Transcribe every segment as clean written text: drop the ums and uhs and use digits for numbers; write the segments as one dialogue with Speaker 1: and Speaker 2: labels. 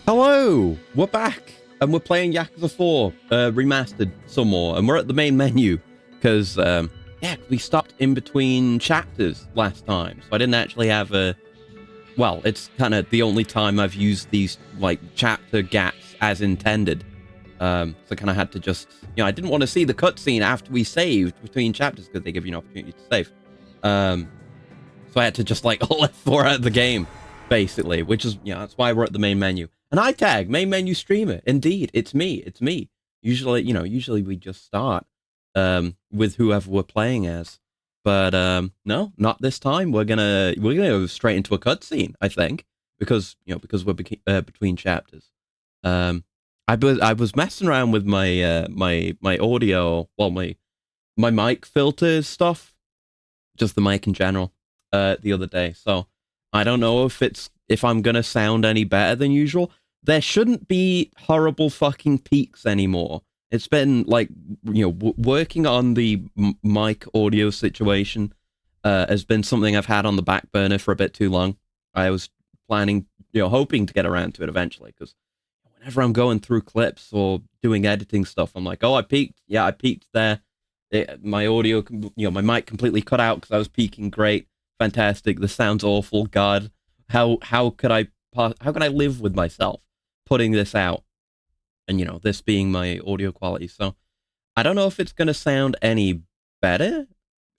Speaker 1: Hello, we're back, and we're playing Yakuza 4 Remastered some more, and we're at the main menu, because, yeah, we stopped in between chapters last time, so I didn't actually have a... Well, it's kind of the only time I've used these, like, chapter gaps as intended, so I kind of had to just... You know, I didn't want to see the cutscene after we saved between chapters, because they give you an opportunity to save. So I had to just, like, F4 out of the game, basically, which is, you know, that's why we're at the main menu. An iTag, main menu streamer. Indeed, it's me. Usually, you know, we just start with whoever we're playing as. But no, not this time. We're gonna go straight into a cutscene, I think, because we're between chapters. I was messing around with my my audio, well, my mic filters stuff, just the mic in general, the other day. So I don't know if I'm gonna sound any better than usual. There shouldn't be horrible fucking peaks anymore. It's been like, you know, working on the mic audio situation has been something I've had on the back burner for a bit too long. I was planning, you know, hoping to get around to it eventually, because whenever I'm going through clips or doing editing stuff, I'm like, oh, I peaked. Yeah, I peaked there. My audio, you know, my mic completely cut out because I was peaking. Great, fantastic. This sounds awful. God, how could I live with myself putting this out? And, you know, this being my audio quality. So I don't know if it's going to sound any better.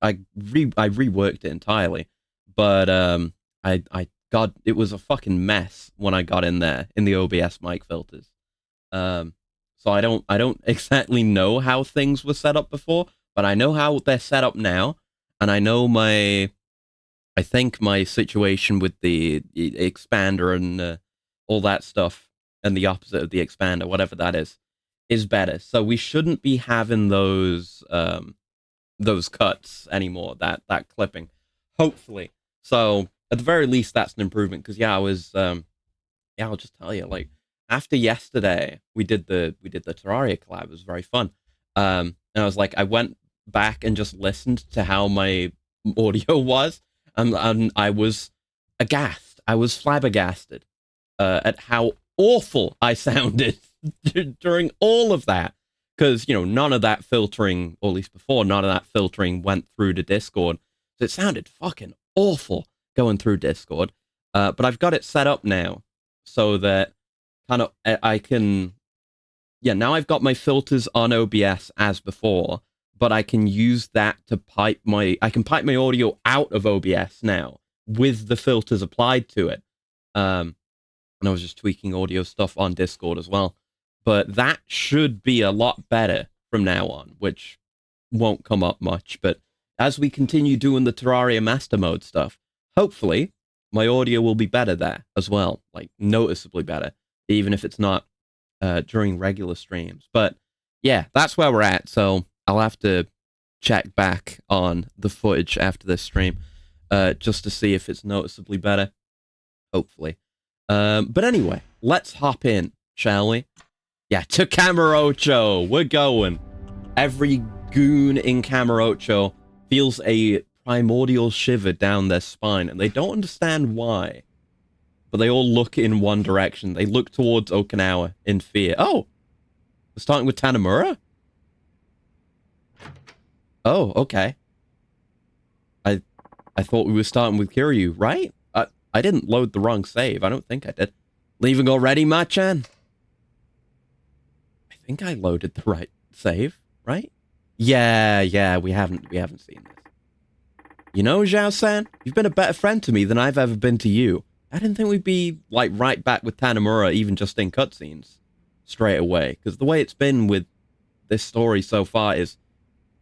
Speaker 1: I reworked it entirely, but God, it was a fucking mess when I got in there in the OBS mic filters. So I don't exactly know how things were set up before, but I know how they're set up now, and I know I think my situation with the expander and all that stuff, and the opposite of the expander, whatever that is better. So we shouldn't be having those cuts anymore, that clipping, hopefully. So at the very least, that's an improvement. Because yeah, I'll just tell you, like, after yesterday, we did the Terraria collab. It was very fun. And I was like, I went back and just listened to how my audio was, and I was aghast. I was flabbergasted at how awful I sounded during all of that, because, you know, none of that filtering, or at least before, none of that filtering went through to Discord, so it sounded fucking awful going through Discord. But I've got it set up now so that kind of I can, yeah, now I've got my filters on OBS as before, but I can use that to pipe my audio out of OBS now with the filters applied to it. And I was just tweaking audio stuff on Discord as well. But that should be a lot better from now on, which won't come up much. But as we continue doing the Terraria Master Mode stuff, hopefully my audio will be better there as well, like noticeably better, even if it's not during regular streams. But yeah, that's where we're at. So I'll have to check back on the footage after this stream just to see if it's noticeably better, hopefully. But anyway, let's hop in, shall we? Yeah, to Kamurocho, we're going. Every goon in Kamurocho feels a primordial shiver down their spine, and they don't understand why. But they all look in one direction. They look towards Okinawa in fear. Oh, we're starting with Tanamura? Oh, okay. I thought we were starting with KIRYU, right? I didn't load the wrong save. I don't think I did. Leaving already, Machan? I think I loaded the right save, right? Yeah, we haven't seen this. You know, Zhao-san, you've been a better friend to me than I've ever been to you. I didn't think we'd be, like, right back with Tanamura, even just in cutscenes, straight away. Because the way it's been with this story so far is,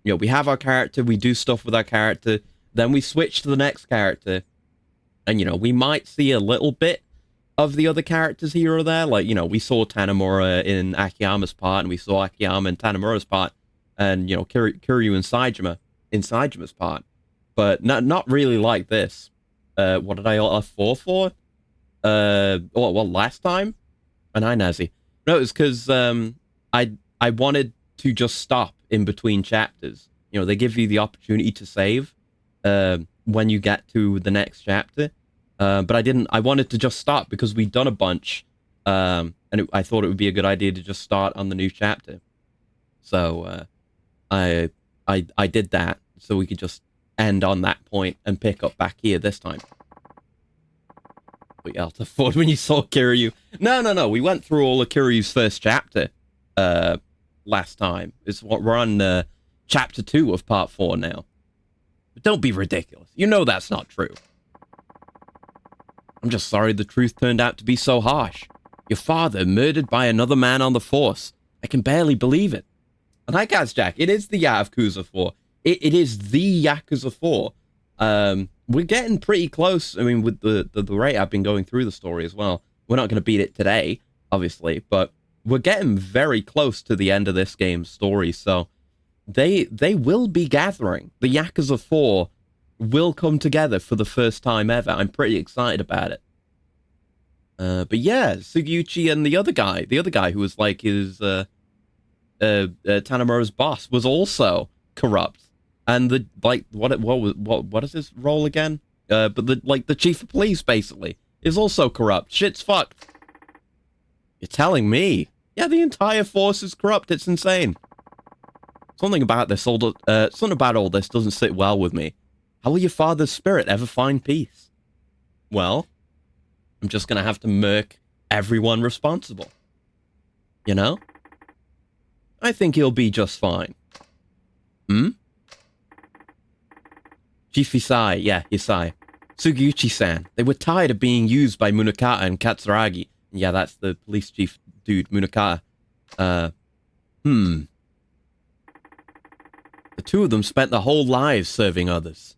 Speaker 1: you know, we have our character, we do stuff with our character, then we switch to the next character, and, you know, we might see a little bit of the other characters here or there. Like, you know, we saw Tanamura in Akiyama's part, and we saw Akiyama in Tanamura's part, and, you know, Kiryu and Saijima's part. But not really like this. What did I F4 for? Well, last time? And I Nazi. No, it was because I wanted to just stop in between chapters. You know, they give you the opportunity to save when you get to the next chapter. But I didn't. I wanted to just stop because we'd done a bunch, I thought it would be a good idea to just start on the new chapter. So I did that so we could just end on that point and pick up back here this time. But yeah, I'll afford when you saw Kiryu. No. We went through all of Kiryu's first chapter last time. We're on chapter 2 of part 4 now. But don't be ridiculous. You know that's not true. I'm just sorry the truth turned out to be so harsh. Your father murdered by another man on the force. I can barely believe it. And hi, Kazjack. It is the Yakuza 4. It is the Yakuza 4. We're getting pretty close. I mean, with the rate I've been going through the story as well. We're not going to beat it today, obviously, but we're getting very close to the end of this game's story. So they will be gathering. The Yakuza 4 will come together for the first time ever. I'm pretty excited about it. But yeah, Sugiyuchi and the other guy who was like his Tanemura's boss, was also corrupt. And what is his role again? But the chief of police basically is also corrupt. Shit's fucked. You're telling me? Yeah, the entire force is corrupt. It's insane. Something about all this doesn't sit well with me. How will your father's spirit ever find peace? Well, I'm just gonna have to murk everyone responsible. You know? I think he'll be just fine. Chief Hisai, yeah, Hisai. Sugiyuchi-san, they were tired of being used by Munakata and Katsuragi. Yeah, that's the police chief dude, Munakata. The two of them spent their whole lives serving others.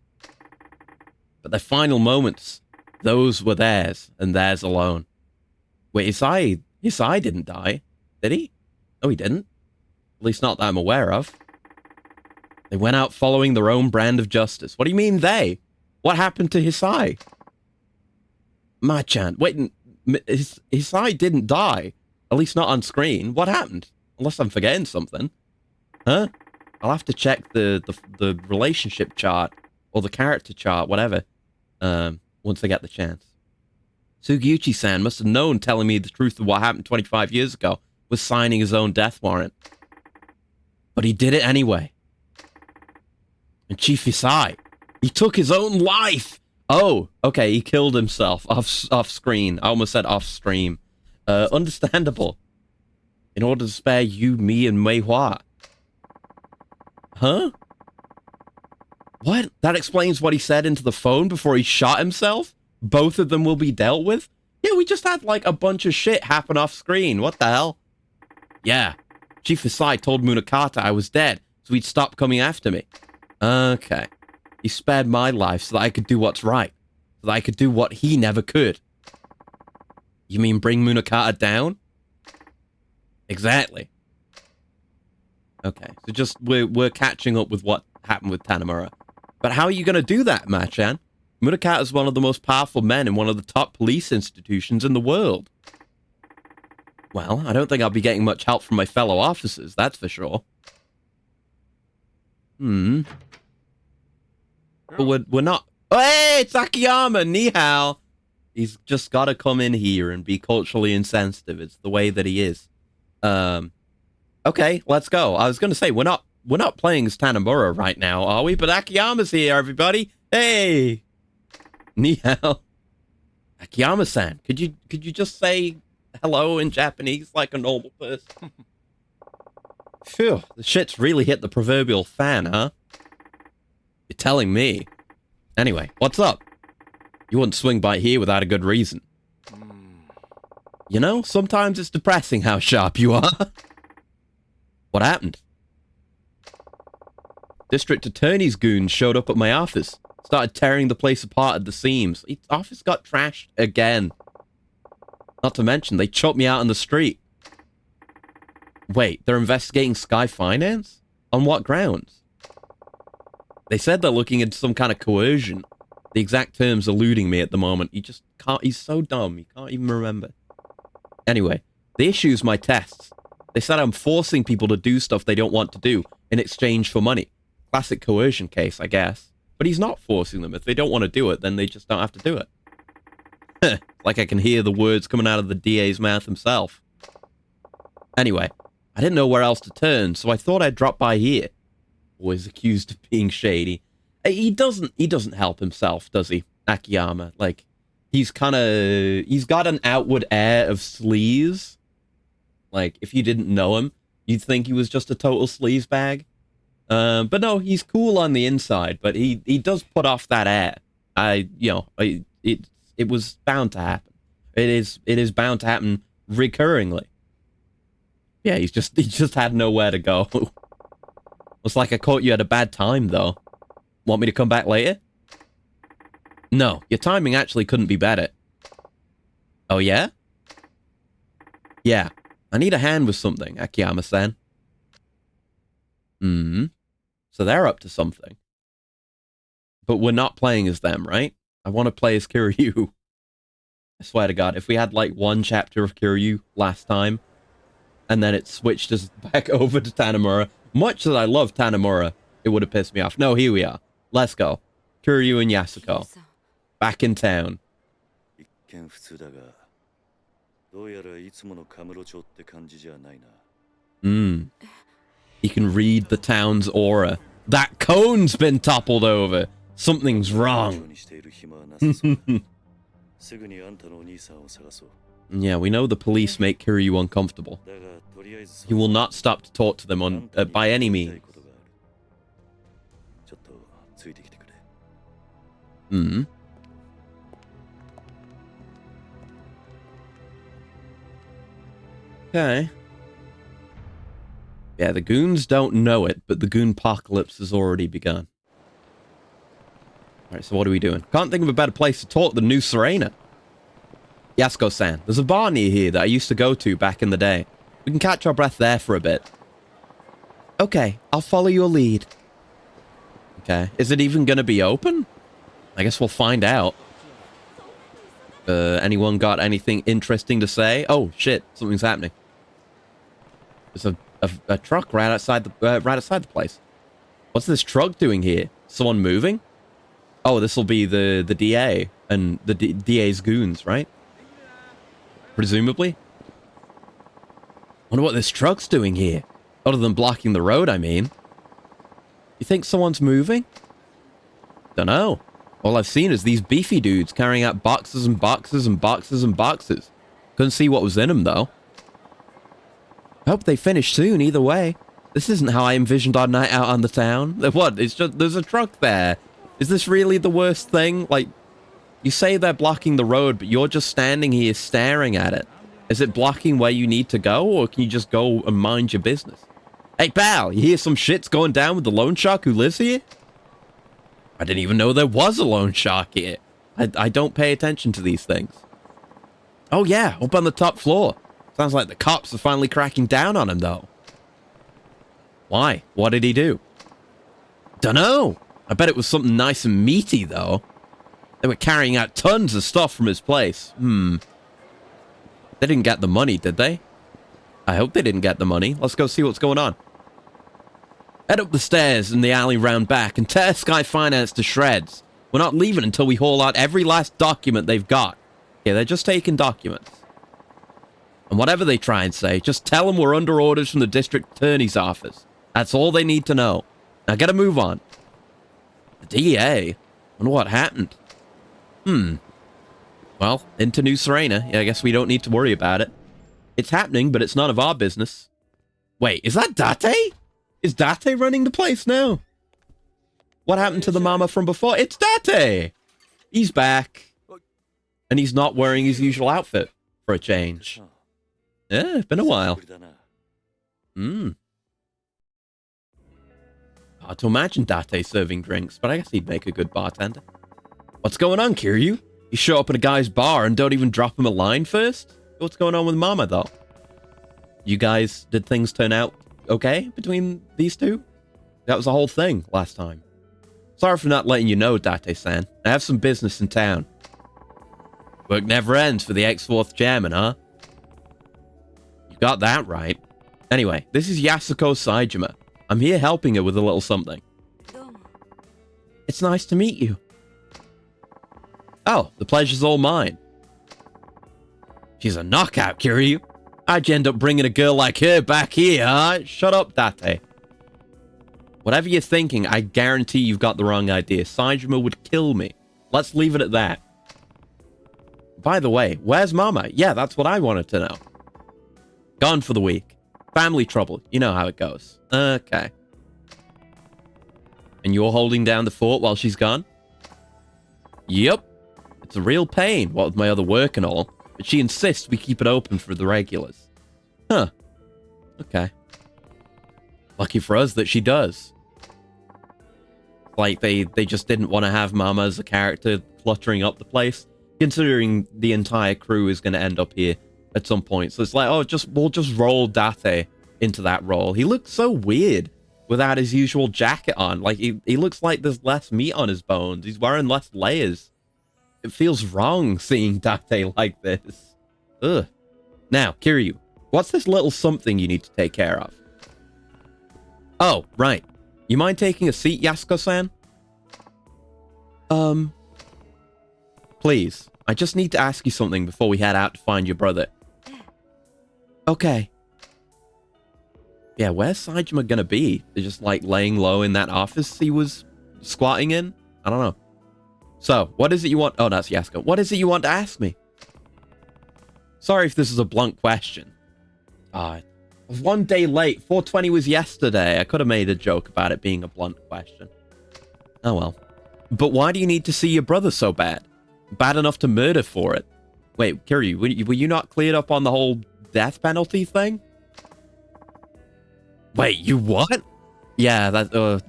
Speaker 1: But their final moments, those were theirs, and theirs alone. Wait, Hisai didn't die, did he? No, he didn't. At least not that I'm aware of. They went out following their own brand of justice. What do you mean they? What happened to Hisai? Machan, wait, Hisai didn't die. At least not on screen. What happened? Unless I'm forgetting something. Huh? I'll have to check the relationship chart, or the character chart, whatever, once I get the chance. Sugiyuchi-san must have known telling me the truth of what happened 25 years ago was signing his own death warrant. But he did it anyway. And Chief Hisai, he took his own life. Oh, okay, he killed himself off screen. I almost said off stream. Understandable. In order to spare you, me, and Mei Hua. Huh? What? That explains what he said into the phone before he shot himself? Both of them will be dealt with? Yeah, we just had like a bunch of shit happen off screen. What the hell? Yeah. Chief Hisai told Munakata I was dead, so he'd stop coming after me. Okay. He spared my life so that I could do what's right. So that I could do what he never could. You mean bring Munakata down? Exactly. Okay, so just we're catching up with what happened with Tanemura. But how are you going to do that, Machan? Munakata is one of the most powerful men in one of the top police institutions in the world. Well, I don't think I'll be getting much help from my fellow officers, that's for sure. But we're not... Oh, hey, it's Akiyama! Ni hao! He's just got to come in here and be culturally insensitive. It's the way that he is. Okay, let's go. I was going to say, we're not playing as Tanemura right now, are we? But Akiyama's here, everybody! Hey! Ni hao. Akiyama-san, could you just say hello in Japanese like a normal person? Phew, the shit's really hit the proverbial fan, huh? You're telling me. Anyway, what's up? You wouldn't swing by here without a good reason. You know, sometimes it's depressing how sharp you are. What happened? District Attorney's goons showed up at my office. Started tearing the place apart at the seams. His office got trashed again. Not to mention, they choked me out on the street. Wait, they're investigating Sky Finance? On what grounds? They said they're looking into some kind of coercion. The exact term's eluding me at the moment. He just can't... He's so dumb. He can't even remember. Anyway, the issue's my tests. They said I'm forcing people to do stuff they don't want to do in exchange for money. Classic coercion case, I guess. But he's not forcing them. If they don't want to do it, then they just don't have to do it. Like I can hear the words coming out of the DA's mouth himself. Anyway, I didn't know where else to turn, so I thought I'd drop by here. Always accused of being shady. He doesn't help himself, does he, Akiyama? Like, he's got an outward air of sleaze. Like, if you didn't know him, you'd think he was just a total sleaze bag. But no, he's cool on the inside, but he does put off that air. It was bound to happen. It is bound to happen recurringly. Yeah, he just had nowhere to go. Looks like I caught you at a bad time, though. Want me to come back later? No, your timing actually couldn't be better. Oh, yeah? Yeah, I need a hand with something, Akiyama-san. So they're up to something. But we're not playing as them, right? I want to play as KIRYU. I swear to God, if we had like one chapter of KIRYU last time, and then it switched us back over to Tanemura, much as I love Tanemura, it would have pissed me off. No, here we are. Let's go. KIRYU and Yasuko. Back in town. You can read the town's aura. That cone's been toppled over. Something's wrong. Yeah, we know the police make KIRYU uncomfortable. He will not stop to talk to them by any means. Okay. Yeah, the goons don't know it, but the goon-pocalypse has already begun. Alright, so what are we doing? Can't think of a better place to talk than New Serena. Yasuko-san, there's a bar near here that I used to go to back in the day. We can catch our breath there for a bit. Okay, I'll follow your lead. Okay, is it even gonna be open? I guess we'll find out. Anyone got anything interesting to say? Oh, shit, something's happening. There's a truck right outside the place. What's this truck doing here? Someone moving? Oh, this will be the DA and the DA's goons, right? Presumably. Wonder what this truck's doing here. Other than blocking the road, I mean. You think someone's moving? Dunno. All I've seen is these beefy dudes carrying out boxes and boxes and boxes and boxes. Couldn't see what was in them, though. I hope they finish soon, either way. This isn't how I envisioned our night out on the town. What? It's just, there's a truck there. Is this really the worst thing? Like, you say they're blocking the road, but you're just standing here staring at it. Is it blocking where you need to go, or can you just go and mind your business? Hey, pal, you hear some shit's going down with the loan shark who lives here? I didn't even know there was a loan shark here. I don't pay attention to these things. Oh yeah, up on the top floor. Sounds like the cops are finally cracking down on him, though. Why? What did he do? Dunno. I bet it was something nice and meaty, though. They were carrying out tons of stuff from his place. They didn't get the money, did they? I hope they didn't get the money. Let's go see what's going on. Head up the stairs in the alley round back and tear Sky Finance to shreds. We're not leaving until we haul out every last document they've got. Yeah, they're just taking documents. And whatever they try and say, just tell them we're under orders from the district attorney's office. That's all they need to know. Now get a move on. The DA? Wonder what happened. Well, into New Serena. Yeah, I guess we don't need to worry about it. It's happening, but it's none of our business. Wait, is that Date? Is Date running the place now? What happened to the mama from before? It's Date! He's back. And he's not wearing his usual outfit for a change. Yeah, it's been a while. Hard to imagine Date serving drinks, but I guess he'd make a good bartender. What's going on, Kiryu? You show up at a guy's bar and don't even drop him a line first? What's going on with Mama, though? You guys, did things turn out okay between these two? That was the whole thing last time. Sorry for not letting you know, Date-san. I have some business in town. Work never ends for the ex-4th chairman, huh? You got that right. Anyway, this is Yasuko Saejima. I'm here helping her with a little something. It's nice to meet you. Oh, the pleasure's all mine. She's a knockout, Kiryu. How'd you end up bringing a girl like her back here, huh? Shut up, Date. Whatever you're thinking, I guarantee you've got the wrong idea. Saejima would kill me. Let's leave it at that. By the way, where's Mama? Yeah, that's what I wanted to know. Gone for the week. Family trouble. You know how it goes. Okay. And you're holding down the fort while she's gone? Yep. It's a real pain, what with my other work and all. But she insists we keep it open for the regulars. Huh. Okay. Lucky for us that she does. Like, they just didn't want to have Mama as a character cluttering up the place. Considering the entire crew is going to end up here at some point. So it's like, oh, we'll just roll Date into that role. He looks so weird without his usual jacket on. Like, he looks like there's less meat on his bones. He's wearing less layers. It feels wrong seeing Date like this. Ugh. Now, Kiryu, what's this little something you need to take care of? Oh, right. You mind taking a seat, Yasuko-san? Please. I just need to ask you something before we head out to find your brother. Okay. Yeah, where's Saejima gonna be? They're just, like, laying low in that office he was squatting in? I don't know. So, what is it you want? Oh, that's Yasuko. What is it you want to ask me? Sorry if this is a blunt question. I was one day late. 4:20 was yesterday. I could have made a joke about it being a blunt question. Oh, well. But why do you need to see your brother so bad? Bad enough to murder for it. Wait, Kiryu, were you not cleared up on the whole death penalty thing? Wait, you what? Yeah,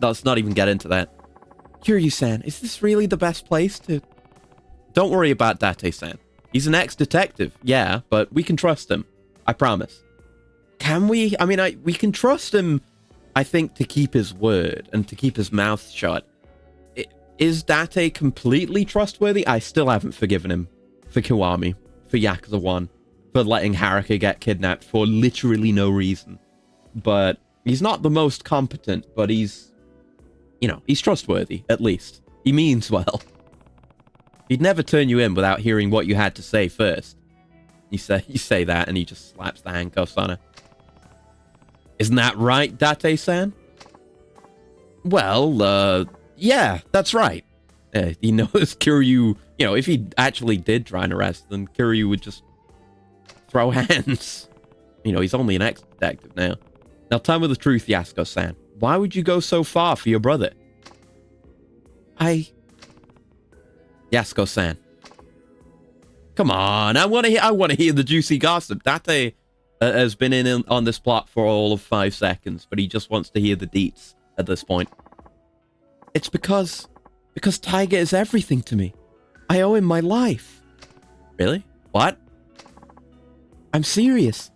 Speaker 1: let's not even get into that. Kiryu-san, is this really the best place to... Don't worry about Date-san. He's an ex-detective, yeah, but we can trust him. I promise. Can we? I mean, we can trust him, I think, to keep his word and to keep his mouth shut. Is Date completely trustworthy? I still haven't forgiven him for Kiwami, for Yakuza 1, for letting Haruka get kidnapped for literally no reason. But he's not the most competent, but he's, you know, he's trustworthy, at least. He means well. He'd never turn you in without hearing what you had to say first. You say that, and he just slaps the handcuffs on her. Isn't that right, Date-san? Well, yeah, that's right. He knows Kiryu, you know, if he actually did try and arrest them, Kiryu would just throw hands. You know, he's only an ex-detective now. Now tell me the truth, Yasuko-san. Why would you go so far for your brother? Yasuko-san. Come on, I want to hear the juicy gossip. Date has been in on this plot for all of 5 seconds, but he just wants to hear the deets at this point. It's because Taiga is everything to me. I owe him my life. Really? What? I'm serious.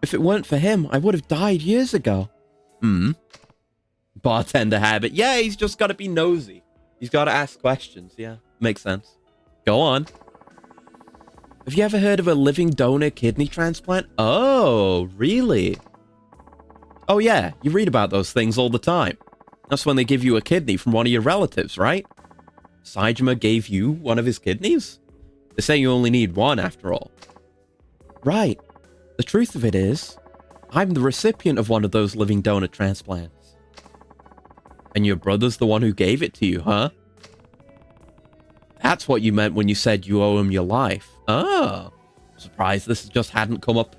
Speaker 1: If it weren't for him, I would have died years ago. Bartender habit. Yeah, he's just got to be nosy. He's got to ask questions. Yeah, makes sense. Go on. Have you ever heard of a living donor kidney transplant? Oh, really? Oh, yeah. You read about those things all the time. That's when they give you a kidney from one of your relatives, right? Saejima gave you one of his kidneys? They say you only need one, after all. Right. The truth of it is, I'm the recipient of one of those living donor transplants. And your brother's the one who gave it to you, huh? That's what you meant when you said you owe him your life. Oh. Surprised this just hadn't come up,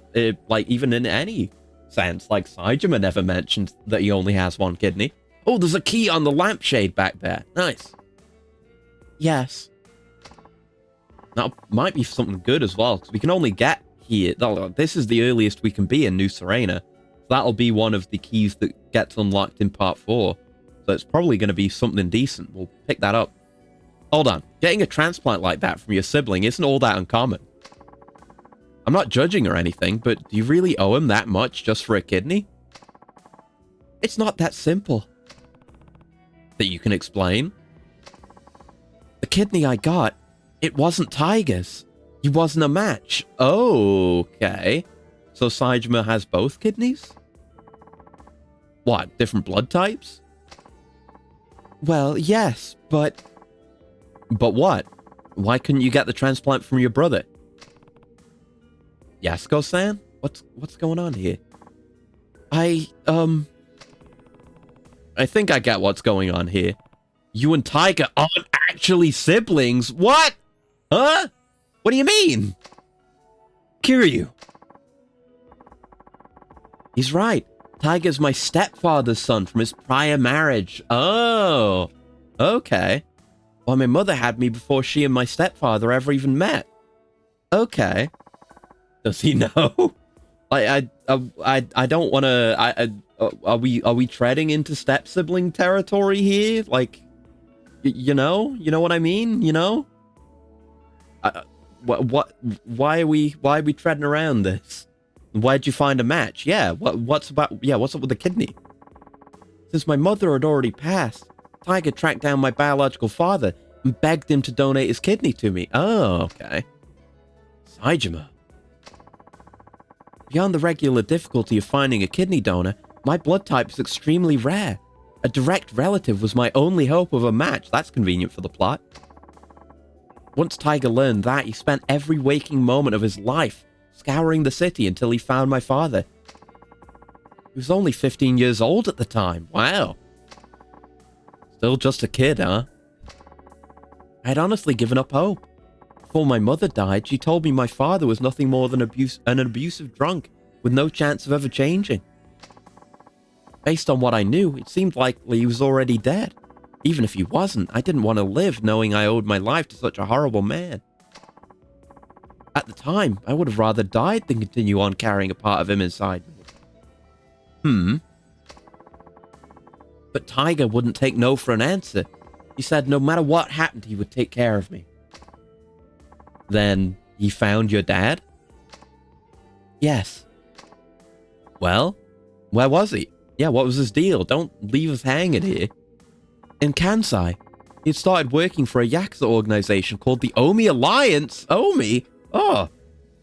Speaker 1: like, even in any sense. Like, Saejima never mentioned that he only has one kidney. Oh, there's a key on the lampshade back there. Nice. Yes. That might be something good as well, because we can only get here. This is the earliest we can be in New Serena. That'll be one of the keys that gets unlocked in Part 4. So it's probably going to be something decent. We'll pick that up. Hold on. Getting a transplant like that from your sibling isn't all that uncommon. I'm not judging or anything, but do you really owe him that much just for a kidney? It's not that simple. That you can explain? The kidney I got, it wasn't Taiga's. He wasn't a match. Okay. So Saejima has both kidneys? What, different blood types? Well, yes, but... But what? Why couldn't you get the transplant from your brother? Yasuko-san? What's going on here? I think I get what's going on here. You and Tiger aren't actually siblings. What? Huh? What do you mean? KIRYU. He's right. Tiger's my stepfather's son from his prior marriage. Oh, okay. Well, my mother had me before she and my stepfather ever even met. Okay. Does he know? I don't want to. Are we treading into step sibling territory here? Like, you know what I mean? You know. Why are we treading around this? Why'd you find a match? Yeah. What's up with the kidney? Since my mother had already passed, Tiger tracked down my biological father and begged him to donate his kidney to me. Oh, okay. Saejima. Beyond the regular difficulty of finding a kidney donor, my blood type is extremely rare. A direct relative was my only hope of a match. That's convenient for the plot. Once Tiger learned that, he spent every waking moment of his life scouring the city until he found my father. He was only 15 years old at the time. Wow. Still just a kid, huh? I had honestly given up hope. Before my mother died, she told me my father was nothing more than an abusive drunk with no chance of ever changing. Based on what I knew, it seemed likely he was already dead. Even if he wasn't, I didn't want to live knowing I owed my life to such a horrible man. At the time, I would have rather died than continue on carrying a part of him inside me. But Tiger wouldn't take no for an answer. He said no matter what happened, he would take care of me. Then, he found your dad? Yes. Well, where was he? Yeah, what was his deal? Don't leave us hanging here. In Kansai. He had started working for a Yakuza organization called the Omi Alliance. Omi? Oh.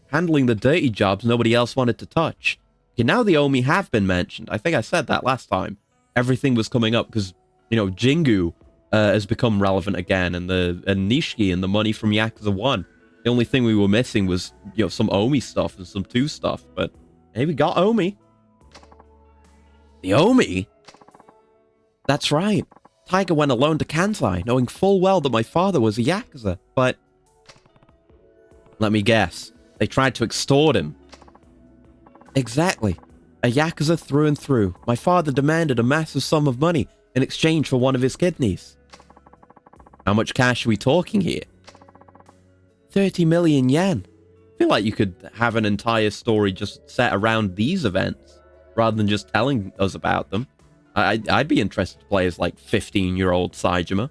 Speaker 1: Handling the dirty jobs nobody else wanted to touch. Okay, now the Omi have been mentioned. I think I said that last time. Everything was coming up because, Jingu has become relevant again, and Nishiki and the money from Yakuza 1. The only thing we were missing was, some Omi stuff and some 2 stuff, but hey, we got Omi. The Omi? That's right. Tiger went alone to Kansai, knowing full well that my father was a Yakuza, but... Let me guess. They tried to extort him. Exactly. A Yakuza through and through. My father demanded a massive sum of money in exchange for one of his kidneys. How much cash are we talking here? 30 million yen. I feel like you could have an entire story just set around these events, rather than just telling us about them. I'd be interested to play as, 15-year-old Saejima.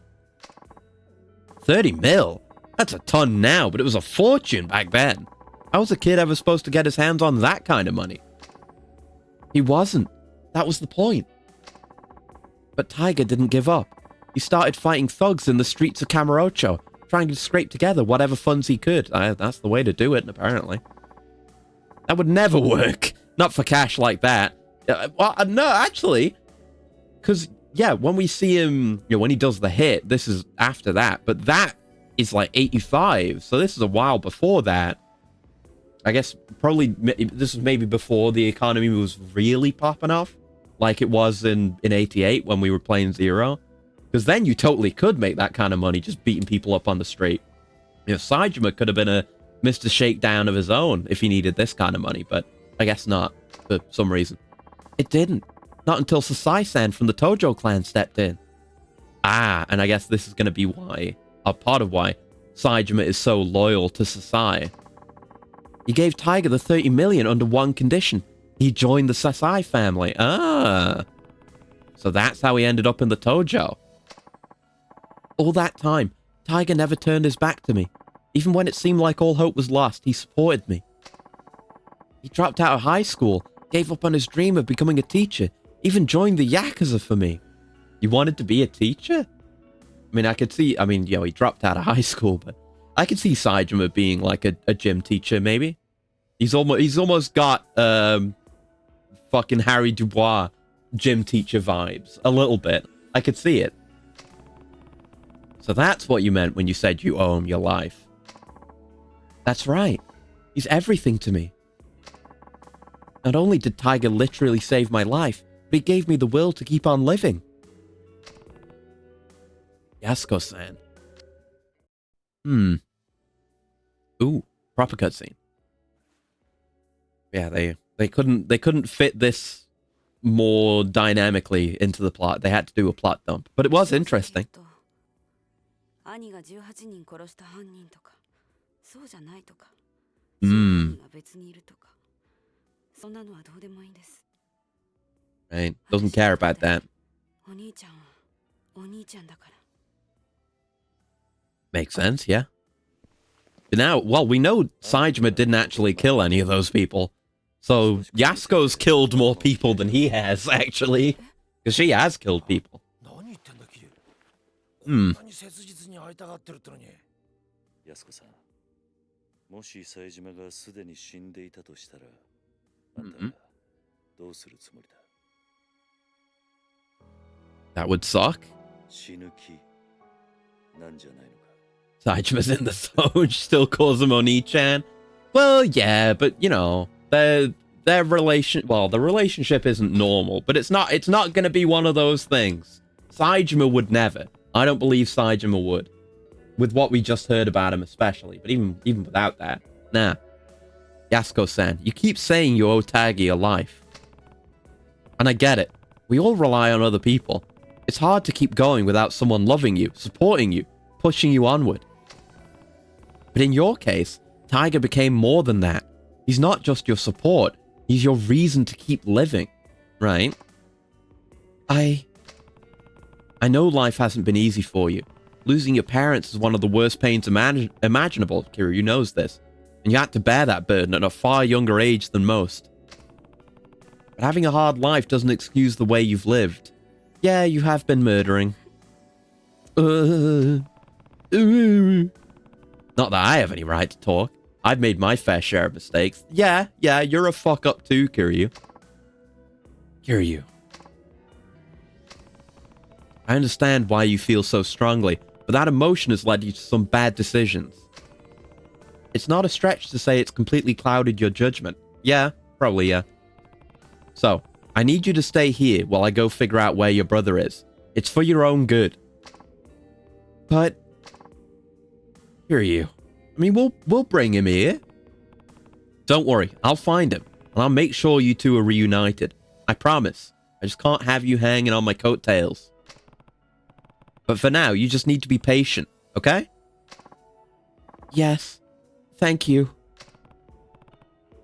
Speaker 1: 30 mil? That's a ton now, but it was a fortune back then. How was a kid ever supposed to get his hands on that kind of money? He wasn't. That was the point. But Tiger didn't give up. He started fighting thugs in the streets of Kamurocho, trying to scrape together whatever funds he could. That's the way to do it, apparently. That would never work. Not for cash like that. No, actually. Because, yeah, when we see him, when he does the hit, this is after that. But that is 85. So this is a while before that. I guess probably this is maybe before the economy was really popping off. Like it was in 88 when we were playing Zero. Because then you totally could make that kind of money just beating people up on the street. Saejima could have been a Mr. Shakedown of his own if he needed this kind of money. But I guess not, for some reason. It didn't. Not until Sasai-san from the Tojo clan stepped in. And I guess this is going to be why, a part of why, Saejima is so loyal to Sasai. He gave Tiger the 30 million under one condition. He joined the Sasai family. So that's how he ended up in the Tojo. All that time, Tiger never turned his back to me. Even when it seemed like all hope was lost, he supported me. He dropped out of high school, gave up on his dream of becoming a teacher, even joined the Yakuza for me. You wanted to be a teacher? I could see, he dropped out of high school, but I could see Saejima being a gym teacher, maybe. He's almost got, fucking Harry Dubois gym teacher vibes. A little bit. I could see it. So that's what you meant when you said you owe him your life. That's right. He's everything to me. Not only did Tiger literally save my life, but he gave me the will to keep on living. Yasuko-san. Ooh, proper cutscene. Yeah, they couldn't fit this more dynamically into the plot. They had to do a plot dump, but it was interesting. Right, doesn't care about that. Makes sense, yeah. But now, well, we know Saejima didn't actually kill any of those people. So Yasuko's killed more people than he has, actually. Because she has killed people. That would suck. Saejima's in the zone, still calls him Oni-chan. Well, yeah, but you know, the relationship isn't normal, but it's not gonna be one of those things. Saejima would never. I don't believe Saejima would. With what we just heard about him especially, but even without that. Nah. Yasuko-san, you keep saying you owe Tagi a life. And I get it. We all rely on other people. It's hard to keep going without someone loving you, supporting you, pushing you onward. But in your case, Tiger became more than that. He's not just your support, he's your reason to keep living, right? I know life hasn't been easy for you. Losing your parents is one of the worst pains imaginable, KIRYU knows this. And you had to bear that burden at a far younger age than most. But having a hard life doesn't excuse the way you've lived. Yeah, you have been murdering. Not that I have any right to talk. I've made my fair share of mistakes. Yeah, you're a fuck up too, KIRYU. KIRYU. I understand why you feel so strongly, but that emotion has led you to some bad decisions. It's not a stretch to say it's completely clouded your judgment. Yeah, probably yeah. So, I need you to stay here while I go figure out where your brother is. It's for your own good. But... KIRYU. I mean, we'll bring him here. Don't worry, I'll find him. And I'll make sure you two are reunited. I promise. I just can't have you hanging on my coattails. But for now, you just need to be patient, okay? Yes. Thank you.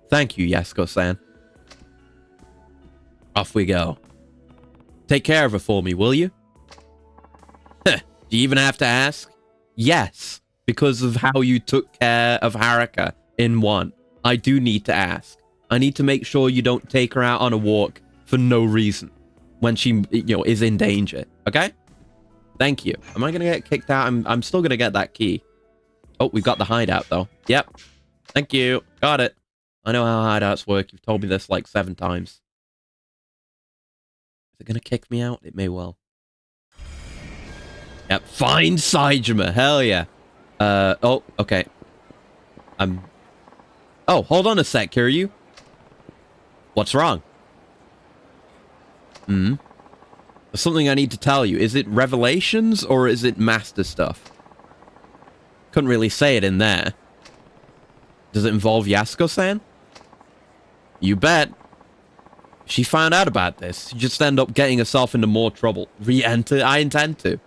Speaker 1: Thank you, Yasuko-san. Off we go. Take care of her for me, will you? Do you even have to ask? Yes, because of how you took care of Haruka in 1. I do need to ask. I need to make sure you don't take her out on a walk for no reason when she, is in danger, okay? Thank you. Am I going to get kicked out? I'm still going to get that key. Oh, we've got the hideout, though. Yep. Thank you. Got it. I know how hideouts work. You've told me this like 7 times. Is it going to kick me out? It may well. Yep. Find Saejima. Hell yeah. Oh, okay. Oh, hold on a sec, KIRYU. What's wrong? There's something I need to tell you. Is it revelations or is it master stuff? Couldn't really say it in there. Does it involve Yasuko-san? You bet. If she found out about this, she'd just end up getting herself into more trouble. I intend to.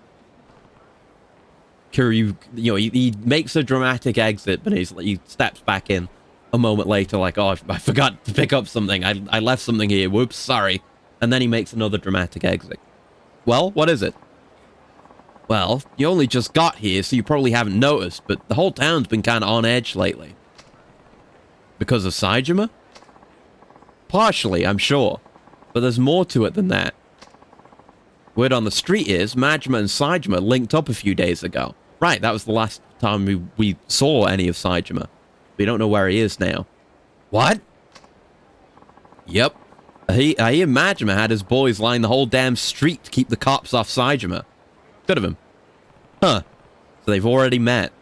Speaker 1: KIRYU, he makes a dramatic exit, but he steps back in a moment later like, oh, I forgot to pick up something. I left something here. Whoops, sorry. And then he makes another dramatic exit. Well, what is it? Well, you only just got here, so you probably haven't noticed, but the whole town's been kind of on edge lately. Because of Saejima? Partially, I'm sure. But there's more to it than that. Word on the street is, Majima and Saejima linked up a few days ago. Right, that was the last time we saw any of Saejima. We don't know where he is now. What? Yep. I hear Majima had his boys line the whole damn street to keep the cops off Saejima. Good of him. Huh. So they've already met.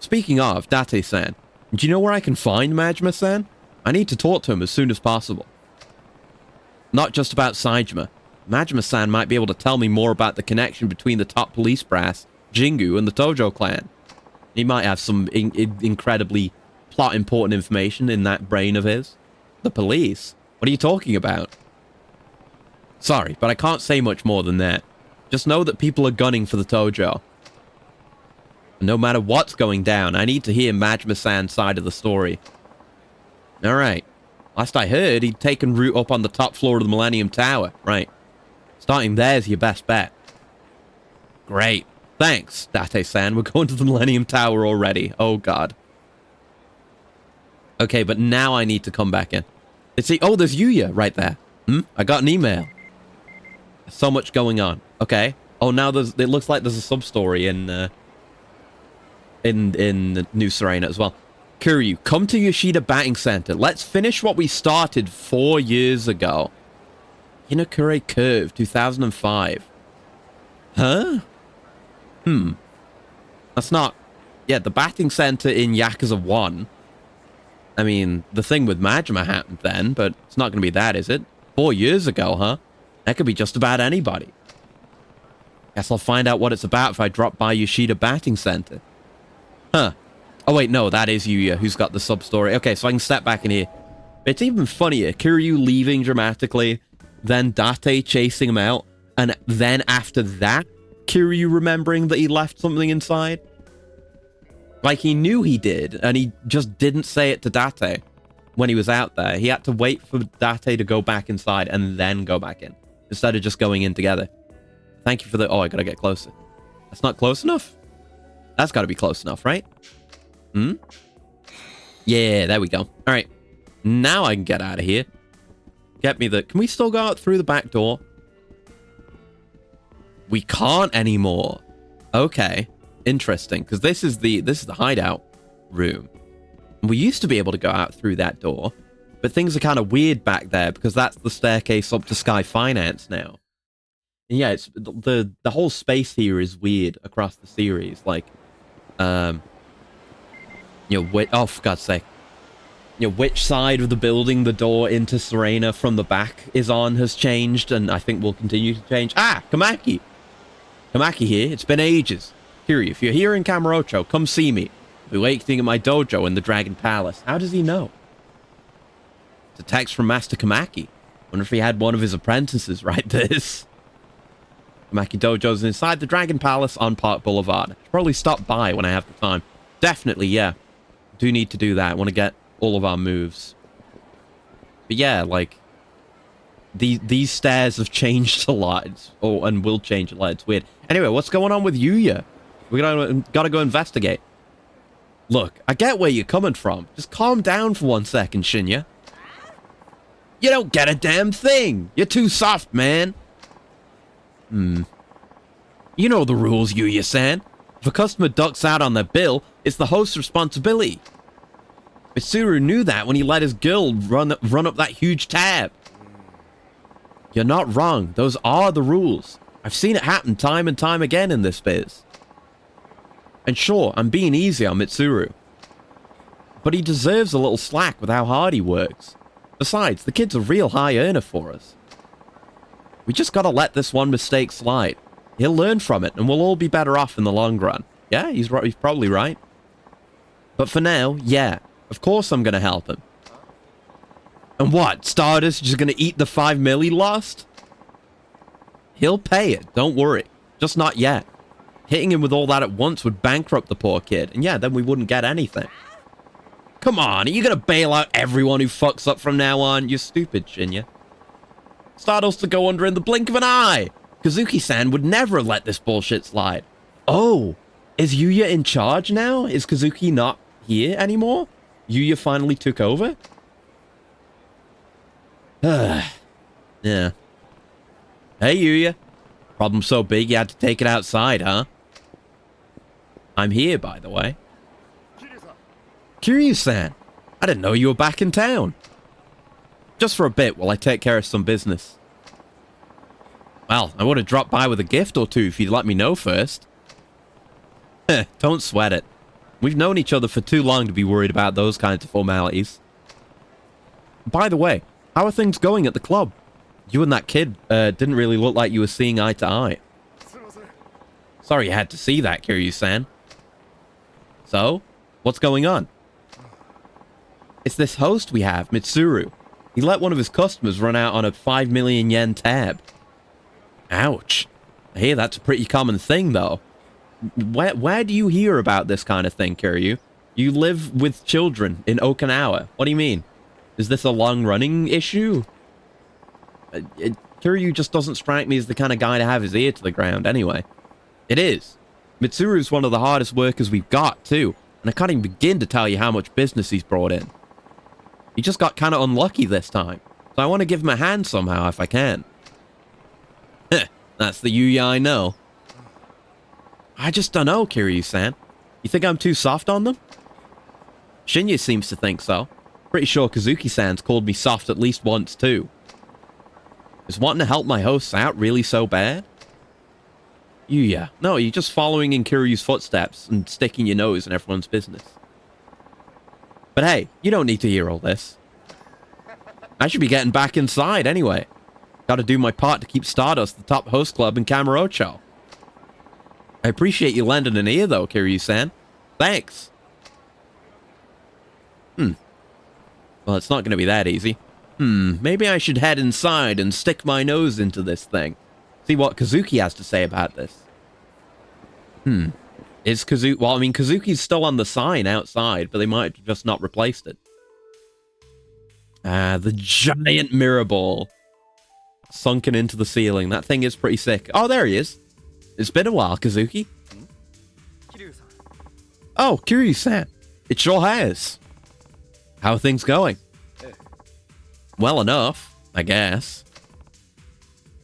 Speaker 1: Speaking of, Date-san, do you know where I can find Majima-san? I need to talk to him as soon as possible. Not just about Saejima. Majima-san might be able to tell me more about the connection between the top police brass, Jingu, and the Tojo clan. He might have some incredibly plot-important information in that brain of his. The police? What are you talking about? Sorry, but I can't say much more than that. Just know that people are gunning for the Tojo. And no matter what's going down, I need to hear Majima-san's side of the story. Alright. Last I heard, he'd taken root up on the top floor of the Millennium Tower. Right. Starting there's your best bet. Great. Thanks, Date-san. We're going to the Millennium Tower already. Oh, God. Okay, but now I need to come back in. Oh, there's Yuya right there. I got an email. So much going on. Okay. Oh, now it looks like there's a sub-story in New Serena as well. KIRYU, come to Yoshida Batting Center. Let's finish what we started 4 years ago. Hinokure Curve, 2005. Huh? That's not... Yeah, the batting center in Yakuza 1. I mean, the thing with Majima happened then, but it's not going to be that, is it? 4 years ago, huh? That could be just about anybody. Guess I'll find out what it's about if I drop by Yoshida Batting Center. Huh. Oh, wait, no, that is Yuya who's got the sub-story. Okay, so I can step back in here. It's even funnier. KIRYU leaving dramatically, then Date chasing him out, and then after that, KIRYU remembering that he left something inside. Like, he knew he did, and he just didn't say it to Date when he was out there. He had to wait for Date to go back inside and then go back in, instead of just going in together. Thank you for the... Oh, I gotta get closer. That's not close enough? That's gotta be close enough, right? Yeah, there we go. All right. Now I can get out of here. Get me the... Can we still go out through the back door? We can't anymore. Okay. Interesting, because this is the hideout room. And we used to be able to go out through that door, but things are kind of weird back there because that's the staircase up to Sky Finance now. And yeah, it's the whole space here is weird across the series. Like, you know, oh, for God's sake. You know, which side of the building the door into Serena from the back is on has changed, and I think will continue to change. Ah, Kamaki! Kamaki here. It's been ages. KIRYU, if you're here in Kamurocho, come see me. I'll be waiting at my dojo in the Dragon Palace. How does he know? It's a text from Master Kamaki. Wonder if he had one of his apprentices write this. Kamaki Dojo's inside the Dragon Palace on Park Boulevard. I should probably stop by when I have the time. Definitely, yeah. Do need to do that. I want to get all of our moves. But yeah, like, these stairs have changed a lot. And will change a lot. It's weird. Anyway, what's going on with Yuya? We gotta go investigate. Look, I get where you're coming from. Just calm down for 1 second, Shinya. You don't get a damn thing. You're too soft, man. You know the rules, Yuya-san. If a customer ducks out on their bill, it's the host's responsibility. Mitsuru knew that when he let his girl run up that huge tab. You're not wrong. Those are the rules. I've seen it happen time and time again in this biz. And sure, I'm being easy on Mitsuru. But he deserves a little slack with how hard he works. Besides, the kid's a real high earner for us. We just gotta let this one mistake slide. He'll learn from it, and we'll all be better off in the long run. Yeah, he's probably right. But for now, yeah, of course I'm gonna help him. And what, Stardust just gonna eat the 5 mil he lost? He'll pay it, don't worry. Just not yet. Hitting him with all that at once would bankrupt the poor kid, and yeah, then we wouldn't get anything. Come on, are you gonna bail out everyone who fucks up from now on? You're stupid, Shinya. Stardust to go under in the blink of an eye! Kazuki-san would never have let this bullshit slide. Oh, is Yuya in charge now? Is Kazuki not here anymore? Yuya finally took over? Yeah. Hey, Yuya. Problem so big you had to take it outside, huh? I'm here, by the way. Kiryu-san, I didn't know you were back in town. Just for a bit while I take care of some business. Well, I would have dropped by with a gift or two if you'd let me know first. Don't sweat it. We've known each other for too long to be worried about those kinds of formalities. By the way, how are things going at the club? You and that kid didn't really look like you were seeing eye to eye. Sorry you had to see that, Kiryu-san. So, what's going on? It's this host we have, Mitsuru. He let one of his customers run out on a 5 million yen tab. Ouch. I hear that's a pretty common thing, though. Where do you hear about this kind of thing, Kiryu? You live with children in Okinawa. What do you mean? Is this a long-running issue? Kiryu just doesn't strike me as the kind of guy to have his ear to the ground, anyway. It is. Mitsuru's one of the hardest workers we've got, too. And I can't even begin to tell you how much business he's brought in. He just got kind of unlucky this time. So I want to give him a hand somehow if I can. Heh, that's the Yuya I know. I just don't know, Kiryu-san. You think I'm too soft on them? Shinya seems to think so. Pretty sure Kazuki-san's called me soft at least once, too. Is wanting to help my hosts out really so bad? Yuya, no, you're just following in Kiryu's footsteps and sticking your nose in everyone's business. But hey, you don't need to hear all this. I should be getting back inside anyway. Gotta do my part to keep Stardust the top host club in Kamurocho. I appreciate you lending an ear though, Kiryu-san. Thanks. Well, it's not gonna be that easy. Maybe I should head inside and stick my nose into this thing. See what Kazuki has to say about this. Is Kazuki... Well, I mean, Kazuki's still on the sign outside, but they might have just not replaced it. The giant mirror ball. Sunken into the ceiling. That thing is pretty sick. Oh, there he is. It's been a while, Kazuki. Oh, Kiryu-san. It sure has. How are things going? Well enough, I guess.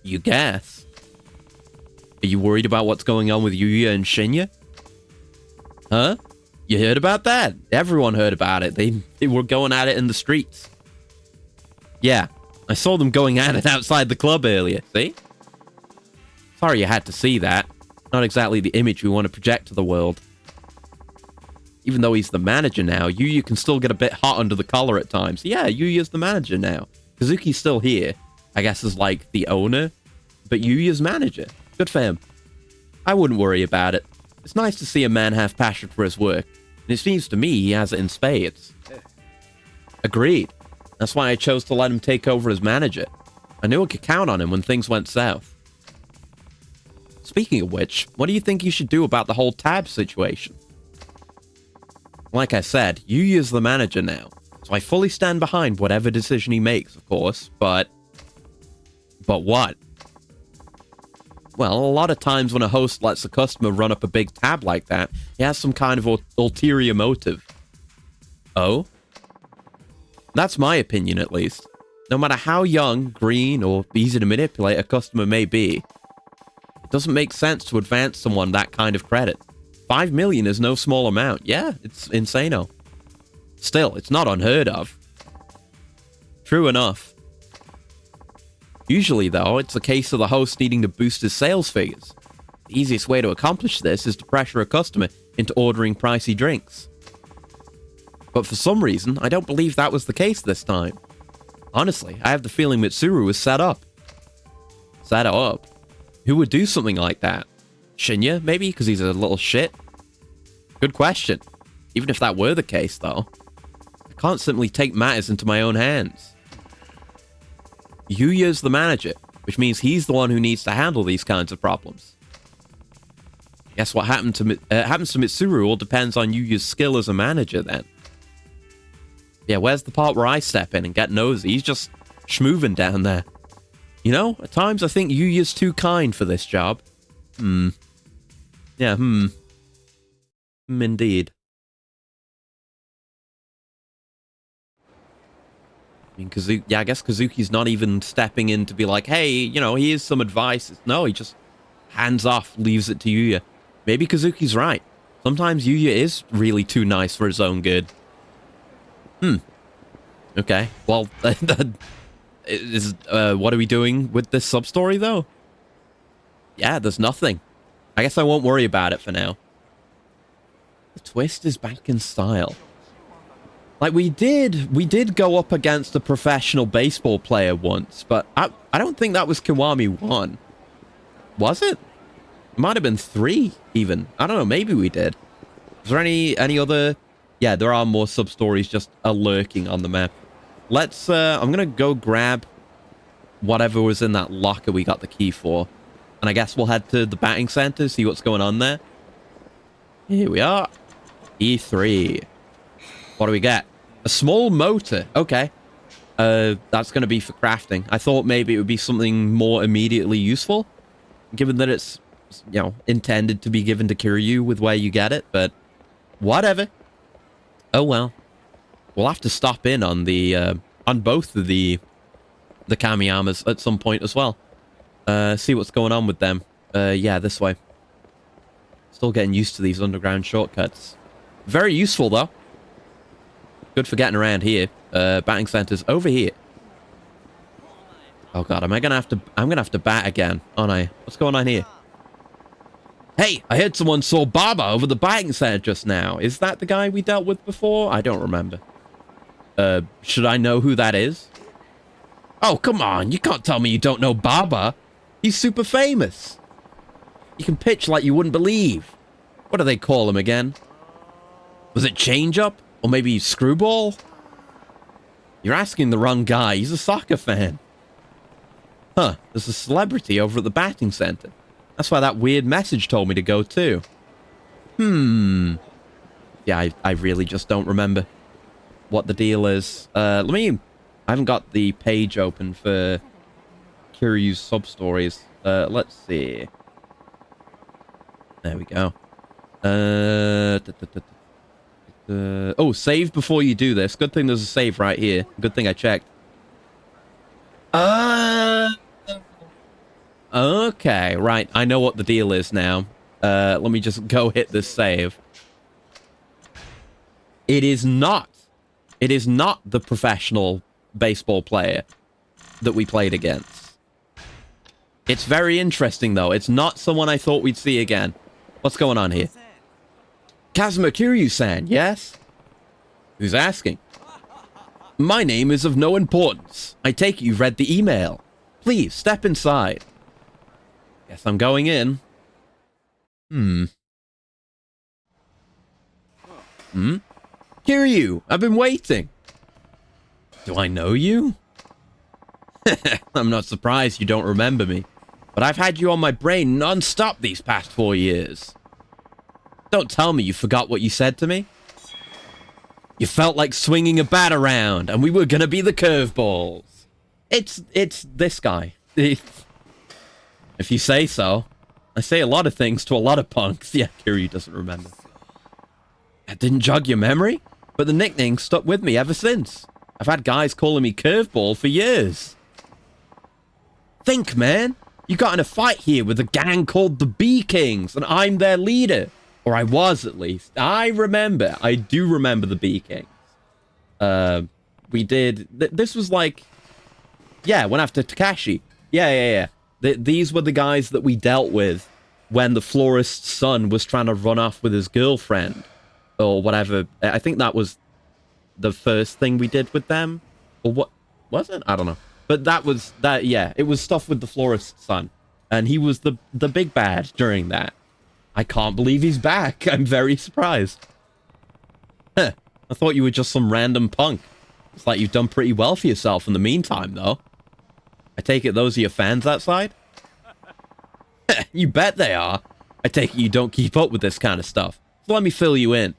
Speaker 1: You guess. Are you worried about what's going on with Yuya and Shinya? Huh? You heard about that? Everyone heard about it. They were going at it in the streets. Yeah, I saw them going at it outside the club earlier, see? Sorry you had to see that. Not exactly the image we want to project to the world. Even though he's the manager now, Yuya can still get a bit hot under the collar at times. Yeah, Yuya's the manager now. Kazuki's still here. I guess as like the owner, but Yuya's manager. Good for him. I wouldn't worry about it. It's nice to see a man have passion for his work, and it seems to me he has it in spades. Agreed. That's why I chose to let him take over as manager. I knew I could count on him when things went south. Speaking of which, what do you think you should do about the whole tab situation? Like I said, Yuya's the manager now, so I fully stand behind whatever decision he makes, of course, but what? Well, a lot of times when a host lets a customer run up a big tab like that, he has some kind of ulterior motive. Oh? That's my opinion, at least. No matter how young, green, or easy to manipulate a customer may be, it doesn't make sense to advance someone that kind of credit. 5 million is no small amount. Yeah, it's insano. Still, it's not unheard of. True enough. Usually, though, it's a case of the host needing to boost his sales figures. The easiest way to accomplish this is to pressure a customer into ordering pricey drinks. But for some reason, I don't believe that was the case this time. Honestly, I have the feeling Mitsuru was set up. Set up? Who would do something like that? Shinya, maybe, because he's a little shit? Good question. Even if that were the case, though, I can't simply take matters into my own hands. Yuya's the manager, which means he's the one who needs to handle these kinds of problems. I guess what happens to Mitsuru all depends on Yuya's skill as a manager, then. Yeah, where's the part where I step in and get nosy? He's just schmoovin' down there. You know, at times I think Yuya's too kind for this job. Yeah, indeed. I mean, I guess Kazuki's not even stepping in to be like, hey, you know, here's some advice. No, he just hands off, leaves it to Yuya. Maybe Kazuki's right. Sometimes Yuya is really too nice for his own good. Okay, well, what are we doing with this sub-story, though? Yeah, there's nothing. I guess I won't worry about it for now. The twist is back in style. Like, we did go up against a professional baseball player once, but I don't think that was Kiwami 1. Was it? It might have been 3, even. I don't know, maybe we did. Is there any other... Yeah, there are more sub-stories just lurking on the map. Let's, I'm gonna go grab whatever was in that locker we got the key for. And I guess we'll head to the batting center, see what's going on there. Here we are. E3. What do we get? A small motor. Okay. That's going to be for crafting. I thought maybe it would be something more immediately useful, given that it's, you know, intended to be given to KIRYU with where you get it, but whatever. Oh well. We'll have to stop in on the, on both of the Kamiyamas at some point as well. See what's going on with them. Yeah, this way. Still getting used to these underground shortcuts. Very useful, though. Good for getting around here. Batting center's over here. Oh god, I'm gonna have to bat again, aren't I? What's going on here? Hey, I heard someone saw Baba over the batting center just now. Is that the guy we dealt with before? I don't remember. Should I know who that is? Oh, come on. You can't tell me you don't know Baba. He's super famous. He can pitch like you wouldn't believe. What do they call him again? Was it Changeup? Or maybe Screwball? You're asking the wrong guy. He's a soccer fan. Huh. There's a celebrity over at the batting center. That's why that weird message told me to go too. Yeah, I really just don't remember what the deal is. I haven't got the page open for KIRYU's sub-stories. Let's see. There we go. Oh, save before you do this. Good thing there's a save right here. Good thing I checked. Okay, right. I know what the deal is now. Let me just go hit this save. It is not the professional baseball player that we played against. It's very interesting, though. It's not someone I thought we'd see again. What's going on here? Kazuma Kiryu-san, yes? Who's asking? My name is of no importance. I take it you've read the email. Please, step inside. Guess I'm going in. Kiryu, I've been waiting. Do I know you? I'm not surprised you don't remember me, but I've had you on my brain non-stop these past 4 years. Don't tell me you forgot what you said to me. You felt like swinging a bat around, and we were gonna be the curveballs. It's this guy. If you say so. I say a lot of things to a lot of punks. Yeah, Kiryu doesn't remember. That didn't jog your memory, but the nickname stuck with me ever since. I've had guys calling me Curveball for years. Think, man. You got in a fight here with a gang called the Bee Kings, and I'm their leader. Or I was, at least. I do remember the Bee Kings. We did... This was like... Yeah, went after Takashi. Yeah. These were the guys that we dealt with when the florist's son was trying to run off with his girlfriend. Or whatever. I think that was the first thing we did with them. Or what? Was it? I don't know. But that was... Yeah, it was stuff with the florist's son. And he was the big bad during that. I can't believe he's back. I'm very surprised. Huh. I thought you were just some random punk. It's like you've done pretty well for yourself in the meantime, though. I take it those are your fans outside? You bet they are. I take it you don't keep up with this kind of stuff. So let me fill you in.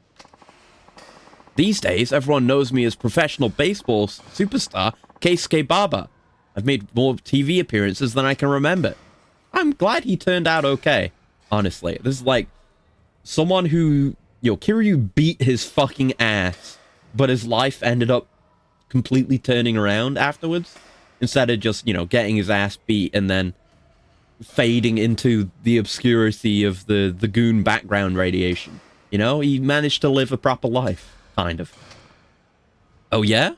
Speaker 1: These days, everyone knows me as professional baseball superstar Keisuke Baba. I've made more TV appearances than I can remember. I'm glad he turned out okay. Honestly, this is like someone who, Kiryu beat his fucking ass, but his life ended up completely turning around afterwards, instead of just, getting his ass beat and then fading into the obscurity of the goon background radiation. He managed to live a proper life, kind of. Oh, yeah?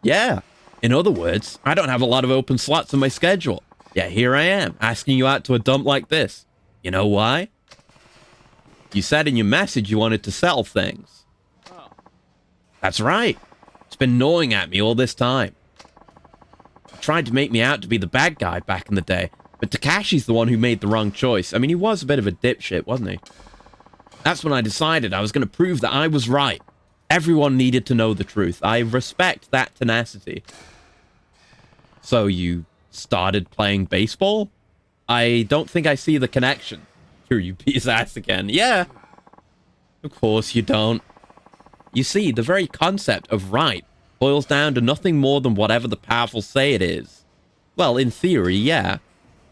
Speaker 1: Yeah. In other words, I don't have a lot of open slots in my schedule. Yeah, here I am, asking you out to a dump like this. You know why? You said in your message you wanted to sell things. That's right. It's been gnawing at me all this time. He tried to make me out to be the bad guy back in the day, but Takashi's the one who made the wrong choice. I mean, he was a bit of a dipshit, wasn't he? That's when I decided I was going to prove that I was right. Everyone needed to know the truth. I respect that tenacity. So you started playing baseball? I don't think I see the connection. KIRYU beat his ass again. Yeah. Of course you don't. You see, the very concept of right boils down to nothing more than whatever the powerful say it is. Well, in theory, yeah.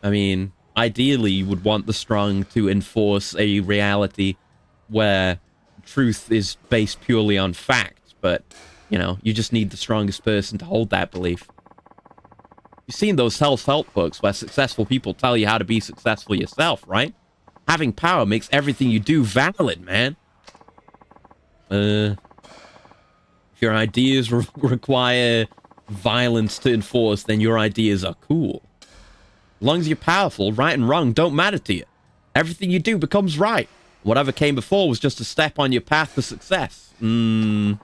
Speaker 1: I mean, ideally you would want the strong to enforce a reality where truth is based purely on fact, but, you know, you just need the strongest person to hold that belief. You've seen those self-help books where successful people tell you how to be successful yourself, right? Having power makes everything you do valid, man. If your ideas require violence to enforce, then your ideas are cool. As long as you're powerful, right and wrong don't matter to you. Everything you do becomes right. Whatever came before was just a step on your path to success. So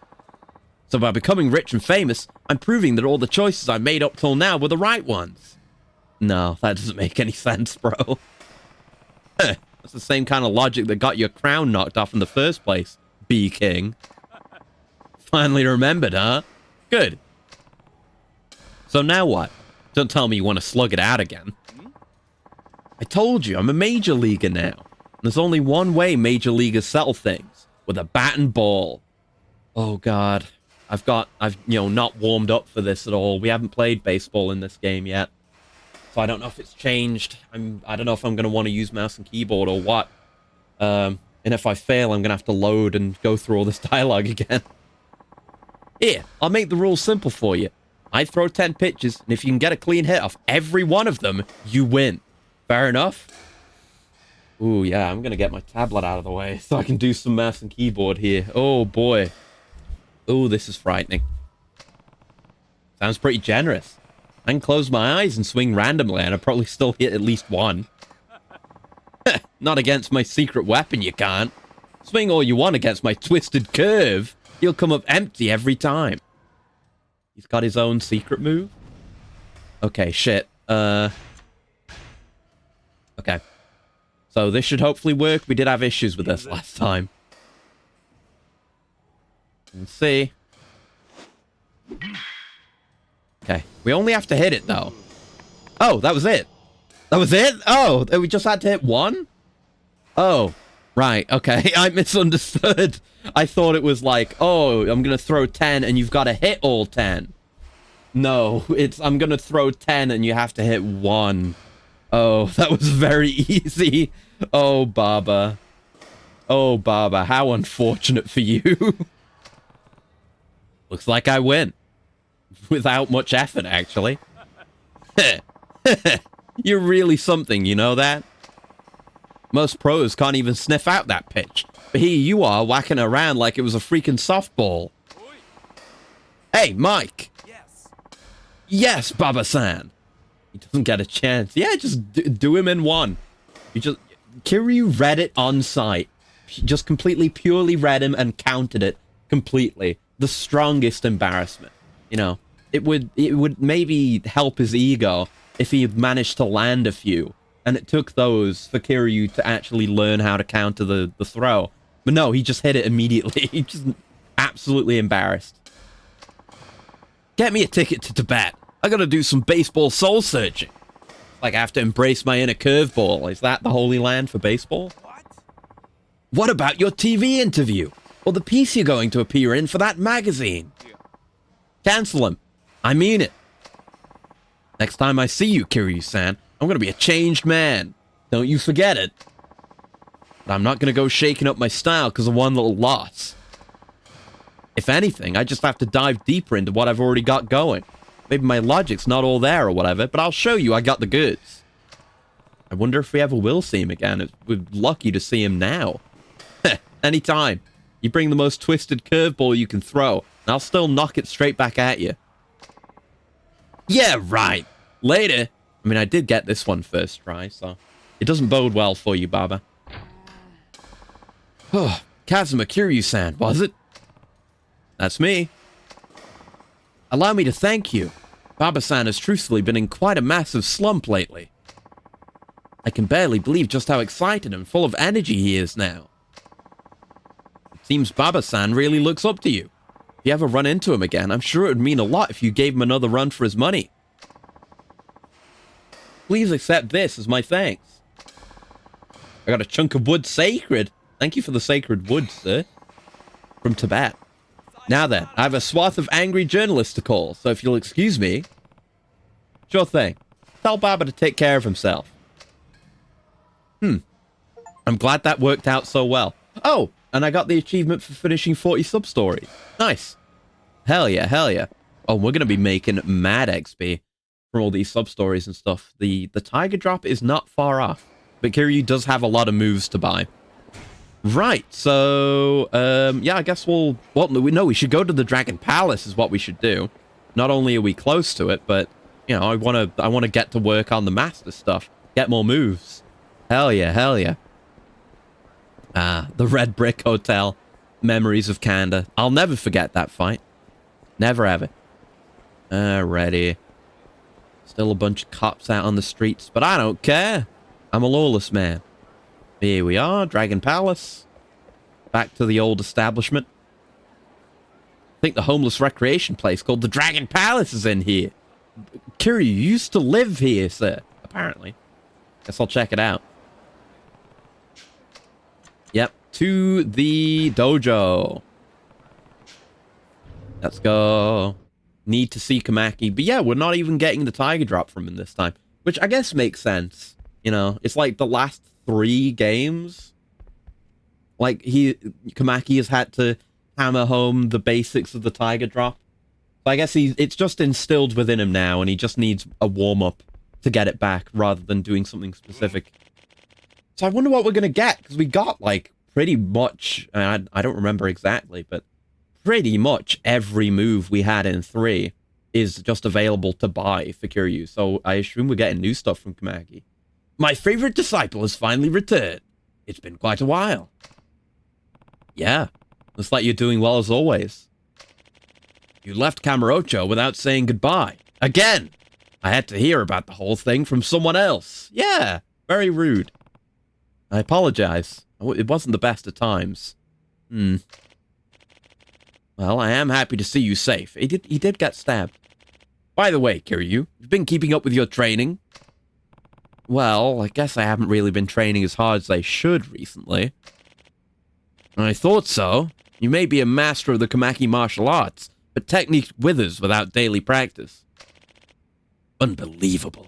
Speaker 1: by becoming rich and famous, I'm proving that all the choices I made up till now were the right ones. No, that doesn't make any sense, bro. That's the same kind of logic that got your crown knocked off in the first place, B-King. Finally remembered, huh? Good. So now what? Don't tell me you want to slug it out again. I told you, I'm a major leaguer now. There's only one way major leaguers settle things. With a bat and ball. Oh, God. I've not warmed up for this at all. We haven't played baseball in this game yet. So I don't know if it's changed. I don't know if I'm going to want to use mouse and keyboard or what. And if I fail, I'm going to have to load and go through all this dialogue again. Here, I'll make the rules simple for you. I throw 10 pitches, and if you can get a clean hit off every one of them, you win. Fair enough? Ooh, yeah, I'm going to get my tablet out of the way so I can do some mouse and keyboard here. Oh, boy. Oh, this is frightening. Sounds pretty generous. I can close my eyes and swing randomly, and I'll probably still hit at least one. Not against my secret weapon, you can't. Swing all you want against my twisted curve. You'll come up empty every time. He's got his own secret move? Okay, shit. Okay. So this should hopefully work. We did have issues with this last time. Let's see. Okay. We only have to hit it, though. Oh, that was it. That was it? Oh, we just had to hit one? Oh, right. Okay. I misunderstood. I thought it was like, oh, I'm going to throw 10 and you've got to hit all 10. No, I'm going to throw 10 and you have to hit one. Oh, that was very easy. Oh, Baba. Oh, Baba. How unfortunate for you. Looks like I win. Without much effort, actually. You're really something, you know that? Most pros can't even sniff out that pitch. But here you are, whacking around like it was a freaking softball. Hey, Mike.
Speaker 2: Yes.
Speaker 1: Yes, Baba-san. He doesn't get a chance. Yeah, just do him in one. KIRYU read it on sight. She just purely read him and counted it completely. The strongest embarrassment. You know, it would maybe help his ego if he managed to land a few. And it took those for KIRYU to actually learn how to counter the throw. But no, he just hit it immediately. He just absolutely embarrassed. Get me a ticket to Tibet. I gotta do some baseball soul searching. Like I have to embrace my inner curveball. Is that the holy land for baseball? What about your TV interview? Or the piece you're going to appear in for that magazine? Cancel him. I mean it. Next time I see you, KIRYU-san, I'm gonna be a changed man. Don't you forget it. But I'm not gonna go shaking up my style because of one little loss. If anything, I just have to dive deeper into what I've already got going. Maybe my logic's not all there or whatever, but I'll show you I got the goods. I wonder if we ever will see him again. We're lucky to see him now. Anytime. You bring the most twisted curveball you can throw, and I'll still knock it straight back at you. Yeah, right. Later. I mean, I did get this one first try, so it doesn't bode well for you, Baba. Oh, Kazuma, KIRYU-san, was it? That's me. Allow me to thank you. Baba-san has truthfully been in quite a massive slump lately. I can barely believe just how excited and full of energy he is now. It seems Baba-san really looks up to you. If you ever run into him again, I'm sure it would mean a lot if you gave him another run for his money. Please accept this as my thanks. I got a chunk of wood sacred. Thank you for the sacred wood, sir. From Tibet. Now then, I have a swath of angry journalists to call, so if you'll excuse me... Sure thing. Tell Baba to take care of himself. I'm glad that worked out so well. Oh, and I got the achievement for finishing 40 sub-stories. Nice. Hell yeah, hell yeah. Oh, we're going to be making mad XP from all these sub-stories and stuff. The Tiger Drop is not far off, but KIRYU does have a lot of moves to buy. Right, so, yeah, I guess we should go to the Dragon Palace is what we should do. Not only are we close to it, but, you know, I want to get to work on the master stuff. Get more moves. Hell yeah, hell yeah. Ah, the Red Brick Hotel. Memories of Kanda. I'll never forget that fight. Never ever. Alrighty. Still a bunch of cops out on the streets, but I don't care. I'm a lawless man. Here we are, Dragon Palace. Back to the old establishment. I think the homeless recreation place called the Dragon Palace is in here. KIRYU used to live here, sir. Apparently. Guess I'll check it out. Yep, to the dojo. Let's go. Need to see Kamaki. But yeah, we're not even getting the Tiger Drop from him this time. Which I guess makes sense. You know, it's like the last 3 games. Like, Kamaki has had to hammer home the basics of the Tiger Drop. So I guess it's just instilled within him now, and he just needs a warm-up to get it back, rather than doing something specific. So I wonder what we're going to get, because we got, like, pretty much, I don't remember exactly, but pretty much every move we had in 3 is just available to buy for KIRYU, so I assume we're getting new stuff from Kamaki. My favorite disciple has finally returned. It's been quite a while. Yeah, looks like you're doing well as always. You left Kamurocho without saying goodbye. Again! I had to hear about the whole thing from someone else. Yeah, very rude. I apologize. It wasn't the best of times. Well, I am happy to see you safe. He did get stabbed. By the way, KIRYU, you've been keeping up with your training? Well, I guess I haven't really been training as hard as I should recently. I thought so. You may be a master of the Kamaki martial arts, but technique withers without daily practice. Unbelievable.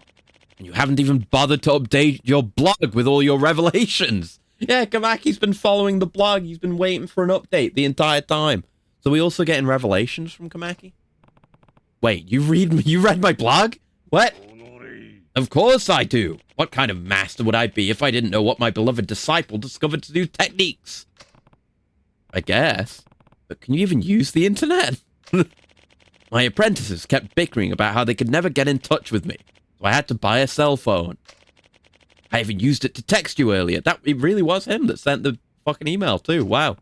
Speaker 1: And you haven't even bothered to update your blog with all your revelations. Yeah, Kamaki's been following the blog. He's been waiting for an update the entire time. So we also getting revelations from Kamaki? Wait, you read my blog? What? Of course I do. What kind of master would I be if I didn't know what my beloved disciple discovered to do techniques? I guess. But can you even use the internet? My apprentices kept bickering about how they could never get in touch with me, so I had to buy a cell phone. I even used it to text you earlier. It really was him that sent the fucking email too. Wow.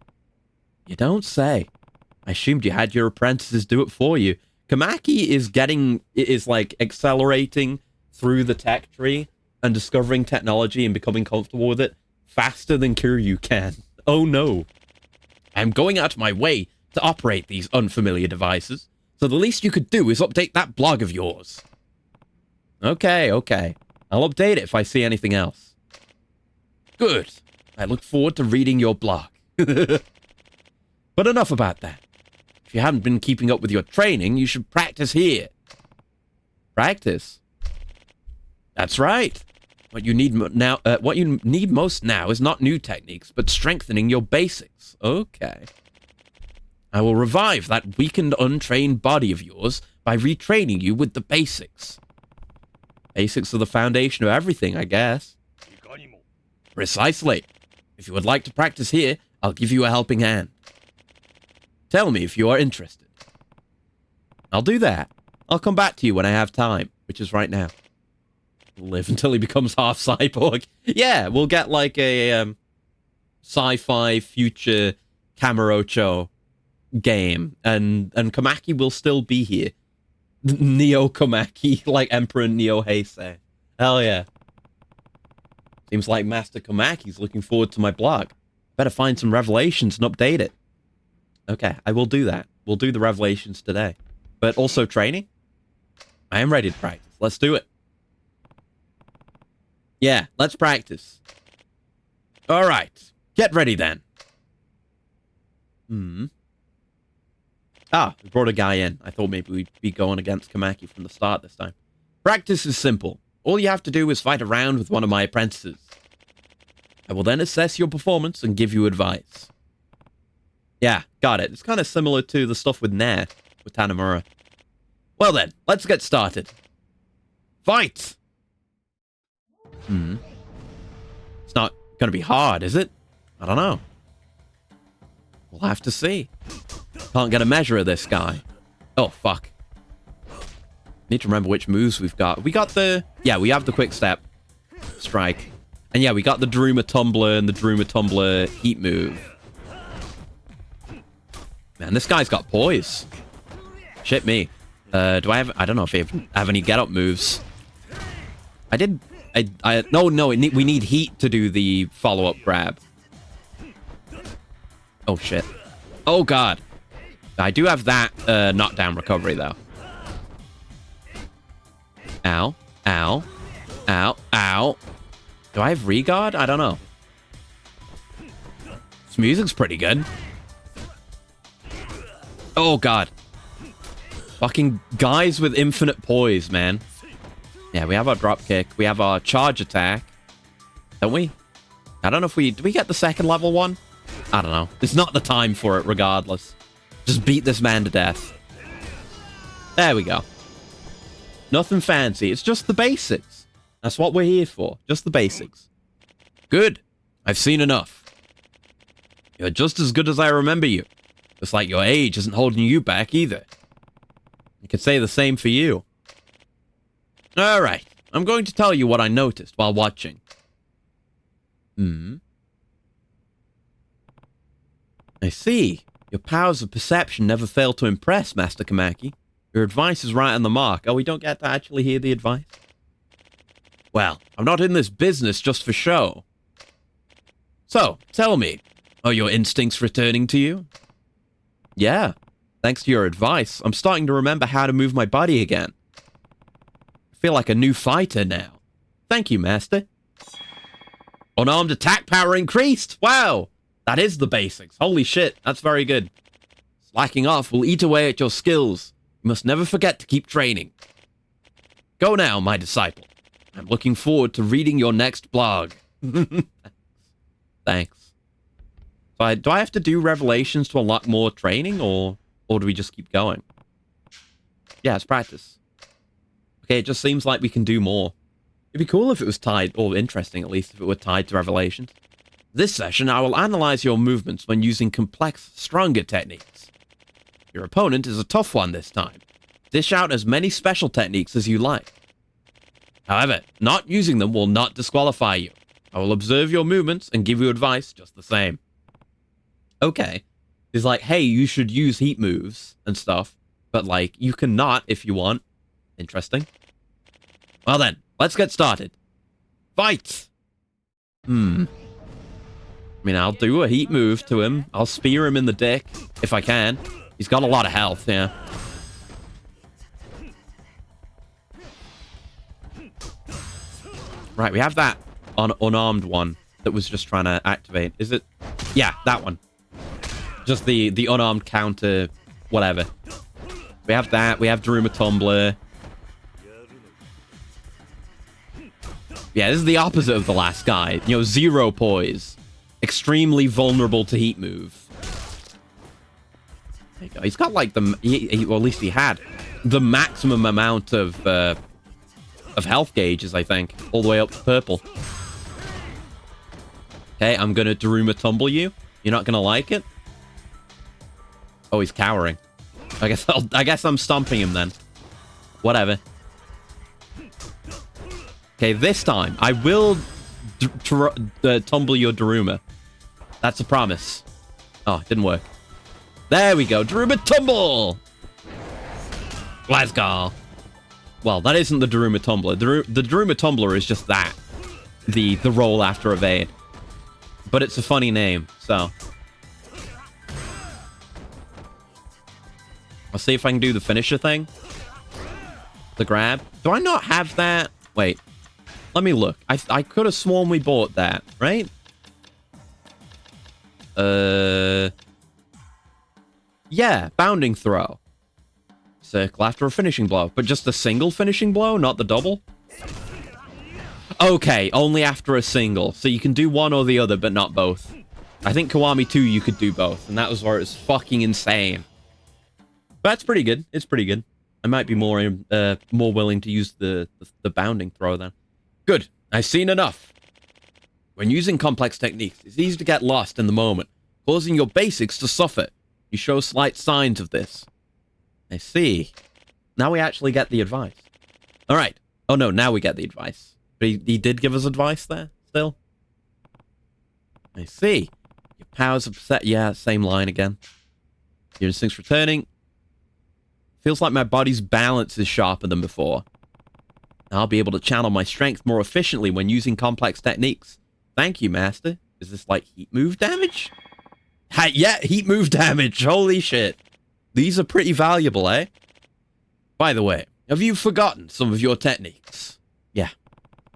Speaker 1: You don't say. I assumed you had your apprentices do it for you. Kamaki is like accelerating through the tech tree and discovering technology and becoming comfortable with it faster than KIRYU can. Oh no. I'm going out of my way to operate these unfamiliar devices, so the least you could do is update that blog of yours. Okay. I'll update it if I see anything else. Good. I look forward to reading your blog. But enough about that. If you haven't been keeping up with your training, you should practice here. Practice? That's right. What you need most now is not new techniques, but strengthening your basics. Okay. I will revive that weakened, untrained body of yours by retraining you with the basics. Basics are the foundation of everything, I guess. Precisely. If you would like to practice here, I'll give you a helping hand. Tell me if you are interested. I'll do that. I'll come back to you when I have time, which is right now. Live until he becomes half cyborg. Yeah, we'll get like a sci-fi future Kamurocho game, and Komaki will still be here. Neo Komaki, like Emperor Neo Heisei. Hell yeah. Seems like Master Komaki's looking forward to my blog. Better find some revelations and update it. Okay, I will do that. We'll do the revelations today. But also training? I am ready to practice. Let's do it. Yeah, let's practice. All right. Get ready then. Ah, we brought a guy in. I thought maybe we'd be going against Komaki from the start this time. Practice is simple. All you have to do is fight a round with one of my apprentices. I will then assess your performance and give you advice. Yeah, got it. It's kind of similar to the stuff with Nair, with Tanamura. Well then, let's get started. Fight! It's not going to be hard, is it? I don't know. We'll have to see. Can't get a measure of this guy. Oh, fuck. Need to remember which moves we've got. We got the... Yeah, we have the quick step strike. And yeah, we got the Daruma Tumbler and the Daruma Tumbler heat move. Man, this guy's got poise. Shit me. Do I have... I don't know if I have any get-up moves. I did... No, we need heat to do the follow-up grab. Oh, shit. Oh, God. I do have that knockdown recovery, though. Ow. Ow. Ow. Ow. Do I have regard? I don't know. This music's pretty good. Oh, God. Fucking guys with infinite poise, man. Yeah, we have our drop kick. We have our charge attack. Don't we? I don't know if we... Do we get the second level one? I don't know. It's not the time for it, regardless. Just beat this man to death. There we go. Nothing fancy. It's just the basics. That's what we're here for. Just the basics. Good. I've seen enough. You're just as good as I remember you. It's like your age isn't holding you back either. I could say the same for you. Alright. I'm going to tell you what I noticed while watching. I see. Your powers of perception never fail to impress, Master Komaki. Your advice is right on the mark. Oh, we don't get to actually hear the advice? Well, I'm not in this business just for show. So, tell me, are your instincts returning to you? Yeah. Thanks to your advice, I'm starting to remember how to move my body again. I feel like a new fighter now. Thank you, Master. Unarmed attack power increased! Wow! That is the basics. Holy shit, that's very good. Slacking off will eat away at your skills. You must never forget to keep training. Go now, my disciple. I'm looking forward to reading your next blog. Thanks. So do I have to do revelations to unlock more training, or do we just keep going? Yeah, it's practice. Okay, it just seems like we can do more. It'd be cool if it was tied, or interesting at least, if it were tied to revelations. This session, I will analyze your movements when using complex, stronger techniques. Your opponent is a tough one this time. Dish out as many special techniques as you like. However, not using them will not disqualify you. I will observe your movements and give you advice just the same. Okay. It's like, hey, you should use heat moves and stuff, but like, you cannot if you want. Interesting. Well then, let's get started. Fight! I mean, I'll do a heat move to him. I'll spear him in the dick, if I can. He's got a lot of health, yeah. Right, we have that unarmed one that was just trying to activate. Is it? Yeah, that one. Just the unarmed counter, whatever. We have that. We have Daruma Tumbler. Yeah, this is the opposite of the last guy. You know, zero poise. Extremely vulnerable to heat move. There you go. He's got like the... well, at least he had the maximum amount of health gauges, I think. All the way up to purple. Okay, I'm gonna Daruma Tumble you. You're not gonna like it? Oh, he's cowering. I guess I'm stomping him then. Whatever. Okay, this time, I will tumble your Daruma. That's a promise. Oh, it didn't work. There we go. Daruma Tumble. Let's go. Well, that isn't the Daruma Tumbler. The Daruma Tumbler is just that. The roll after evade. But it's a funny name, so. I'll see if I can do the finisher thing. The grab. Do I not have that? Wait. Let me look. I could have sworn we bought that, right? Yeah, bounding throw. Circle after a finishing blow. But just a single finishing blow, not the double? Okay, only after a single. So you can do one or the other, but not both. I think Kiwami 2 you could do both, and that was where it was fucking insane. But that's pretty good. It's pretty good. I might be more willing to use the bounding throw then. Good. I've seen enough. When using complex techniques, it's easy to get lost in the moment, causing your basics to suffer. You show slight signs of this. I see. Now we actually get the advice. All right. Oh, no, now we get the advice. But he did give us advice there, still. I see. Your powers are set. Yeah, same line again. Your instincts returning. Feels like my body's balance is sharper than before. I'll be able to channel my strength more efficiently when using complex techniques. Thank you, Master. Is this like heat move damage? Yeah, heat move damage. Holy shit. These are pretty valuable, eh? By the way, have you forgotten some of your techniques? Yeah.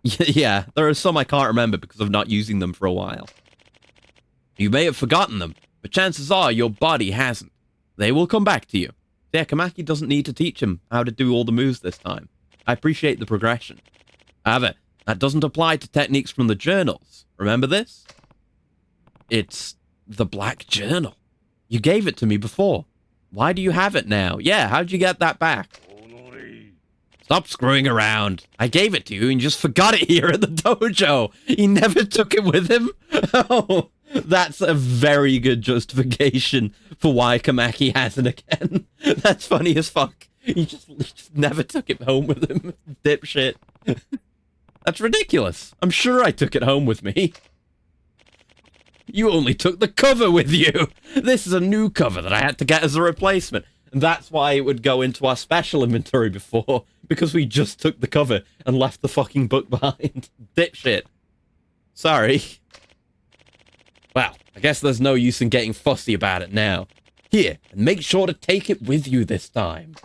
Speaker 1: Yeah, there are some I can't remember because of not using them for a while. You may have forgotten them, but chances are your body hasn't. They will come back to you. Yeah, Kamaki doesn't need to teach him how to do all the moves this time. I appreciate the progression. However, that doesn't apply to techniques from the journals. Remember this? It's the Black Journal. You gave it to me before. Why do you have it now? Yeah, how'd you get that back? Stop screwing around. I gave it to you and you just forgot it here at the dojo. He never took it with him. Oh, that's a very good justification for why Kamaki has it again. That's funny as fuck. He just never took it home with him. Dipshit. That's ridiculous. I'm sure I took it home with me. You only took the cover with you. This is a new cover that I had to get as a replacement. And that's why it would go into our special inventory before. Because we just took the cover and left the fucking book behind. Dipshit. Sorry. Well, I guess there's no use in getting fussy about it now. Here, and make sure to take it with you this time.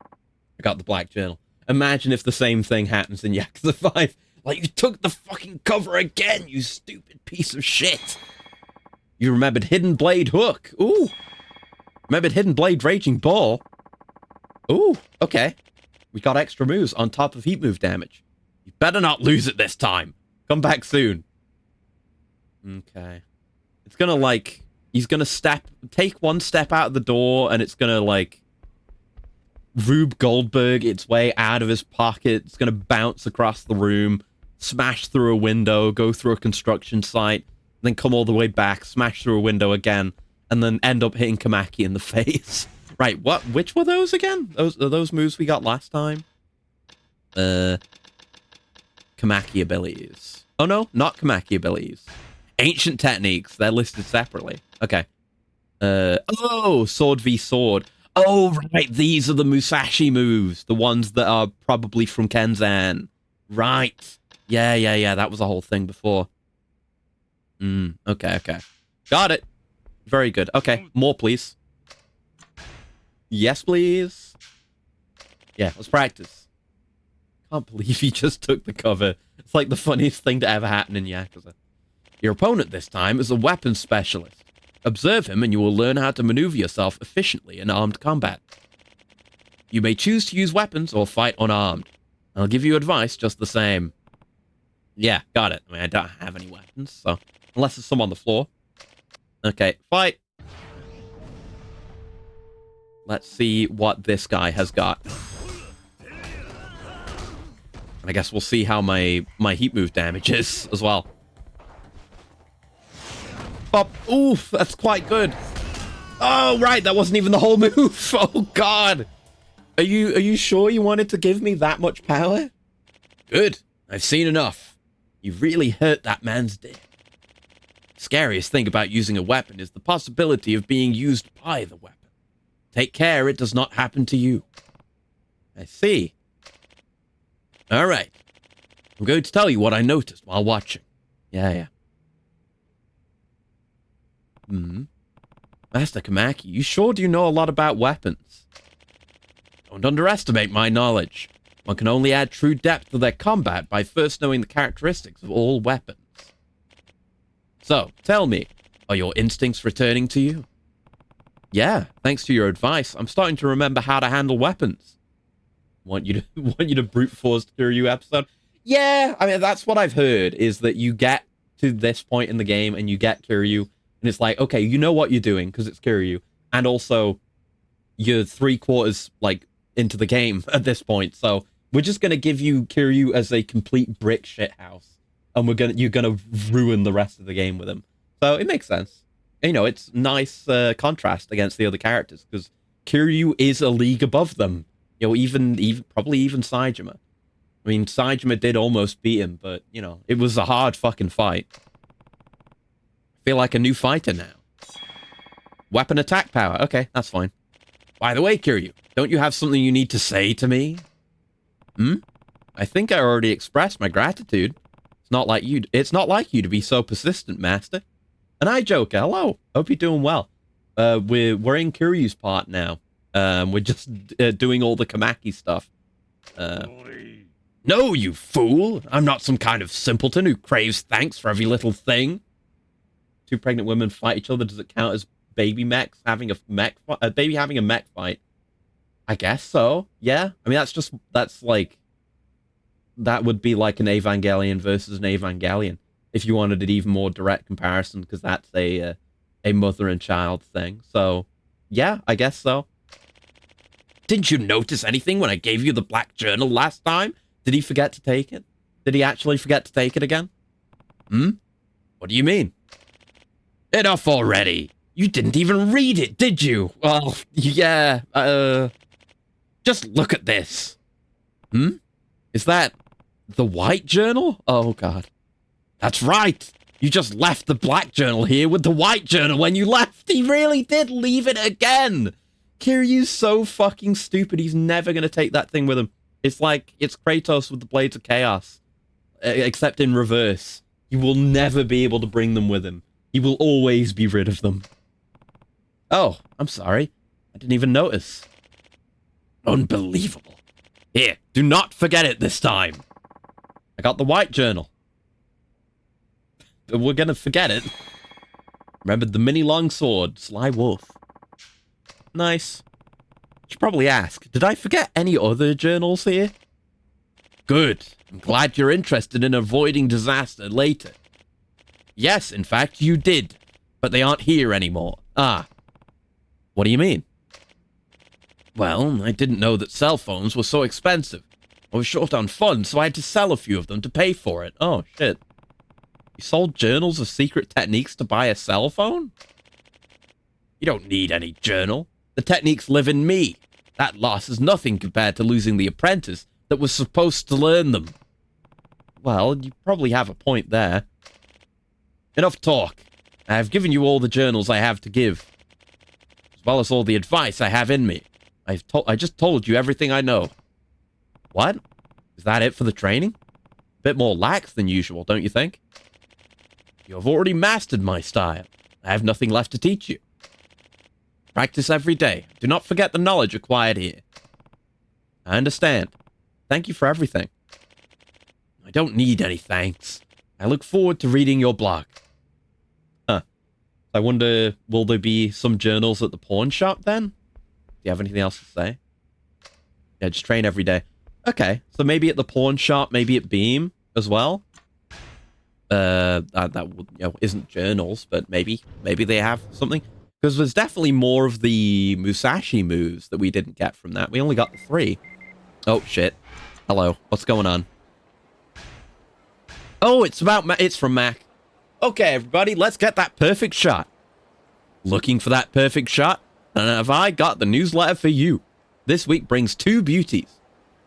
Speaker 1: I got the Black Journal. Imagine if the same thing happens in Yakuza 5. Like, you took the fucking cover again, you stupid piece of shit. You remembered Hidden Blade Hook. Ooh. Remembered Hidden Blade Raging Ball. Ooh, okay. We got extra moves on top of heat move damage. You better not lose it this time. Come back soon. Okay. It's gonna, like... He's gonna take one step out of the door, and it's gonna, like... Rube Goldberg its way out of his pocket. It's gonna bounce across the room, smash through a window, go through a construction site, then come all the way back, smash through a window again, and then end up hitting Kamaki in the face. Right, what? Which were those again? Those moves we got last time? Kamaki abilities. Oh no, not Kamaki abilities. Ancient techniques. They're listed separately. Okay. Oh, sword v sword. Oh, right, these are the Musashi moves. The ones that are probably from Kenzan. Right. Yeah, that was a whole thing before. Okay. Got it. Very good. Okay, more, please. Yes, please. Yeah, let's practice. Can't believe he just took the cover. It's like the funniest thing to ever happen in Yakuza. Your opponent this time is a weapons specialist. Observe him and you will learn how to maneuver yourself efficiently in armed combat. You may choose to use weapons or fight unarmed. I'll give you advice just the same. Yeah, got it. I mean, I don't have any weapons, so... Unless there's some on the floor. Okay, fight! Let's see what this guy has got. I guess we'll see how my heat move damage is as well. Pop. Oof, that's quite good. Oh, right, that wasn't even the whole move. Oh, God. Are you sure you wanted to give me that much power? Good. I've seen enough. You really hurt that man's dick. Scariest thing about using a weapon is the possibility of being used by the weapon. Take care it does not happen to you. I see. All right. I'm going to tell you what I noticed while watching. Yeah. Master Kamaki, you sure do know a lot about weapons. Don't underestimate my knowledge. One can only add true depth to their combat by first knowing the characteristics of all weapons. So, tell me, are your instincts returning to you? Yeah, thanks to your advice, I'm starting to remember how to handle weapons. Want you to brute force the KIRYU episode? Yeah, I mean, that's what I've heard, is that you get to this point in the game and you get KIRYU, and it's like, okay, you know what you're doing because it's KIRYU, and also you're 3/4 like into the game at this point, so we're just gonna give you KIRYU as a complete brick shithouse, and you're gonna ruin the rest of the game with him. So it makes sense. You know, it's nice contrast against the other characters because KIRYU is a league above them. You know, even probably even Saejima. I mean, Saejima did almost beat him, but you know, it was a hard fucking fight. I feel like a new fighter now. Weapon attack power. Okay, that's fine. By the way, KIRYU, don't you have something you need to say to me? I think I already expressed my gratitude. It's not like you to be so persistent, Master. And I, Joker, hello. Hope you're doing well. We're in KIRYU's part now. We're just doing all the Kamaki stuff. No, you fool! I'm not some kind of simpleton who craves thanks for every little thing. Two pregnant women fight each other. Does it count as baby mechs having a baby having a mech fight? I guess so. Yeah. I mean, that would be like an Evangelion versus an Evangelion, if you wanted an even more direct comparison, because that's a mother and child thing. So, yeah, I guess so. Didn't you notice anything when I gave you the black journal last time? Did he forget to take it? Did he actually forget to take it again? What do you mean? Enough already. You didn't even read it, did you? Well, yeah, just look at this. Is that the white journal? Oh, God. That's right. You just left the black journal here with the white journal when you left. He really did leave it again. Kiryu's so fucking stupid. He's never going to take that thing with him. It's like, it's Kratos with the Blades of Chaos, except in reverse. He will never be able to bring them with him. He will always be rid of them. Oh, I'm sorry. I didn't even notice. Unbelievable. Here, do not forget it this time. I got the white journal. But we're gonna forget it. Remembered the mini longsword, Sly Wolf. Nice. Should probably ask, did I forget any other journals here? Good. I'm glad you're interested in avoiding disaster later. Yes, in fact, you did. But they aren't here anymore. Ah. What do you mean? Well, I didn't know that cell phones were so expensive. I was short on funds, so I had to sell a few of them to pay for it. Oh, shit. You sold journals of secret techniques to buy a cell phone? You don't need any journal. The techniques live in me. That loss is nothing compared to losing the apprentice that was supposed to learn them. Well, you probably have a point there. Enough talk. I have given you all the journals I have to give, as well as all the advice I have in me. I just told you everything I know. What? Is that it for the training? A bit more lax than usual, don't you think? You have already mastered my style. I have nothing left to teach you. Practice every day. Do not forget the knowledge acquired here. I understand. Thank you for everything. I don't need any thanks. I look forward to reading your blog. Huh. I wonder, will there be some journals at the pawn shop then? Do you have anything else to say? Yeah, just train every day. Okay, so maybe at the pawn shop, maybe at Beam as well. That isn't journals, but maybe they have something. Because there's definitely more of the Musashi moves that we didn't get from that. We only got the 3. Oh, shit. Hello. What's going on? Oh, it's from Mac. Okay, everybody, let's get that perfect shot. Looking for that perfect shot? And have I got the newsletter for you? This week brings 2 beauties.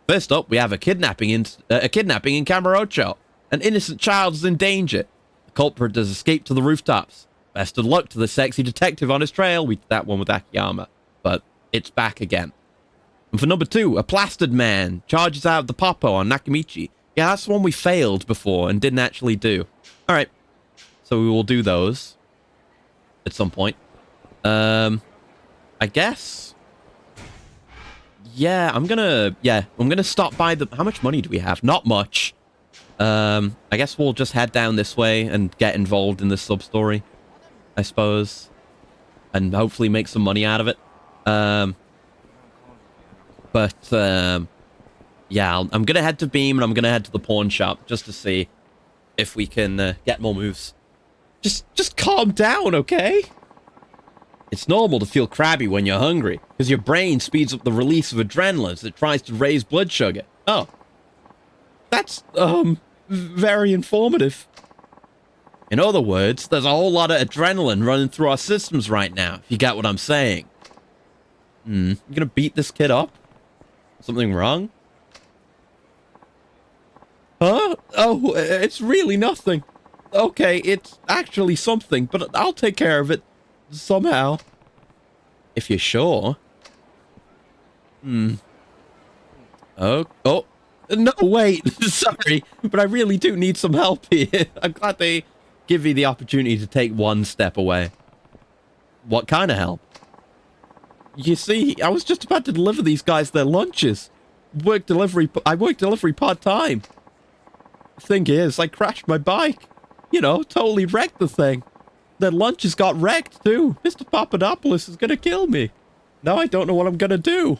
Speaker 1: First up, we have a kidnapping in Kamurocho. An innocent child is in danger. The culprit has escaped to the rooftops. Best of luck to the sexy detective on his trail. We did that one with Akiyama, but it's back again. And for number 2, a plastered man charges out of the Popo on Nakamichi. Yeah, that's the one we failed before and didn't actually do. All right, so we will do those at some point. I guess. Yeah, I'm gonna stop by the... How much money do we have? Not much. I guess we'll just head down this way and get involved in this sub-story, I suppose. And hopefully make some money out of it. Yeah, I'm gonna head to Beam and I'm gonna head to the pawn shop just to see if we can get more moves. Just calm down, okay? It's normal to feel crabby when you're hungry, because your brain speeds up the release of adrenaline as it tries to raise blood sugar. Oh. That's, very informative. In other words, there's a whole lot of adrenaline running through our systems right now, if you get what I'm saying. You gonna beat this kid up? Something wrong? Huh? Oh, it's really nothing. Okay, it's actually something, but I'll take care of it somehow. If you're sure. Oh, no, wait. Sorry, but I really do need some help here. I'm glad they give you the opportunity to take one step away. What kind of help? You see, I was just about to deliver these guys their lunches. I work delivery part-time. The thing is, I crashed my bike. You know, totally wrecked the thing. Their lunches got wrecked, too. Mr. Papadopoulos is gonna kill me. Now I don't know what I'm gonna do.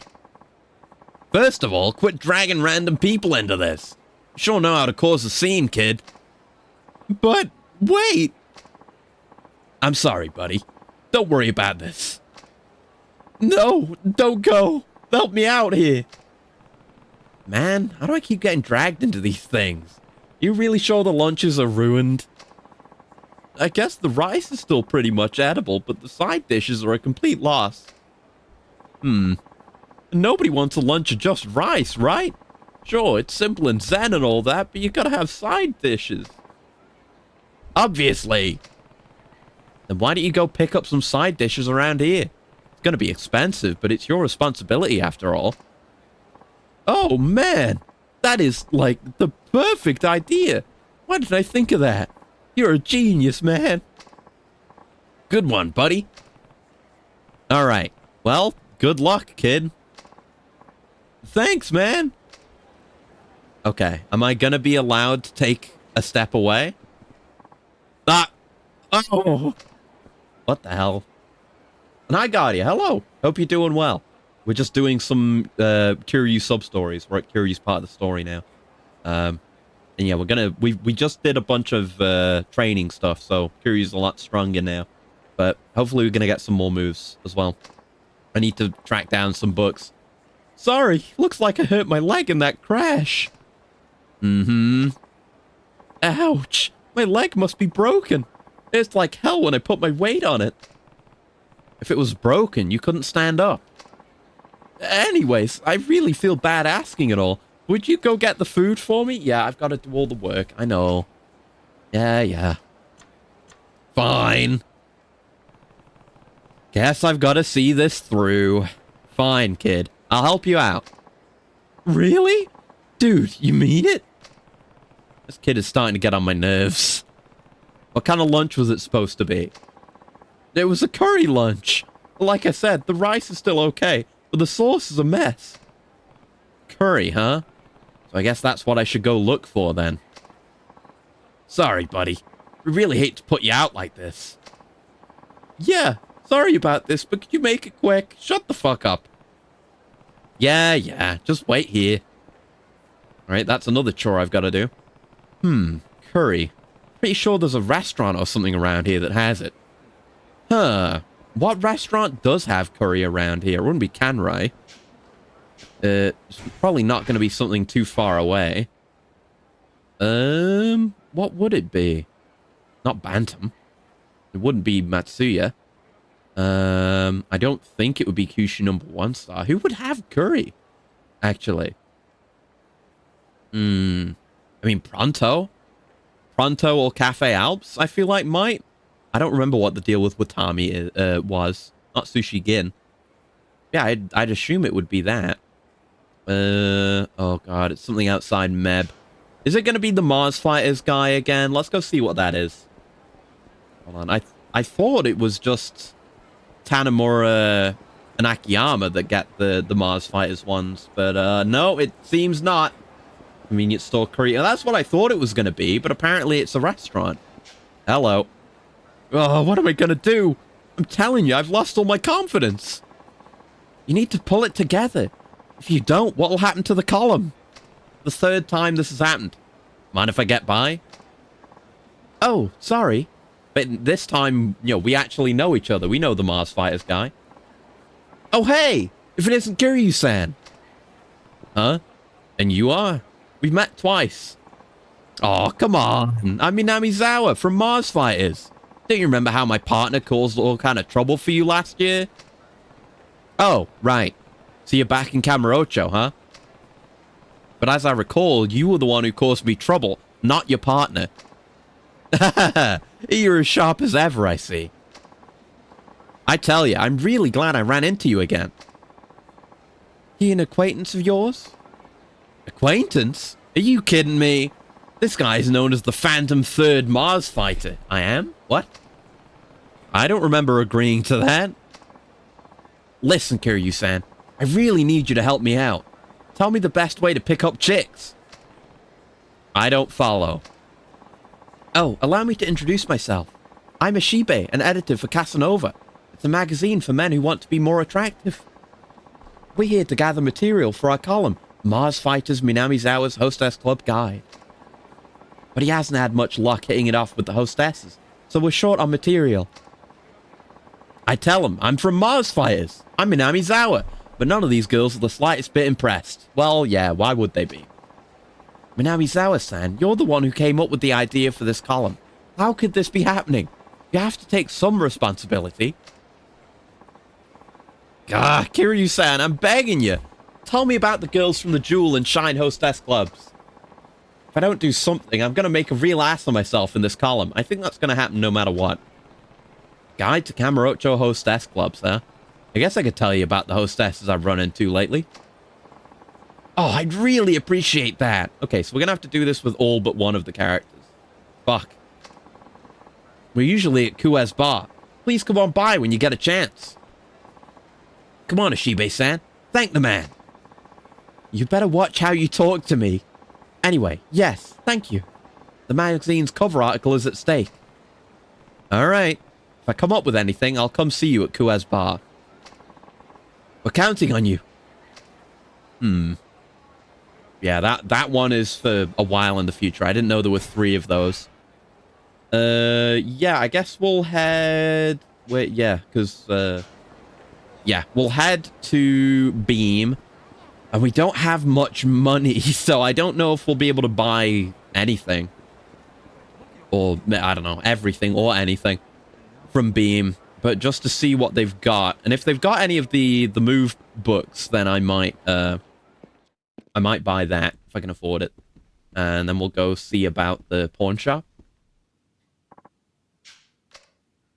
Speaker 1: First of all, quit dragging random people into this. You sure know how to cause a scene, kid. But, wait. I'm sorry, buddy. Don't worry about this. No, don't go. Help me out here. Man, how do I keep getting dragged into these things? You really sure the lunches are ruined? I guess the rice is still pretty much edible, but the side dishes are a complete loss. Nobody wants a lunch of just rice, right? Sure, it's simple and zen and all that, but you gotta have side dishes. Obviously. Then why don't you go pick up some side dishes around here? It's gonna be expensive, but it's your responsibility after all. Oh, man. That is, like, the perfect idea. Why did I think of that? You're a genius, man. Good one, buddy. All right. Well, good luck, kid. Thanks, man. Okay. Am I gonna be allowed to take a step away? Oh. What the hell? And I got you. Hello. Hope you're doing well. We're just doing some KIRYU sub-stories. We're at KIRYU's part of the story now. And yeah, we just did a bunch of training stuff, so KIRYU's a lot stronger now. But hopefully we're gonna get some more moves as well. I need to track down some books. Sorry, looks like I hurt my leg in that crash. Ouch, my leg must be broken. It's like hell when I put my weight on it. If it was broken, you couldn't stand up. Anyways, I really feel bad asking it all. Would you go get the food for me? Yeah, I've got to do all the work. I know. Yeah. Fine. Guess I've got to see this through. Fine, kid. I'll help you out. Really? Dude, you mean it? This kid is starting to get on my nerves. What kind of lunch was it supposed to be? It was a curry lunch. Like I said, the rice is still okay, but the sauce is a mess. Curry, huh? So I guess that's what I should go look for then. Sorry, buddy. We really hate to put you out like this. Yeah, sorry about this, but could you make it quick? Shut the fuck up. Yeah, just wait here. Alright, that's another chore I've got to do. Curry. Pretty sure there's a restaurant or something around here that has it. Huh. What restaurant does have curry around here? It wouldn't be Kanrai. It's probably not going to be something too far away. What would it be? Not Bantam. It wouldn't be Matsuya. I don't think it would be Kyushu number 1 star. Who would have curry? Actually. I mean, Pronto? Pronto or Cafe Alps, I feel like might. I don't remember what the deal with Watami was. Not Sushi Gin. Yeah, I'd assume it would be that. Oh god, it's something outside Meb. Is it going to be the Mars Fighters guy again? Let's go see what that is. Hold on, I thought it was just Tanemura and Akiyama that get the Mars Fighters ones, but no, it seems not. Convenience store Korea. That's what I thought it was going to be, but apparently it's a restaurant. Hello. Oh, what am I going to do? I'm telling you, I've lost all my confidence. You need to pull it together. If you don't, what will happen to the column? The third time this has happened. Mind if I get by? Oh, sorry. But this time, you know, we actually know each other. We know the Mars Fighters guy. Oh, hey! If it isn't Kiryu-san. Huh? And you are? We've met twice. Oh, come on. I'm Minamizawa from Mars Fighters. Don't you remember how my partner caused all kind of trouble for you last year? Oh, right. So you're back in Kamurocho, huh? But as I recall, you were the one who caused me trouble, not your partner. You're as sharp as ever, I see. I tell you, I'm really glad I ran into you again. He an acquaintance of yours? Acquaintance? Are you kidding me? This guy is known as the Phantom Third Mars Fighter. I am? What? I don't remember agreeing to that. Listen, Kiryu-san, I really need you to help me out. Tell me the best way to pick up chicks. I don't follow. Oh, allow me to introduce myself. I'm Ashibe, an editor for Casanova. It's a magazine for men who want to be more attractive. We're here to gather material for our column, Mars Fighters Minamizawa's Hostess Club Guide. But he hasn't had much luck hitting it off with the hostesses, so we're short on material. I tell him, I'm from Mars Fighters. I'm Minamizawa. But none of these girls are the slightest bit impressed. Well, yeah, why would they be? Minamizawa-san, you're the one who came up with the idea for this column. How could this be happening? You have to take some responsibility. Ah, Kiryu-san, I'm begging you. Tell me about the girls from the Jewel and Shine Hostess clubs. If I don't do something, I'm going to make a real ass of myself in this column. I think that's going to happen no matter what. Guide to Kamurocho Hostess clubs, huh? I guess I could tell you about the hostesses I've run into lately. Oh, I'd really appreciate that. Okay, so we're going to have to do this with all but one of the characters. Fuck. We're usually at Kue's bar. Please come on by when you get a chance. Come on, Ashibe-san. Thank the man. You better watch how you talk to me. Anyway, yes, thank you. The magazine's cover article is at stake. Alright. If I come up with anything, I'll come see you at Kue's bar. We're counting on you. Yeah, that one is for a while in the future. I didn't know there were 3 of those. Yeah, I guess we'll head... Wait, yeah, because... yeah, we'll head to Beam. And we don't have much money, so I don't know if we'll be able to buy anything. Or, I don't know, everything or anything from Beam. But just to see what they've got. And if they've got any of the move books, then I might buy that if I can afford it. And then we'll go see about the pawn shop.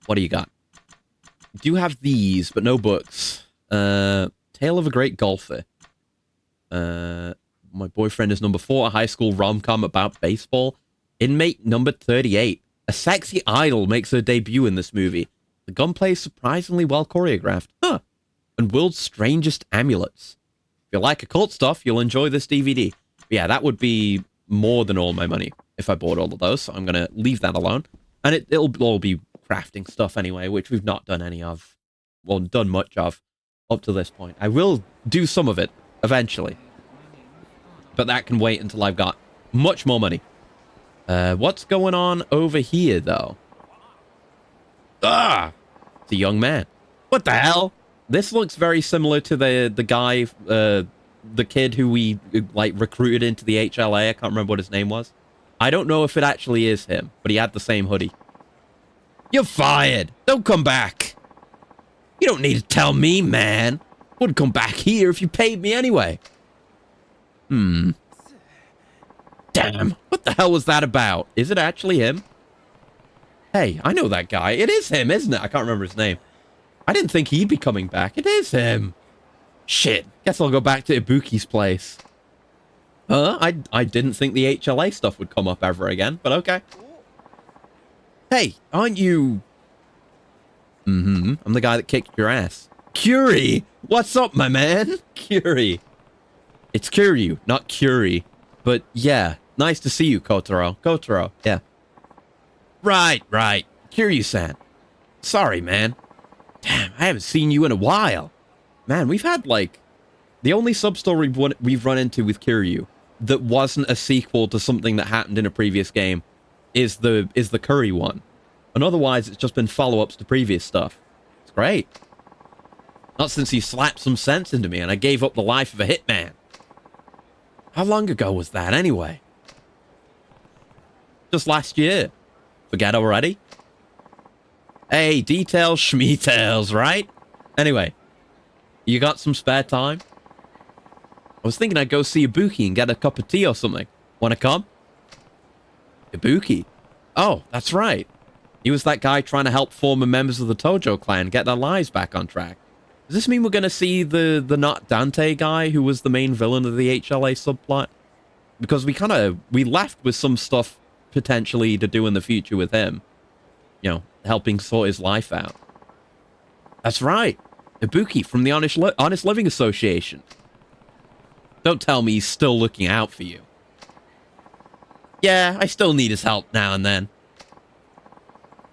Speaker 1: What do you got? Do you have these, but no books? Tale of a Great Golfer. My Boyfriend is Number 4, a high school rom-com about baseball. Inmate number 38. A sexy idol makes her debut in this movie. The gunplay is surprisingly well choreographed. Huh. And World's Strangest Amulets. If you like occult stuff, you'll enjoy this DVD. But yeah, that would be more than all my money if I bought all of those, so I'm going to leave that alone. And it'll all be crafting stuff anyway, which we've not done any of. Well, done much of up to this point. I will do some of it eventually. But that can wait until I've got much more money. What's going on over here, though? Ah! It's a young man. What the hell? This looks very similar to the guy, the kid who we, like, recruited into the HLA. I can't remember what his name was. I don't know if it actually is him, but he had the same hoodie. You're fired! Don't come back! You don't need to tell me, man. Wouldn't come back here if you paid me anyway. Damn, what the hell was that about? Is it actually him? Hey, I know that guy. It is him, isn't it? I can't remember his name. I didn't think he'd be coming back. It is him. Shit. Guess I'll go back to Ibuki's place. Huh? I didn't think the HLA stuff would come up ever again, but okay. Hey, aren't you... I'm the guy that kicked your ass. KIRYU! What's up, my man? KIRYU. It's KIRYU, not Curie. But yeah, nice to see you, Kotaro. Kotaro, yeah. Right. KIRYU-san. Sorry, man. Damn, I haven't seen you in a while. Man, we've had, like... The only sub-story we've run into with KIRYU that wasn't a sequel to something that happened in a previous game is the Curry one. And otherwise, it's just been follow-ups to previous stuff. It's great. Not since he slapped some sense into me and I gave up the life of a hitman. How long ago was that, anyway? Just last year. Forget already? Hey, details, schmeetails, right? Anyway, you got some spare time? I was thinking I'd go see Ibuki and get a cup of tea or something. Wanna come? Ibuki? Oh, that's right. He was that guy trying to help former members of the Tojo clan get their lives back on track. Does this mean we're going to see the not Dante guy who was the main villain of the HLA subplot? Because we left with some stuff potentially to do in the future with him. You know, helping sort his life out. That's right. Ibuki from the Honest Living Association. Don't tell me he's still looking out for you. Yeah, I still need his help now and then.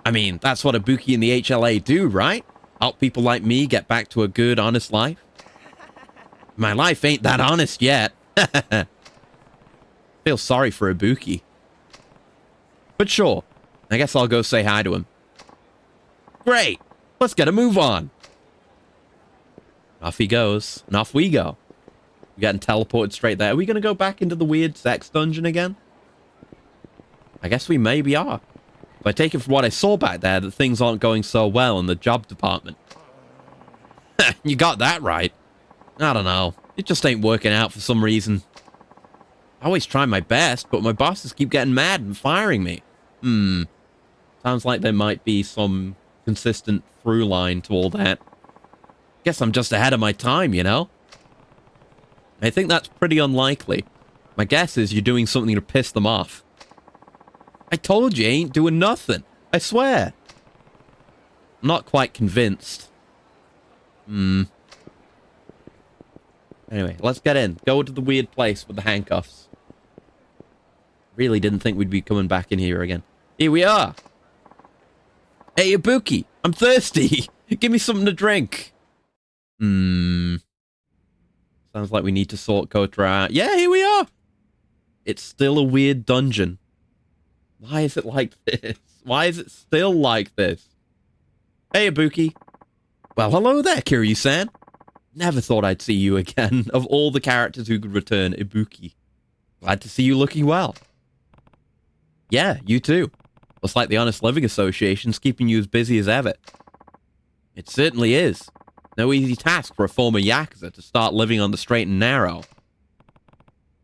Speaker 1: I mean, that's what Ibuki and the HLA do, right? Help people like me get back to a good, honest life. My life ain't that honest yet. Feel sorry for Ibuki. But sure, I guess I'll go say hi to him. Great, let's get a move on. Off he goes, and off we go. We're getting teleported straight there. Are we going to go back into the weird sex dungeon again? I guess we maybe are. If I take it from what I saw back there, that things aren't going so well in the job department. You got that right. I don't know. It just ain't working out for some reason. I always try my best, but my bosses keep getting mad and firing me. Sounds like there might be some consistent through line to all that. Guess I'm just ahead of my time, you know? I think that's pretty unlikely. My guess is you're doing something to piss them off. I told you, I ain't doing nothing. I swear. I'm not quite convinced. Anyway, let's get in. Go to the weird place with the handcuffs. Really didn't think we'd be coming back in here again. Here we are. Hey, Ibuki, I'm thirsty. Give me something to drink. Sounds like we need to sort Kotaro out. Yeah, here we are. It's still a weird dungeon. Why is it like this? Why is it still like this? Hey, Ibuki. Well, hello there, KIRYU-san. Never thought I'd see you again. Of all the characters who could return, Ibuki. Glad to see you looking well. Yeah, you too. Looks like the Honest Living Association's keeping you as busy as ever. It certainly is. No easy task for a former Yakuza to start living on the straight and narrow.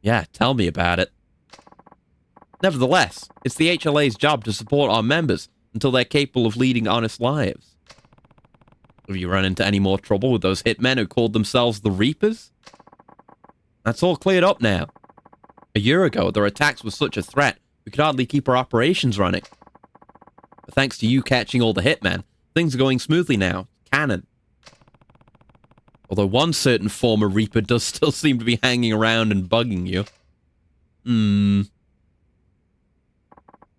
Speaker 1: Yeah, tell me about it. Nevertheless, it's the HLA's job to support our members until they're capable of leading honest lives. Have you run into any more trouble with those hitmen who called themselves the Reapers? That's all cleared up now. A year ago, their attacks were such a threat, we could hardly keep our operations running. But thanks to you catching all the hitmen, things are going smoothly now. Canon. Although one certain former Reaper does still seem to be hanging around and bugging you.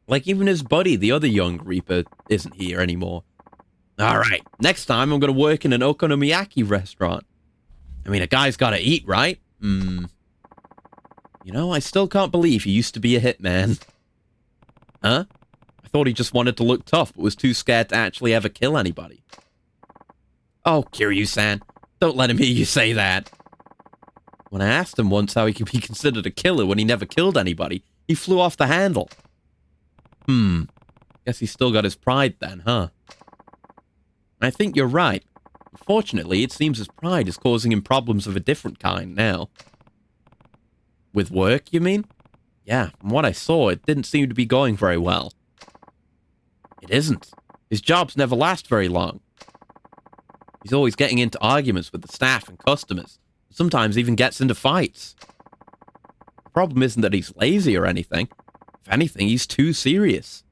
Speaker 1: Like even his buddy, the other young Reaper, isn't here anymore. Alright, next time I'm going to work in an okonomiyaki restaurant. I mean, a guy's got to eat, right? You know, I still can't believe he used to be a hitman. Huh? I thought he just wanted to look tough, but was too scared to actually ever kill anybody. Oh, KIRYU-san, don't let him hear you say that. When I asked him once how he could be considered a killer when he never killed anybody, he flew off the handle. Guess he's still got his pride then, huh? I think you're right. Unfortunately, it seems his pride is causing him problems of a different kind now. With work, you mean? Yeah, from what I saw, it didn't seem to be going very well. It isn't. His jobs never last very long. He's always getting into arguments with the staff and customers. Sometimes even gets into fights. The problem isn't that he's lazy or anything. If anything, he's too serious.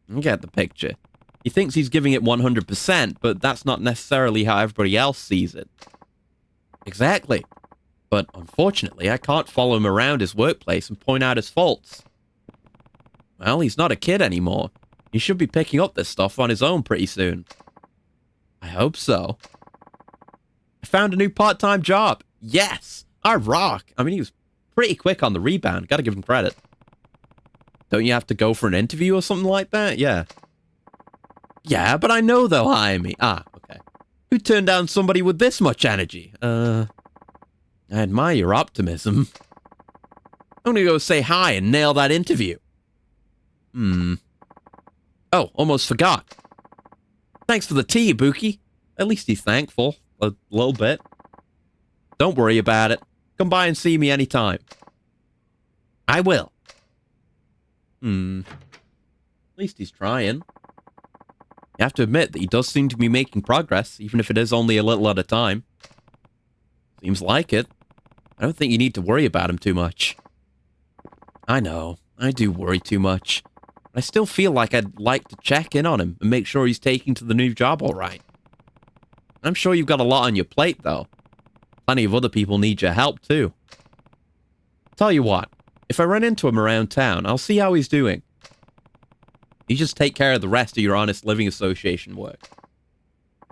Speaker 1: You get the picture. He thinks he's giving it 100%, but that's not necessarily how everybody else sees it. Exactly. But unfortunately, I can't follow him around his workplace and point out his faults. Well, he's not a kid anymore. He should be picking up this stuff on his own pretty soon. I hope so. I found a new part-time job. Yes! I rock! I mean, he was pretty quick on the rebound. Gotta give him credit. Don't you have to go for an interview or something like that? Yeah. Yeah, but I know they'll hire me. Ah, okay. Who turned down somebody with this much energy? I admire your optimism. I'm gonna go say hi and nail that interview. Oh, almost forgot. Thanks for the tea, Ibuki. At least he's thankful. A little bit. Don't worry about it. Come by and see me anytime. I will. At least he's trying. You have to admit that he does seem to be making progress, even if it is only a little at a time. Seems like it. I don't think you need to worry about him too much. I know. I do worry too much. But I still feel like I'd like to check in on him and make sure he's taking to the new job all right. I'm sure you've got a lot on your plate, though. Plenty of other people need your help, too. Tell you what, if I run into him around town, I'll see how he's doing. You just take care of the rest of your Honest Living Association work.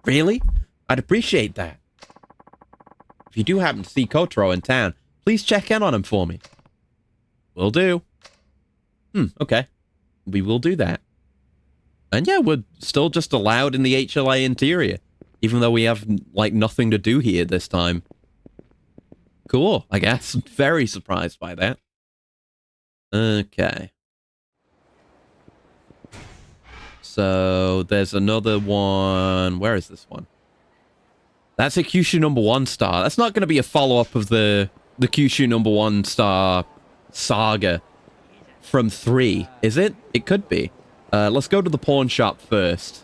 Speaker 1: Really? I'd appreciate that. If you do happen to see Kotaro in town, please check in on him for me. Will do. Okay. We will do that. And yeah, we're still just allowed in the HLA interior, even though we have, like, nothing to do here this time. Cool, I guess. Very surprised by that. Okay. So, there's another one. Where is this one? That's a Kyushu #1 star. That's not going to be a follow-up of the Kyushu #1 star saga from 3, is it? It could be. Let's go to the pawn shop first.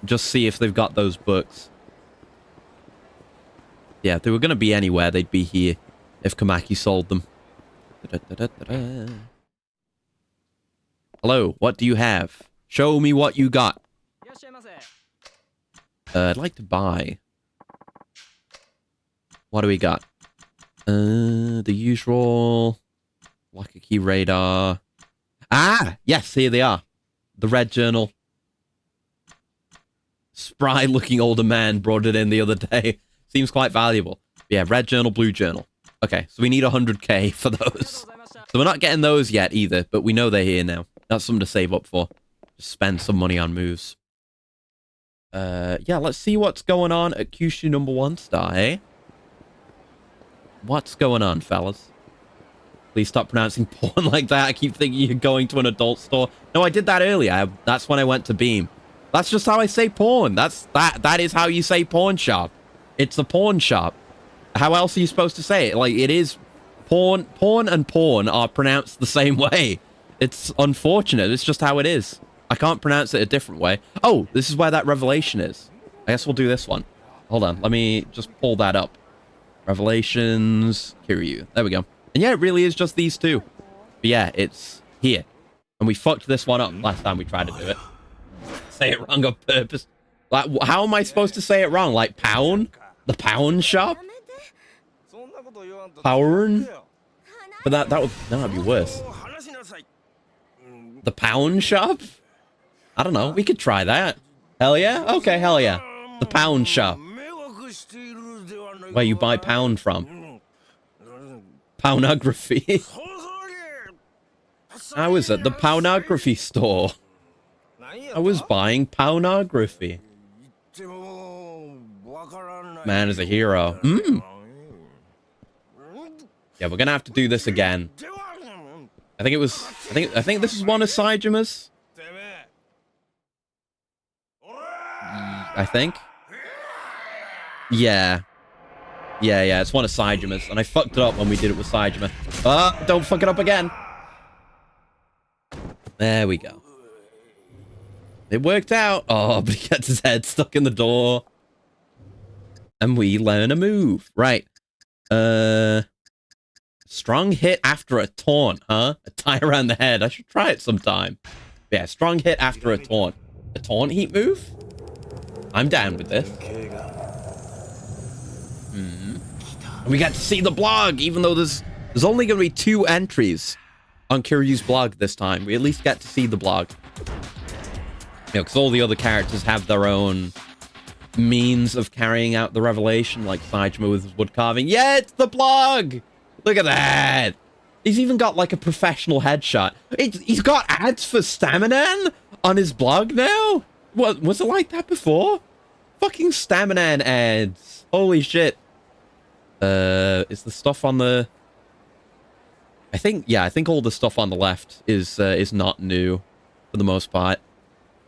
Speaker 1: Just see if they've got those books. Yeah, if they were going to be anywhere, they'd be here if Komaki sold them. Hello, what do you have? Show me what you got. I'd like to buy. What do we got? The usual Wakaki radar. Ah, yes, here they are. The red journal. Spry-looking older man brought it in the other day. Seems quite valuable. Yeah, red journal, blue journal. Okay, so we need 100k for those. So we're not getting those yet either, but we know they're here now. That's something to save up for. Just spend some money on moves. Yeah, let's see what's going on at Kyushu #1 star, eh? What's going on, fellas? Please stop pronouncing porn like that. I keep thinking you're going to an adult store. No, I did that earlier. That's when I went to Beam. That's just how I say porn. That is how you say pawn shop. It's a pawn shop. How else are you supposed to say it? Like, it is porn and porn are pronounced the same way. It's unfortunate. It's just how it is. I can't pronounce it a different way. Oh, this is where that revelation is. I guess we'll do this one. Hold on. Let me just pull that up. Revelations, KIRYU. There we go. And yeah, it really is just these two. But yeah, it's here. And we fucked this one up last time we tried to do it. Say it wrong on purpose. Like, how am I supposed to say it wrong? Like, pound? The pound shop? Powern? But that'd be worse. The pound shop? I don't know. We could try that. Hell yeah? Okay, hell yeah. The pound shop. Where you buy pound from. Poundography. I was at the poundography store. I was buying poundography. Man is a hero. Yeah, we're gonna have to do this again. I think this is one of Saijima's. I think. Yeah. Yeah, it's one of Saijima's. And I fucked it up when we did it with Saijima. Don't fuck it up again. There we go. It worked out. Oh, but he gets his head stuck in the door. And we learn a move. Right. Strong hit after a taunt, huh? A tie around the head. I should try it sometime. Yeah, strong hit after a taunt. A taunt heat move? I'm down with this. We got to see the blog, even though there's only going to be 2 entries on KIRYU's blog this time. We at least get to see the blog. You know, because all the other characters have their own means of carrying out the revelation, like Saejima with his wood carving. Yeah, it's the blog! Look at that! He's even got, like, a professional headshot. He's got ads for Staminan on his blog now? What, was it like that before? Fucking Staminan ads. Holy shit. Is the stuff on the... I think all the stuff on the left is not new, for the most part.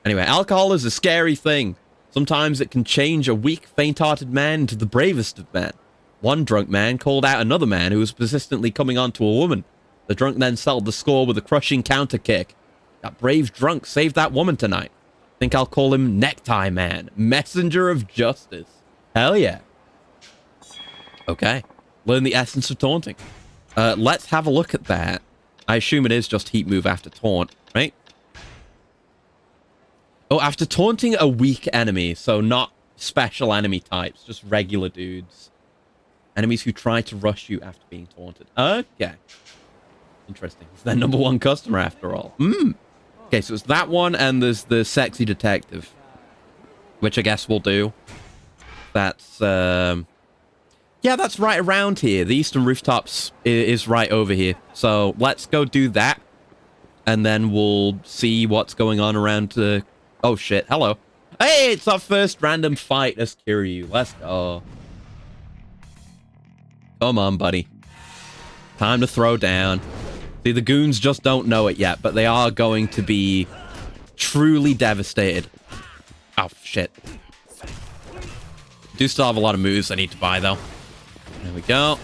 Speaker 1: Anyway, alcohol is a scary thing. Sometimes it can change a weak, faint-hearted man into the bravest of men. One drunk man called out another man who was persistently coming on to a woman. The drunk then settled the score with a crushing counter kick. That brave drunk saved that woman tonight. Think I'll call him Necktie Man, Messenger of Justice. Hell yeah. Okay. Learn the essence of taunting. Let's have a look at that. I assume it is just heat move after taunt, right? Oh, after taunting a weak enemy, so not special enemy types, just regular dudes. Enemies who try to rush you after being taunted. Okay. Interesting. It's their #1 customer after all. Okay, so it's that one, and there's the sexy detective, which I guess we'll do. That's, yeah, that's right around here. The Eastern Rooftops is right over here. So let's go do that, and then we'll see what's going on around to... Oh, shit. Hello. Hey, it's our first random fight as KIRYU. Let's go. Come on, buddy. Time to throw down. See, the goons just don't know it yet, but they are going to be truly devastated. Oh, shit. Do still have a lot of moves I need to buy, though. There we go.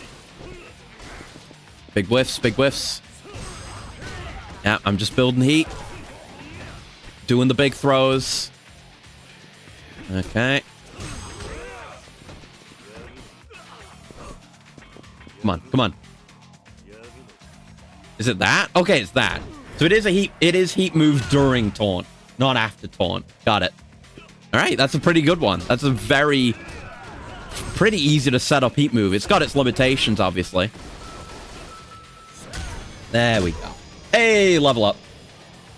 Speaker 1: Big whiffs, big whiffs. Yeah, I'm just building heat. Doing the big throws. Okay. Come on, come on. Is it that? Okay, it's that. So it is heat move during taunt, not after taunt. Got it. All right, that's a pretty good one. That's a pretty easy to set up heat move. It's got its limitations, obviously. There we go. Hey, level up.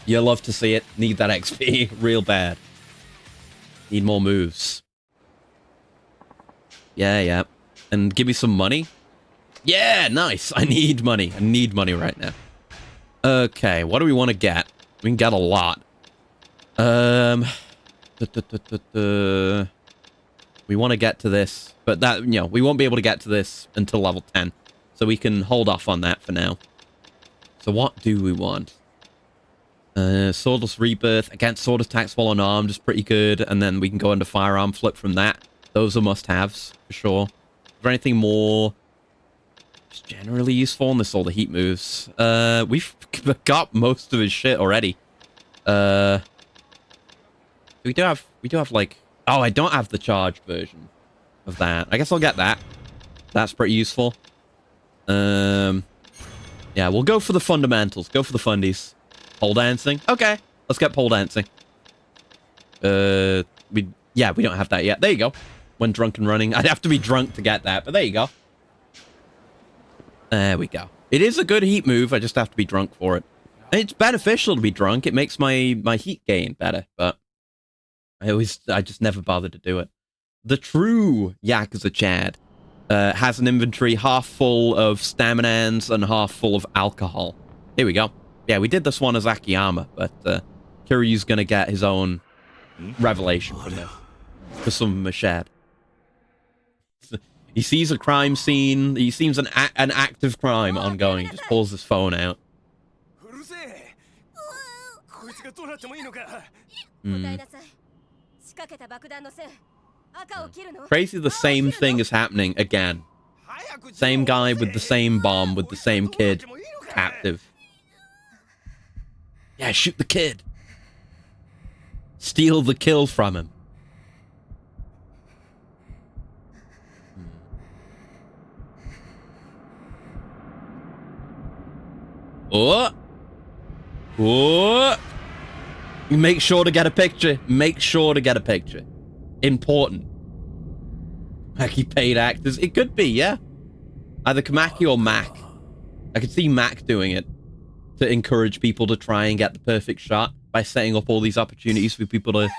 Speaker 1: You love to see it. Need that XP real bad. Need more moves. Yeah, yeah. And give me some money. Yeah, nice. I need money. I need money right now. Okay, what do we want to get? We can get a lot. We want to get to this, but that, you know, we won't be able to get to this until level 10. So we can hold off on that for now. So what do we want? Swordless Rebirth. Against sword attacks while unarmed is pretty good. And then we can go into firearm flip from that. Those are must-haves, for sure. Is there anything more just generally useful? And this all the heat moves. We've got most of his shit already. We do have like... Oh, I don't have the charged version of that. I guess I'll get that. That's pretty useful. Yeah, we'll go for the fundamentals. Go for the fundies. Pole dancing. Okay, let's get pole dancing. We don't have that yet. There you go. When drunk and running. I'd have to be drunk to get that, but there you go. There we go. It is a good heat move. I just have to be drunk for it. It's beneficial to be drunk. It makes my heat gain better, but I just never bothered to do it. The true Yakuza Chad has an inventory half full of staminans and half full of alcohol. Here we go. Yeah, we did this one as Akiyama, but Kiryu's gonna get his own revelation from this. For some Mashad. He sees a crime scene. He sees an active crime ongoing. He just pulls his phone out. Crazy, the same thing is happening again. Same guy with the same bomb with the same kid captive. Yeah, shoot the kid. Steal the kill from him. Oh. Oh. Make sure to get a picture. Make sure to get a picture. Important. Kamaki paid actors. It could be, yeah. Either Kamaki or Mac. I could see Mac doing it to encourage people to try and get the perfect shot by setting up all these opportunities for people to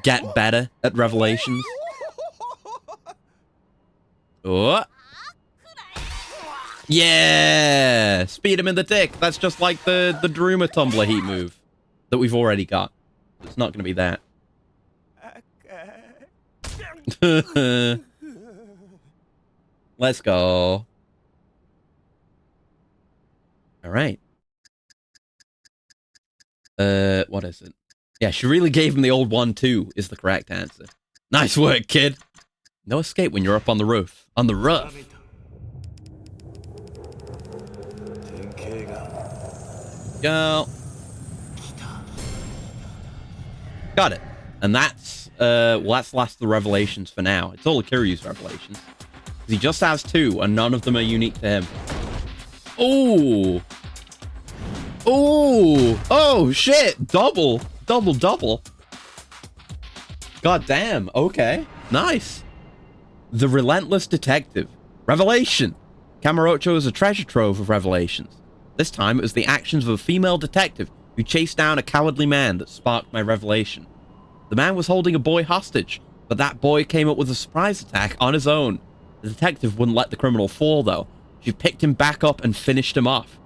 Speaker 1: get better at revelations. Oh. Yeah! Speed him in the dick. That's just like the Druma Tumbler heat move that we've already got. It's not going to be that. Let's go. All right. What is it? Yeah, she really gave him the old 1-2 is the correct answer. Nice work, kid. No escape when you're up on the roof. On the roof. Go. Got it. And that's, well, that's last of the revelations for now. It's all of Kiryu's revelations. Because he just has 2, and none of them are unique to him. Oh. Oh. Oh, shit. Double. Double, double. God damn. Okay. Nice. The Relentless Detective. Revelation. Kamurocho is a treasure trove of revelations. This time, it was the actions of a female detective who chased down a cowardly man that sparked my revelation. The man was holding a boy hostage, but that boy came up with a surprise attack on his own. The detective wouldn't let the criminal fall, though. She picked him back up and finished him off.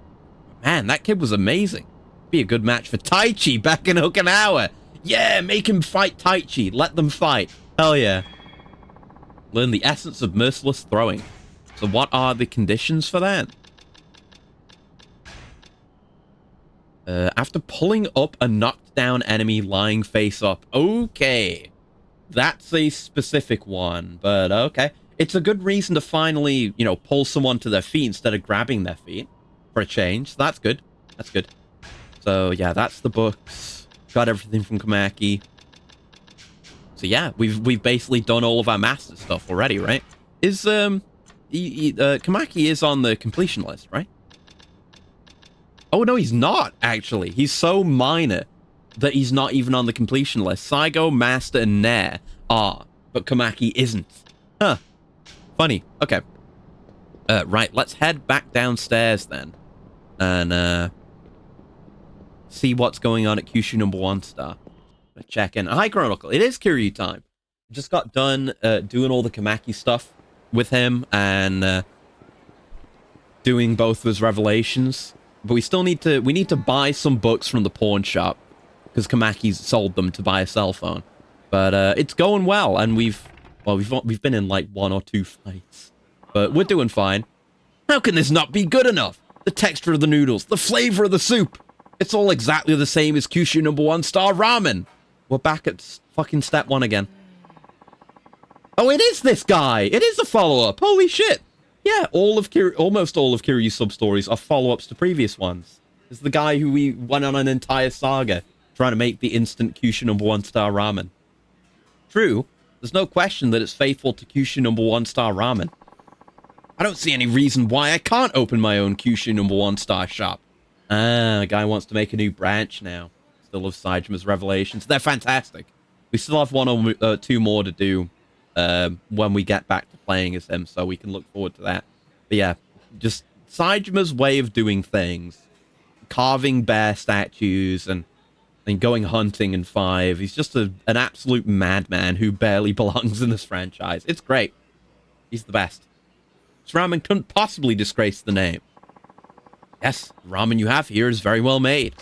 Speaker 1: Man, that kid was amazing. Be a good match for Taichi back in Okinawa. Yeah, make him fight Taichi. Let them fight. Hell yeah. Learn the essence of merciless throwing. So what are the conditions for that? After pulling up a knocked down enemy lying face up. Okay. That's a specific one, but okay. It's a good reason to finally, you know, pull someone to their feet instead of grabbing their feet for a change. So that's good. That's good. So yeah, that's the books. Got everything from Kamaki. So yeah, we've basically done all of our master stuff already, right? Is Kamaki is on the completion list, right? Oh, no, he's not, actually. He's so minor that he's not even on the completion list. Saigo, Master, and Nair are, but Kamaki isn't. Huh. Funny. Okay. Right, let's head back downstairs, then. And, see what's going on at Kyushu number 1 star. Check in. Hi, Chronicle. It is Kiryu time. Just got done, doing all the Kamaki stuff with him, and, doing both of his revelations. But we still need to buy some books from the pawn shop because Kamaki's sold them to buy a cell phone. But it's going well, and we've been in like 1 or 2 fights, but we're doing fine. How can this not be good enough? The texture of the noodles, the flavor of the soup. It's all exactly the same as Kyushu number 1 star ramen. We're back at fucking step 1 again. Oh, it is this guy. It is a follow-up. Holy shit. Yeah, almost all of Kiryu's sub-stories are follow-ups to previous ones. It's the guy who we went on an entire saga trying to make the instant Kyushu number 1 star ramen. True, there's no question that it's faithful to Kyushu number 1 star ramen. I don't see any reason why I can't open my own Kyushu number 1 star shop. Ah, the guy wants to make a new branch now. Still love Saijima's revelations. They're fantastic. We still have 1 or 2 more to do when we get back to playing as him, so we can look forward to that. But yeah, just Saijima's way of doing things. Carving bear statues and going hunting in 5. He's just an absolute madman who barely belongs in this franchise. It's great. He's the best. This ramen couldn't possibly disgrace the name. Yes, the ramen you have here is very well made.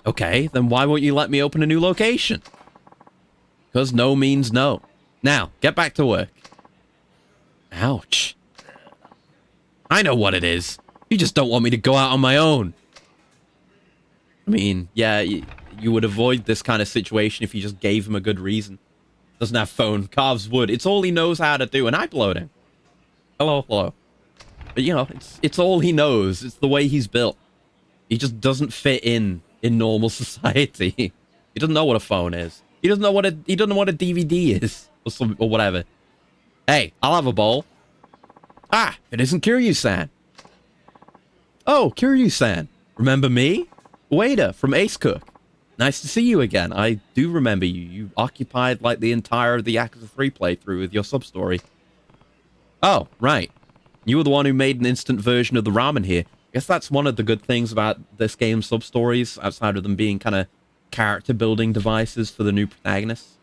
Speaker 1: Okay, then why won't you let me open a new location? Because no means no. Now, get back to work. Ouch. I know what it is. You just don't want me to go out on my own. I mean, yeah, you would avoid this kind of situation if you just gave him a good reason. Doesn't have phone, carves wood. It's all he knows how to do, and I blowed him. Hello, hello. But, you know, it's all he knows. It's the way he's built. He just doesn't fit in in normal society. He doesn't know what a phone is. He doesn't know what a DVD is or whatever. Hey, I'll have a bowl. Ah, it isn't Kiryu-san. Oh, Kiryu-san. Remember me? Waiter from Ace Cook. Nice to see you again. I do remember you. You occupied like the entire of the Yakuza 3 playthrough with your sub-story. Oh, right. You were the one who made an instant version of the ramen here. I guess that's one of the good things about this game's sub-stories, outside of them being kind of character-building devices for the new protagonists,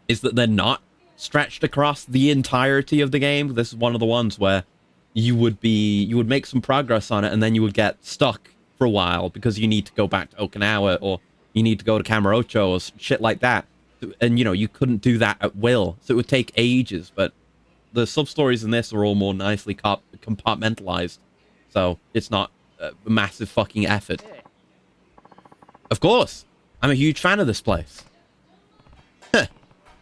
Speaker 1: is that they're not stretched across the entirety of the game. This is one of the ones where you would make some progress on it, and then you would get stuck for a while because you need to go back to Okinawa, or you need to go to Kamurocho, or shit like that. And, you know, you couldn't do that at will, so it would take ages, but the sub-stories in this are all more nicely compartmentalized, so it's not a massive fucking effort. Of course! I'm a huge fan of this place. Huh.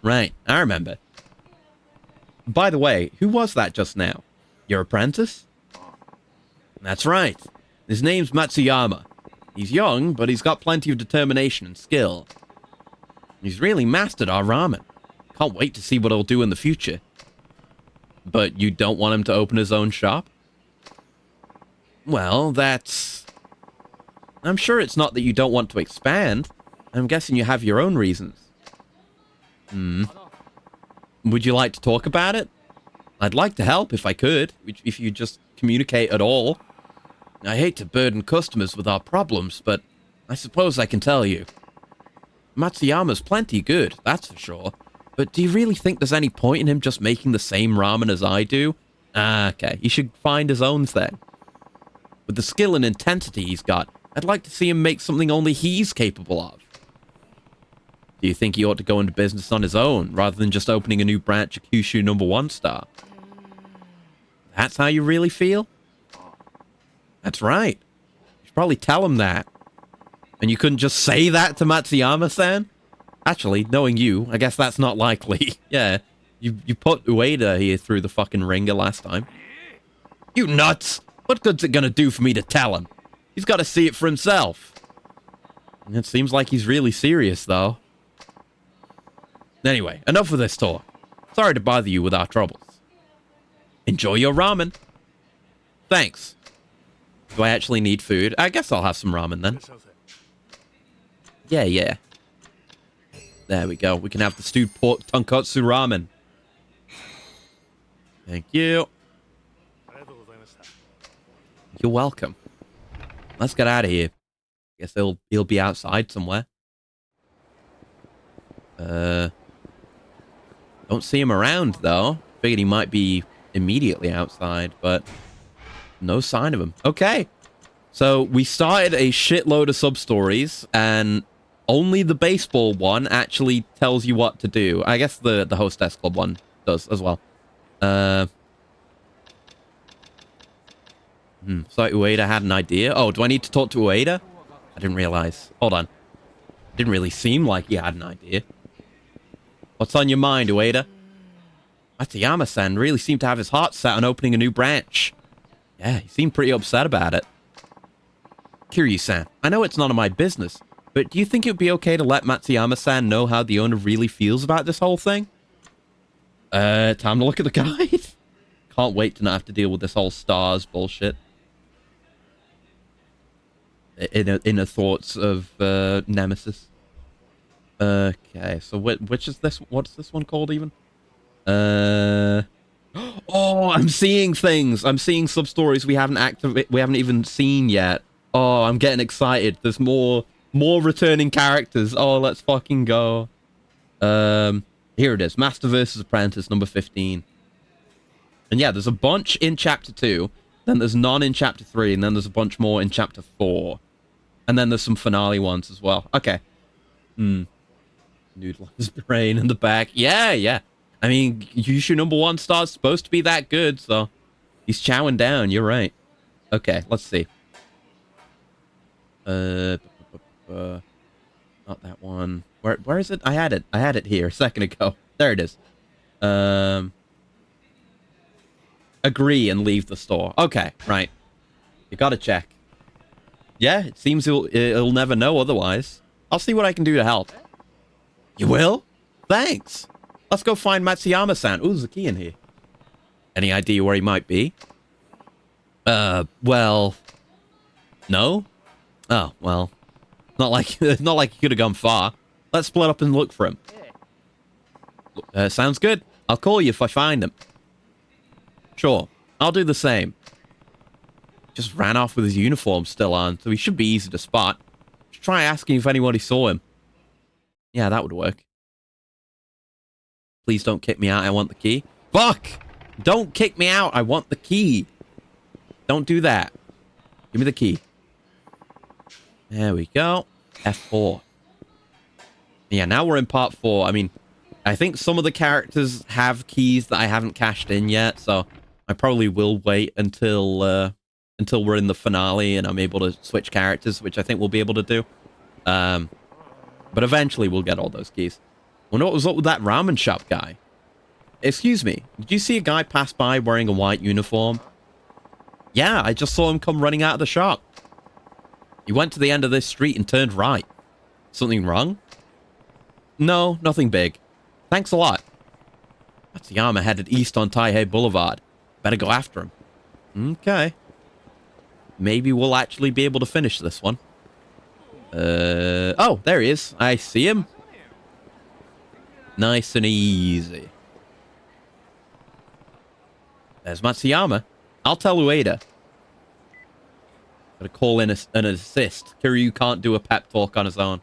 Speaker 1: Right, I remember. By the way, who was that just now? Your apprentice? That's right. His name's Matsuyama. He's young, but he's got plenty of determination and skill. He's really mastered our ramen. Can't wait to see what he'll do in the future. But you don't want him to open his own shop? Well, I'm sure it's not that you don't want to expand. I'm guessing you have your own reasons. Would you like to talk about it? I'd like to help if I could, if you just communicate at all. I hate to burden customers with our problems, but I suppose I can tell you. Matsuyama's plenty good, that's for sure. But do you really think there's any point in him just making the same ramen as I do? Ah, okay. He should find his own thing. With the skill and intensity he's got, I'd like to see him make something only he's capable of. Do you think he ought to go into business on his own, rather than just opening a new branch at Kyushu #1 star? That's how you really feel? That's right. You should probably tell him that. And you couldn't just say that to Matsuyama-san? Actually, knowing you, I guess that's not likely. Yeah, you put Ueda here through the fucking ringer last time. You nuts! What good's it gonna do for me to tell him? He's gotta see it for himself. It seems like he's really serious, though. Anyway, enough of this talk. Sorry to bother you with our troubles. Enjoy your ramen. Thanks. Do I actually need food? I guess I'll have some ramen then. Yeah. There we go. We can have the stewed pork tonkotsu ramen. Thank you. You're welcome. Let's get out of here. Guess he'll be outside somewhere. Don't see him around though. Figured he might be immediately outside, but no sign of him. Okay. So we started a shitload of sub-stories, and only the baseball one actually tells you what to do. I guess the Hostess Club one does as well. So Ueda had an idea. Oh, do I need to talk to Ueda? I didn't realize. Hold on. Didn't really seem like he had an idea. What's on your mind, Ueda? Matsuyama-san really seemed to have his heart set on opening a new branch. Yeah, he seemed pretty upset about it. Kiryu-san, I know it's none of my business, but do you think it would be okay to let Matsuyama-san know how the owner really feels about this whole thing? Time to look at the guide. Can't wait to not have to deal with this whole stars bullshit. Inner thoughts of Nemesis. Okay, so which is this? What's this one called even? Oh, I'm seeing things. I'm seeing sub-stories we haven't even seen yet. Oh, I'm getting excited. There's more returning characters. Oh, let's fucking go. Here it is. Master vs. Apprentice, number 15. And yeah, there's a bunch in Chapter 2. Then there's none in Chapter 3. And then there's a bunch more in Chapter 4. And then there's some finale ones as well. Okay. Noodle on his brain in the back. Yeah. I mean, Kyushu #1 star's supposed to be that good, so he's chowing down. You're right. Okay, let's see. Not that one. Where is it? I had it here a second ago. There it is. Agree and leave the store. Okay, right. You gotta check. Yeah, it seems it'll never know otherwise. I'll see what I can do to help. You will? Thanks. Let's go find Matsuyama-san. Ooh, there's a key in here. Any idea where he might be? Well... No? Oh, well... Not like he could have gone far. Let's split up and look for him. Sounds good. I'll call you if I find him. Sure. I'll do the same. Just ran off with his uniform still on, so he should be easy to spot. Just try asking if anybody saw him. Yeah, that would work. Please don't kick me out. I want the key. Fuck! Don't kick me out. I want the key. Don't do that. Give me the key. There we go. F4. Yeah, now we're in part 4. I mean, I think some of the characters have keys that I haven't cashed in yet, so I probably will wait until we're in the finale and I'm able to switch characters, which I think we'll be able to do. But eventually we'll get all those keys. Wonder what was up with that ramen shop guy. Excuse me, did you see a guy pass by wearing a white uniform? Yeah, I just saw him come running out of the shop. He went to the end of this street and turned right. Something wrong? No, nothing big. Thanks a lot. Matsuyama headed east on Taihei Boulevard. Better go after him. Okay. Maybe we'll actually be able to finish this one. Oh, there he is. I see him. Nice and easy. There's Matsuyama. I'll tell Ueda. Gotta call in an assist. Kiryu can't do a pep talk on his own.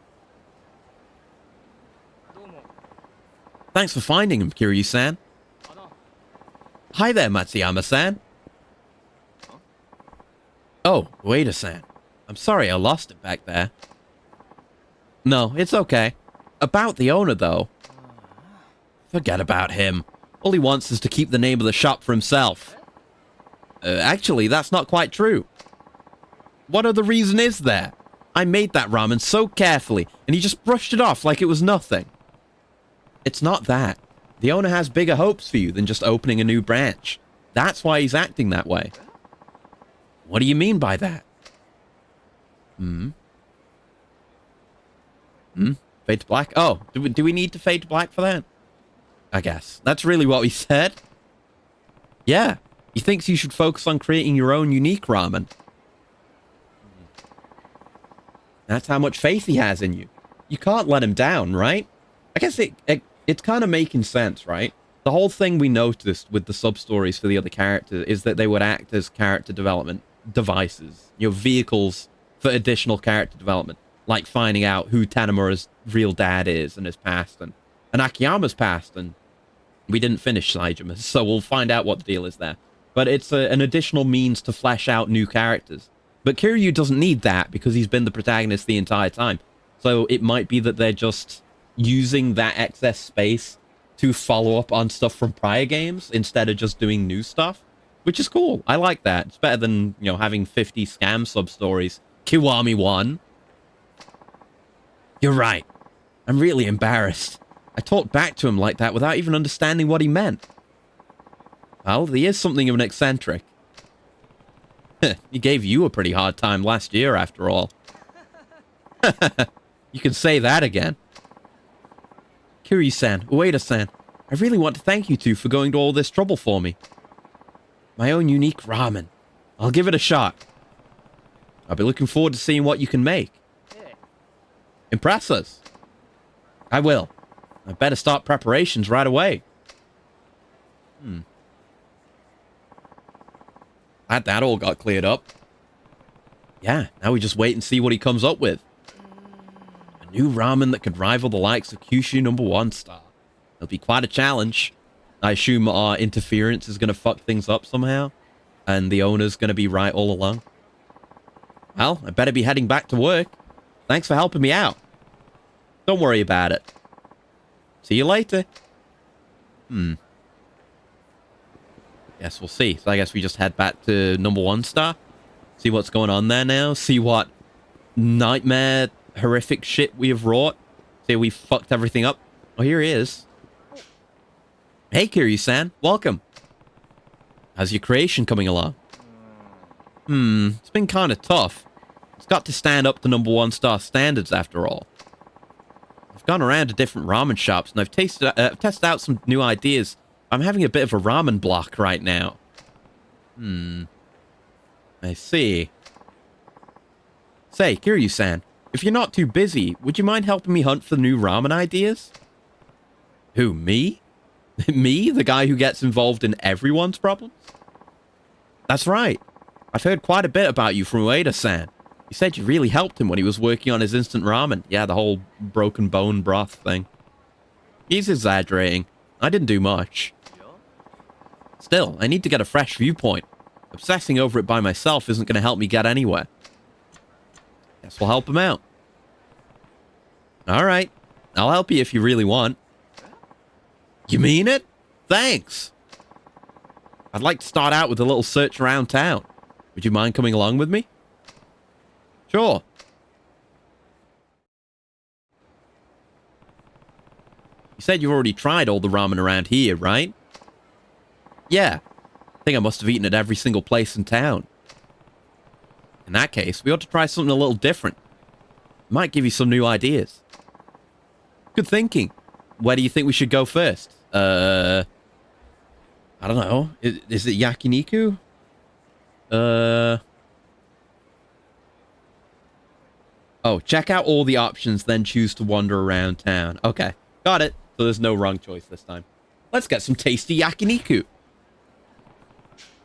Speaker 1: Thanks for finding him, Kiryu-san. Hi there, Matsuyama-san. Oh, Ueda-san. I'm sorry I lost it back there. No, it's okay. About the owner, though. Forget about him. All he wants is to keep the name of the shop for himself. Actually, that's not quite true. What other reason is there? I made that ramen so carefully, and he just brushed it off like it was nothing. It's not that. The owner has bigger hopes for you than just opening a new branch. That's why he's acting that way. What do you mean by that? Fade to black? Oh, do we need to fade to black for that? I guess. That's really what we said. Yeah. He thinks you should focus on creating your own unique ramen. That's how much faith he has in you. You can't let him down, right? I guess it's kind of making sense, right? The whole thing we noticed with the sub-stories for the other characters is that they would act as character development devices. You know, vehicles for additional character development. Like finding out who Tanimura's real dad is and his past, and Akiyama's past, and we didn't finish Saijima's, so we'll find out what the deal is there. But it's an additional means to flesh out new characters. But Kiryu doesn't need that because he's been the protagonist the entire time. So it might be that they're just using that excess space to follow up on stuff from prior games instead of just doing new stuff, which is cool. I like that. It's better than, you know, having 50 scam sub-stories. Kiwami 1. You're right. I'm really embarrassed. I talked back to him like that without even understanding what he meant. Well, he is something of an eccentric. He gave you a pretty hard time last year, after all. You can say that again. Kiryu-san, Ueda-san, I really want to thank you two for going to all this trouble for me. My own unique ramen. I'll give it a shot. I'll be looking forward to seeing what you can make. Impress us. I will. I better start preparations right away. Glad that all got cleared up. Yeah, now we just wait and see what he comes up with. A new ramen that could rival the likes of Kyushu #1 star. It'll be quite a challenge. I assume our interference is going to fuck things up somehow, and the owner's going to be right all along. Well, I better be heading back to work. Thanks for helping me out. Don't worry about it. See you later. Guess we'll see. So I guess we just head back to #1 star. See what's going on there now. See what nightmare, horrific shit we have wrought. See we fucked everything up. Oh, here he is. Hey, Kiryu-san. Welcome. How's your creation coming along? It's been kind of tough. It's got to stand up to #1 star standards after all. I've gone around to different ramen shops and I've tested out some new ideas. I'm having a bit of a ramen block right now. I see. Say, Kiryu-san, if you're not too busy, would you mind helping me hunt for new ramen ideas? Who, me? Me? The guy who gets involved in everyone's problems? That's right. I've heard quite a bit about you from Ueda-san. He said you really helped him when he was working on his instant ramen. Yeah, the whole broken bone broth thing. He's exaggerating. I didn't do much. Still, I need to get a fresh viewpoint. Obsessing over it by myself isn't going to help me get anywhere. Guess we'll help him out. Alright. I'll help you if you really want. You mean it? Thanks. I'd like to start out with a little search around town. Would you mind coming along with me? Sure. You said you've already tried all the ramen around here, right? Yeah. I think I must have eaten at every single place in town. In that case, we ought to try something a little different. Might give you some new ideas. Good thinking. Where do you think we should go first? I don't know. Is it yakiniku? Oh, check out all the options, then choose to wander around town. Okay, got it. So there's no wrong choice this time. Let's get some tasty yakiniku.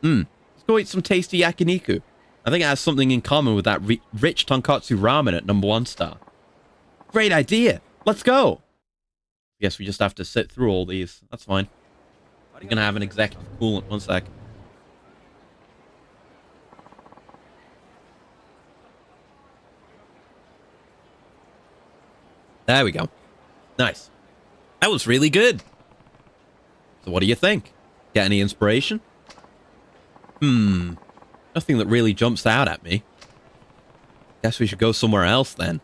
Speaker 1: Let's go eat some tasty yakiniku. I think it has something in common with that rich tonkatsu ramen at #1 star. Great idea. Let's go. Guess we just have to sit through all these. That's fine. We're gonna have an executive coolant. One sec. There we go. Nice. That was really good. So what do you think? Get any inspiration? Nothing that really jumps out at me. Guess we should go somewhere else then.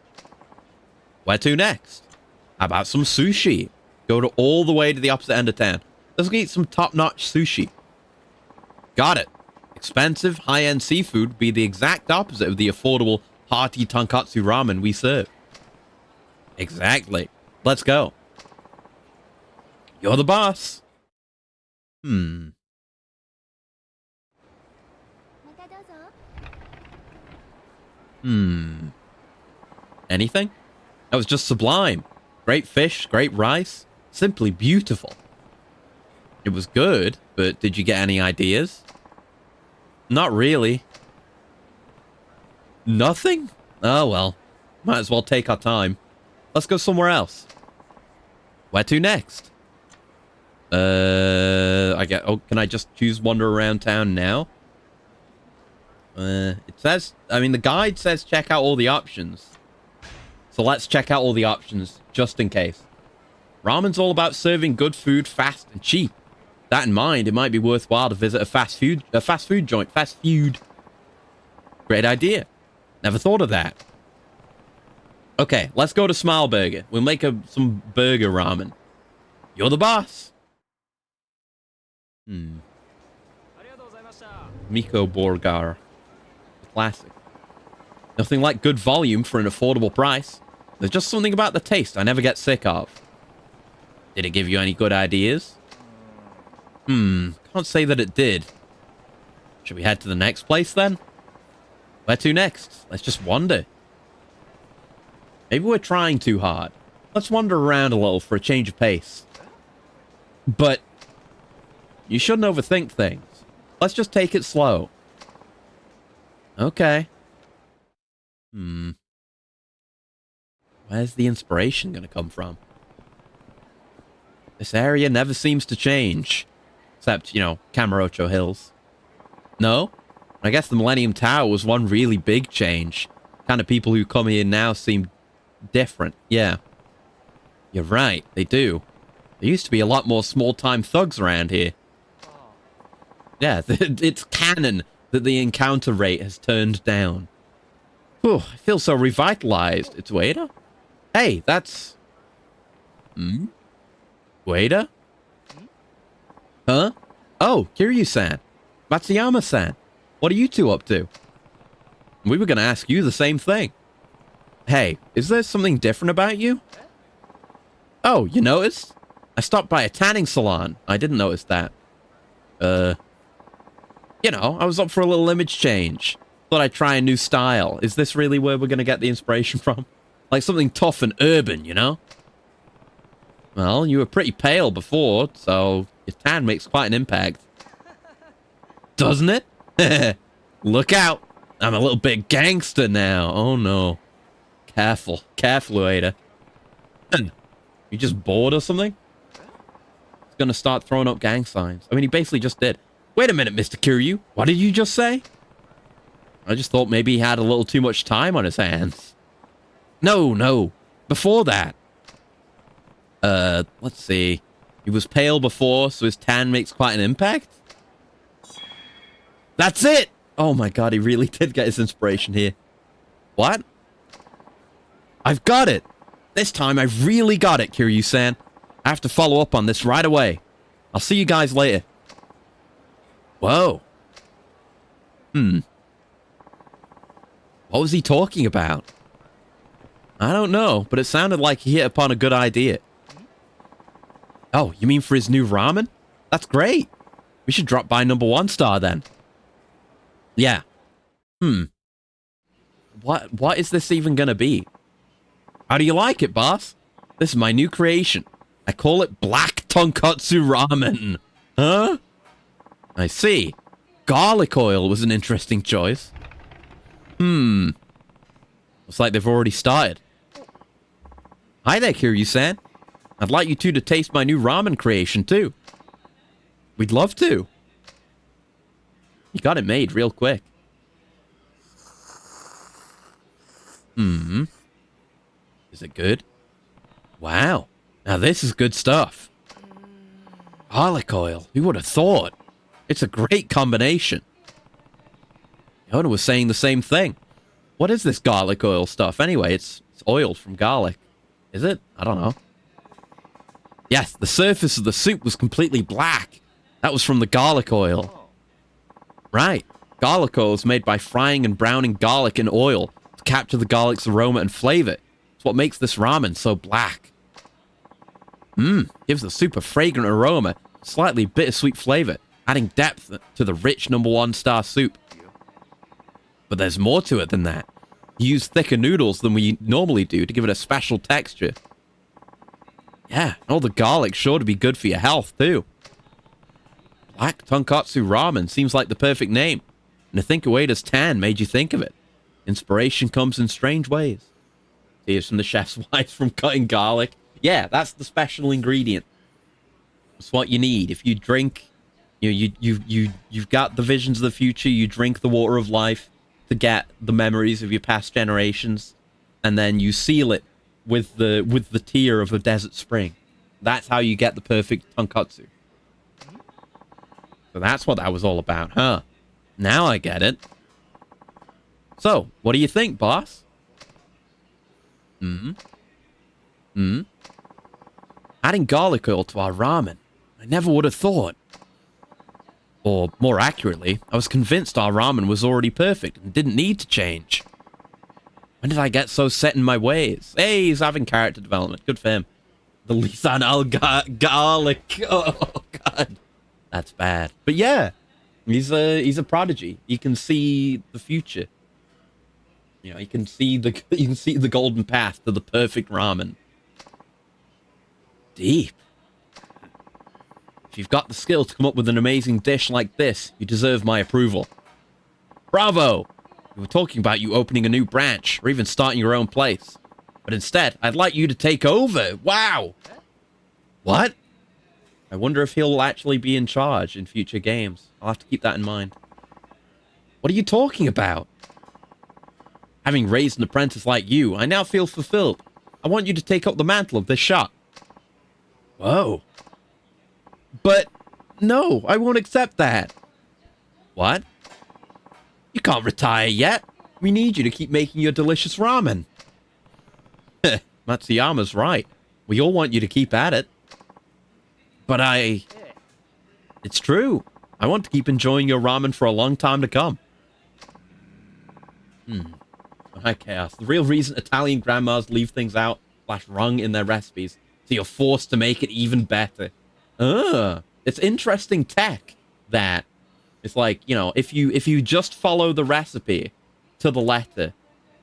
Speaker 1: Where to next? How about some sushi? Go to all the way to the opposite end of town. Let's go eat some top-notch sushi. Got it. Expensive, high-end seafood would be the exact opposite of the affordable, hearty tonkatsu ramen we serve. Exactly. Let's go. You're the boss. Anything? That was just sublime. Great fish, great rice. Simply beautiful. It was good, but did you get any ideas? Not really. Nothing? Oh well. Might as well take our time. Let's go somewhere else. Where to next? Oh, can I just choose wander around town now? It says, I mean, the guide says check out all the options. So let's check out all the options, just in case. Ramen's all about serving good food fast and cheap. That in mind, it might be worthwhile to visit a fast food joint. Fast food. Great idea. Never thought of that. Okay, let's go to Smile Burger. We'll make some burger ramen. You're the boss. Miko Borgar. Classic. Nothing like good volume for an affordable price. There's just something about the taste I never get sick of. Did it give you any good ideas? Can't say that it did. Should we head to the next place then? Where to next? Let's just wander. Maybe we're trying too hard. Let's wander around a little for a change of pace. But you shouldn't overthink things. Let's just take it slow. Okay. Where's the inspiration gonna come from? This area never seems to change. Except, you know, Kamurocho Hills. No? I guess the Millennium Tower was one really big change. Kind of people who come here now seem different. Yeah. You're right, they do. There used to be a lot more small-time thugs around here. Yeah, it's canon that the encounter rate has turned down. Whew, I feel so revitalized. It's Ueda? Hey, that's... Ueda? Huh? Oh, Kiryu-san. Matsuyama-san. What are you two up to? We were going to ask you the same thing. Hey, is there something different about you? Oh, you noticed? I stopped by a tanning salon. I didn't notice that. You know, I was up for a little image change. Thought I'd try a new style. Is this really where we're going to get the inspiration from? Like something tough and urban, you know? Well, you were pretty pale before, so your tan makes quite an impact. Doesn't it? Look out. I'm a little bit gangster now. Oh, no. Careful. Careful, Ada. You just bored or something? He's gonna start throwing up gang signs. I mean, he basically just did. Wait a minute, Mr. Kiryu. What did you just say? I just thought maybe he had a little too much time on his hands. No. Before that. Let's see. He was pale before, so his tan makes quite an impact? That's it! Oh my god, he really did get his inspiration here. What? I've got it! This time I've really got it, Kiryu-san. I have to follow up on this right away. I'll see you guys later. Whoa. What was he talking about? I don't know, but it sounded like he hit upon a good idea. Oh, you mean for his new ramen? That's great. We should drop by number 1 star then. Yeah. What is this even gonna be? How do you like it, boss? This is my new creation. I call it Black Tonkatsu Ramen. Huh? I see. Garlic oil was an interesting choice. Looks like they've already started. Hi there, Kiryu-san. I'd like you two to taste my new ramen creation, too. We'd love to. You got it made real quick. Is it good? Wow. Now this is good stuff. Garlic oil. Who would have thought? It's a great combination. The owner was saying the same thing. What is this garlic oil stuff? Anyway, it's oil from garlic. Is it? I don't know. Yes, the surface of the soup was completely black. That was from the garlic oil. Right. Garlic oil is made by frying and browning garlic in oil to capture the garlic's aroma and flavor. It's what makes this ramen so black. Gives the soup a fragrant aroma, slightly bittersweet flavor, adding depth to the rich number 1 star soup. But there's more to it than that. You use thicker noodles than we normally do to give it a special texture. Yeah, and all the garlic's sure to be good for your health, too. Black Tonkatsu Ramen seems like the perfect name. And to think Ueda's tan made you think of it. Inspiration comes in strange ways. Here's from the chef's wife from cutting garlic. Yeah, that's the special ingredient. It's what you need. If you drink, you've got the visions of the future, you drink the water of life to get the memories of your past generations, and then you seal it with the tear of a desert spring. That's how you get the perfect tonkatsu. So that's what that was all about, huh? Now I get it. So, what do you think, boss? Adding garlic oil to our ramen. I never would have thought. Or, more accurately, I was convinced our ramen was already perfect and didn't need to change. When did I get so set in my ways? Hey, he's having character development. Good for him. The Lisan al-garlic. Oh, God. That's bad. But yeah, he's a prodigy. He can see the future. You know, you can see the golden path to the perfect ramen. Deep. If you've got the skill to come up with an amazing dish like this, you deserve my approval. Bravo! We were talking about you opening a new branch, or even starting your own place. But instead, I'd like you to take over. Wow! What? I wonder if he'll actually be in charge in future games. I'll have to keep that in mind. What are you talking about? Having raised an apprentice like you, I now feel fulfilled. I want you to take up the mantle of this shop. Whoa. But, no, I won't accept that. What? You can't retire yet. We need you to keep making your delicious ramen. Matsuyama's right. We all want you to keep at it. But it's true. I want to keep enjoying your ramen for a long time to come. Hmm. High chaos. The real reason Italian grandmas leave things out / wrong in their recipes, so you're forced to make it even better. It's interesting tech that it's like, you know, if you just follow the recipe to the letter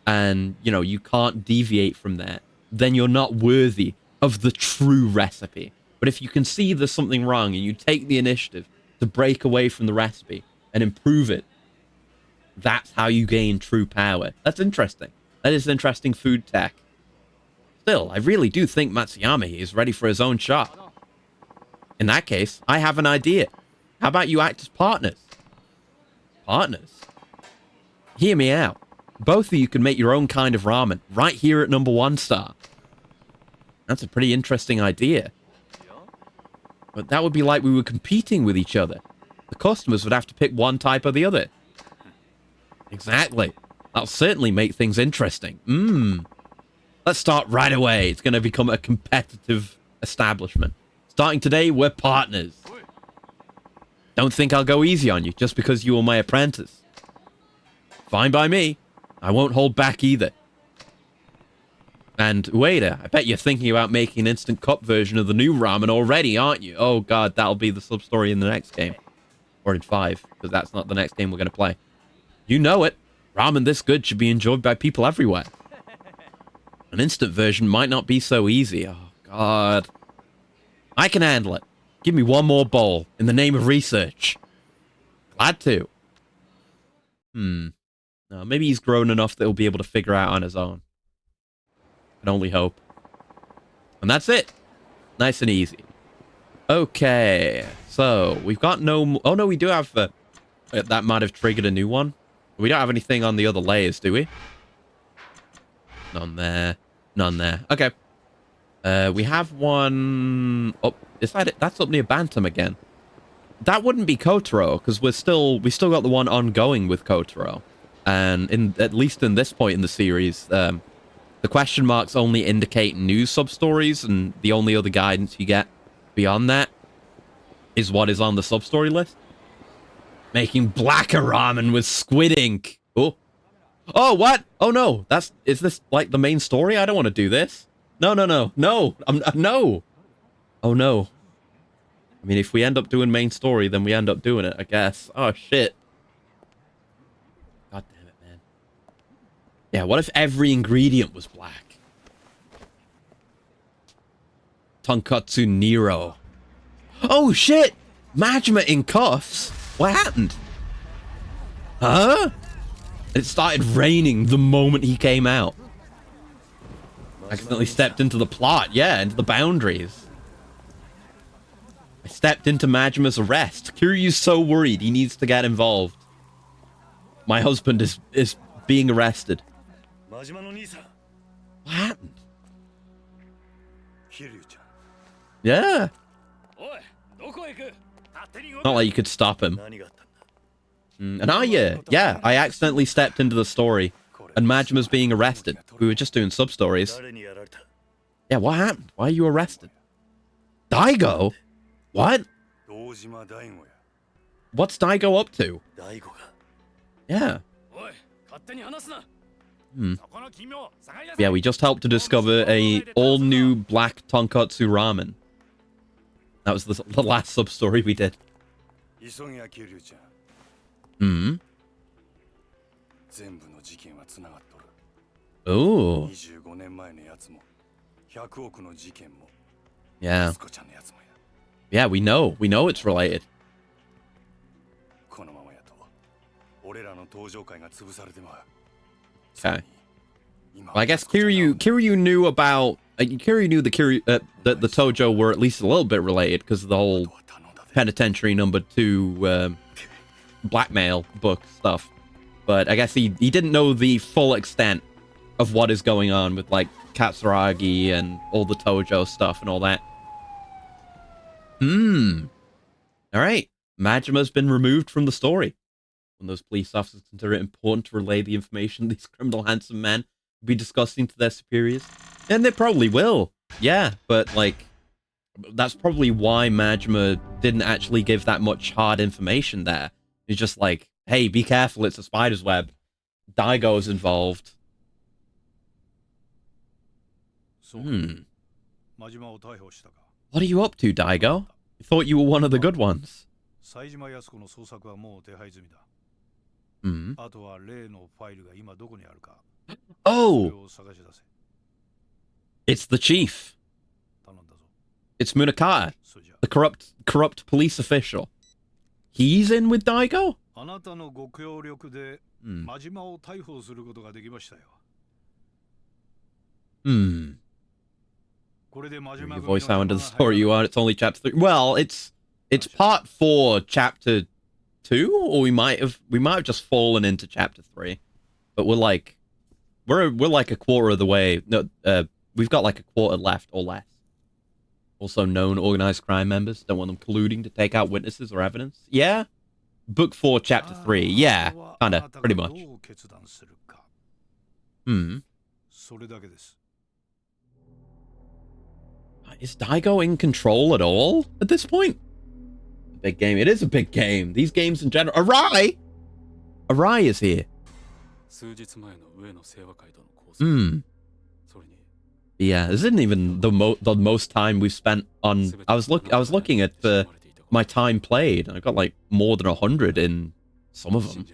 Speaker 1: and, you know, you can't deviate from that, then you're not worthy of the true recipe. But if you can see there's something wrong and you take the initiative to break away from the recipe and improve it, that's how you gain true power. That's interesting. That is interesting food tech. Still, I really do think Matsuyama is ready for his own shop. In that case, I have an idea. How about you act as partners? Partners? Hear me out. Both of you can make your own kind of ramen right here at #1 star. That's a pretty interesting idea. But that would be like we were competing with each other. The customers would have to pick one type or the other. Exactly. That'll certainly make things interesting. Let's start right away. It's going to become a competitive establishment. Starting today, we're partners. Don't think I'll go easy on you just because you are my apprentice. Fine by me. I won't hold back either. And waiter, I bet you're thinking about making an instant cup version of the new ramen already, aren't you? Oh god, that'll be the sub-story in the next game. Or in 5, because that's not the next game we're going to play. You know it. Ramen this good should be enjoyed by people everywhere. An instant version might not be so easy. Oh, God. I can handle it. Give me one more bowl in the name of research. Glad to. No, maybe he's grown enough that he'll be able to figure out on his own. Can only hope. And that's it. Nice and easy. Okay. So, we've got no... Oh, no, we do have... that might have triggered a new one. We don't have anything on the other layers, do we? None there. None there. Okay. We have one... Oh, is that it? That's up near Bantam again. That wouldn't be Kotaro, because we still got the one ongoing with Kotaro. And at least in this point in the series, the question marks only indicate new sub-stories, and the only other guidance you get beyond that is what is on the sub-story list. Making blacker ramen with squid ink. Oh. Oh, what? Oh, no. Is this like the main story? I don't want to do this. No. No. No. Oh, no. I mean, if we end up doing main story, then we end up doing it, I guess. Oh, shit. God damn it, man. Yeah, what if every ingredient was black? Tonkatsu Nero. Oh, shit! Majima in cuffs? What happened? Huh? It started raining the moment he came out. Accidentally stepped into the plot. Yeah, into the boundaries. I stepped into Majima's arrest. Kiryu's so worried he needs to get involved. My husband is being arrested. What happened? Yeah. Not like you could stop him. And I accidentally stepped into the story, and Majima's being arrested. We were just doing sub-stories. Yeah, what happened? Why are you arrested? Daigo? What? What's Daigo up to? Yeah. Yeah, we just helped to discover a all-new black tonkatsu ramen. That was the last sub-story we did. Oh. Yeah. Yeah, we know it's related. Okay. Well, I guess Kiryu knew about... Kiryu knew the Tojo were at least a little bit related because of the whole Penitentiary #2 blackmail book stuff. But I guess he didn't know the full extent of what is going on with, like, Katsuragi and all the Tojo stuff and all that. Alright. Majima's been removed from the story. When those police officers consider it important to relay the information these criminal handsome men will be discussing to their superiors. And they probably will. Yeah, but, like, that's probably why Majima didn't actually give that much hard information there. He's just like, hey, be careful, it's a spider's web. Daigo's involved. Hmm. What are you up to, Daigo? I thought you were one of the good ones. Hmm. Oh! It's the chief. It's Munakata, the corrupt police official. He's in with Daigo? Hmm. Your voice how into the story you are. It's only chapter 3. Well, it's part 4, chapter 2, or we might have just fallen into chapter 3. But we're like a quarter of the way. No, we've got like a quarter left or less. Also known organized crime members. Don't want them colluding to take out witnesses or evidence. Yeah. Book 4, chapter 3. Yeah, kinda, pretty much. Hmm. Is Daigo in control at all at this point? A big game. It is a big game. These games in general. Arai! Arai is here. Hmm. Yeah, this isn't even the most time we've spent on. I was looking at my time played, and I got like more than 100 in some of them.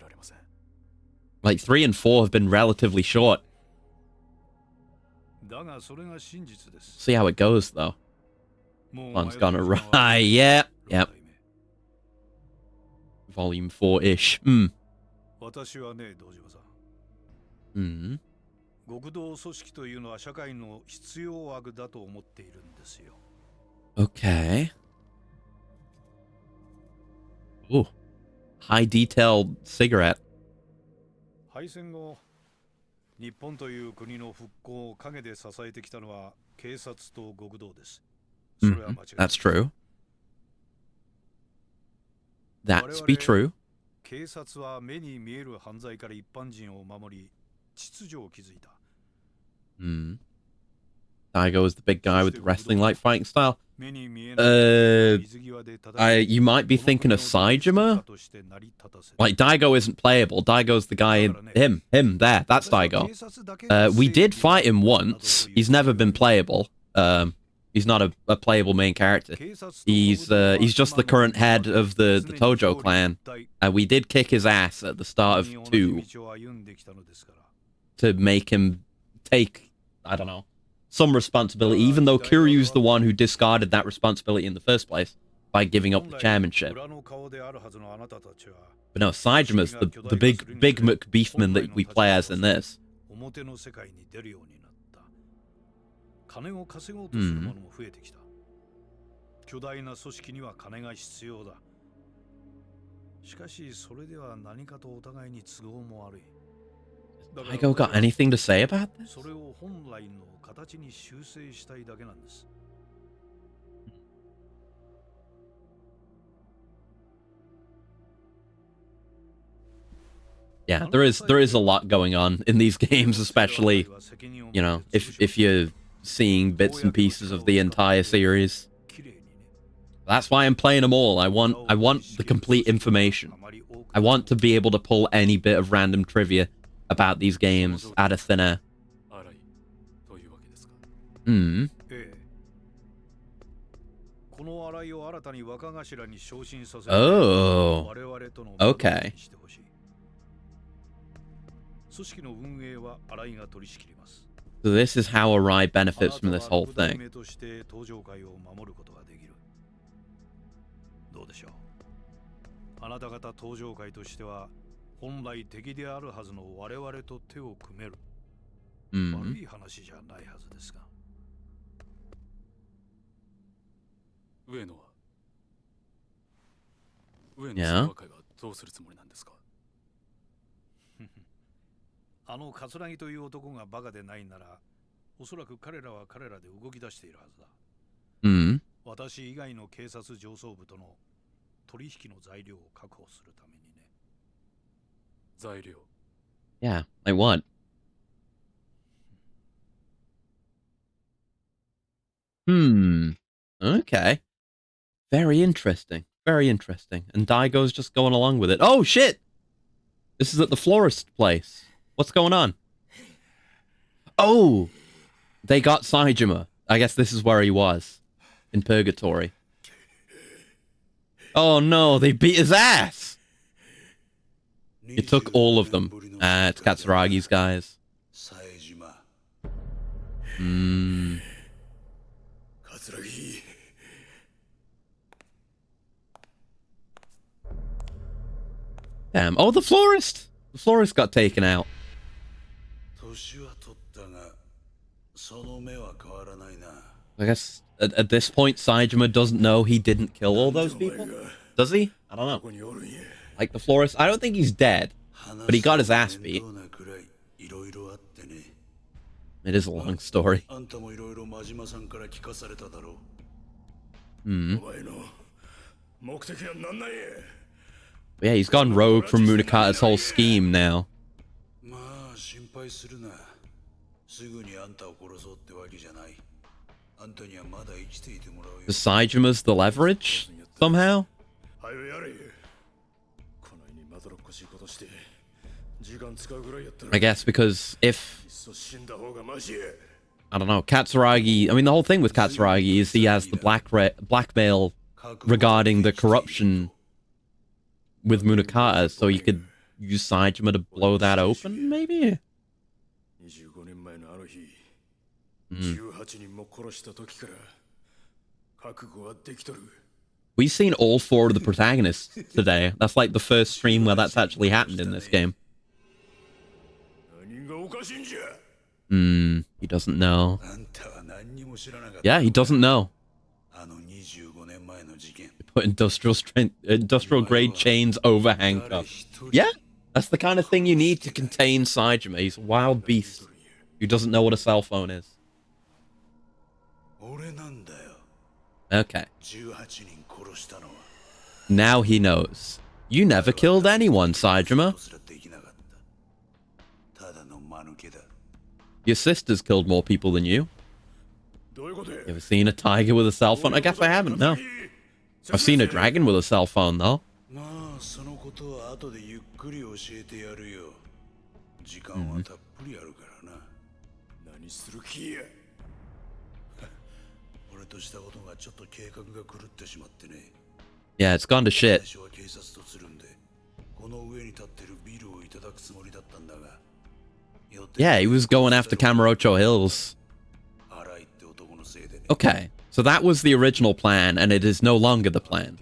Speaker 1: Like 3 and 4 have been relatively short. See how it goes though. One's gone awry. Yeah. Yep. Volume 4-ish. Hmm. Hmm. Okay. Ooh. High detailed cigarette. That's true. That's be true. Hmm. Daigo is the big guy with the wrestling like fighting style. You might be thinking of Saejima. Like Daigo isn't playable. Daigo's the guy in him there. That's Daigo. We did fight him once. He's never been playable. He's not a playable main character. He's just the current head of the Tojo clan. We did kick his ass at the start of 2 to make him take, I don't know, some responsibility, even though Kiryu's the one who discarded that responsibility in the first place by giving up the chairmanship. But no, Saijima's the big McBeefman that we play as in this. Daigo got anything to say about this? Yeah, there is a lot going on in these games, especially, you know, if you're seeing bits and pieces of the entire series. That's why I'm playing them all. I want the complete information. I want to be able to pull any bit of random trivia about these games out of thin air. Hmm. Oh. Okay. So this is how Arai benefits from this whole thing. Yeah.
Speaker 2: 桂木という男がバカでないなら、おそらく彼らは彼らで動き出しているはずだ。私以外の警察上層部との取引の材料を確保するためにね。材料。
Speaker 1: Yeah, like what? Okay. Very interesting. Very interesting. And Daigo's just going along with it. Oh, shit! This is at the florist place. What's going on? Oh, they got Saejima. I guess this is where he was. In purgatory. Oh no, they beat his ass! It took all of them. It's Katsuragi's guys. Damn. Oh, the florist! The florist got taken out. I guess at this point, Saejima doesn't know he didn't kill all those people? Does he? I don't know. Like the florist, I don't think he's dead, but he got his ass beat. It is a long story. Yeah, he's gone rogue from Munakata's whole scheme now. The Saejima's the leverage, somehow? I guess because if... I don't know, Katsuragi... I mean, the whole thing with Katsuragi is he has the blackmail regarding the corruption with Munakata, so you could use Saejima to blow that open, maybe? We've seen all 4 of the protagonists today. That's like the first stream where that's actually happened in this game. He doesn't know. Yeah, he doesn't know. Put industrial grade chains over handcuffs. Yeah, that's the kind of thing you need to contain Saejima. He's a wild beast who doesn't know what a cell phone is. Okay. Now he knows. You never killed anyone, Saejima. Your sister's killed more people than you. You ever seen a tiger with a cell phone? I guess I haven't, no. I've seen a dragon with a cell phone, though. Yeah, it's gone to shit. Yeah, he was going after Kamurocho Hills. Okay, so that was the original plan, and it is no longer the plan.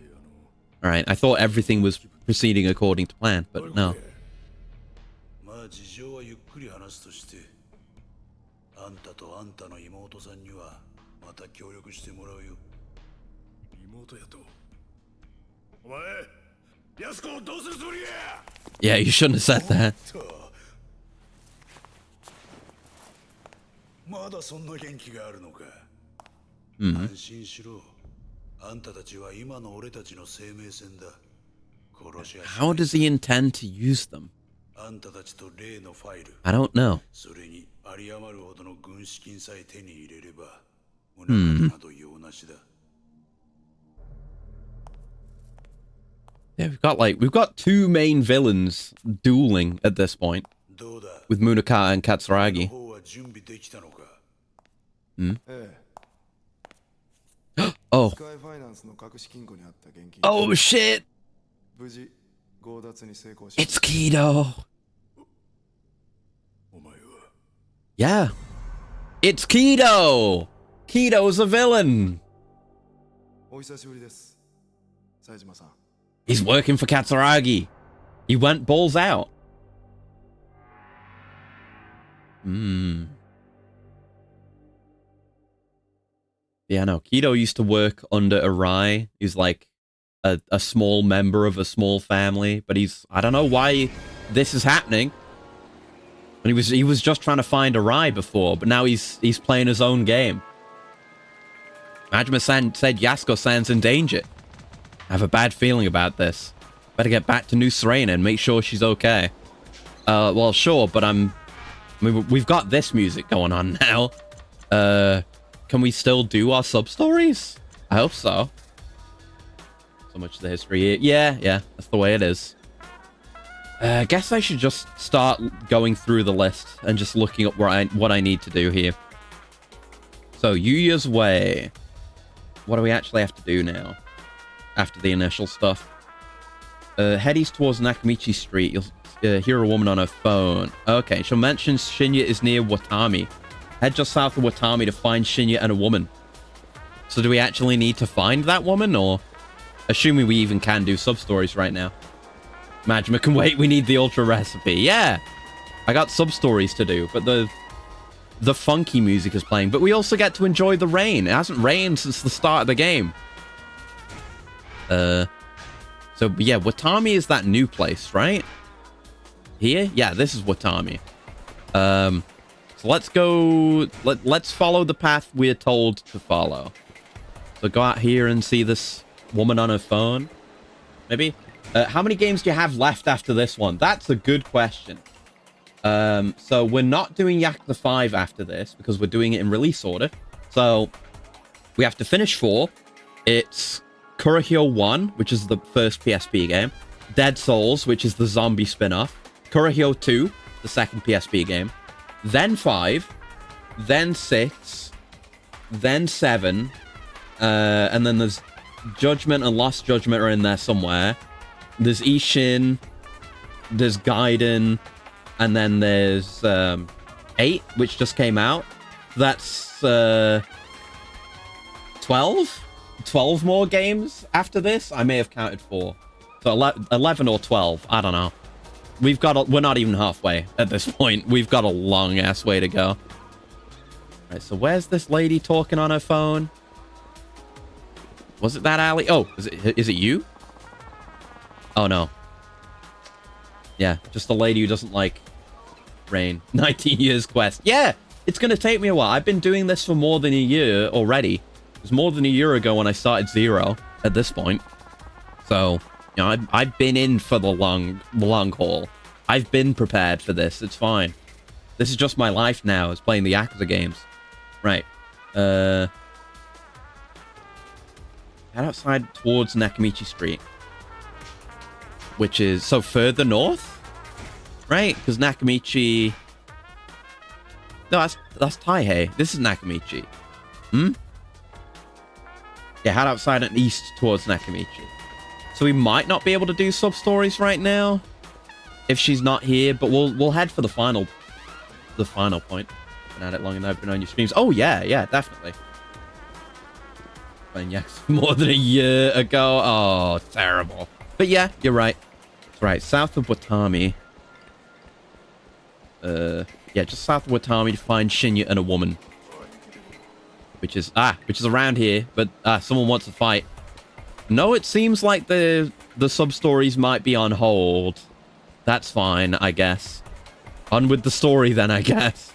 Speaker 1: Alright, I thought everything was proceeding according to plan, but no. Yeah, you shouldn't have said that. How does he intend to use them? I don't know. Yeah, we've got 2 main villains dueling at this point with Munakata and Katsuragi. Oh. Oh shit! It's Kido! Yeah. It's Kido! Kido's a villain! He's working for Katsuragi. He went balls out. Yeah, no. Kido used to work under Arai. He's like a small member of a small family, but I don't know why this is happening. And he was just trying to find Arai before, but now he's playing his own game. Majima-san said Yasuko-san's in danger. I have a bad feeling about this. Better get back to New Serena and make sure she's okay. Well, sure, but we've got this music going on now. Can we still do our sub-stories? I hope so. So much of the history here. Yeah, that's the way it is. I guess I should just start going through the list and just looking up what I need to do here. So, Yuya's Way. What do we actually have to do now? After the initial stuff. Head east towards Nakamichi Street. You'll hear a woman on her phone. Okay, she'll mention Shinya is near Watami. Head just south of Watami to find Shinya and a woman. So do we actually need to find that woman, or... Assuming we even can do sub-stories right now. Majima can wait, we need the ultra recipe. Yeah! I got sub-stories to do, but the funky music is playing. But we also get to enjoy the rain. It hasn't rained since the start of the game. So, yeah, Watami is that new place, right? Here? Yeah, this is Watami. So let's go... Let's follow the path we're told to follow. So go out here and see this woman on her phone. Maybe? How many games do you have left after this one? That's a good question. So we're not doing Yakuza 5 after this because we're doing it in release order. So we have to finish 4. It's KIRYU 1, which is the first PSP game. Dead Souls, which is the zombie spin-off. KIRYU 2, the second PSP game. Then 5. Then 6. Then 7. And then there's Judgment and Lost Judgment are in there somewhere. There's Ishin. There's Gaiden. And then there's 8, which just came out. That's 12? 12 more games after this? I may have counted 4. So 11 or 12. I don't know. We're not even halfway at this point. We've got a long-ass way to go. Right, so where's this lady talking on her phone? Was it that alley? Oh, is it you? Oh, no. Yeah, just a lady who doesn't like rain. 19 years quest. Yeah, it's going to take me a while. I've been doing this for more than a year already. It was more than a year ago when I started Zero at this point. So, you know, I've been in for the long haul. I've been prepared for this. It's fine. This is just my life now, is playing the Yakuza games. Right. Head outside towards Nakamichi Street. Which is... So, further north? Right? Because Nakamichi... No, that's Taihei. This is Nakamichi. Hmm? Yeah, head outside and east towards Nakamichi. So we might not be able to do sub-stories right now. If she's not here. But we'll head for the final point. Been at it long enough. Been on your streams. Oh, yeah, definitely. Playing Yakuza more than a year ago. Oh, terrible. But yeah, you're right. That's right. South of Watami. Yeah, just south of Watami to find Shinya and a woman. Which is around here, but someone wants to fight. No, it seems like the sub-stories might be on hold. That's fine, I guess. On with the story then, I guess.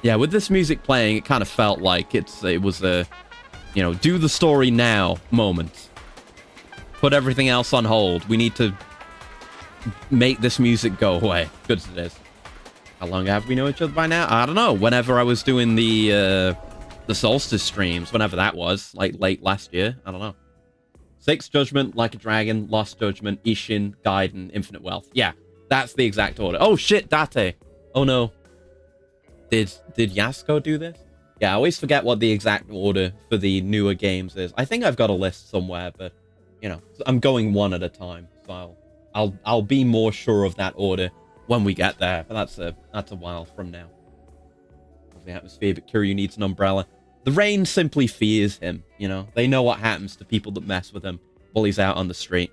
Speaker 1: Yeah, with this music playing, it kind of felt like it was a, you know, do the story now moment. Put everything else on hold. We need to make this music go away. Good as it is. How long have we known each other by now? I don't know. Whenever I was doing the Solstice streams, whenever that was, like late last year. I don't know. 6 Judgment, Like a Dragon, Lost Judgment, Ishin, Gaiden, Infinite Wealth. Yeah, that's the exact order. Oh shit, Date. Oh no. Did Yasuko do this? Yeah, I always forget what the exact order for the newer games is. I think I've got a list somewhere, but you know, I'm going one at a time. So I'll be more sure of that order when we get there. But that's a while from now. The atmosphere, but KIRYU needs an umbrella. The rain simply fears him, you know? They know what happens to people that mess with him while he's out on the street.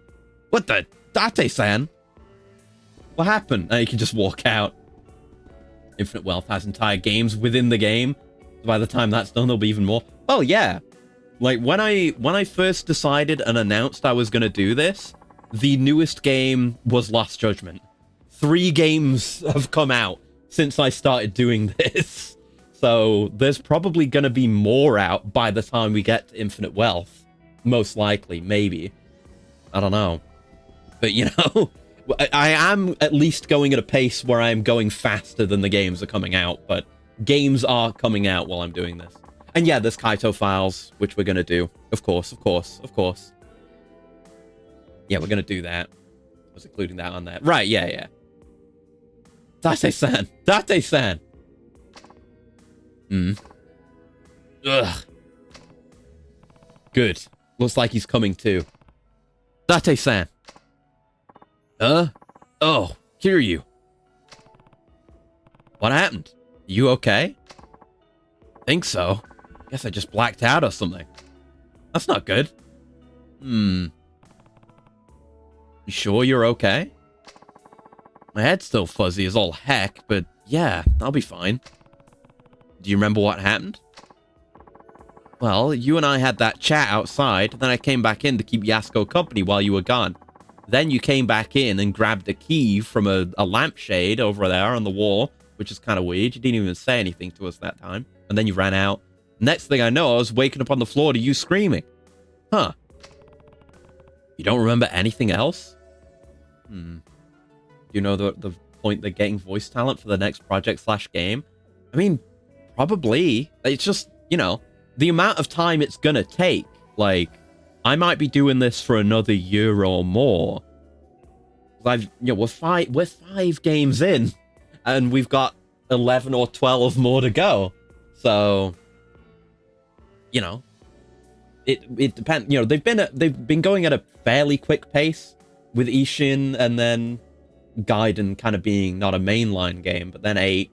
Speaker 1: What the? Date-san? What happened? Now you can just walk out. Infinite Wealth has entire games within the game. So by the time that's done, there'll be even more. Oh, yeah. Like, when I first decided and announced I was going to do this, the newest game was Lost Judgment. 3 games have come out since I started doing this. So there's probably going to be more out by the time we get to Infinite Wealth. Most likely, maybe. I don't know. But, you know, I am at least going at a pace where I'm going faster than the games are coming out. But games are coming out while I'm doing this. And yeah, there's Kaito Files, which we're going to do. Of course. Yeah, we're going to do that. I was including that on there. Right, yeah. Date-san! Date-san! Ugh. Good. Looks like he's coming too. Date-san! Oh, KIRYU. What happened? You okay? Think so. Guess I just blacked out or something. That's not good. You sure you're okay? My head's still fuzzy as all heck, but yeah, I'll be fine. Do you remember what happened? Well, you and I had that chat outside, then I came back in to keep Yasuko company while you were gone. Then you came back in and grabbed a key from a lampshade over there on the wall, which is kind of weird. You didn't even say anything to us that time. And then you ran out. Next thing I know, I was waking up on the floor to you screaming. Huh. You don't remember anything else? You know the point they're getting voice talent for the next project/game? I mean, probably. It's just, you know, the amount of time it's gonna take. Like, I might be doing this for another year or more. We're five games in, and we've got 11 or 12 more to go. So, you know, it depends. You know, they've been going at a fairly quick pace with Ishin, and then Gaiden kind of being not a mainline game, but then 8.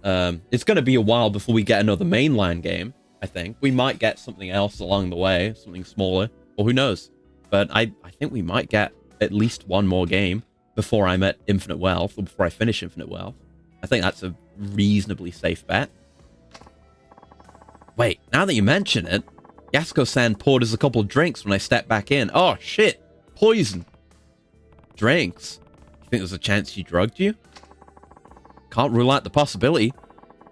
Speaker 1: It's going to be a while before we get another mainline game. I think we might get something else along the way, something smaller, or who knows. But I think we might get at least one more game before I'm at Infinite Wealth, or before I finish Infinite Wealth. I think that's a reasonably safe bet. Wait, now that you mention it, Yasuko-san poured us a couple of drinks when I stepped back in. Oh, shit. Poison. Drinks? You think there's a chance she drugged you? Can't rule out the possibility.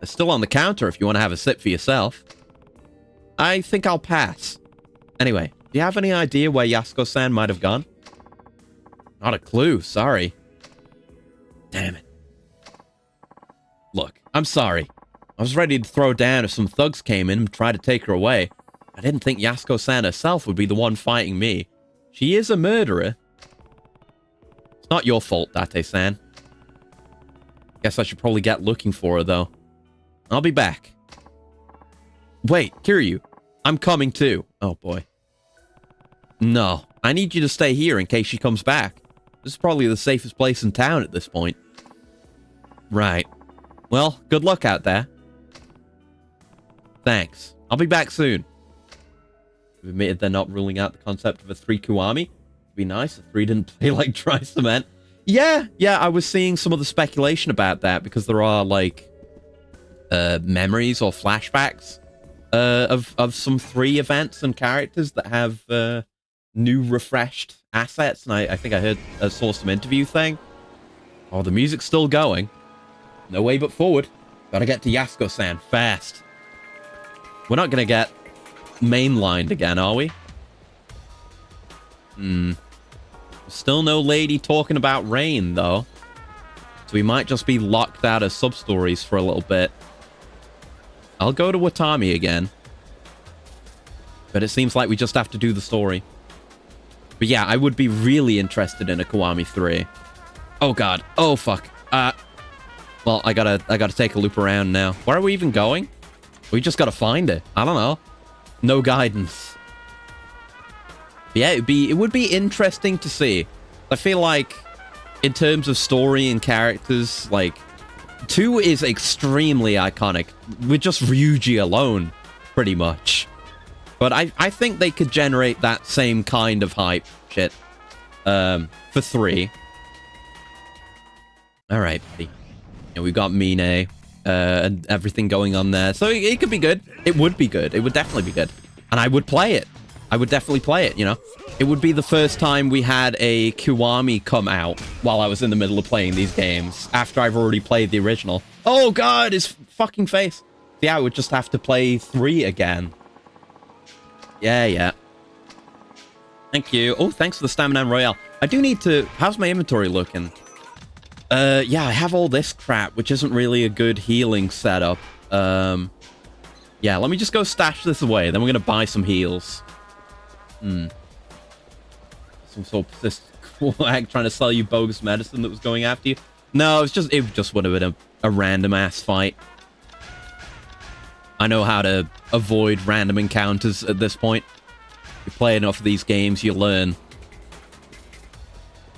Speaker 1: They're still on the counter if you want to have a sip for yourself. I think I'll pass. Anyway, do you have any idea where Yasuko-san might have gone? Not a clue, sorry. Damn it. Look, I'm sorry. I was ready to throw down if some thugs came in and tried to take her away. I didn't think Yasuko-san herself would be the one fighting me. She is a murderer. It's not your fault, Date-san. Guess I should probably get looking for her, though. I'll be back. Wait, KIRYU. I'm coming too. Oh, boy. No, I need you to stay here in case she comes back. This is probably the safest place in town at this point. Right. Well, good luck out there. Thanks. I'll be back soon. We've admitted they're not ruling out the concept of a 3 Kiwami. It'd be nice if 3 didn't play like dry cement. Yeah, I was seeing some of the speculation about that because there are, like, memories or flashbacks of some 3 events and characters that have new, refreshed assets. And I think I saw some interview thing. Oh, the music's still going. No way but forward. Gotta get to Yasuko-san fast. We're not gonna get mainlined again, are we? Still no lady talking about rain, though. So we might just be locked out of sub-stories for a little bit. I'll go to Watami again. But it seems like we just have to do the story. But yeah, I would be really interested in a Kiwami 3. Oh god. Oh fuck. Well, I gotta take a loop around now. Where are we even going? We just gotta find it. I don't know. No guidance. Yeah, it would be interesting to see. I feel like, in terms of story and characters, like, 2 is extremely iconic. With just Ryuji alone, pretty much. But I think they could generate that same kind of hype shit for 3. Alright, buddy. Yeah, we've got Mine and everything going on there. So it could be good. It would be good. It would definitely be good. And I would play it. I would definitely play it, you know? It would be the first time we had a Kiwami come out while I was in the middle of playing these games, after I've already played the original. Oh god, his fucking face. Yeah, I would just have to play 3 again. Yeah. Thank you. Oh, thanks for the Stamina Royale. I do need to... How's my inventory looking? Yeah, I have all this crap, which isn't really a good healing setup. Yeah, let me just go stash this away, then we're gonna buy some heals. Some sort of this quack trying to sell you bogus medicine that was going after you. No, it just would have been a random ass fight. I know how to avoid random encounters at this point. You play enough of these games, you learn.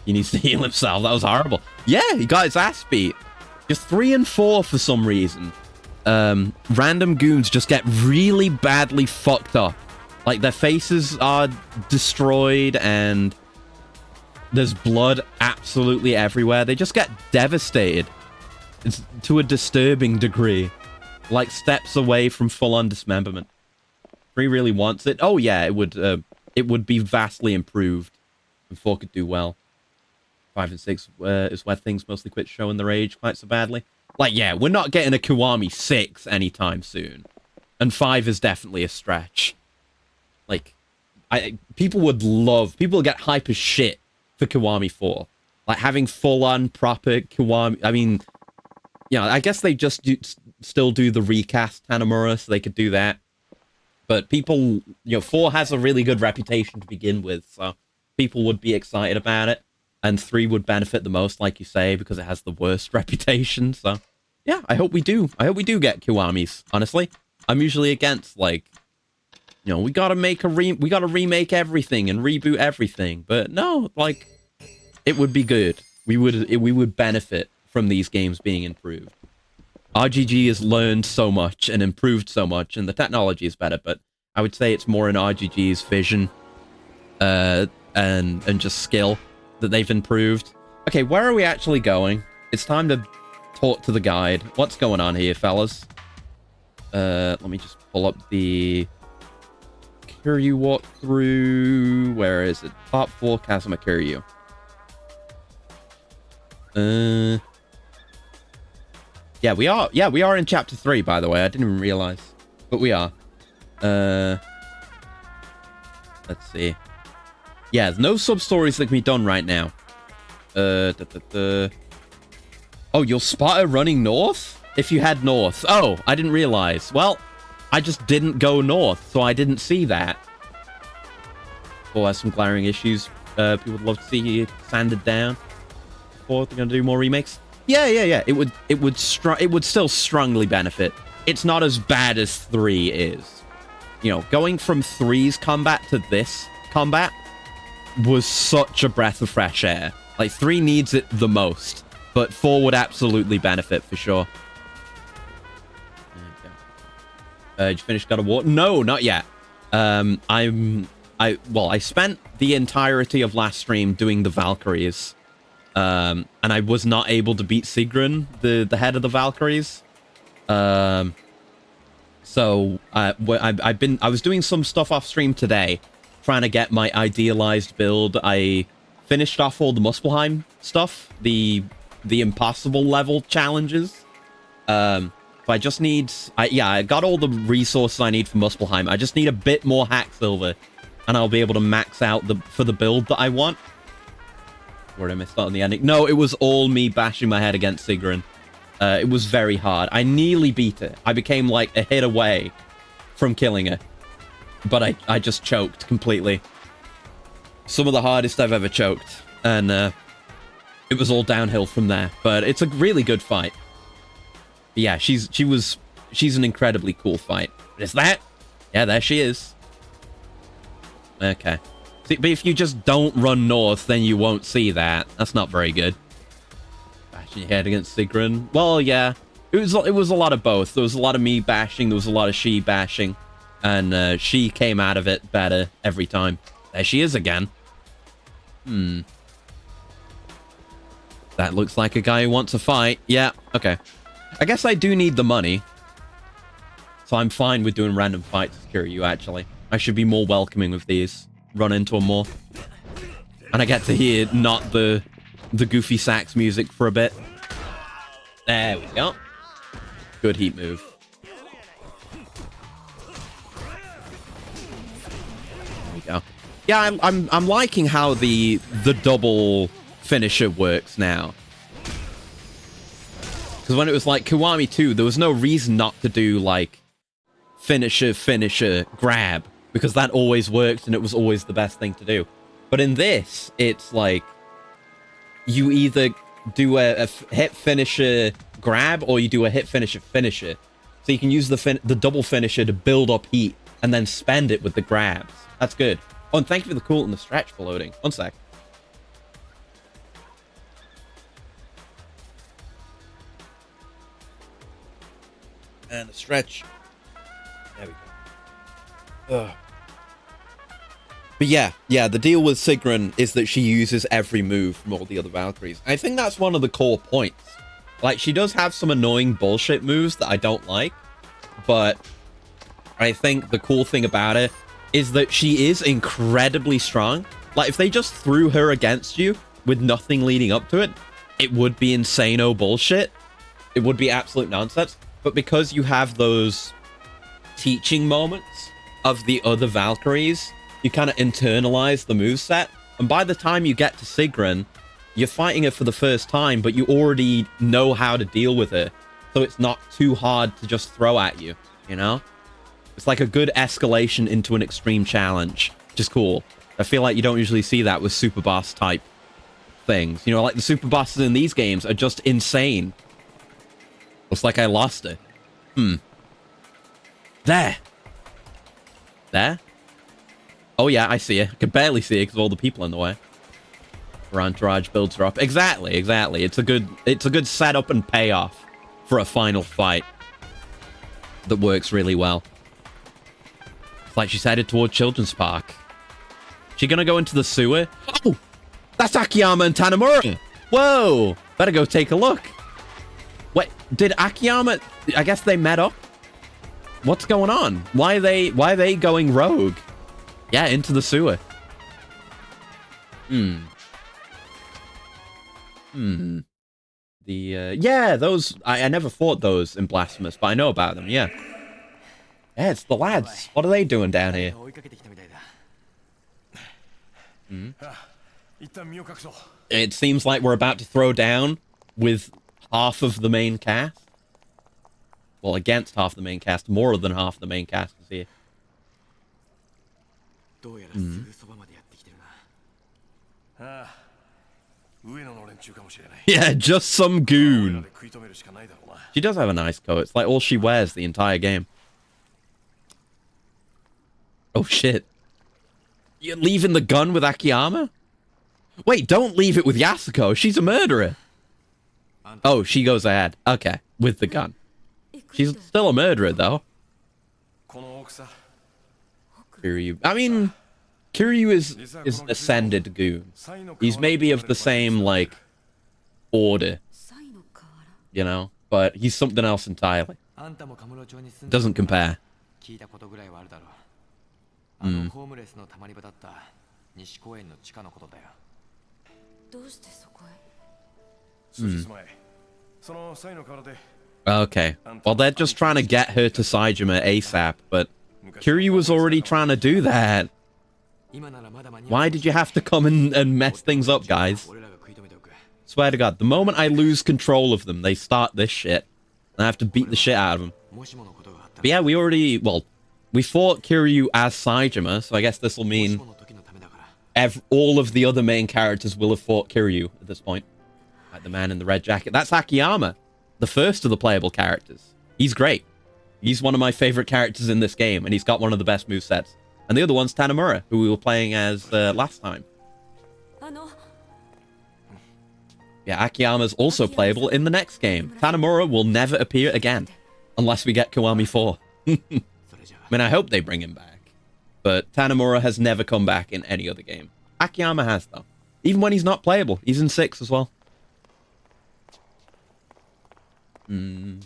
Speaker 1: He needs to heal himself. That was horrible. Yeah, he got his ass beat. Just 3 and 4 for some reason. Random goons just get really badly fucked up. Like, their faces are destroyed and there's blood absolutely everywhere. They just get devastated. It's to a disturbing degree. Like, steps away from full-on dismemberment. 3 really wants it. Oh, yeah, it would be vastly improved. And 4 could do well. 5 and 6 is where things mostly quit showing their age quite so badly. Like, yeah, we're not getting a Kiwami 6 anytime soon. And 5 is definitely a stretch. Like, people would get hype as shit for Kiwami 4. Like, having full-on proper Kiwami... I mean, you know, I guess they just still do the recast Tanamura, so they could do that. But people... You know, 4 has a really good reputation to begin with, so people would be excited about it. And 3 would benefit the most, like you say, because it has the worst reputation. So, yeah, I hope we do. I hope we do get Kiwamis, honestly. I'm usually against, like, you know, we gotta remake everything and reboot everything. But no, like, it would be good. We would benefit from these games being improved. RGG has learned so much and improved so much, and the technology is better, but I would say it's more in RGG's vision and just skill that they've improved. Okay, where are we actually going? It's time to talk to the guide. What's going on here, fellas? Let me just pull up the KIRYU walkthrough. Where is it? Part 4, Kazuma KIRYU. Yeah, we are. Yeah, we are in chapter 3, by the way. I didn't even realize. But we are. Let's see. Yeah, there's no sub-stories that can be done right now. Oh, you'll spot her running north? If you head north. Oh, I didn't realize. Well, I just didn't go north, so I didn't see that. Oh, has some glaring issues. People would love to see sanded down. Or they're gonna do more remakes. Yeah. It would still strongly benefit. It's not as bad as 3 is. You know, going from 3's combat to this combat was such a breath of fresh air. Like, 3 needs it the most, but 4 would absolutely benefit for sure. Did you finish God of War? No, not yet. I spent the entirety of last stream doing the Valkyries, and I was not able to beat Sigrun, the head of the Valkyries. So I was doing some stuff off stream today, trying to get my idealized build. I finished off all the Muspelheim stuff, the impossible level challenges. So I just need... I got all the resources I need for Muspelheim. I just need a bit more Hacksilver, and I'll be able to max out for the build that I want. Where did I miss out on the ending? No, it was all me bashing my head against Sigrun. It was very hard. I nearly beat it. I became like a hit away from killing her. But I just choked completely. Some of the hardest I've ever choked. And it was all downhill from there. But it's a really good fight. But yeah, she's an incredibly cool fight. But is that? Yeah, there she is. Okay. See, but if you just don't run north, then you won't see that. That's not very good. Bashing your head against Sigrun. Well, yeah. It was a lot of both. There was a lot of me bashing. There was a lot of she bashing. And she came out of it better every time. There she is again. That looks like a guy who wants to fight. Yeah, okay. I guess I do need the money. So I'm fine with doing random fights with KIRYU, actually. I should be more welcoming with these. Run into them more. And I get to hear not the goofy sax music for a bit. There we go. Good heat move. There we go. Yeah, I'm liking how the double finisher works now. Because when it was like Kiwami 2, there was no reason not to do like finisher, grab. Because that always worked and it was always the best thing to do. But in this, it's like you either do a hit finisher grab, or you do a hit finisher finisher. So you can use the double finisher to build up heat and then spend it with the grabs. That's good. Oh, and thank you for the cool and the stretch for loading. One sec. And the stretch. There we go. Ugh. But yeah, the deal with Sigrun is that she uses every move from all the other Valkyries. I think that's one of the core points. Like, she does have some annoying bullshit moves that I don't like, but I think the cool thing about it is that she is incredibly strong. Like, if they just threw her against you with nothing leading up to it, it would be insano bullshit. It would be absolute nonsense. But because you have those teaching moments of the other Valkyries, you kind of internalize the moveset, and by the time you get to Sigrun, you're fighting her for the first time, but you already know how to deal with her, so it's not too hard to just throw at you, you know? It's like a good escalation into an extreme challenge, which is cool. I feel like you don't usually see that with super boss type things. You know, like the super bosses in these games are just insane. Looks like I lost it. There. Oh yeah, I see it. I can barely see it because of all the people in the way. Her entourage builds her up. Exactly. It's a good setup and payoff for a final fight that works really well. It's like she's headed toward Children's Park. She gonna go into the sewer? Oh! That's Akiyama and Tanemura! Whoa! Better go take a look. Wait, did Akiyama... I guess they met up? What's going on? Why are they going rogue? Yeah, into the sewer. Yeah, those... I never fought those in Blasphemous, but I know about them, yeah. Yeah, it's the lads. What are they doing down here? It seems like we're about to throw down with half of the main cast. Well, against half the main cast. More than half the main cast is here. Yeah, just some goon. She does have a nice coat. It's like all she wears the entire game. Oh, shit. You're leaving the gun with Akiyama? Wait, don't leave it with Yasuko. She's a murderer. Oh, she goes ahead. Okay, with the gun. She's still a murderer, though. KIRYU. I mean, KIRYU is an ascended goon. He's maybe of the same, like, order. You know? But he's something else entirely. Doesn't compare. Okay. Well, they're just trying to get her to Saejima ASAP, but KIRYU was already trying to do that. Why did you have to come and mess things up, guys? Swear to God, the moment I lose control of them, they start this shit. And I have to beat the shit out of them. But yeah, we already... Well, we fought KIRYU as Saejima, so I guess this will mean... all of the other main characters will have fought KIRYU at this point. Like the man in the red jacket. That's Akiyama. The first of the playable characters. He's great. He's one of my favorite characters in this game, and he's got one of the best movesets. And the other one's Tanemura, who we were playing as last time. Yeah, Akiyama's also playable in the next game. Tanemura will never appear again, unless we get Kiwami 4. I mean, I hope they bring him back. But Tanemura has never come back in any other game. Akiyama has, though. Even when he's not playable. He's in 6 as well. A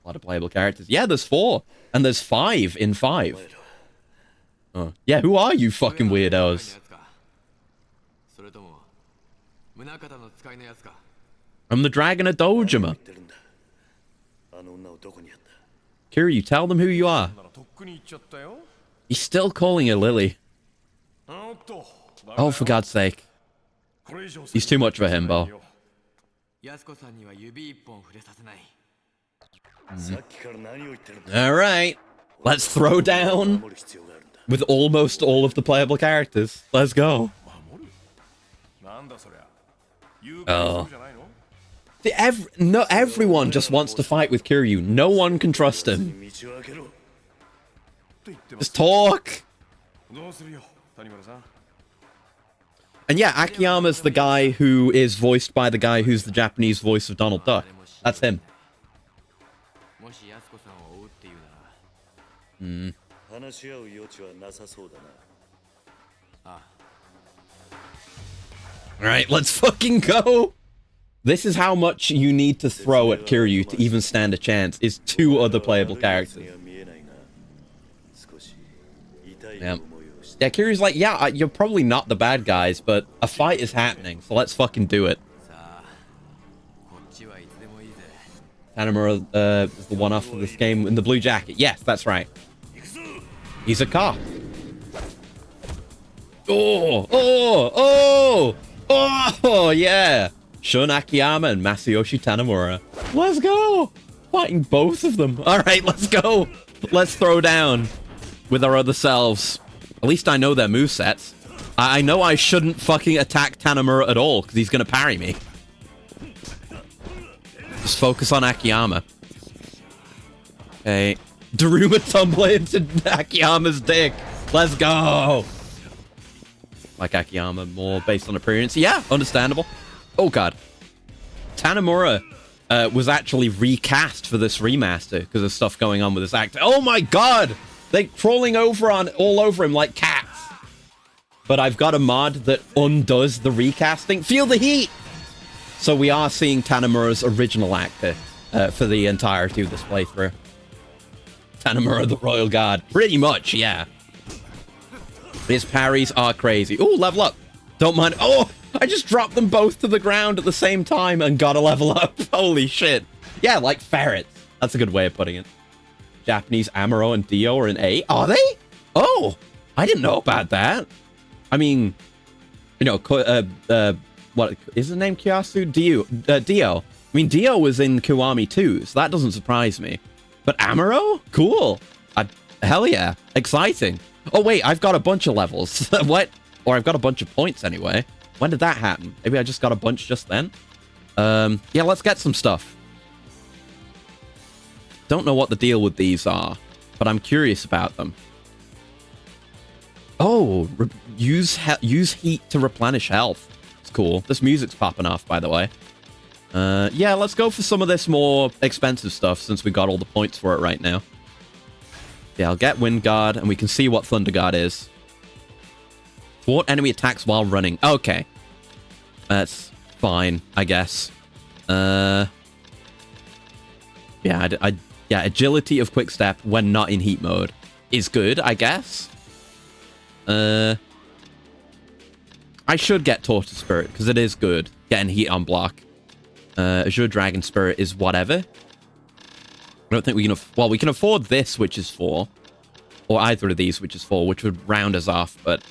Speaker 1: lot of playable characters. Yeah, there's 4. And there's 5 in 5. Oh. Yeah, who are you fucking weirdos? I'm the Dragon of Dojima. KIRYU, tell them who you are. He's still calling her Lily. Oh, for God's sake. He's too much for him, Bo. Alright. Let's throw down with almost all of the playable characters. Let's go. Oh. Everyone just wants to fight with Kiryu. No one can trust him. Just talk. And yeah, Akiyama's the guy who is voiced by the guy who's the Japanese voice of Donald Duck. That's him. Alright, let's fucking go! This is how much you need to throw at Kiryu to even stand a chance, is 2 other playable characters. Yeah. Yeah, Kiryu's like, yeah, you're probably not the bad guys, but a fight is happening, so let's fucking do it. Tanimura is the one after this game in the blue jacket. Yes, that's right. He's a cop. Oh, yeah. Shun Akiyama and Masayoshi Tanimura. Let's go. Fighting both of them. All right, let's go. Let's throw down with our other selves. At least I know their movesets. I know I shouldn't fucking attack Tanimura at all, because he's going to parry me. Just focus on Akiyama. Okay. Daruma tumbling into Akiyama's dick. Let's go. Like Akiyama more based on appearance. Yeah, understandable. Oh, God. Tanimura was actually recast for this remaster because of stuff going on with this actor. Oh, my God. They're crawling all over him like cats. But I've got a mod that undoes the recasting. Feel the heat. So we are seeing Tanimura's original actor for the entirety of this playthrough. Tanimura, the Royal Guard. Pretty much, yeah. His parries are crazy. Ooh, level up. Don't mind. Oh, I just dropped them both to the ground at the same time and got a level up. Holy shit. Yeah, like ferrets. That's a good way of putting it. Japanese Amuro and Dio are in A. Are they? Oh, I didn't know about that. I mean, you know, what is his name? Kiyasu? Dio. I mean, Dio was in Kiwami too, so that doesn't surprise me. But Amuro? Cool. Hell yeah. Exciting. Oh, wait, I've got a bunch of levels. What? Or I've got a bunch of points anyway. When did that happen? Maybe I just got a bunch just then? Yeah, let's get some stuff. Don't know what the deal with these are, but I'm curious about them. Oh, use heat to replenish health. It's cool. This music's popping off, by the way. Yeah, let's go for some of this more expensive stuff since we got all the points for it right now. Yeah, I'll get Wind Guard, and we can see what Thunder Guard is. Thwart enemy attacks while running. Okay. That's fine, I guess. Yeah, yeah, agility of quick step when not in heat mode is good, I guess. I should get Tortoise Spirit, because it is good. Getting heat on block. Azure Dragon Spirit is whatever. I don't think we can... Well, we can afford this, which is 4. Or either of these, which is 4, which would round us off, but...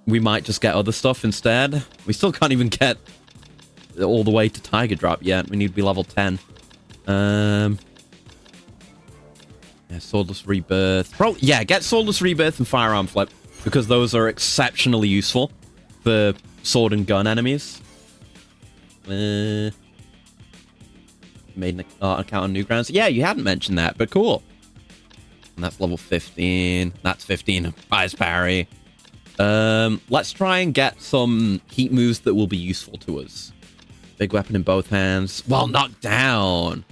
Speaker 1: We might just get other stuff instead. We still can't even get all the way to Tiger Drop yet. We need to be level 10. Yeah, Swordless Rebirth. Yeah, get Swordless Rebirth and Firearm Flip, because those are exceptionally useful for sword and gun enemies. Made an account on Newgrounds. Yeah, you hadn't mentioned that, but cool. And that's level 15. That's 15 Eyes Parry. Let's try and get some heat moves that will be useful to us. Big weapon in both hands while knocked down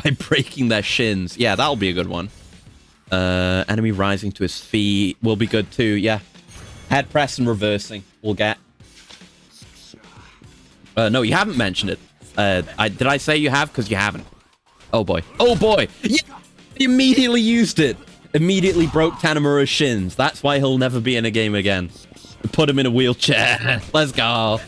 Speaker 1: by breaking their shins. Yeah, that'll be a good one. Enemy rising to his feet will be good too. Yeah. Head press and reversing we'll get. No, you haven't mentioned it. Did I say you have? Because you haven't. Oh boy. Oh boy. Yeah! He immediately used it. Immediately broke Tanimura's shins. That's why he'll never be in a game again. Put him in a wheelchair. Let's go.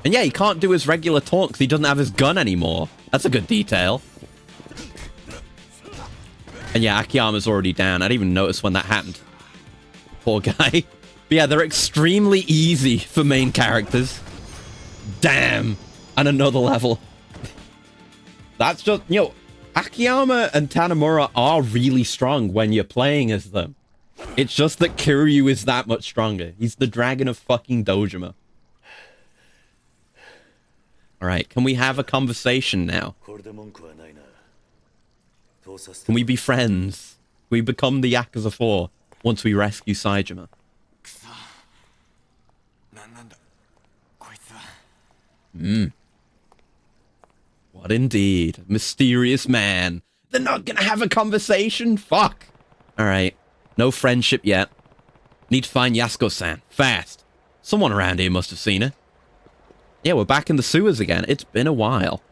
Speaker 1: And yeah, he can't do his regular taunt because he doesn't have his gun anymore. That's a good detail. And yeah, Akiyama's already down. I didn't even notice when that happened. Poor guy. But yeah, they're extremely easy for main characters. Damn. And another level. That's just, you know, Akiyama and Tanimura are really strong when you're playing as them. It's just that Kiryu is that much stronger. He's the dragon of fucking Dojima. All right, can we have a conversation now? Can we be friends? Can we become the Yakuza 4 once we rescue Saejima? What indeed? Mysterious man. They're not gonna have a conversation? Fuck. Alright. No friendship yet. Need to find Yasuko-san. Fast. Someone around here must have seen her. Yeah, we're back in the sewers again. It's been a while.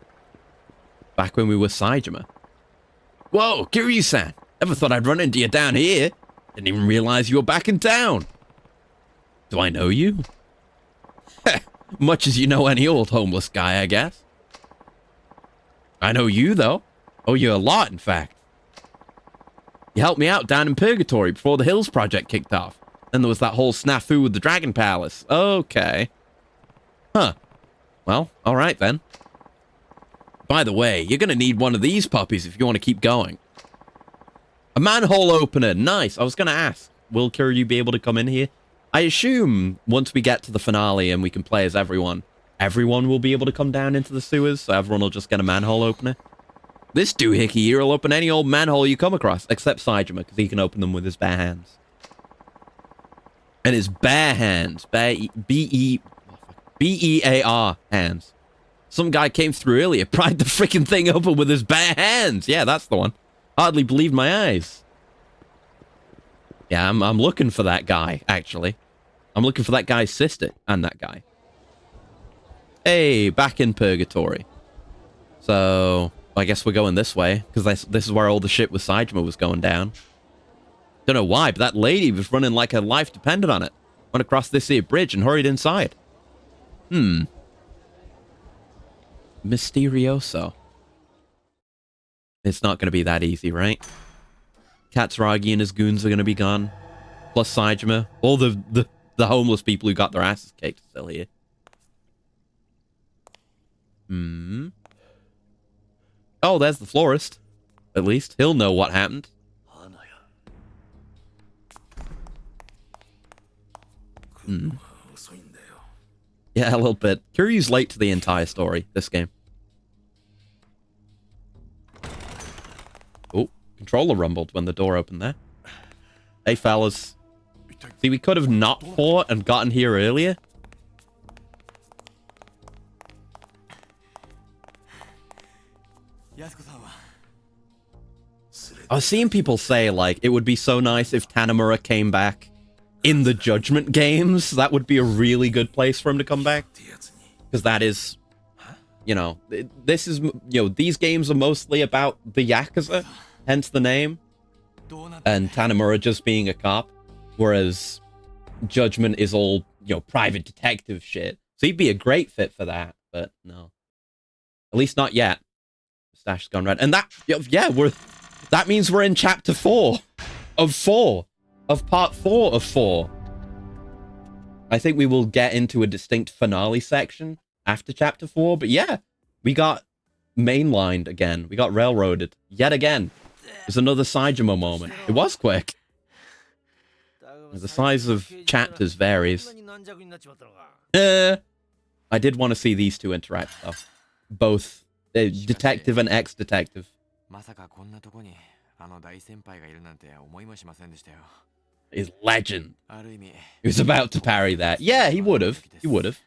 Speaker 1: Back when we were Saejima. Whoa, Kiryu-san. Never thought I'd run into you down here. Didn't even realize you were back in town. Do I know you? Much as you know any old homeless guy, I guess. I know you, though. Oh, you a lot, in fact. You helped me out down in Purgatory before the Hills project kicked off. Then there was that whole snafu with the Dragon Palace. Okay. Huh. Well, alright then. By the way, you're gonna need one of these puppies if you want to keep going. A manhole opener. Nice. I was gonna ask, will KIRYU be able to come in here? I assume once we get to the finale and we can play as everyone will be able to come down into the sewers, so everyone will just get a manhole opener. This doohickey here will open any old manhole you come across, except Saejima, because he can open them with his bare hands. And his bare hands. B-E-A-R hands. Some guy came through earlier, pried the freaking thing open with his bare hands. Yeah, that's the one. Hardly believed my eyes. Yeah, I'm looking for that guy, actually. I'm looking for that guy's sister and that guy. Hey, back in Purgatory. So, I guess we're going this way, because this is where all the shit with Saejima was going down. Don't know why, but that lady was running like her life depended on it. Went across this here bridge and hurried inside. Mysterioso. It's not going to be that easy, right? Katsuragi and his goons are going to be gone. Plus Saejima. All the homeless people who got their asses kicked are still here. Oh, there's the florist. At least. He'll know what happened. Yeah, a little bit. KIRYU's late to the entire story, this game. Oh, controller rumbled when the door opened there. Hey, fellas. See, we could have not fought and gotten here earlier. I was seeing people say, like, it would be so nice if Tanimura came back in the Judgment games. That would be a really good place for him to come back. Because that is, you know, this is, you know, these games are mostly about the Yakuza, hence the name. And Tanimura just being a cop. Whereas Judgment is all, you know, private detective shit. So he'd be a great fit for that, but no. At least not yet. Mustache has gone red. And that, yeah, that means we're in chapter 4 of 4. Of part 4 of 4. I think we will get into a distinct finale section after chapter 4. But yeah, we got mainlined again. We got railroaded yet again. There's another Saejima moment. It was quick. The size of chapters varies. I did want to see these two interact, though. Both detective and ex-detective. Is legend. He was about to parry that. Yeah, he would have. He would have.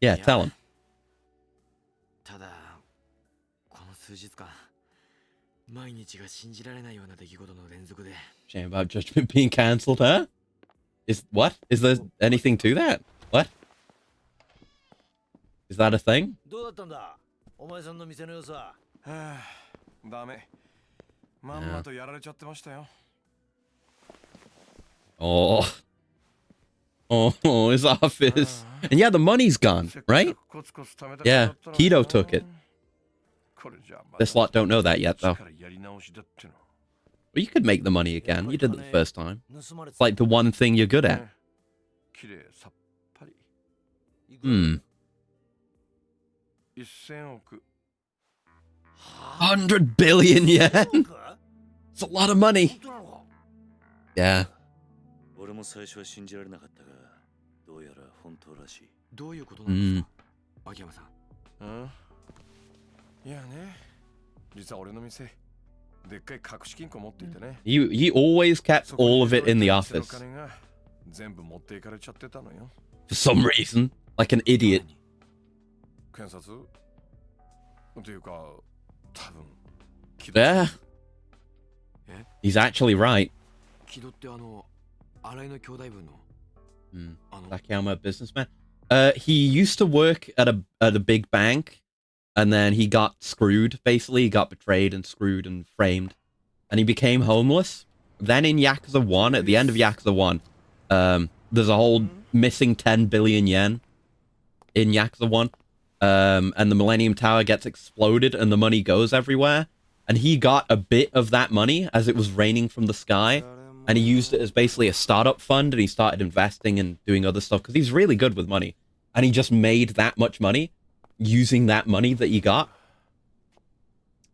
Speaker 1: Yeah, tell him. Shame about Judgment being cancelled, huh? What? Is there anything to that? What? Is that a thing? Oh. Oh, his office. And yeah, the money's gone, right? Yeah, Kido took it. This lot don't know that yet, though. Well, you could make the money again. You did it the first time. It's like the one thing you're good at. 100 billion yen? It's a lot of money. Yeah.
Speaker 3: 俺も最初は信じられなかったが、どうやら本当らしい。
Speaker 4: どういうことなんですか、秋山さん。
Speaker 5: いやね、実は俺の店、でっかい隠し金庫持っていてね。
Speaker 1: He always kept all of it in the office.
Speaker 5: 全部持っていかれちゃってたのよ。
Speaker 1: For some reason, like an idiot.
Speaker 5: 検察というか、多分。
Speaker 1: Yeah. He's actually right.
Speaker 4: 木戸って新井の兄弟分の。
Speaker 1: Akiyama, businessman. He used to work at a big bank, and then he got screwed. Basically, he got betrayed and screwed and framed, and he became homeless. Then in Yakuza 1, at the end of Yakuza 1, there's a whole missing 10 billion yen in Yakuza 1. And the Millennium Tower gets exploded and the money goes everywhere. And he got a bit of that money as it was raining from the sky. And he used it as basically a startup fund, and he started investing and doing other stuff because he's really good with money. And he just made that much money using that money that he got.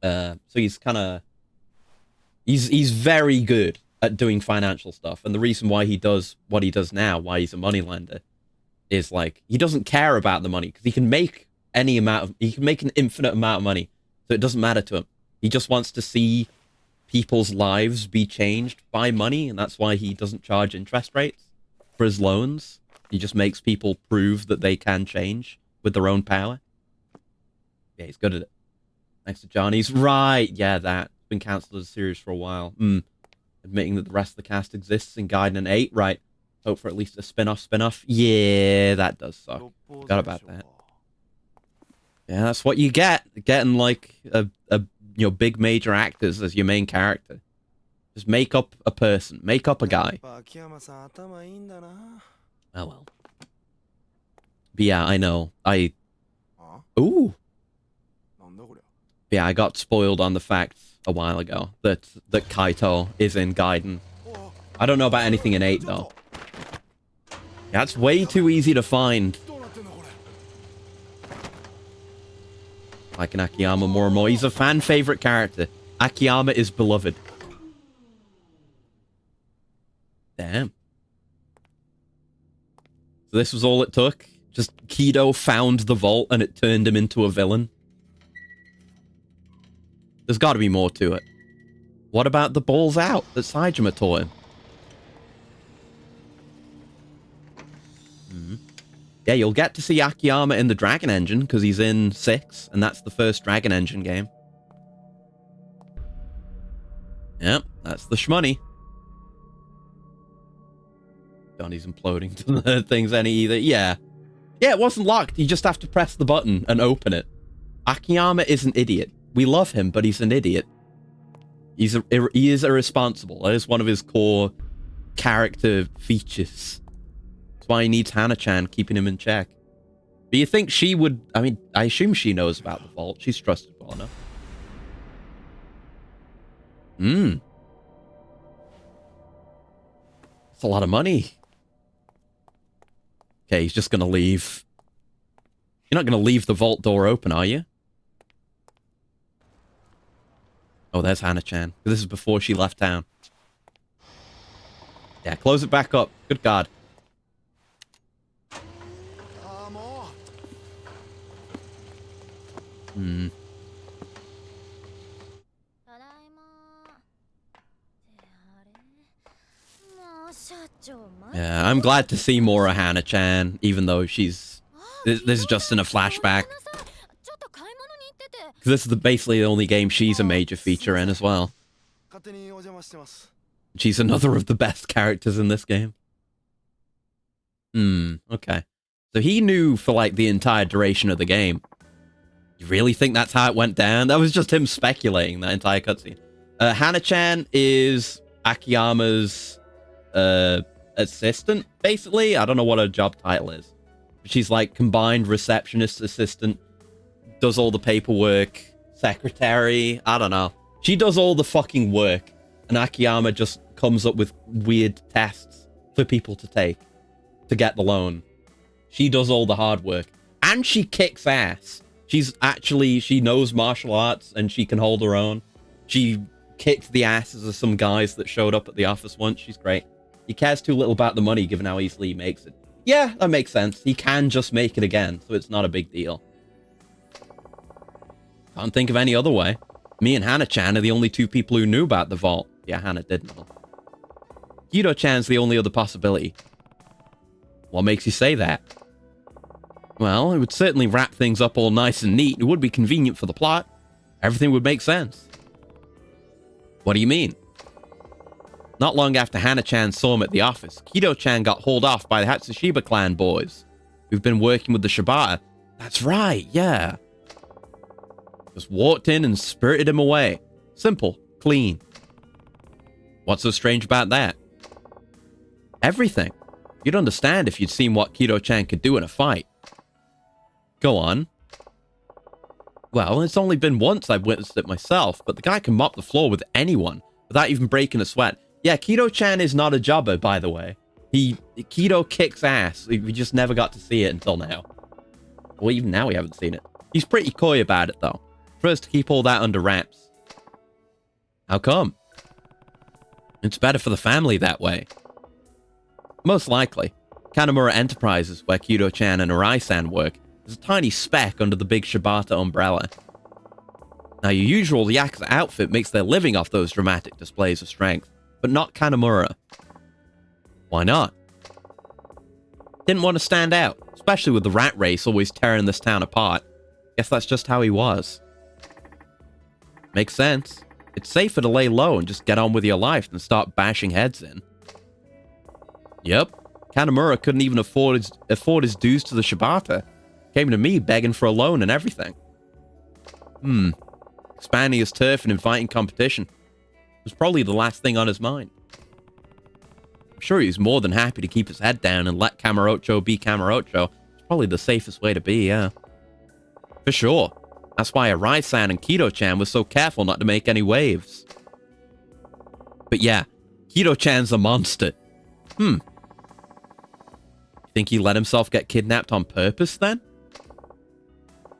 Speaker 1: So he's kind of... He's very good at doing financial stuff. And the reason why he does what he does now, why he's a moneylender, is like, he doesn't care about the money because he can make any amount of... He can make an infinite amount of money. So it doesn't matter to him. He just wants to see people's lives be changed by money, and that's why he doesn't charge interest rates for his loans. He just makes people prove that they can change with their own power. Yeah, he's good at it. Thanks to Johnny's. Right, yeah, that. It's been cancelled as a series for a while. Admitting that the rest of the cast exists in Gaiden 8. Right. Hope for at least a spin-off. Yeah, that does suck. Forgot about that. Yeah, that's what you get. Getting, like, a big major actors as your main character. Just make up a person. Make up a guy. Oh, well. But yeah, I know. Ooh. Yeah, I got spoiled on the fact a while ago that Kaito is in Gaiden. I don't know about anything in 8, though. Yeah, it's way too easy to find. Liking Akiyama more and more. He's a fan favorite character. Akiyama is beloved. Damn. So this was all it took? Just Kido found the vault and it turned him into a villain? There's got to be more to it. What about the balls out that Saejima taught him? Yeah, you'll get to see Akiyama in the Dragon Engine, because he's in 6, and that's the first Dragon Engine game. Yep, that's the shmoney. Johnny's imploding to the things any either. Yeah. Yeah, it wasn't locked. You just have to press the button and open it. Akiyama is an idiot. We love him, but he's an idiot. He is irresponsible. That is one of his core character features. That's why he needs Hana-chan keeping him in check. But you think she would... I mean, I assume she knows about the vault. She's trusted well enough. That's a lot of money. Okay, he's just gonna leave. You're not gonna leave the vault door open, are you? Oh, there's Hana-chan. This is before she left town. Yeah, close it back up. Good God. Yeah, I'm glad to see more of Hana-chan, even though she's... This is just in a flashback. Because this is basically the only game she's a major feature in as well. She's another of the best characters in this game. Okay. So he knew for like the entire duration of the game. You really think that's how it went down? That was just him speculating that entire cutscene. Hana-chan is Akiyama's assistant, basically. I don't know what her job title is. She's like combined receptionist assistant, does all the paperwork, secretary, I don't know. She does all the fucking work, and Akiyama just comes up with weird tests for people to take to get the loan. She does all the hard work, and she kicks ass. She knows martial arts, and she can hold her own. She kicked the asses of some guys that showed up at the office once. She's great. He cares too little about the money given how easily he makes it. Yeah, that makes sense. He can just make it again, so it's not a big deal. Can't think of any other way. Me and Hana-chan are the only two people who knew about the vault. Yeah, Hana didn't know. Kido-chan's the only other possibility. What makes you say that? Well, it would certainly wrap things up all nice and neat. It would be convenient for the plot. Everything would make sense. What do you mean? Not long after Hana-chan saw him at the office, Kido-chan got hauled off by the Hatsushiba clan boys, who've been working with the Shibata. That's right, yeah. Just walked in and spirited him away. Simple, clean. What's so strange about that? Everything. You'd understand if you'd seen what Kido-chan could do in a fight. Go on. Well, it's only been once I've witnessed it myself, but the guy can mop the floor with anyone without even breaking a sweat. Yeah, Kido-chan is not a jobber, by the way. Kido kicks ass. We just never got to see it until now. Well, even now we haven't seen it. He's pretty coy about it, though. Prefers to keep all that under wraps. How come? It's better for the family that way. Most likely. Kanamura Enterprises, where Kido-chan and Arai-san work, is a tiny speck under the big Shibata umbrella. Now, your usual Yakuza outfit makes their living off those dramatic displays of strength, but not Kanamura. Why not? Didn't want to stand out, especially with the rat race always tearing this town apart. Guess that's just how he was. Makes sense. It's safer to lay low and just get on with your life than start bashing heads in. Yep. Kanamura couldn't even afford his dues to the Shibata. Came to me begging for a loan and everything. Expanding his turf and inviting competition was probably the last thing on his mind. I'm sure he's more than happy to keep his head down and let Kamurocho be Kamurocho. It's probably the safest way to be, yeah. For sure. That's why Arai-san and Kido-chan was so careful not to make any waves. But yeah, Kido-chan's a monster. You think he let himself get kidnapped on purpose then?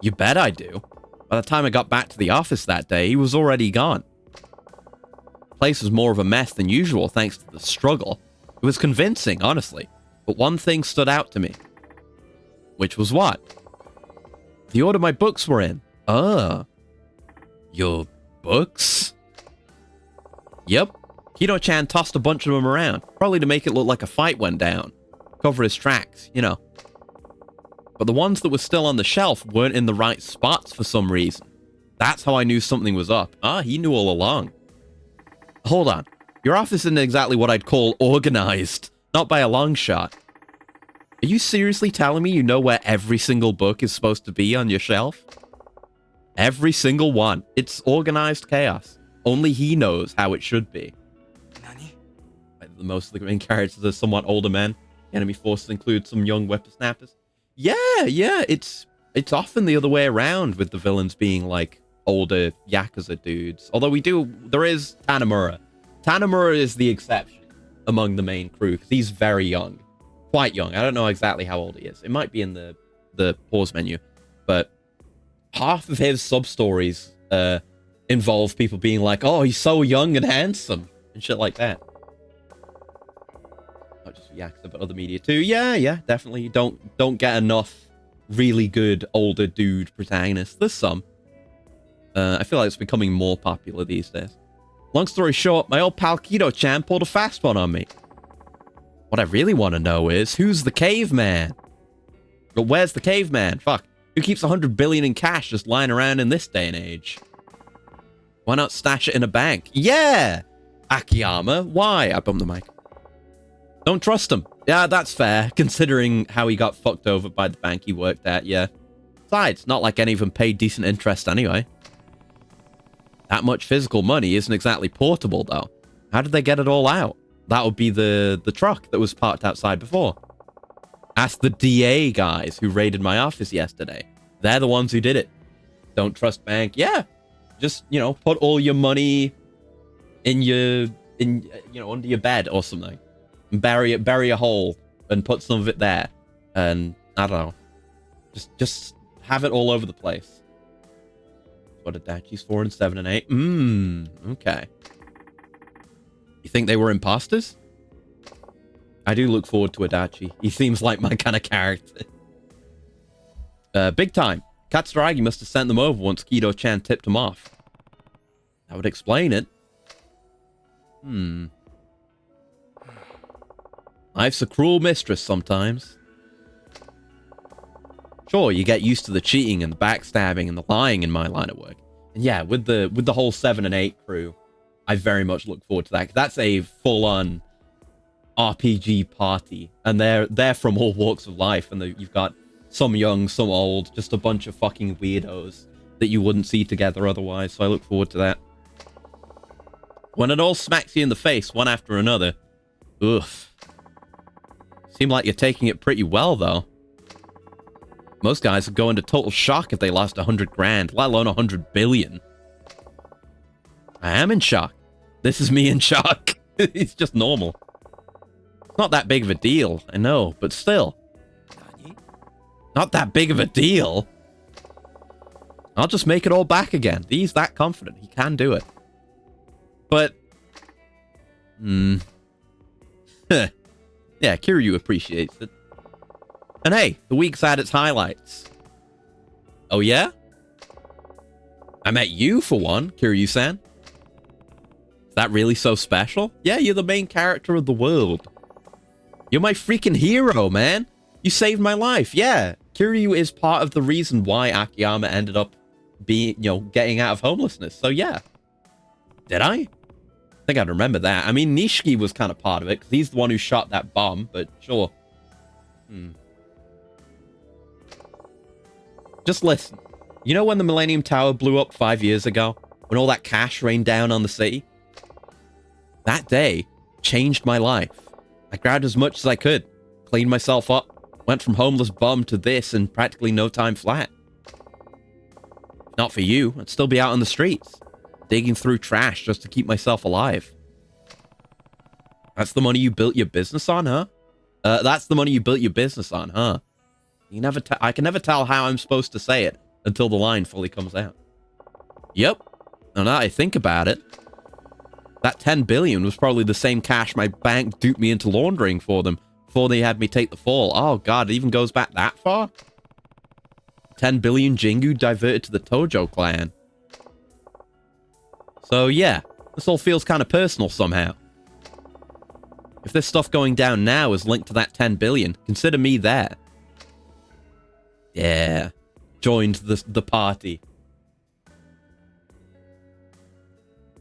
Speaker 1: You bet I do. By the time I got back to the office that day, he was already gone. The place was more of a mess than usual thanks to the struggle. It was convincing, honestly. But one thing stood out to me. Which was what? The order my books were in. Your books? Yep. Kido-chan tossed a bunch of them around, probably to make it look like a fight went down. Cover his tracks, you know. But the ones that were still on the shelf weren't in the right spots for some reason. That's how I knew something was up. He knew all along. Hold on. Your office isn't exactly what I'd call organized. Not by a long shot. Are you seriously telling me you know where every single book is supposed to be on your shelf? Every single one. It's organized chaos. Only he knows how it should be. Most of the main characters are somewhat older men. Enemy forces include some young whippersnappers. Yeah, it's often the other way around with the villains being like older Yakuza dudes. Although there is Tanamura. Tanamura is the exception among the main crew because he's very young. Quite young. I don't know exactly how old he is. It might be in the pause menu. But half of his sub-stories involve people being like, oh, he's so young and handsome and shit like that. Not just for Yakuza, but other media too. Yeah, definitely. You don't get enough really good older dude protagonists. There's some. I feel like it's becoming more popular these days. Long story short, my old pal Kido-chan pulled a fast one on me. What I really want to know is, who's the caveman? But where's the caveman? Fuck. Who keeps 100 billion in cash just lying around in this day and age? Why not stash it in a bank? Yeah! Akiyama, why? I bumped the mic. Don't trust him. Yeah, that's fair, considering how he got fucked over by the bank he worked at, yeah. Besides, not like any of them paid decent interest anyway. That much physical money isn't exactly portable, though. How did they get it all out? That would be the truck that was parked outside before. Ask the DA guys who raided my office yesterday. They're the ones who did it. Don't trust bank. Yeah. Just, put all your money in under your bed or something. And bury a hole and put some of it there. And I don't know. Just have it all over the place. What are Dachi's 4 and 7 and 8? Okay. You think they were imposters? I do look forward to Adachi. He seems like my kind of character. Big time. Katsuragi must have sent them over once Kido-chan tipped him off. That would explain it. Life's a cruel mistress sometimes. Sure, you get used to the cheating and the backstabbing and the lying in my line of work. And yeah, with the whole 7 and 8 crew, I very much look forward to that. 'Cause that's a full-on RPG party. And they're from all walks of life. And you've got some young, some old, just a bunch of fucking weirdos that you wouldn't see together otherwise. So I look forward to that. When it all smacks you in the face, one after another. Oof. Seem like you're taking it pretty well, though. Most guys would go into total shock if they lost 100 grand, let alone 100 billion. I am in shock. This is me in shock. It's just normal. It's not that big of a deal, I know, but still. Not that big of a deal. I'll just make it all back again. He's that confident. He can do it. But... yeah, Kiryu appreciates it. And hey, the week's had its highlights. Oh yeah? I met you for one, Kiryu-san. Is that really so special? Yeah, you're the main character of the world. You're my freaking hero, man. You saved my life. Yeah, Kiryu is part of the reason why Akiyama ended up being, getting out of homelessness. So yeah. Did I? I think I'd remember that. I mean, Nishiki was kind of part of it, because he's the one who shot that bomb, but sure. Just listen. You know when the Millennium Tower blew up 5 years ago? When all that cash rained down on the city? That day changed my life. I grabbed as much as I could, cleaned myself up, went from homeless bum to this in practically no time flat. Not for you, I'd still be out on the streets, digging through trash just to keep myself alive. That's the money you built your business on, huh? That's the money you built your business on, huh? I can never tell how I'm supposed to say it until the line fully comes out. Yep. Now that I think about it, that 10 billion was probably the same cash my bank duped me into laundering for them before they had me take the fall. Oh god, it even goes back that far? 10 billion Jingu diverted to the Tojo clan. So yeah, this all feels kind of personal somehow. If this stuff going down now is linked to that 10 billion, consider me there. Yeah, joined the party.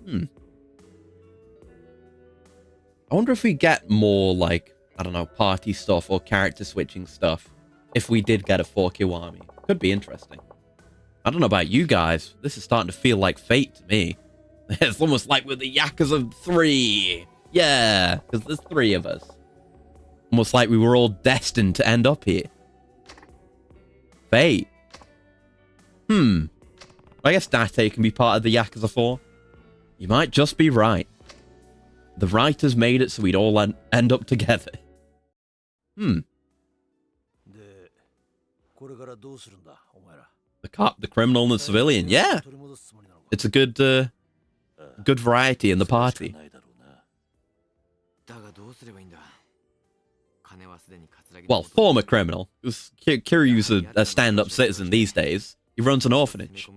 Speaker 1: I wonder if we get more, like, I don't know, party stuff or character switching stuff if we did get a 4 Kiwami. Could be interesting. I don't know about you guys. This is starting to feel like fate to me. It's almost like with the Yakuza 3. Yeah, because there's 3 of us. Almost like we were all destined to end up here. Fate. I guess Date can be part of the Yakuza 4. You might just be right. The writers made it so we'd all end up together. The cop, the criminal, and the civilian. Yeah. It's a good variety in the party. Well, former criminal. Kiryu's a stand-up citizen these days. He runs an orphanage.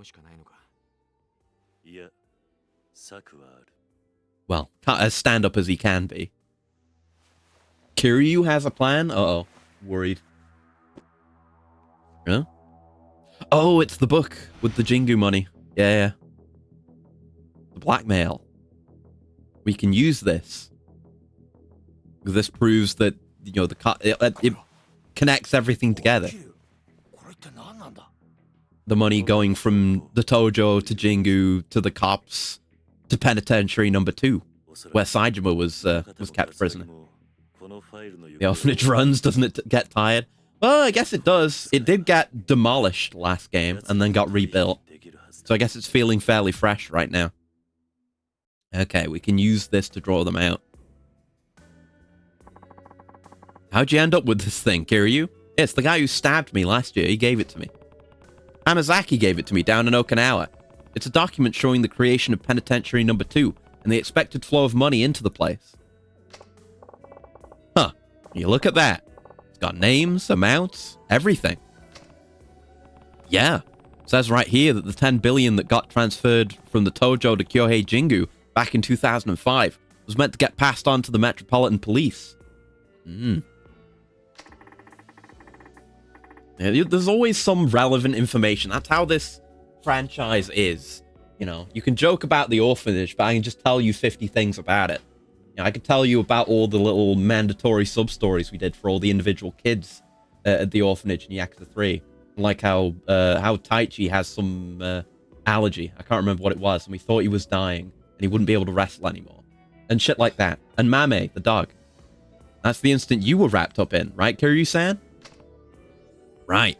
Speaker 1: Well, as stand-up as he can be. Kiryu has a plan? Uh-oh. Worried. Huh? Oh, it's the book with the Jingu money. Yeah. The blackmail. We can use this. This proves that, it connects everything together. The money going from the Tojo to Jingu to the cops to penitentiary number 2, where Saejima was kept prisoner. The orphanage runs, doesn't it get tired? Well, I guess it does. It did get demolished last game and then got rebuilt. So I guess it's feeling fairly fresh right now. Okay, we can use this to draw them out. How'd you end up with this thing, Kiryu? It's the guy who stabbed me last year. He gave it to me. Hamazaki gave it to me down in Okinawa. It's a document showing the creation of penitentiary number 2 and the expected flow of money into the place. Huh. You look at that. It's got names, amounts, everything. Yeah. It says right here that the 10 billion that got transferred from the Tojo to Kyohei Jingu back in 2005 was meant to get passed on to the Metropolitan Police. Yeah, there's always some relevant information. That's how this franchise is. You know, you can joke about the orphanage, but I can just tell you 50 things about it. You know, I could tell you about all the little mandatory sub-stories we did for all the individual kids at the orphanage in Yakuza 3. Like how Taichi has some allergy. I can't remember what it was, and we thought he was dying, and he wouldn't be able to wrestle anymore. And shit like that. And Mame, the dog. That's the instant you were wrapped up in, right, Kiryu-san? Right.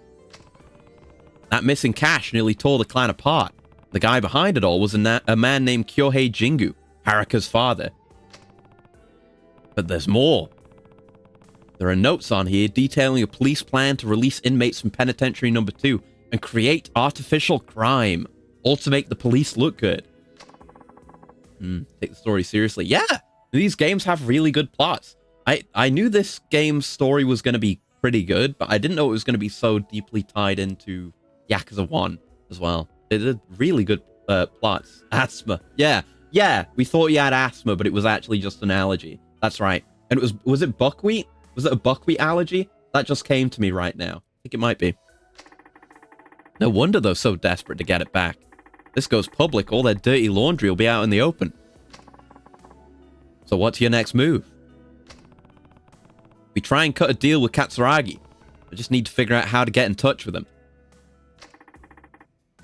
Speaker 1: That missing cash nearly tore the clan apart. The guy behind it all was a man named Kyohei Jingu, Haruka's father. But there's more. There are notes on here detailing a police plan to release inmates from Penitentiary Number 2 and create artificial crime, all to make the police look good. Take the story seriously. Yeah, these games have really good plots. I knew this game's story was going to be pretty good, but I didn't know it was going to be so deeply tied into Yakuza 1 as well. It did really good plots. Asthma. Yeah, we thought you had asthma, but it was actually just an allergy. That's right. And was it buckwheat? Was it a buckwheat allergy? That just came to me right now. I think it might be. No wonder they're so desperate to get it back. This goes public, all their dirty laundry will be out in the open. So what's your next move? We try and cut a deal with Katsuragi. I just need to figure out how to get in touch with him.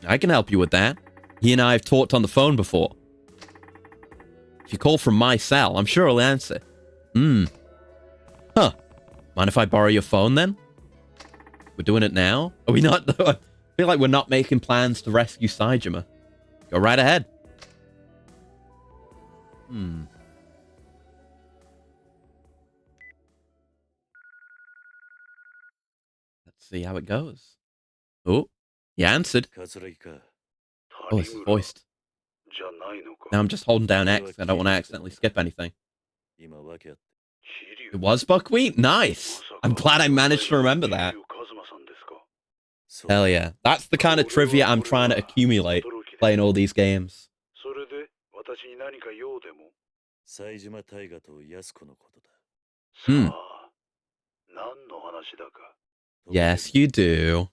Speaker 1: I can help you with that. He and I have talked on the phone before. If you call from my cell, I'm sure he'll answer. Huh. Mind if I borrow your phone then? We're doing it now? Are we not? I feel like we're not making plans to rescue Saejima. Go right ahead. Let's see how it goes. Oh, you answered. Oh, it's voiced. Now I'm just holding down X. I don't want to accidentally skip anything. It was buckwheat? Nice. I'm glad I managed to remember that. Hell yeah. That's the kind of trivia I'm trying to accumulate playing all these games. Yes, you do.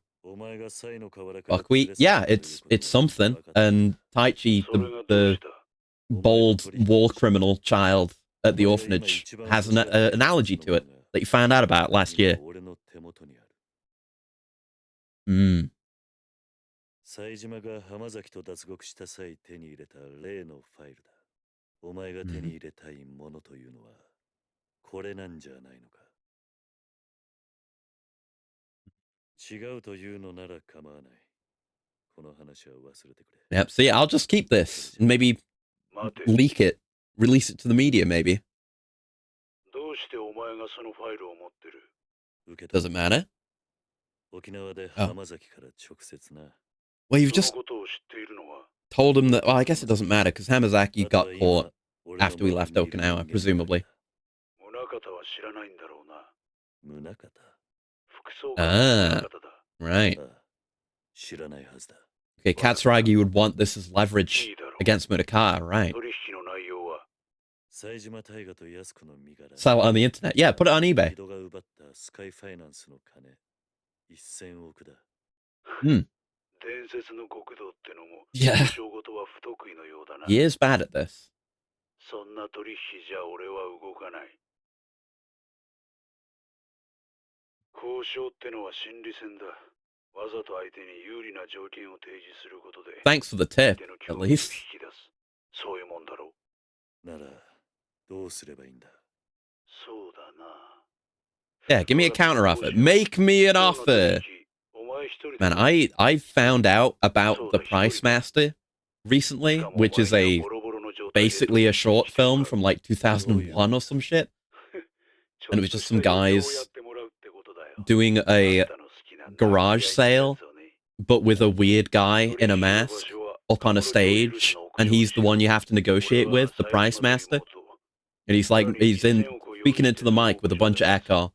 Speaker 1: Buckwheat? Yeah, it's something. And Taichi, the bold war criminal child at the orphanage, has an allergy to it that you found out about last year.
Speaker 3: 冴島が浜崎と脱獄した際手に入れた例のファイルだ。お前が手に入れたいものというのはこれなんじゃないのか。違うというのなら構わない。この話は忘れてくれ。
Speaker 1: Yep, see, I'll just keep this and maybe leak it, release it to the media, maybe.
Speaker 2: どうしてお前がそのファイルを持ってる？
Speaker 1: Does it matter?
Speaker 3: 沖縄で浜崎から直接な。
Speaker 1: Well, you've just told him that. Well, I guess it doesn't matter because Hamazaki got caught after we left Okinawa, presumably. Ah, right. Okay, Katsuragi would want this as leverage against Murakawa, right? Sell it on the internet. Yeah, put it on eBay. Yeah. He is bad at this. Thanks for the tip, at least. Yeah, give me a counter offer. Make me an offer. Man, I found out about the Price Master recently, which is basically a short film from like 2001 or some shit. And it was just some guys doing a garage sale, but with a weird guy in a mask up on a stage, and he's the one you have to negotiate with, the Price Master. And he's in speaking into the mic with a bunch of echo,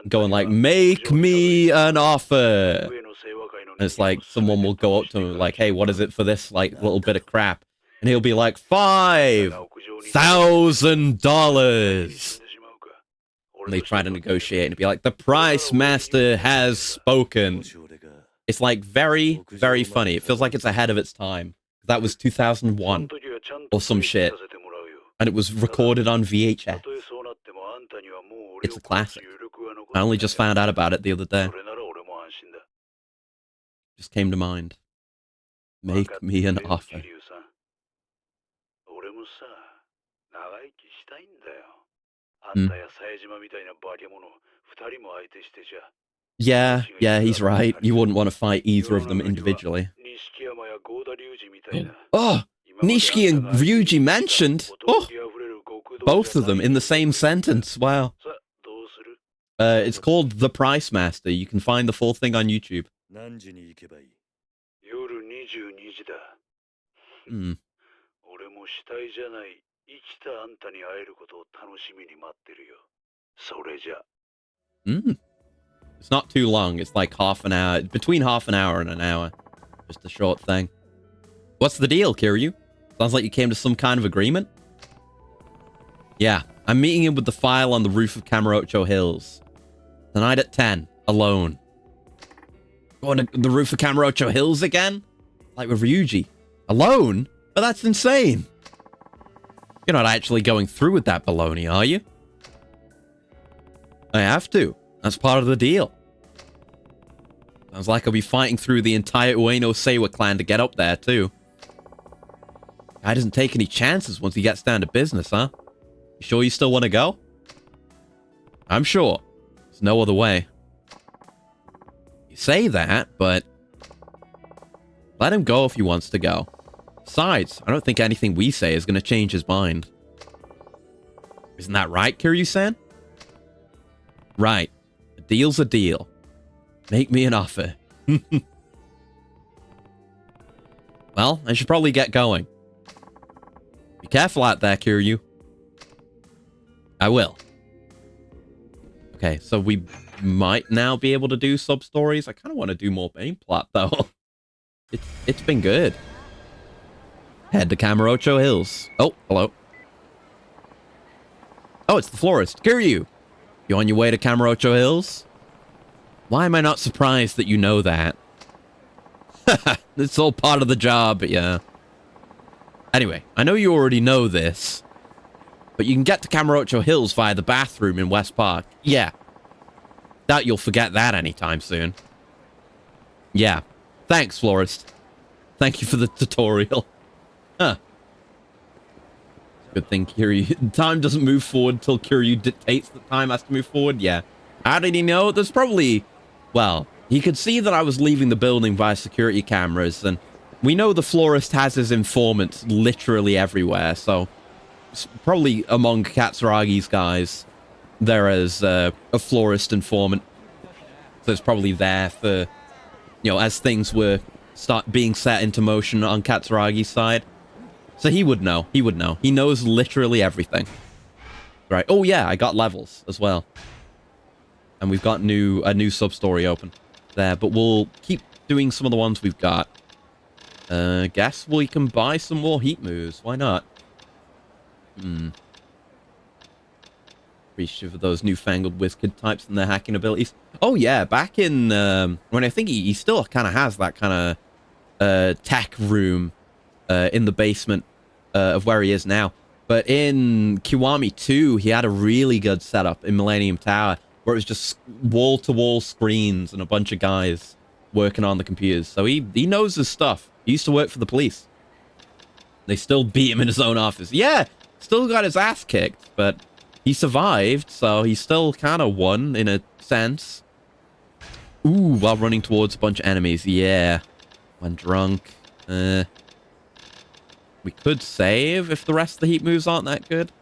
Speaker 1: going like, "Make me an offer." And it's like someone will go up to him like, "Hey, what is it for this like little bit of crap?" And he'll be like, $5,000. And they try to negotiate and be like, "The price master has spoken." It's like very, very funny. It feels like it's ahead of its time. That was 2001 or some shit. And it was recorded on VHS. It's a classic. I only just found out about it the other day. Just came to mind. Make me an offer. Yeah, he's right. You wouldn't want to fight either of them individually. Oh, Nishiki and Ryuji mentioned. Oh, both of them in the same sentence. Wow. It's called The Price Master. You can find the full thing on YouTube. It's not too long. It's like half an hour. Between half an hour and an hour. Just a short thing. What's the deal, Kiryu? Sounds like you came to some kind of agreement. Yeah, I'm meeting him with the file on the roof of Kamurocho Hills. Tonight at 10, alone. Going to the roof of Kamurocho Hills again? Like with Ryuji. Alone? But that's insane. You're not actually going through with that baloney, are you? I have to. That's part of the deal. Sounds like I'll be fighting through the entire Ueno Seiwa clan to get up there, too. Guy doesn't take any chances once he gets down to business, huh? You sure you still want to go? I'm sure. There's no other way. You say that, but... let him go if he wants to go. Besides, I don't think anything we say is going to change his mind. Isn't that right, Kiryu-san? Right. A deal's a deal. Make me an offer. Well, I should probably get going. Be careful out there, Kiryu. I will. Okay, so we might now be able to do sub-stories. I kind of want to do more main plot, though. It's been good. Head to Kamurocho Hills. Oh, hello. Oh, it's the florist. Kiryu! You on your way to Kamurocho Hills? Why am I not surprised that you know that? It's all part of the job, yeah. Anyway, I know you already know this, but you can get to Kamurocho Hills via the bathroom in West Park. Yeah. Doubt you'll forget that anytime soon. Yeah. Thanks, florist. Thank you for the tutorial. Huh. Good thing Kiryu... time doesn't move forward until Kiryu dictates that time has to move forward. Yeah. How did he know? There's probably... well, he could see that I was leaving the building via security cameras, and we know the florist has his informants literally everywhere, so... probably among Katsuragi's guys, there is a florist informant. So it's probably there for... you know, as things were being set into motion on Katsuragi's side. So he would know. He would know. He knows literally everything. Right. Oh, yeah, I got levels as well. And we've got a new sub-story open there. But we'll keep doing some of the ones we've got. Guess we can buy some more heat moves. Why not? Appreciative of those newfangled WizKid types and their hacking abilities. Oh, yeah. Back in... when I think he still kind of has that kind of tech room in the basement of where he is now. But in Kiwami 2, he had a really good setup in Millennium Tower where it was just wall-to-wall screens and a bunch of guys working on the computers. So he knows his stuff. He used to work for the police. They still beat him in his own office. Yeah, still got his ass kicked, but he survived, so he still kind of won in a sense. Ooh, while running towards a bunch of enemies. Yeah. When drunk. We could save if the rest of the heat moves aren't that good.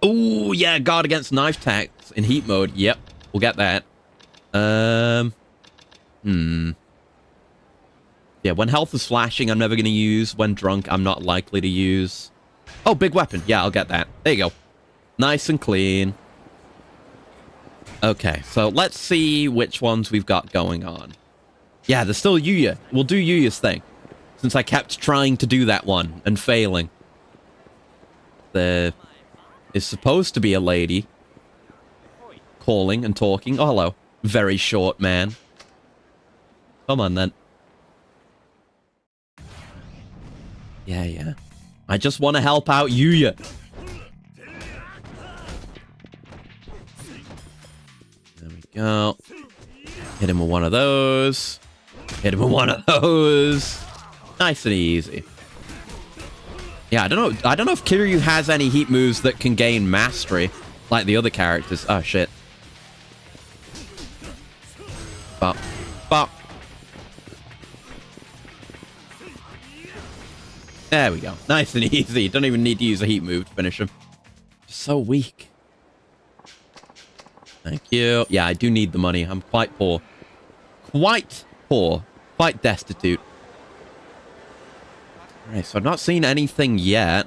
Speaker 1: Ooh, yeah, guard against knife attacks in heat mode. Yep, we'll get that. Yeah, when health is flashing, I'm never going to use. When drunk, I'm not likely to use. Oh, big weapon. Yeah, I'll get that. There you go. Nice and clean. Okay, so let's see which ones we've got going on. Yeah, there's still Yuya. We'll do Yuya's thing, since I kept trying to do that one and failing. There is supposed to be a lady calling and talking. Oh, hello. Very short man. Come on, then. Yeah. I just want to help out Yuya. There we go. Hit him with one of those. Hit him with one of those. Nice and easy. Yeah, I don't know if Kiryu has any heat moves that can gain mastery like the other characters. Oh, shit. Bop. Bop. There we go. Nice and easy. Don't even need to use a heat move to finish him. Just so weak. Thank you. Yeah, I do need the money. I'm quite poor. Quite poor. Quite destitute. Alright, so I've not seen anything yet.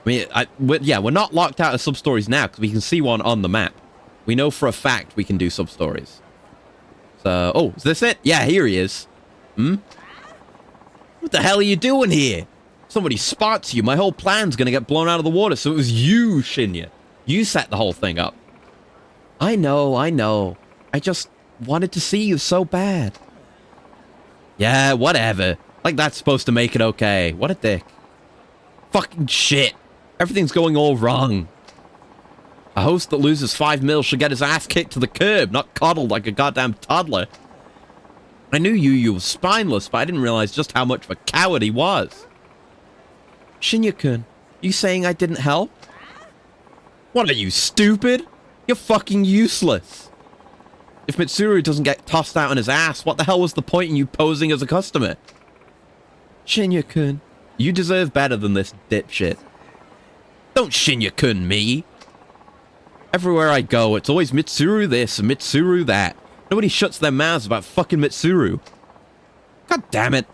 Speaker 1: I mean, we're not locked out of sub-stories now because we can see one on the map. We know for a fact we can do sub-stories. So, oh, is this it? Yeah, here he is. What the hell are you doing here? Somebody spots you. My whole plan's gonna get blown out of the water. So it was you, Shinya. You set the whole thing up. I know. I just wanted to see you so bad. Yeah, whatever. Like that's supposed to make it okay. What a dick. Fucking shit. Everything's going all wrong. A host that loses 5 mil should get his ass kicked to the curb, not coddled like a goddamn toddler. I knew you was spineless, but I didn't realize just how much of a coward he was. Shinya-kun, you saying I didn't help? What are you, stupid? You're fucking useless. If Mitsuru doesn't get tossed out on his ass, what the hell was the point in you posing as a customer? Shinya-kun, you deserve better than this dipshit. Don't Shinya-kun me. Everywhere I go, it's always Mitsuru this and Mitsuru that. Nobody shuts their mouths about fucking Mitsuru. God damn it.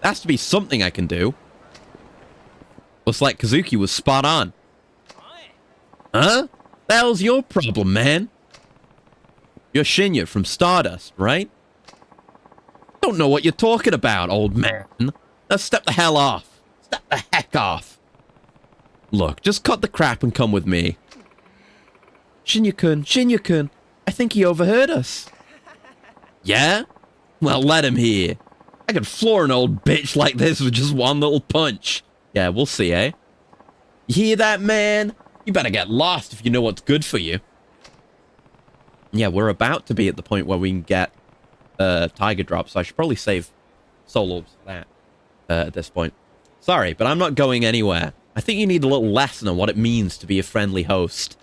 Speaker 1: There has to be something I can do. Looks like Kazuki was spot on. Huh? The hell's your problem, man? You're Shinya from Stardust, right? Don't know what you're talking about, old man. Now step the hell off. Step the heck off. Look, just cut the crap and come with me. Shinya-kun, I think he overheard us. Yeah? Well, let him hear. I could floor an old bitch like this with just one little punch. Yeah, we'll see, eh? You hear that, man? You better get lost if you know what's good for you. Yeah, we're about to be at the point where we can get Tiger Drop, so I should probably save Soul Orbs for that at this point. Sorry, but I'm not going anywhere. I think you need a little lesson on what it means to be a friendly host.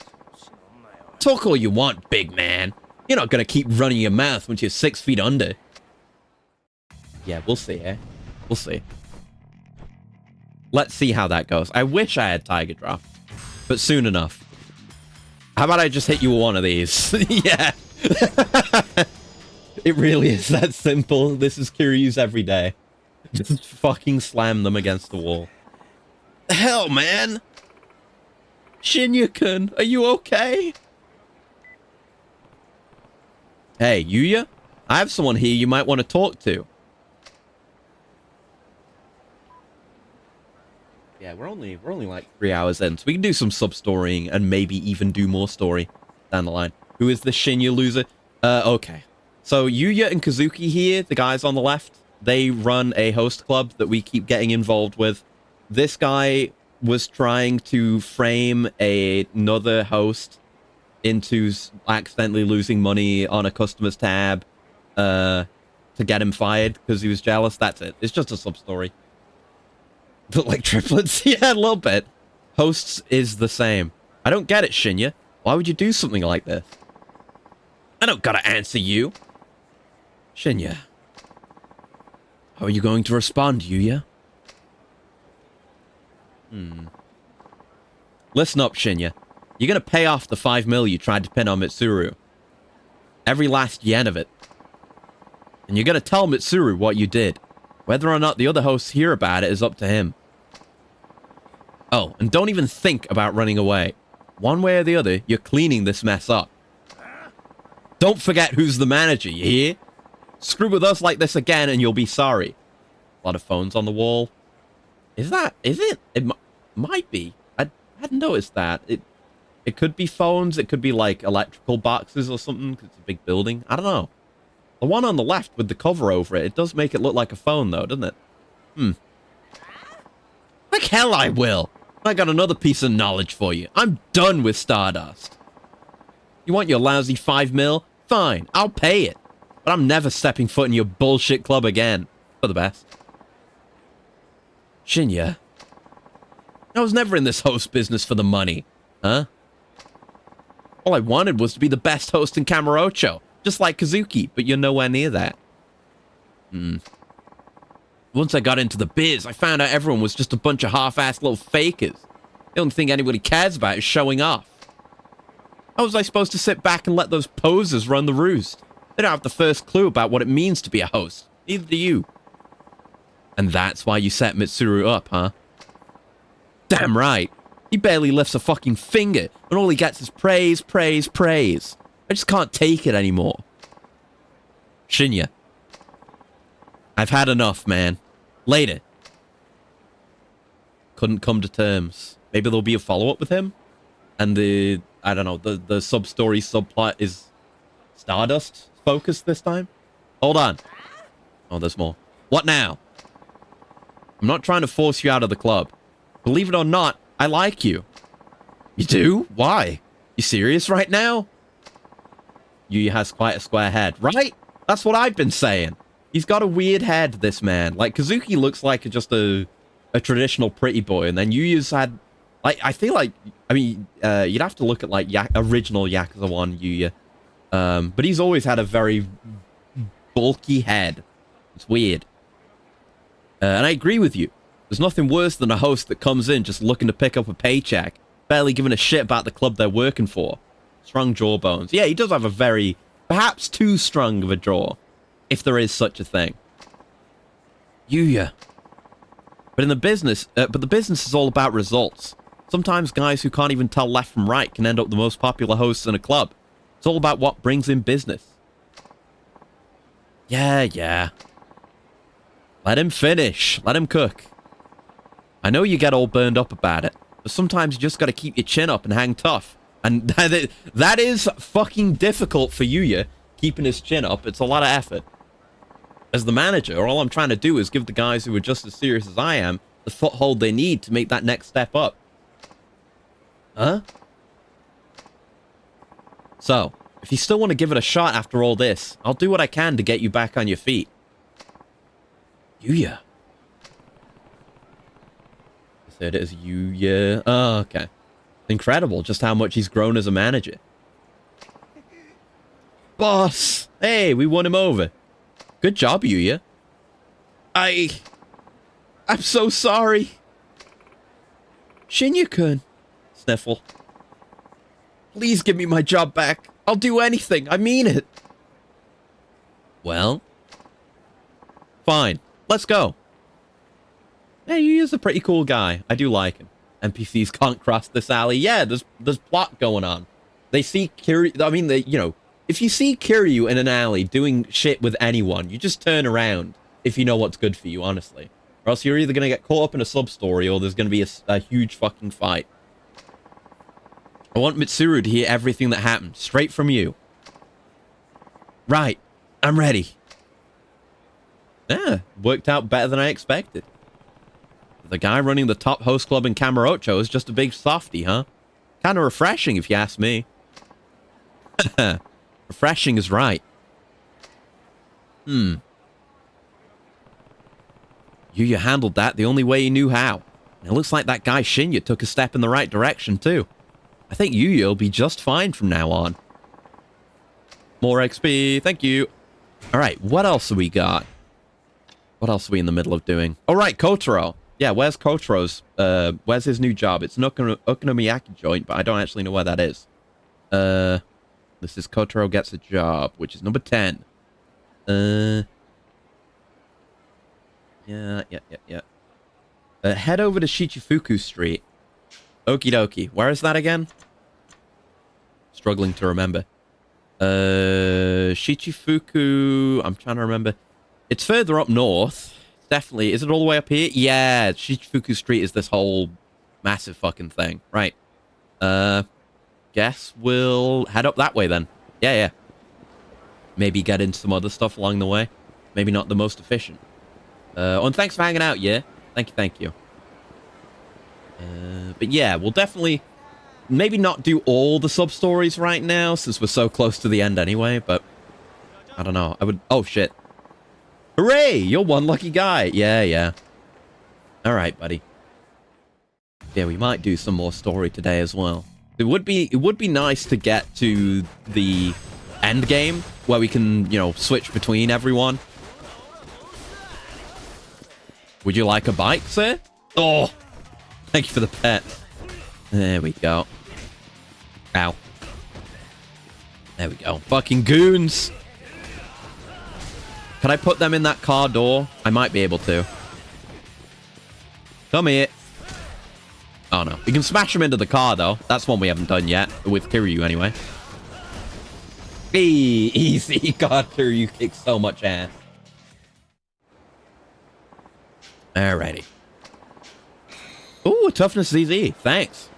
Speaker 1: Talk all you want, big man. You're not going to keep running your mouth once you're 6 feet under. Yeah, we'll see, eh? We'll see. Let's see how that goes. I wish I had Tiger Drop, but soon enough. How about I just hit you with one of these? Yeah. It really is that simple. This is KIRYU's every day. Just fucking slam them against the wall. Hell, man. Shinya-kun, are you okay? Hey, Yuya? I have someone here you might want to talk to. Yeah, we're only like 3 hours in, so we can do some sub-storying and maybe even do more story down the line. Who is the Shinya loser? Okay. So Yuya and Kazuki here, the guys on the left, they run a host club that we keep getting involved with. This guy was trying to frame another host into accidentally losing money on a customer's tab to get him fired because he was jealous. That's it. It's just a sub-story. But like triplets? Yeah, a little bit. Hosts is the same. I don't get it, Shinya. Why would you do something like this? I don't gotta answer you. Shinya. How are you going to respond, Yuya? Listen up, Shinya. You're gonna pay off the 5 mil you tried to pin on Mitsuru. Every last yen of it. And you're gonna tell Mitsuru what you did. Whether or not the other hosts hear about it is up to him. Oh, and don't even think about running away. One way or the other, you're cleaning this mess up. Don't forget who's the manager, you hear? Screw with us like this again and you'll be sorry. A lot of phones on the wall. Is it? It might be. I hadn't noticed that. It could be phones. It could be like electrical boxes or something, 'cause it's a big building. I don't know. The one on the left with the cover over it, it does make it look like a phone though, doesn't it? Like hell I will. I got another piece of knowledge for you. I'm done with Stardust. You want your lousy 5 mil? Fine, I'll pay it. But I'm never stepping foot in your bullshit club again. For the best. Shinya. I was never in this host business for the money. Huh? All I wanted was to be the best host in Kamurocho. Just like Kazuki, but you're nowhere near that. Once I got into the biz, I found out everyone was just a bunch of half-assed little fakers. The only thing anybody cares about is showing off. How was I supposed to sit back and let those posers run the roost? They don't have the first clue about what it means to be a host. Neither do you. And that's why you set Mitsuru up, huh? Damn right. He barely lifts a fucking finger, and all he gets is praise, praise, praise. I just can't take it anymore. Shinya. I've had enough, man. Later. Couldn't come to terms. Maybe there'll be a follow-up with him? And I don't know, the sub-story subplot is Stardust focused this time? Hold on. Oh, there's more. What now? I'm not trying to force you out of the club. Believe it or not, I like you. You do? Why? You serious right now? Yuya has quite a square head, right? That's what I've been saying. He's got a weird head, this man. Like, Kazuki looks like just a traditional pretty boy, and then Yuya's had... Like, I feel like... I mean, you'd have to look at, like, original Yakuza 1 Yuya. But he's always had a very bulky head. It's weird. And I agree with you. There's nothing worse than a host that comes in just looking to pick up a paycheck, barely giving a shit about the club they're working for. Strong jawbones. Yeah, he does have a very... perhaps too strong of a jaw. If there is such a thing. Yuya. But in the business, the business is all about results. Sometimes guys who can't even tell left from right can end up the most popular hosts in a club. It's all about what brings in business. Yeah. Let him finish. Let him cook. I know you get all burned up about it, but sometimes you just gotta keep your chin up and hang tough. And that is fucking difficult for Yuya, keeping his chin up. It's a lot of effort. As the manager, all I'm trying to do is give the guys who are just as serious as I am the foothold they need to make that next step up. Huh? So, if you still want to give it a shot after all this, I'll do what I can to get you back on your feet. Yuya. I said it as Yuya. Oh, okay. Incredible just how much he's grown as a manager. Boss! Hey, we won him over. Good job, Yuya. I'm so sorry. Shinya-kun. Sniffle. Please give me my job back. I'll do anything. I mean it. Well. Fine. Let's go. Yeah, Yuya's a pretty cool guy. I do like him. NPCs can't cross this alley. Yeah, there's plot going on. They see KIRYU. I mean, you know, if you see KIRYU in an alley doing shit with anyone, you just turn around if you know what's good for you, honestly. Or else you're either going to get caught up in a sub-story or there's going to be a huge fucking fight. I want Mitsuru to hear everything that happened, straight from you. Right. I'm ready. Yeah, worked out better than I expected. The guy running the top host club in Kamurocho is just a big softie, huh? Kind of refreshing, if you ask me. Refreshing is right. Yuya handled that the only way he knew how. And it looks like that guy Shinya took a step in the right direction, too. I think Yuya will be just fine from now on. More XP, thank you. Alright, what else have we got? What else are we in the middle of doing? Alright, Kotaro. Yeah, where's Kotaro's? Where's his new job? It's an okonomiyaki joint, but I don't actually know where that is. This is Kotaro gets a job, which is number 10. Yeah. Head over to Shichifuku Street. Okie dokie. Where is that again? Struggling to remember. Shichifuku. I'm trying to remember. It's further up north. Definitely. Is it all the way up here? Yeah. Shichifuku Street is this whole massive fucking thing. Right. Guess we'll head up that way then. Yeah, yeah. Maybe get into some other stuff along the way. Maybe not the most efficient. Oh, and thanks for hanging out, yeah. Thank you, thank you. But yeah, we'll definitely maybe not do all the sub-stories right now, since we're so close to the end anyway, but I don't know. I would... Oh, shit. Hooray! You're one lucky guy. Yeah, yeah. All right, buddy. Yeah, we might do some more story today as well. It would be nice to get to the end game where we can, you know, switch between everyone. Would you like a bike, sir? Oh, thank you for the pet. There we go. Ow. There we go. Fucking goons. Can I put them in that car door? I might be able to. Come here. Oh, no. We can smash them into the car, though. That's one we haven't done yet. With Kiryu, anyway. Easy. God, Kiryu kicks so much ass. Alrighty. Ooh, toughness is easy. Thanks.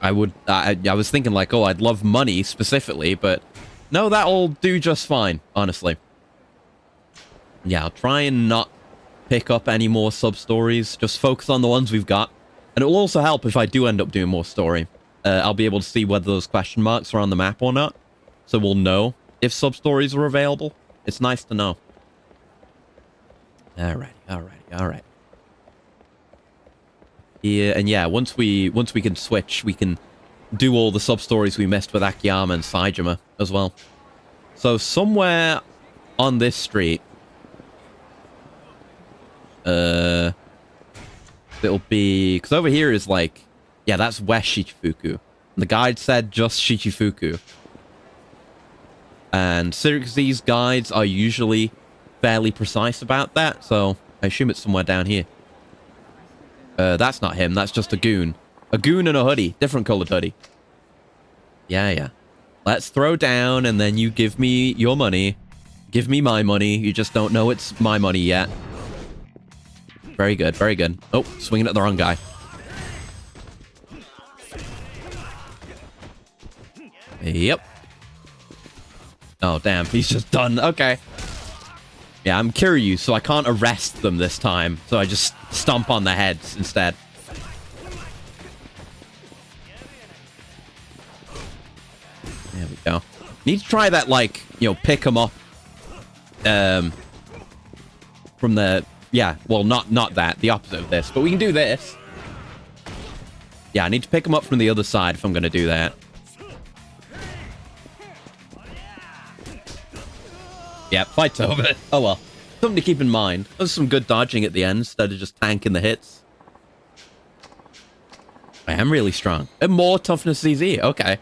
Speaker 1: I was thinking, like, oh, I'd love money, specifically, but... No, that'll do just fine, honestly. Yeah, I'll try and not pick up any more sub-stories. Just focus on the ones we've got. And it will also help if I do end up doing more story. I'll be able to see whether those question marks are on the map or not. So we'll know if sub-stories are available. It's nice to know. Alright. Yeah, and yeah, once we can switch, we can do all the sub-stories we missed with Akiyama and Saejima as well. So somewhere on this street... it'll be... Because over here is like... Yeah, that's West Shichifuku. The guide said just Shichifuku. And these guides are usually fairly precise about that, so I assume it's somewhere down here. That's not him, that's just a goon. A goon and a hoodie. Different colored hoodie. Yeah, yeah. Let's throw down, and then you give me your money. Give me my money. You just don't know it's my money yet. Very good, very good. Oh, swinging at the wrong guy. Yep. Oh, damn. He's just done. Okay. Yeah, I'm KIRYU, so I can't arrest them this time. So I just stomp on their heads instead. There we go. Need to try that, like, you know, pick them up. From the... Yeah, well, not that. The opposite of this. But we can do this. Yeah, I need to pick them up from the other side if I'm going to do that. Yeah, fight's over. Oh well. Something to keep in mind. There's some good dodging at the end instead of just tanking the hits. I am really strong. And more toughness easy. Okay.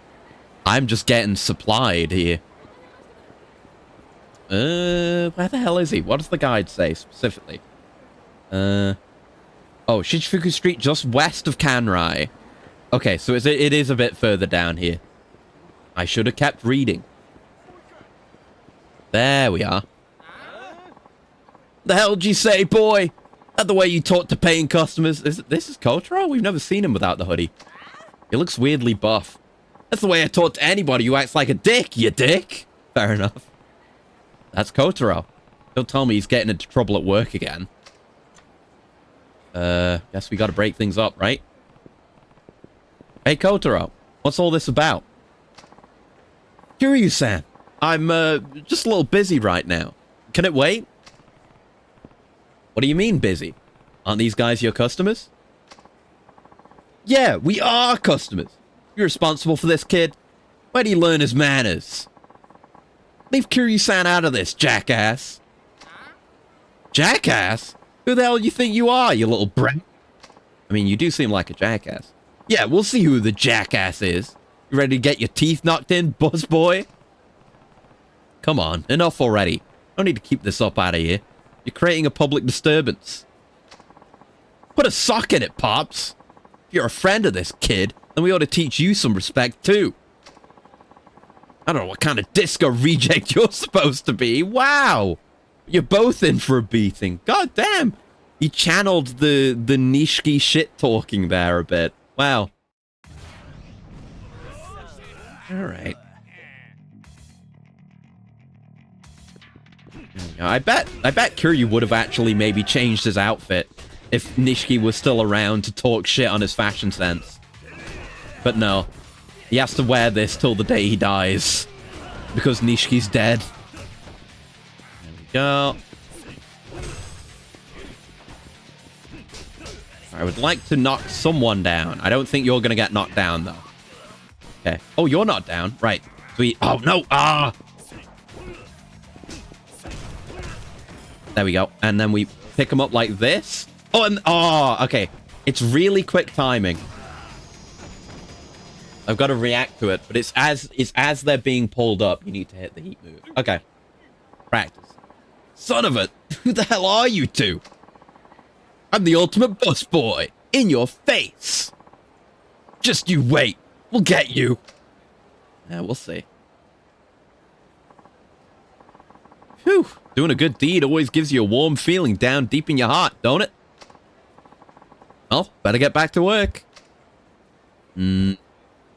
Speaker 1: I'm just getting supplied here. Where the hell is he? What does the guide say specifically? Oh, Shichifuku Street just west of Kanrai. Okay, so it is a bit further down here. I should have kept reading. There we are. The hell did you say, boy? That the way you talk to paying customers? This is Kotaro? We've never seen him without the hoodie. He looks weirdly buff. That's the way I talk to anybody who acts like a dick, you dick. Fair enough. That's Kotaro. Don't tell me he's getting into trouble at work again. Guess we gotta break things up, right? Hey, Kotaro. What's all this about? Kiryu-san. I'm, just a little busy right now. Can it wait? What do you mean, busy? Aren't these guys your customers? Yeah, we are customers. You're responsible for this kid. Where do you learn his manners? Leave Kiryu-san out of this, jackass. Jackass? Who the hell do you think you are, you little brat? I mean, you do seem like a jackass. Yeah, we'll see who the jackass is. You ready to get your teeth knocked in, buzz boy? Come on, enough already. No need to keep this up out of here. You're creating a public disturbance. Put a sock in it, Pops. If you're a friend of this kid, then we ought to teach you some respect too. I don't know what kind of disco reject you're supposed to be. Wow. You're both in for a beating. God damn. You channeled the Nishiki shit talking there a bit. Wow. All right. I bet KIRYU would have actually maybe changed his outfit if Nishiki was still around to talk shit on his fashion sense. But no. He has to wear this till the day he dies. Because Nishiki's dead. There we go. I would like to knock someone down. I don't think you're going to get knocked down, though. Okay. Oh, you're not down. Right. Sweet. Oh, no. Ah! There we go. And then we pick them up like this. Oh, and... Oh, okay. It's really quick timing. I've got to react to it, but it's as they're being pulled up, you need to hit the heat move. Okay. Practice. Son of a... Who the hell are you two? I'm the ultimate bus boy. In your face. Just you wait. We'll get you. Yeah, we'll see. Whew. Doing a good deed always gives you a warm feeling down deep in your heart, don't it? Well, better get back to work.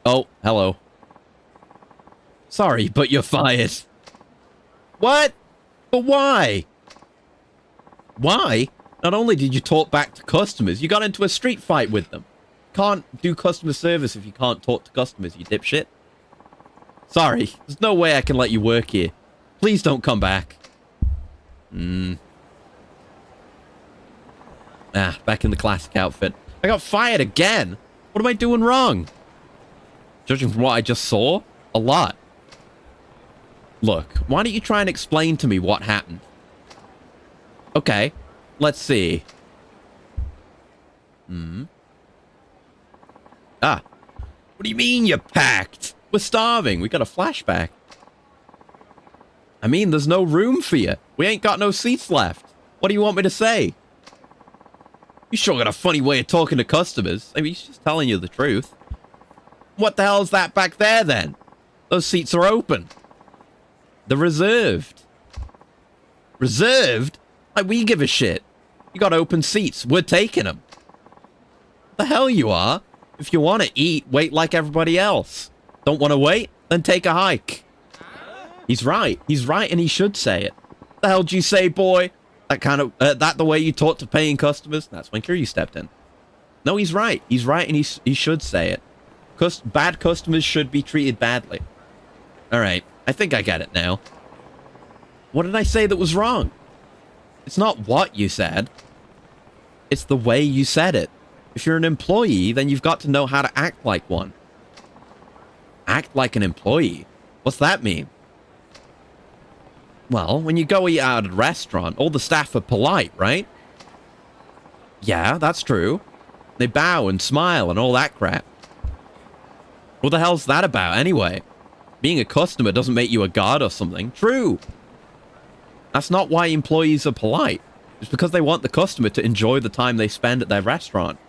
Speaker 1: Oh, hello. Sorry, but you're fired. What? But why? Why? Not only did you talk back to customers, you got into a street fight with them. Can't do customer service if you can't talk to customers, you dipshit. Sorry, there's no way I can let you work here. Please don't come back. Back in the classic outfit. I got fired again? What am I doing wrong? Judging from what I just saw, a lot. Look, why don't you try and explain to me what happened? Okay, let's see. What do you mean you're packed? We're starving. We got a flashback. I mean, there's no room for you. We ain't got no seats left. What do you want me to say? You sure got a funny way of talking to customers. I mean, he's just telling you the truth. What the hell is that back there, then? Those seats are open. They're reserved. Reserved? Like, we give a shit. You got open seats. We're taking them. The hell you are? If you want to eat, wait like everybody else. Don't want to wait? Then take a hike. He's right. He's right, and he should say it. The hell did you say, boy? That kind of... that the way you talk to paying customers? That's when KIRYU stepped in. No, he's right. He's right, and he should say it. Bad customers should be treated badly. Alright, I think I get it now. What did I say that was wrong? It's not what you said. It's the way you said it. If you're an employee, then you've got to know how to act like one. Act like an employee? What's that mean? Well, when you go eat out at a restaurant, all the staff are polite, right? Yeah, that's true. They bow and smile and all that crap. What the hell's that about, anyway? Being a customer doesn't make you a guard or something. True. That's not why employees are polite. It's because they want the customer to enjoy the time they spend at their restaurant.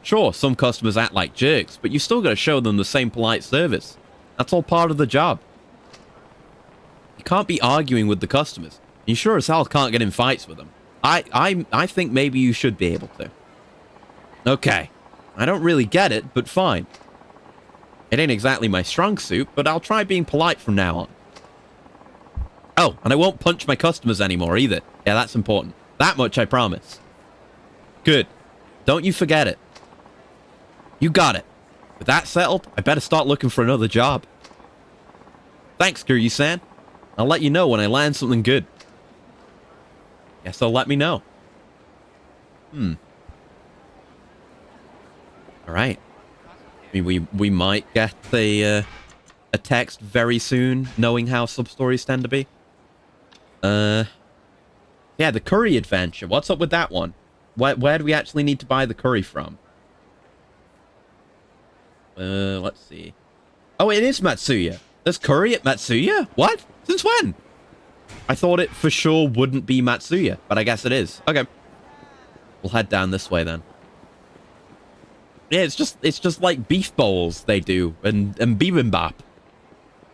Speaker 1: Sure, some customers act like jerks, but you still got to show them the same polite service. That's all part of the job. You can't be arguing with the customers. You sure as hell can't get in fights with them. I think maybe you should be able to. Okay. I don't really get it, but fine. It ain't exactly my strong suit, but I'll try being polite from now on. Oh, and I won't punch my customers anymore either. Yeah, that's important. That much I promise. Good. Don't you forget it. You got it. With that settled, I better start looking for another job. Thanks, KIRYU-san. I'll let you know when I land something good. Guess they'll let me know. Alright. I mean, we might get a text very soon, knowing how sub-stories tend to be. Yeah, the curry adventure. What's up with that one? Where do we actually need to buy the curry from? Let's see. Oh, it is Matsuya. There's curry at Matsuya? What? Since when? I thought it for sure wouldn't be Matsuya, but I guess it is. Okay. We'll head down this way then. Yeah, it's just like beef bowls they do and bibimbap.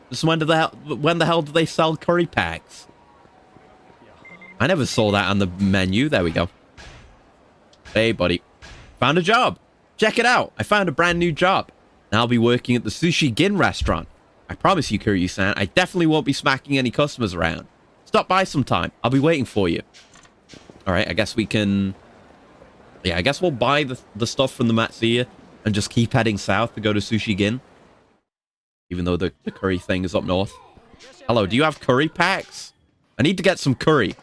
Speaker 1: Just when the hell do they sell curry packs? I never saw that on the menu. There we go. Hey, buddy. Found a job. Check it out. I found a brand new job. Now I'll be working at the Sushi Gin restaurant. I promise you, Kiryu-san, I definitely won't be smacking any customers around. Stop by sometime. I'll be waiting for you. All right, I guess we can... Yeah, I guess we'll buy the stuff from the Matsuya and just keep heading south to go to Sushi Gin. Even though the curry thing is up north. Hello, do you have curry packs? I need to get some curry.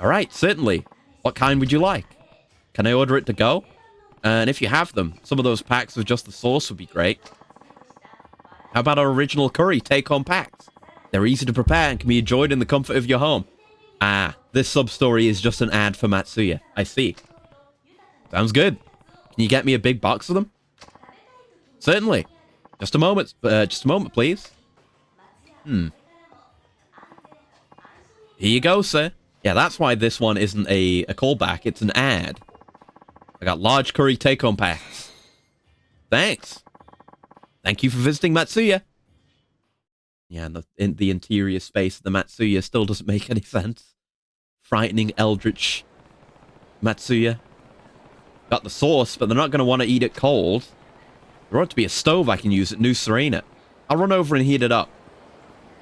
Speaker 1: All right, certainly. What kind would you like? Can I order it to go? And if you have them, some of those packs of just the sauce would be great. How about our original curry take-home packs? They're easy to prepare and can be enjoyed in the comfort of your home. Ah, this sub-story is just an ad for Matsuya. I see. Sounds good. Can you get me a big box of them? Certainly. Just a moment, please. Here you go, sir. Yeah, that's why this one isn't a callback. It's an ad. I got large curry take-home packs. Thanks. Thank you for visiting Matsuya. Yeah, and the interior space of the Matsuya still doesn't make any sense. Frightening eldritch Matsuya. Got the sauce, but they're not going to want to eat it cold. There ought to be a stove I can use at New Serena. I'll run over and heat it up.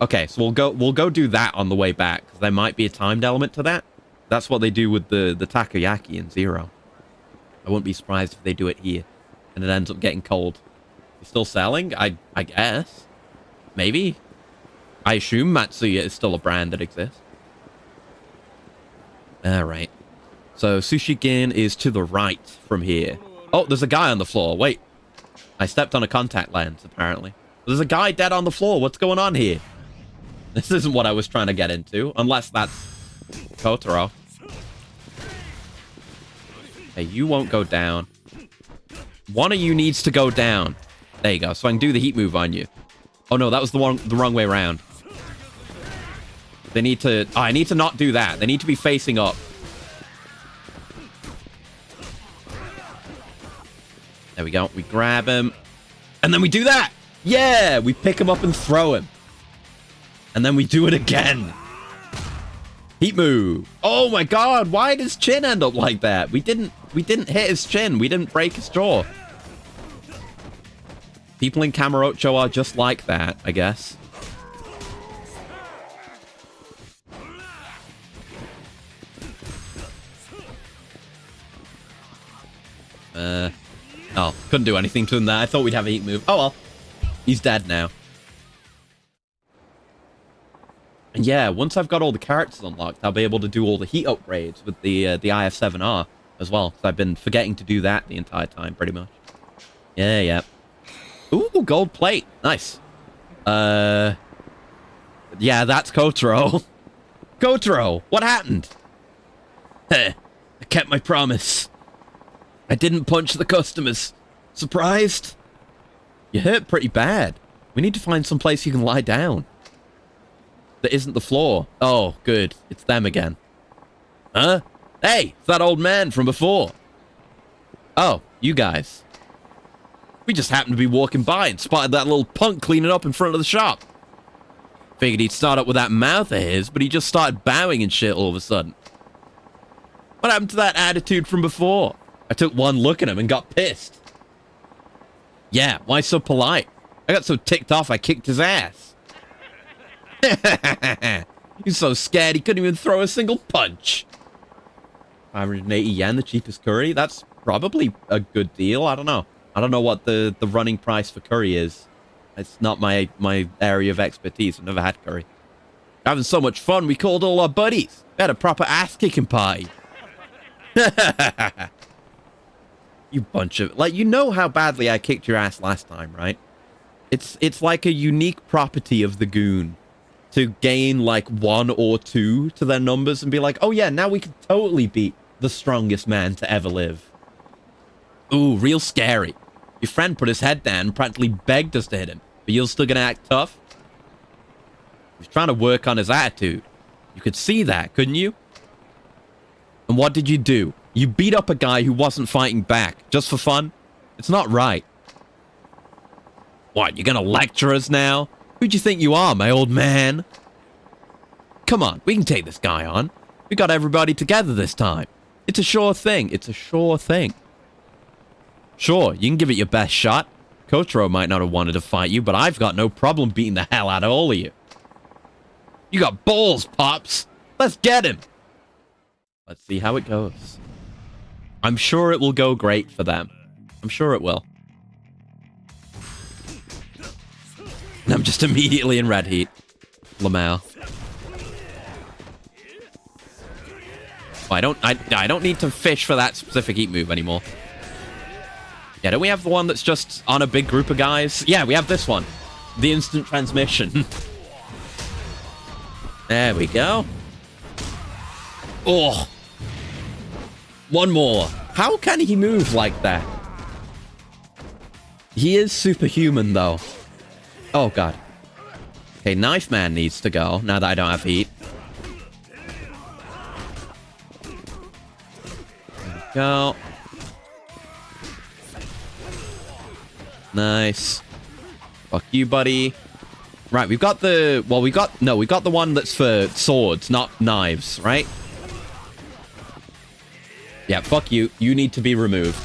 Speaker 1: Okay, so we'll go do that on the way back, because there might be a timed element to that. That's what they do with the takoyaki in Zero. I wouldn't be surprised if they do it here, and it ends up getting cold. It's still selling? I guess. Maybe. I assume Matsuya is still a brand that exists. Alright. So, Sushi Gin is to the right from here. Oh, there's a guy on the floor. Wait. I stepped on a contact lens, apparently. There's a guy dead on the floor. What's going on here? This isn't what I was trying to get into. Unless that's Kotaro. Hey, you won't go down. One of you needs to go down. There you go. So I can do the heat move on you. Oh, no. That was the wrong way around. They need to... Oh, I need to not do that. They need to be facing up. There we go. We grab him. And then we do that. Yeah! We pick him up and throw him. And then we do it again. Heat move. Oh my god. Why did his chin end up like that? We didn't hit his chin. We didn't break his jaw. People in Kamurocho are just like that, I guess. Oh, couldn't do anything to him there. I thought we'd have a heat move. Oh well. He's dead now. And yeah, once I've got all the characters unlocked, I'll be able to do all the heat upgrades with the IF7R as well. Because I've been forgetting to do that the entire time, pretty much. Yeah. Ooh, gold plate. Nice. Yeah, that's Kotaro. Kotaro, what happened? I kept my promise. I didn't punch the customers. Surprised? You hurt pretty bad. We need to find some place you can lie down. That isn't the floor. Oh, good. It's them again. Huh? Hey, it's that old man from before. Oh, you guys. We just happened to be walking by and spotted that little punk cleaning up in front of the shop. Figured he'd start up with that mouth of his, but he just started bowing and shit all of a sudden. What happened to that attitude from before? I took one look at him and got pissed. Yeah, why so polite? I got so ticked off I kicked his ass. He's so scared he couldn't even throw a single punch. 580 yen, the cheapest curry? That's probably a good deal. I don't know. I don't know what the running price for curry is. It's not my area of expertise. I've never had curry. Having so much fun, we called all our buddies. We had a proper ass-kicking party. You bunch of... Like, you know how badly I kicked your ass last time, right? It's like a unique property of the goon to gain, like, 1 or 2 to their numbers and be like, oh, yeah, now we can totally beat the strongest man to ever live. Ooh, real scary. Your friend put his head down and practically begged us to hit him, but you're still gonna act tough? He's trying to work on his attitude. You could see that, couldn't you? And what did you do? You beat up a guy who wasn't fighting back, just for fun? It's not right. What, you're gonna lecture us now? Who do you think you are, my old man? Come on, we can take this guy on. We got everybody together this time. It's a sure thing. It's a sure thing. Sure, you can give it your best shot. Kotaro might not have wanted to fight you, but I've got no problem beating the hell out of all of you. You got balls, Pops. Let's get him. Let's see how it goes. I'm sure it will go great for them. I'm sure it will. And I'm just immediately in red heat. Lamau. Oh, I don't need to fish for that specific heat move anymore. Yeah, don't we have the one that's just on a big group of guys? Yeah, we have this one. The instant transmission. There we go. Oh. One more. How can he move like that? He is superhuman, though. Oh, God. Okay, Knife Man needs to go, now that I don't have heat. There we go. Nice. Fuck you, buddy. Right, we've got the... Well, we got the one that's for swords, not knives, right? Yeah, fuck you. You need to be removed.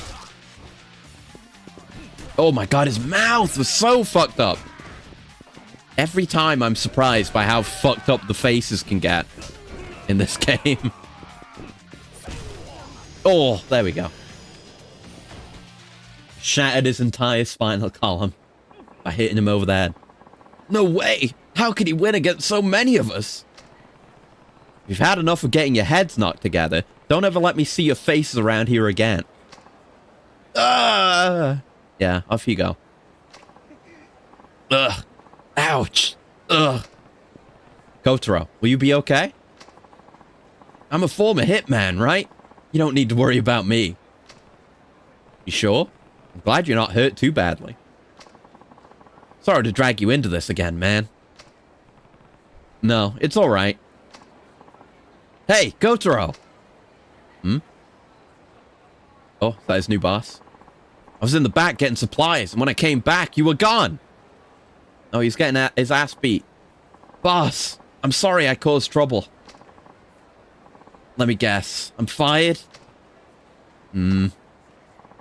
Speaker 1: Oh my god, his mouth was so fucked up. Every time I'm surprised by how fucked up the faces can get in this game. Oh, there we go. Shattered his entire spinal column by hitting him over the head. No way! How could he win against so many of us? If you've had enough of getting your heads knocked together, don't ever let me see your faces around here again. Yeah, off you go. Ugh. Ouch. Ugh. Kotaro, will you be okay? I'm a former hitman, right? You don't need to worry about me. You sure? I'm glad you're not hurt too badly. Sorry to drag you into this again, man. No, it's alright. Hey, Kotaro! Hmm? Oh, is that his new boss? I was in the back getting supplies, and when I came back, you were gone! Oh, he's getting his ass beat. Boss, I'm sorry I caused trouble. Let me guess. I'm fired?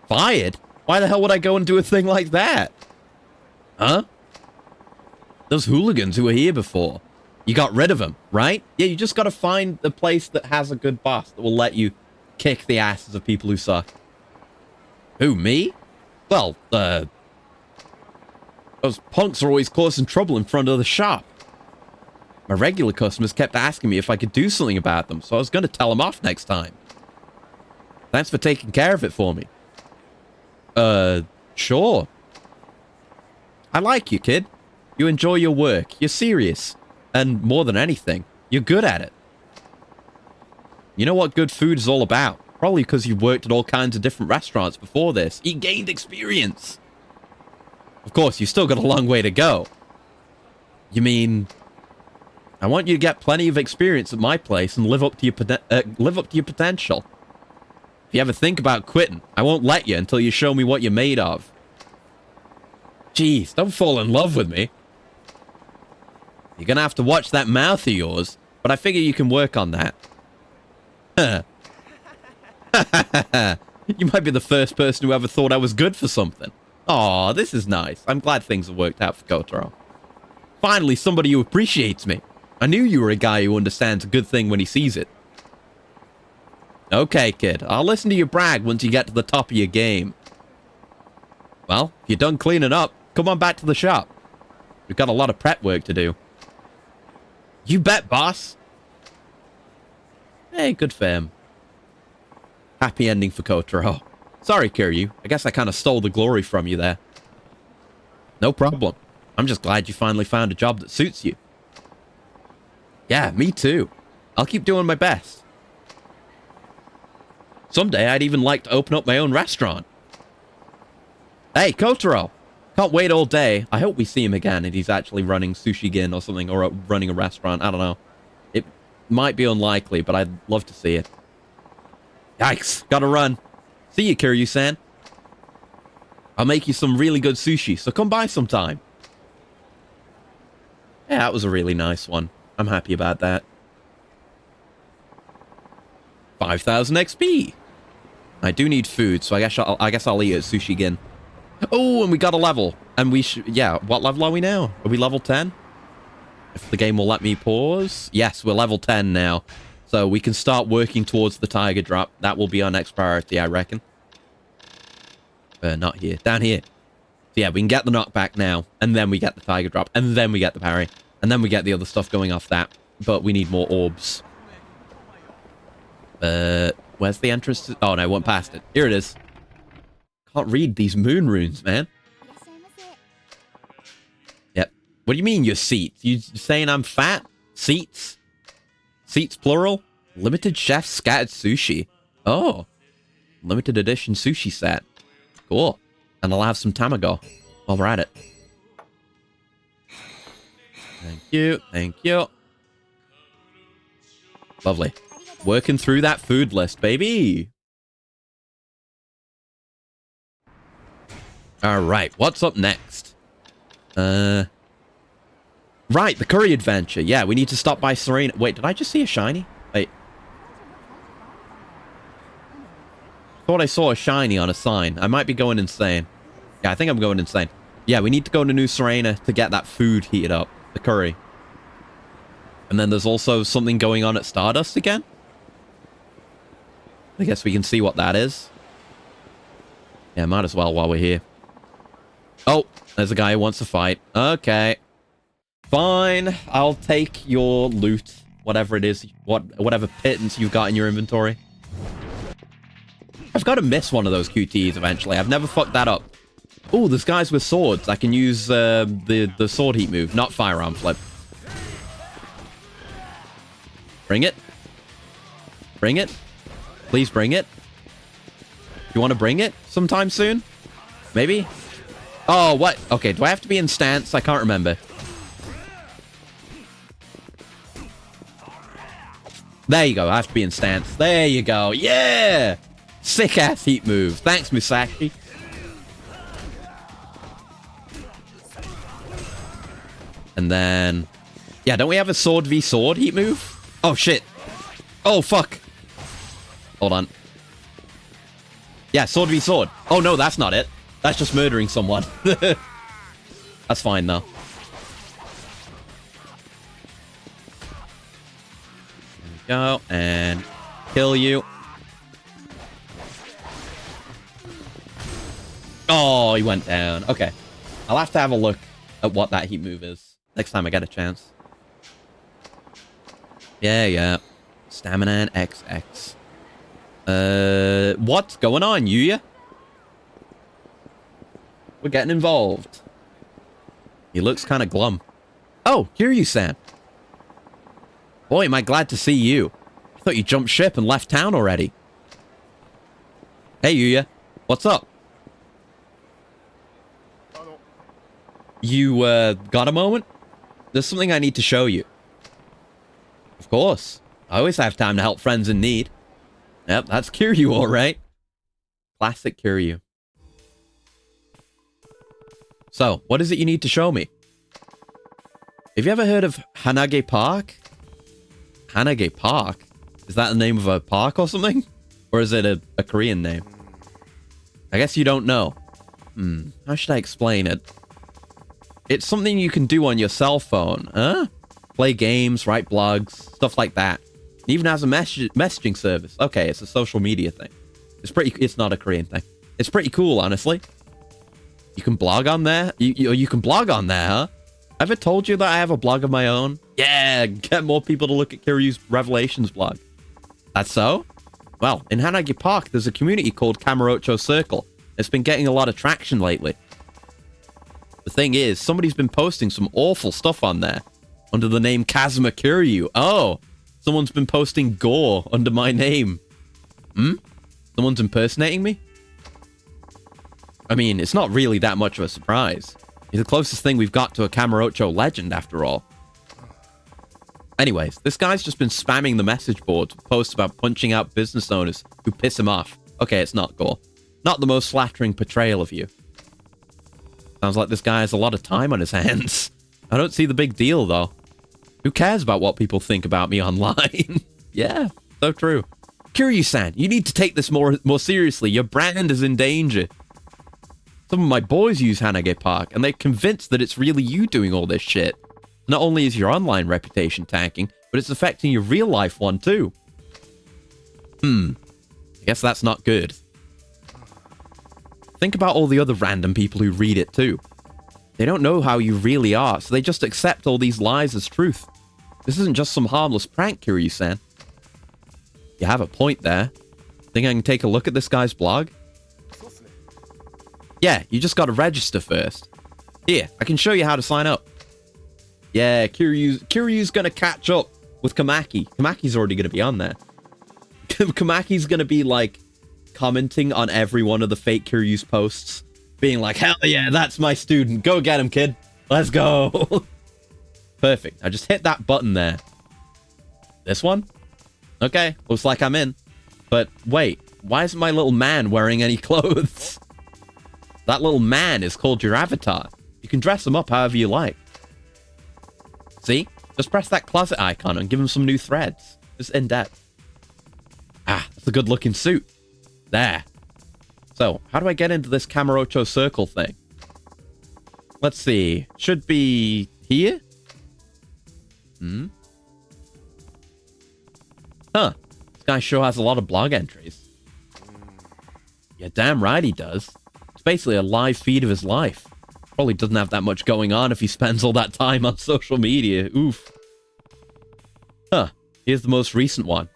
Speaker 1: Fired? Why the hell would I go and do a thing like that? Huh? Those hooligans who were here before. You got rid of them, right? Yeah, you just gotta find the place that has a good boss that will let you kick the asses of people who suck. Who, me? Well, those punks are always causing trouble in front of the shop. My regular customers kept asking me if I could do something about them, so I was gonna tell them off next time. Thanks for taking care of it for me. Sure. I like you, kid. You enjoy your work. You're serious. And more than anything, you're good at it. You know what good food is all about. Probably because you worked at all kinds of different restaurants before this. You gained experience. Of course, you still got a long way to go. You mean... I want you to get plenty of experience at my place and live up to your potential. If you ever think about quitting, I won't let you until you show me what you're made of. Jeez, don't fall in love with me. You're gonna have to watch that mouth of yours, but I figure you can work on that. You might be the first person who ever thought I was good for something. Aw, this is nice. I'm glad things have worked out for Kotaro. Finally, somebody who appreciates me. I knew you were a guy who understands a good thing when he sees it. Okay, kid. I'll listen to you brag once you get to the top of your game. Well, if you're done cleaning up, come on back to the shop. We've got a lot of prep work to do. You bet, boss. Hey, good for him. Happy ending for Kotaro. Sorry, KIRYU. I guess I kind of stole the glory from you there. No problem. I'm just glad you finally found a job that suits you. Yeah, me too. I'll keep doing my best. Someday I'd even like to open up my own restaurant. Hey, Kotaro! Can't wait all day. I hope we see him again and he's actually running Sushi-Gin or something, or running a restaurant. I don't know. It might be unlikely, but I'd love to see it. Yikes, gotta run. See you, KIRYU-san. I'll make you some really good sushi, so come by sometime. Yeah, that was a really nice one. I'm happy about that. 5,000 XP. I do need food, so I guess I'll eat at Sushi Gin. Oh, and we got a level. And we should... Yeah, what level are we now? Are we level 10? If the game will let me pause. Yes, we're level 10 now. So we can start working towards the tiger drop. That will be our next priority, I reckon. Not here. Down here. So yeah, we can get the knockback now. And then we get the tiger drop. And then we get the parry. And then we get the other stuff going off that. But we need more orbs. Where's the entrance to... Oh, no, I went past it. Here it is. Can't read these moon runes, man. Yep. What do you mean, your seats? You saying I'm fat? Seats? Seats, plural? Limited chef scattered sushi. Oh. Limited edition sushi set. Cool. And I'll have some tamago while we're at it. Thank you. Thank you. Lovely. Working through that food list, baby. All right. What's up next? Right. The curry adventure. Yeah, we need to stop by Serena. Wait, did I just see a shiny? Wait. Thought I saw a shiny on a sign. I might be going insane. Yeah, I think I'm going insane. Yeah, we need to go to New Serena to get that food heated up. The curry. And then there's also something going on at Stardust again. I guess we can see what that is. Yeah, might as well while we're here. Oh, there's a guy who wants to fight. Okay. Fine. I'll take your loot. Whatever it is. Whatever pittance you've got in your inventory. I've got to miss one of those QTs eventually. I've never fucked that up. Oh, there's guys with swords. I can use the sword heat move, not firearm flip. Bring it. Bring it. Please bring it. You want to bring it sometime soon? Maybe? Oh, what? Okay, do I have to be in stance? I can't remember. There you go. I have to be in stance. There you go. Yeah! Sick-ass heat move. Thanks, Musashi. And then... Yeah, don't we have a sword v sword heat move? Oh, shit. Oh, fuck. Hold on. Yeah, sword v sword. Oh, no, that's not it. That's just murdering someone. That's fine, though. There we go. And kill you. Oh, he went down. Okay. I'll have to have a look at what that heat move is next time I get a chance. Yeah. Stamina and XX. What's going on, Yuya? We're getting involved. He looks kind of glum. Oh, KIRYU-san. Boy, am I glad to see you. I thought you jumped ship and left town already. Hey, Yuya. What's up? You, got a moment? There's something I need to show you. Of course. I always have time to help friends in need. Yep, that's KIRYU, all right. Classic KIRYU. So, what is it you need to show me? Have you ever heard of Hanage Park? Hanage Park? Is that the name of a park or something? Or is it a Korean name? I guess you don't know. How should I explain it? It's something you can do on your cell phone, huh? Play games, write blogs, stuff like that. It even has a messaging service. Okay, it's a social media thing. It's not a Korean thing. It's pretty cool, honestly. You can blog on there. You can blog on there, huh? Ever told you that I have a blog of my own? Yeah, get more people to look at KIRYU's Revelations blog. That's so? Well, in Hanage Park, there's a community called Kamurocho Circle. It's been getting a lot of traction lately. The thing is, somebody's been posting some awful stuff on there under the name Kazuma KIRYU. Oh, someone's been posting gore under my name. Someone's impersonating me? I mean, it's not really that much of a surprise. He's the closest thing we've got to a Kamurocho legend, after all. Anyways, this guy's just been spamming the message boards with posts about punching out business owners who piss him off. Okay, it's not gore. Not the most flattering portrayal of you. Sounds like this guy has a lot of time on his hands. I don't see the big deal, though. Who cares about what people think about me online? Yeah, so true. KIRYU-san, you need to take this more seriously. Your brand is in danger. Some of my boys use Hanage Park, and they're convinced that it's really you doing all this shit. Not only is your online reputation tanking, but it's affecting your real-life one, too. I guess that's not good. Think about all the other random people who read it, too. They don't know how you really are, so they just accept all these lies as truth. This isn't just some harmless prank, KIRYU-san. You have a point there. Think I can take a look at this guy's blog? Yeah, you just gotta register first. Here, I can show you how to sign up. Yeah, KIRYU's gonna catch up with Kamaki. Kamaki's already gonna be on there. Kamaki's gonna be, like, commenting on every one of the fake KIRYU's posts. Being like, hell yeah, that's my student. Go get him, kid. Let's go. Perfect. I just hit that button there. This one? Okay, looks like I'm in. But wait, why isn't my little man wearing any clothes? That little man is called your avatar. You can dress him up however you like. See? Just press that closet icon and give him some new threads. Just in depth. Ah, that's a good looking suit. There. So, how do I get into this Kamurocho circle thing? Let's see. Should be here? Huh. This guy sure has a lot of blog entries. Yeah, damn right he does. It's basically a live feed of his life. Probably doesn't have that much going on if he spends all that time on social media. Oof. Huh. Here's the most recent one.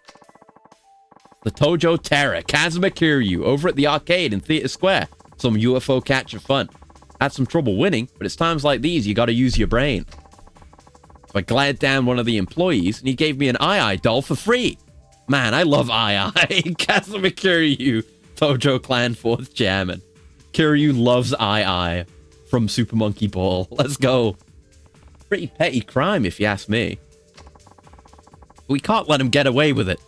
Speaker 1: The Tojo Terror, Kazuma Kiryu, over at the arcade in Theater Square. Some UFO catcher fun. Had some trouble winning, but it's times like these you gotta use your brain. So I glared down one of the employees, and he gave me an Ai doll for free. Man, I love Ai. Kazuma Kiryu, Tojo Clan 4th Chairman. Kiryu loves Ai from Super Monkey Ball. Let's go. Pretty petty crime, if you ask me. We can't let him get away with it.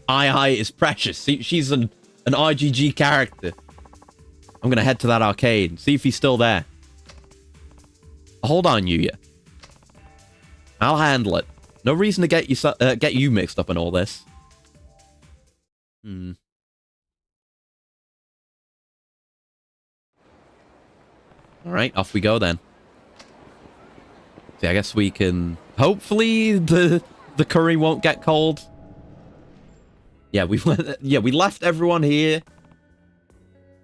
Speaker 1: Ai is precious. She's an RGG character. I'm gonna head to that arcade and see if he's still there. Hold on, Yuya. I'll handle it. No reason to get you mixed up in all this. Alright, off we go then. See, I guess we can... Hopefully the curry won't get cold. Yeah, we left everyone here.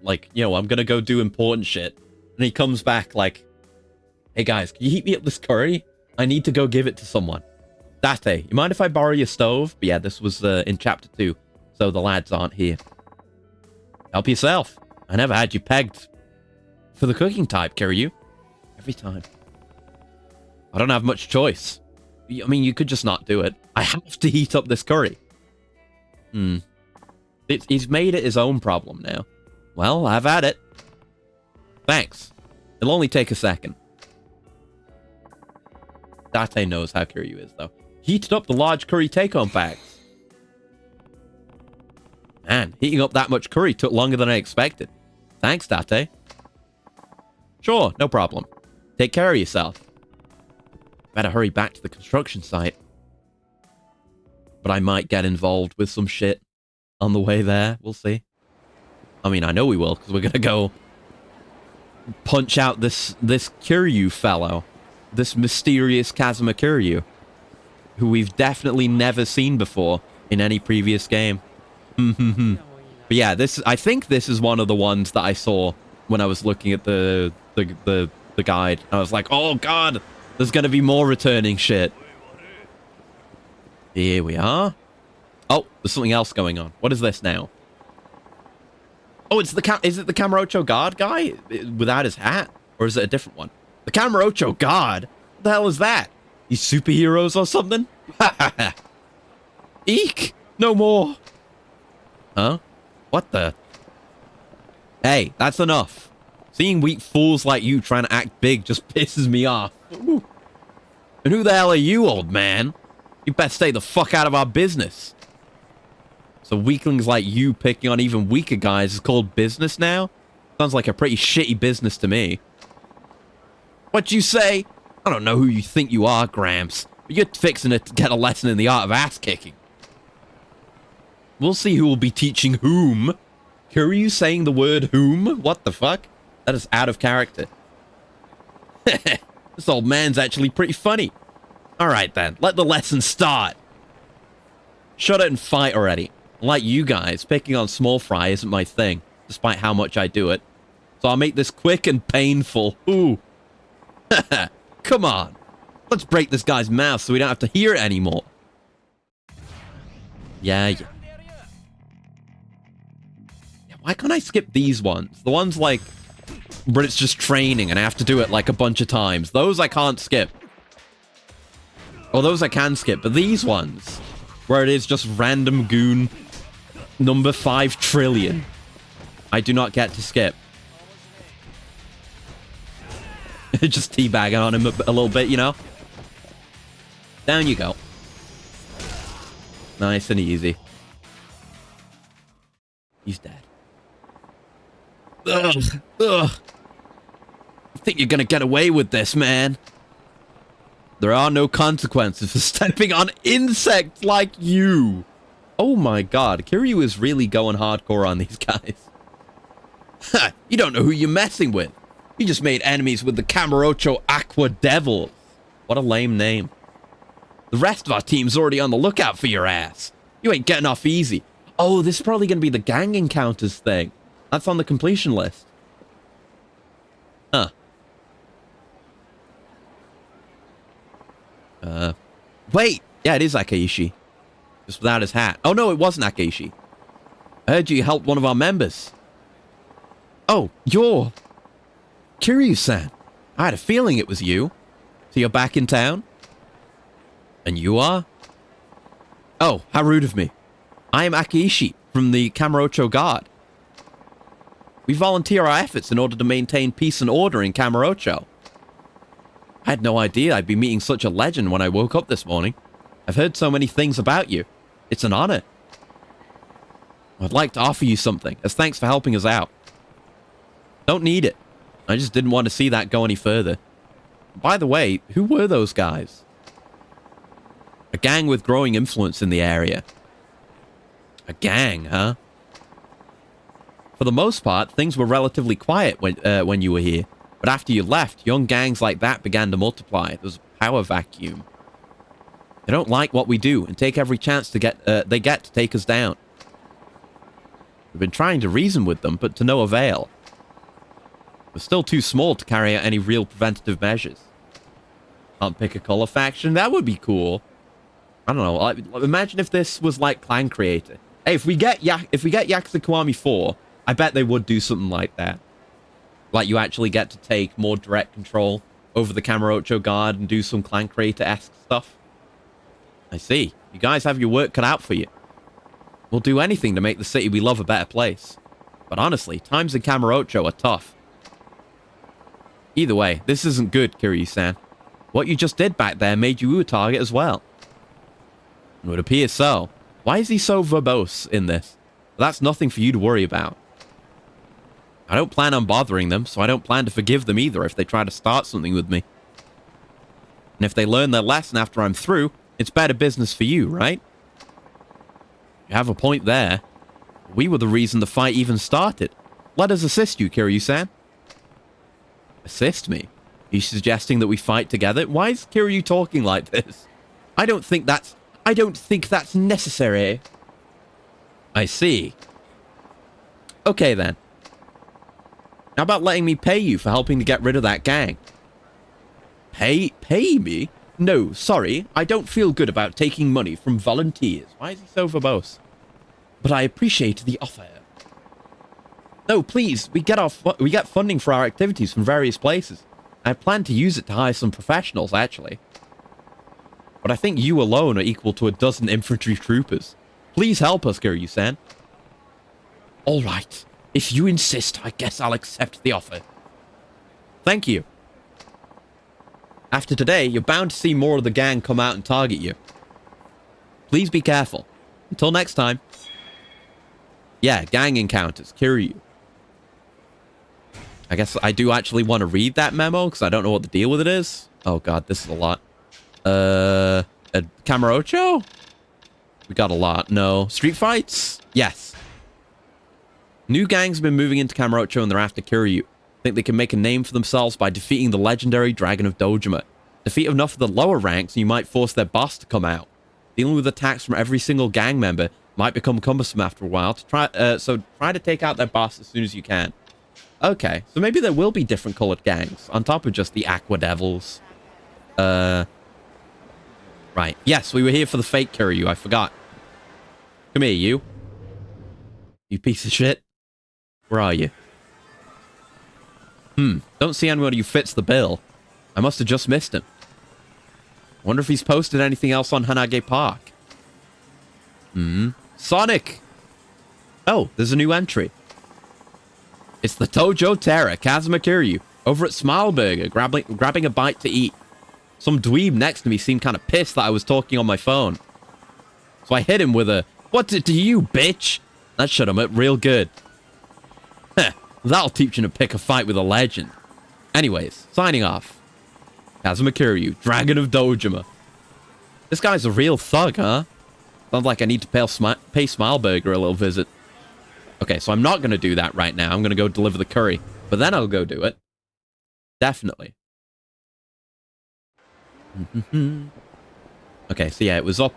Speaker 1: Like, you know, I'm gonna go do important shit. And he comes back like, hey guys, can you heat me up this curry? I need to go give it to someone. Date, you mind if I borrow your stove? But yeah, this was in chapter 2, so the lads aren't here. Help yourself. I never had you pegged for the cooking type, KIRYU. Every time. I don't have much choice. I mean, you could just not do it. I have to heat up this curry. He's made it his own problem now. Well, I've had it. Thanks. It'll only take a second. Date knows how KIRYU is, though. Heated up the large curry take-home packs. Man, heating up that much curry took longer than I expected. Thanks, Date. Sure, no problem. Take care of yourself. Better hurry back to the construction site. But I might get involved with some shit on the way there. We'll see. I mean, I know we will, because we're gonna go punch out this KIRYU fellow. This mysterious Kazuma Kiryu, who we've definitely never seen before in any previous game. But yeah, I think this is one of the ones that I saw when I was looking at the guide. I was like, oh god, there's gonna be more returning shit. Here we are. Oh, there's something else going on. What is this now? Oh, is it the Kamurocho guard guy without his hat? Or is it a different one? The Kamurocho God? What the hell is that? These superheroes or something? Eek! No more! Huh? What the? Hey, that's enough. Seeing weak fools like you trying to act big just pisses me off. Ooh. And who the hell are you, old man? You best stay the fuck out of our business. So weaklings like you picking on even weaker guys is called business now? Sounds like a pretty shitty business to me. What'd you say? I don't know who you think you are, Gramps, but you're fixing it to get a lesson in the art of ass-kicking. We'll see who will be teaching whom. KIRYU saying the word whom? What the fuck? That is out of character. This old man's actually pretty funny. Alright then, let the lesson start. Shut it and fight already. Like you guys, picking on small fry isn't my thing, despite how much I do it. So I'll make this quick and painful. Ooh. Come on. Let's break this guy's mouth so we don't have to hear it anymore. Yeah. Why can't I skip these ones? The ones like where it's just training and I have to do it like a bunch of times. Those I can't skip. Or those I can skip, but these ones where it is just random goon number 5 trillion, I do not get to skip. Just teabagging on him a little bit, you know? Down you go. Nice and easy. He's dead. Ugh. Ugh. I think you're gonna get away with this, man. There are no consequences for stepping on insects like you. Oh my god, KIRYU is really going hardcore on these guys. Ha! You don't know who you're messing with. You just made enemies with the Kamurocho Aqua Devils. What a lame name. The rest of our team's already on the lookout for your ass. You ain't getting off easy. Oh, this is probably gonna be the gang encounters thing. That's on the completion list. Huh. Wait! Yeah, it is Akeishi. Just without his hat. Oh no, it wasn't Akeishi. I heard you helped one of our members. Oh, you're... KIRYU-san. I had a feeling it was you. So you're back in town? And you are? Oh, how rude of me. I am Akeishi from the Kamurocho Guard. We volunteer our efforts in order to maintain peace and order in Kamurocho. I had no idea I'd be meeting such a legend when I woke up this morning. I've heard so many things about you. It's an honor. I'd like to offer you something, as thanks for helping us out. Don't need it. I just didn't want to see that go any further. By the way, who were those guys? A gang with growing influence in the area. A gang, huh? For the most part, things were relatively quiet when you were here. But after you left, young gangs like that began to multiply. There was a power vacuum. They don't like what we do and take every chance they get to take us down. We've been trying to reason with them, but to no avail. We're still too small to carry out any real preventative measures. Can't pick a color faction? That would be cool. I don't know. Imagine if this was like Clan Creator. Hey, if we get Yakuza Kiwami 4, I bet they would do something like that. Like you actually get to take more direct control over the Kamurocho Guard and do some Clan Creator-esque stuff. I see. You guys have your work cut out for you. We'll do anything to make the city we love a better place. But honestly, times in Kamurocho are tough. Either way, this isn't good, KIRYU-san. What you just did back there made you a target as well. It would appear so. Why is he so verbose in this? But that's nothing for you to worry about. I don't plan on bothering them, so I don't plan to forgive them either if they try to start something with me. And if they learn their lesson after I'm through, it's better business for you, right? You have a point there. We were the reason the fight even started. Let us assist you, KIRYU-san. Assist me? Are you suggesting that we fight together? Why is KIRYU talking like this? I don't think that's necessary. I see. Okay then. How about letting me pay you for helping to get rid of that gang? Pay me? No, sorry. I don't feel good about taking money from volunteers. Why is he so verbose? But I appreciate the offer. No, please. We get funding for our activities from various places. I plan to use it to hire some professionals, actually. But I think you alone are equal to a dozen infantry troopers. Please help us, KIRYU-san. All right. If you insist, I guess I'll accept the offer. Thank you. After today, you're bound to see more of the gang come out and target you. Please be careful. Until next time. Yeah, gang encounters, KIRYU. I guess I do actually want to read that memo because I don't know what the deal with it is. Oh god, this is a lot. A Kamurocho? We got a lot. No. Street fights? Yes. New gangs have been moving into Kamurocho and they're after KIRYU. Think they can make a name for themselves by defeating the legendary Dragon of Dojima. Defeat enough of the lower ranks and you might force their boss to come out. Dealing with attacks from every single gang member might become cumbersome after a while. So try to take out their boss as soon as you can. Okay, so maybe there will be different colored gangs on top of just the Aqua Devils. Right. Yes, we were here for the fake KIRYU. I forgot. Come here, you. You piece of shit. Where are you? Don't see anyone who fits the bill. I must have just missed him. Wonder if he's posted anything else on Hanage Park. Sonic! Oh, there's a new entry. It's the Tojo Terra, Kazuma KIRYU, over at Smile Burger, grabbing a bite to eat. Some dweeb next to me seemed kind of pissed that I was talking on my phone. So I hit him with a, "What's it to you, bitch?" That shut him up real good. Heh, that'll teach him to pick a fight with a legend. Anyways, signing off. Kazuma KIRYU, Dragon of Dojima. This guy's a real thug, huh? Sounds like I need to pay Smileburger a little visit. Okay, so I'm not going to do that right now. I'm going to go deliver the curry. But then I'll go do it. Definitely. Okay, so yeah, it was up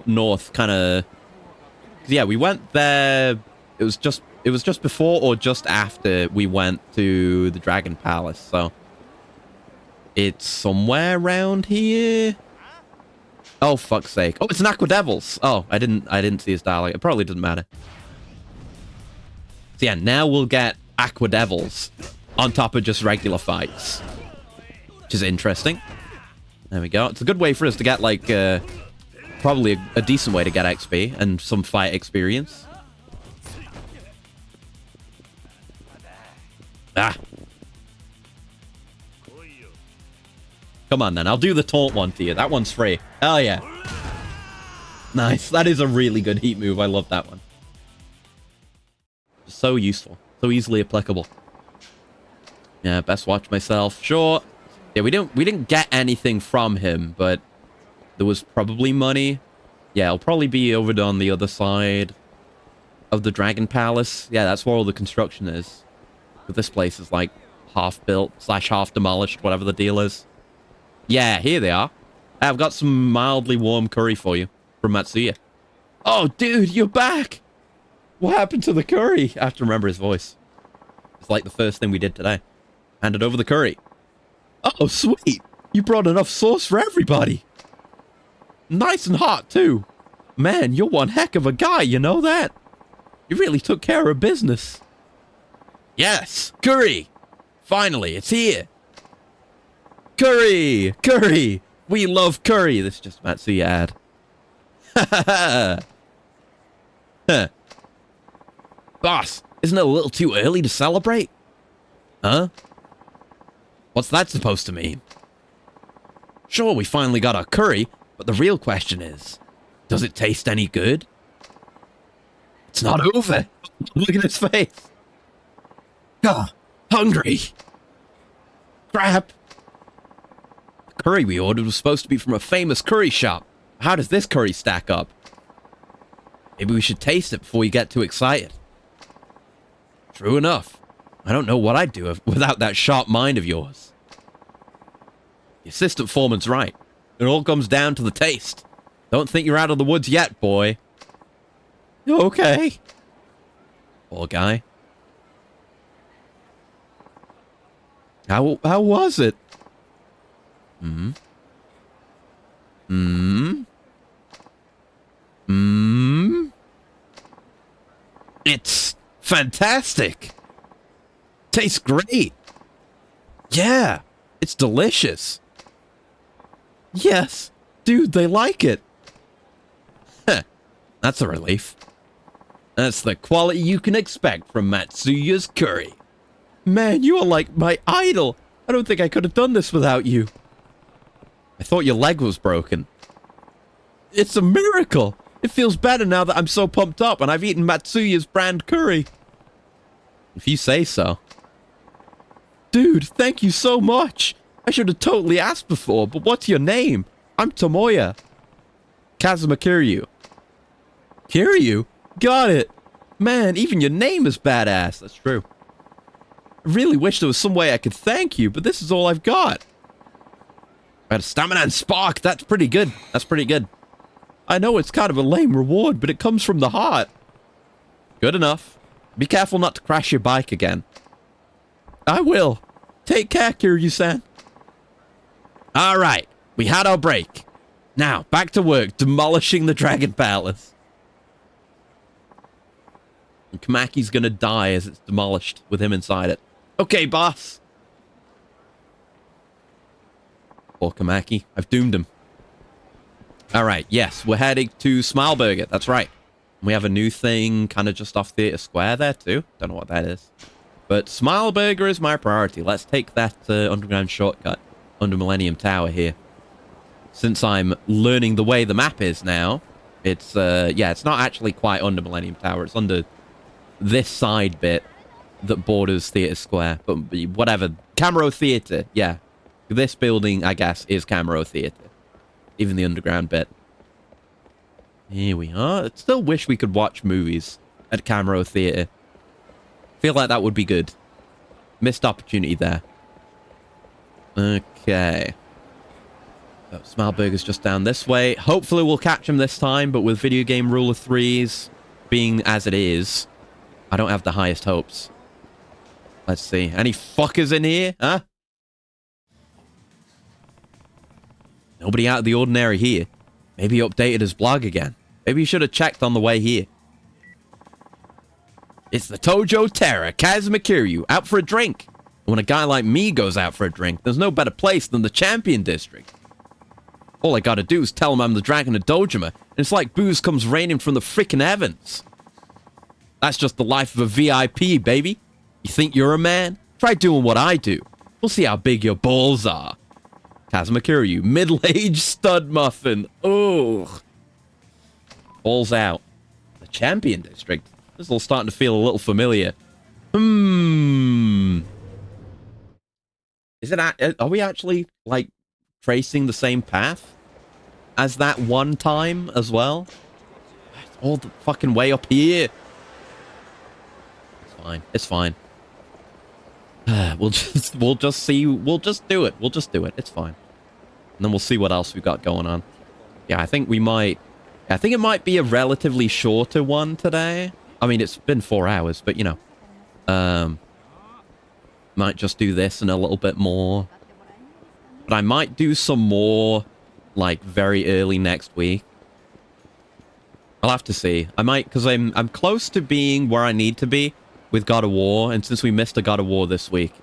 Speaker 1: north, kind of. Yeah, we went there. It was just before or just after we went to the Dragon Palace. So it's somewhere around here. Oh fuck's sake! Oh, it's an Aqua Devils. Oh, I didn't see his dialogue. It probably doesn't matter. So yeah, now we'll get Aqua Devils on top of just regular fights, which is interesting. There we go. It's a good way for us to get, like, probably a decent way to get XP and some fight experience. Ah. Come on, then. I'll do the taunt one to you. That one's free. Hell yeah. Nice. That is a really good heat move. I love that one. So useful. So easily applicable. Yeah, best watch myself. Sure. Yeah, we didn't get anything from him, but there was probably money. Yeah, it'll probably be over on the other side of the Dragon Palace. Yeah, that's where all the construction is. But this place is like half built / half demolished, whatever the deal is. Yeah, here they are. I've got some mildly warm curry for you from Matsuya. Oh, dude, you're back. What happened to the curry? I have to remember his voice. It's like the first thing we did today. Handed over the curry. Oh, sweet. You brought enough sauce for everybody. Nice and hot, too. Man, you're one heck of a guy, you know that? You really took care of business. Yes, curry. Finally, it's here. Curry! Curry! We love curry. This is just Matsuya ad. Ha ha ha! Huh. Boss, isn't it a little too early to celebrate? Huh? What's that supposed to mean? Sure, we finally got our curry, but the real question is, does it taste any good? It's not over. Look at his face. Ah, hungry. Crap. The curry we ordered was supposed to be from a famous curry shop. How does this curry stack up? Maybe we should taste it before we get too excited. True enough. I don't know what I'd do without that sharp mind of yours. The assistant foreman's right. It all comes down to the taste. Don't think you're out of the woods yet, boy. Okay. Poor guy. How was it? It's fantastic. Tastes great. Yeah, it's delicious. Yes, dude, they like it. Heh, that's a relief. That's the quality you can expect from Matsuya's curry. Man, you are like my idol. I don't think I could have done this without you. I thought your leg was broken. It's a miracle. It feels better now that I'm so pumped up and I've eaten Matsuya's brand curry. If you say so. Dude, thank you so much. I should have totally asked before, but what's your name? I'm Tomoya. Kazuma Kiryu. Kiryu? Got it. Man, even your name is badass. That's true. I really wish there was some way I could thank you, but this is all I've got. I had a stamina and spark. That's pretty good. That's pretty good. I know it's kind of a lame reward, but it comes from the heart. Good enough. Be careful not to crash your bike again. I will. Take care, Kiryu-san. All right. We had our break. Now, back to work, demolishing the Dragon Palace. And Kamaki's gonna die as it's demolished with him inside it. Okay, boss. Poor Kamaki. I've doomed him. All right, yes, we're heading to Smileburger. That's right. We have a new thing kind of just off Theatre Square there, too. Don't know what that is. But Smileburger is my priority. Let's take that underground shortcut under Millennium Tower here. Since I'm learning the way the map is now, it's, yeah, it's not actually quite under Millennium Tower. It's under this side bit that borders Theatre Square. But whatever. Camero Theatre, yeah. This building, I guess, is Camero Theatre. Even the underground bit. Here we are. I still wish we could watch movies at Camero Theatre. Feel like that would be good. Missed opportunity there. Okay. So, Smileburger's just down this way. Hopefully we'll catch him this time, but with video game rule of threes being as it is, I don't have the highest hopes. Let's see. Any fuckers in here? Huh? Nobody out of the ordinary here. Maybe he updated his blog again. Maybe he should have checked on the way here. It's the Tojo Terror, Kazuma Kiryu, out for a drink. And when a guy like me goes out for a drink, there's no better place than the Champion District. All I gotta do is tell him I'm the Dragon of Dojima, and it's like booze comes raining from the frickin' heavens. That's just the life of a VIP, baby. You think you're a man? Try doing what I do. We'll see how big your balls are. Kazuma Kiryu, middle-aged stud muffin. Ugh. Balls out. The Champion District. This is all starting to feel a little familiar. Is it? Are we actually, like, tracing the same path as that one time as well? It's all the fucking way up here. It's fine. It's fine. We'll just see. We'll just do it. We'll just do it. It's fine. And then we'll see what else we've got going on. Yeah, I think we might. I think it might be a relatively shorter one today. I mean, it's been 4 hours, but you know, might just do this and a little bit more. But I might do some more, like, very early next week. I'll have to see. I might, because I'm close to being where I need to be with God of War, and since we missed a God of War this week,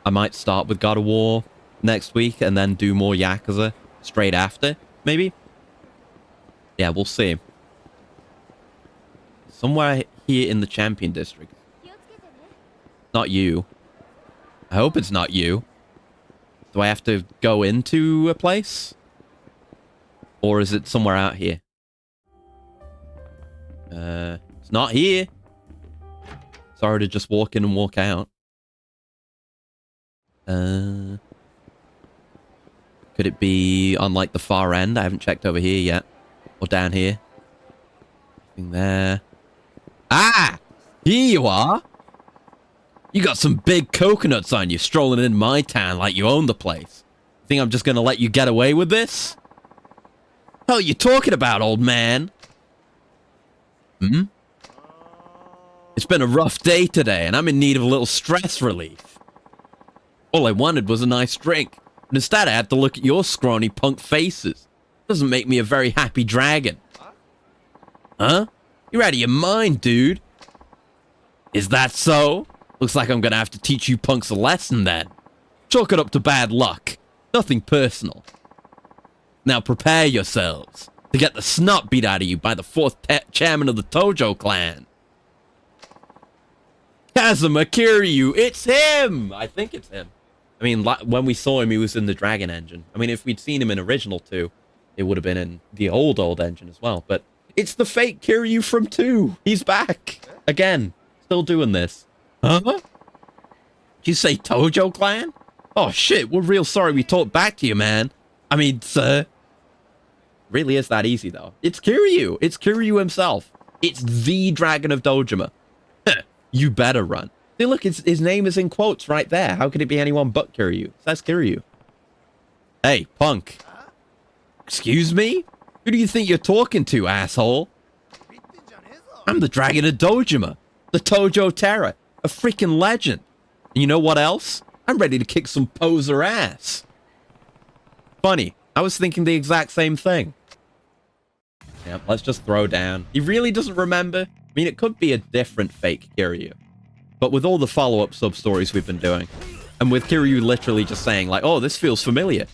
Speaker 1: I might start with God of War next week and then do more Yakuza straight after, maybe? Yeah, we'll see. Somewhere here in the Champion District. Not you. I hope it's not you. Do I have to go into a place? Or is it somewhere out here? It's not here. Sorry to just walk in and walk out. Could it be on, like, the far end? I haven't checked over here yet. Or down here. Nothing there. Ah! Here you are! You got some big coconuts on you strolling in my town like you own the place. Think I'm just gonna let you get away with this? Hell you talking about, old man? Hmm? It's been a rough day today, and I'm in need of a little stress relief. All I wanted was a nice drink, but instead I had to look at your scrawny punk faces. Doesn't make me a very happy dragon. Huh? You're out of your mind, dude. Is that so? Looks like I'm gonna have to teach you punks a lesson then. Chalk it up to bad luck. Nothing personal. Now prepare yourselves to get the snot beat out of you by the fourth chairman of the Tojo clan. Kazuma Kiryu, it's him! I think it's him. I mean, when we saw him, he was in the Dragon engine. I mean, if we'd seen him in Original 2, it would have been in the old engine as well. But it's the fake Kiryu from 2. He's back. Again. Still doing this. Huh? Did you say Tojo clan? Oh shit, we're real sorry we talked back to you, man. I mean, sir. Really is that easy, though. It's KIRYU. It's KIRYU himself. It's the Dragon of Dojima. You better run. See, look, his name is in quotes right there. How could it be anyone but KIRYU? It says KIRYU. Hey, punk. Excuse me? Who do you think you're talking to, asshole? I'm the Dragon of Dojima. The Tojo Terror. A freaking legend. And you know what else? I'm ready to kick some poser ass. Funny. I was thinking the exact same thing. Yep, let's just throw down. He really doesn't remember. I mean, it could be a different fake KIRYU. But with all the follow-up sub-stories we've been doing, and with KIRYU literally just saying, like, oh, this feels familiar.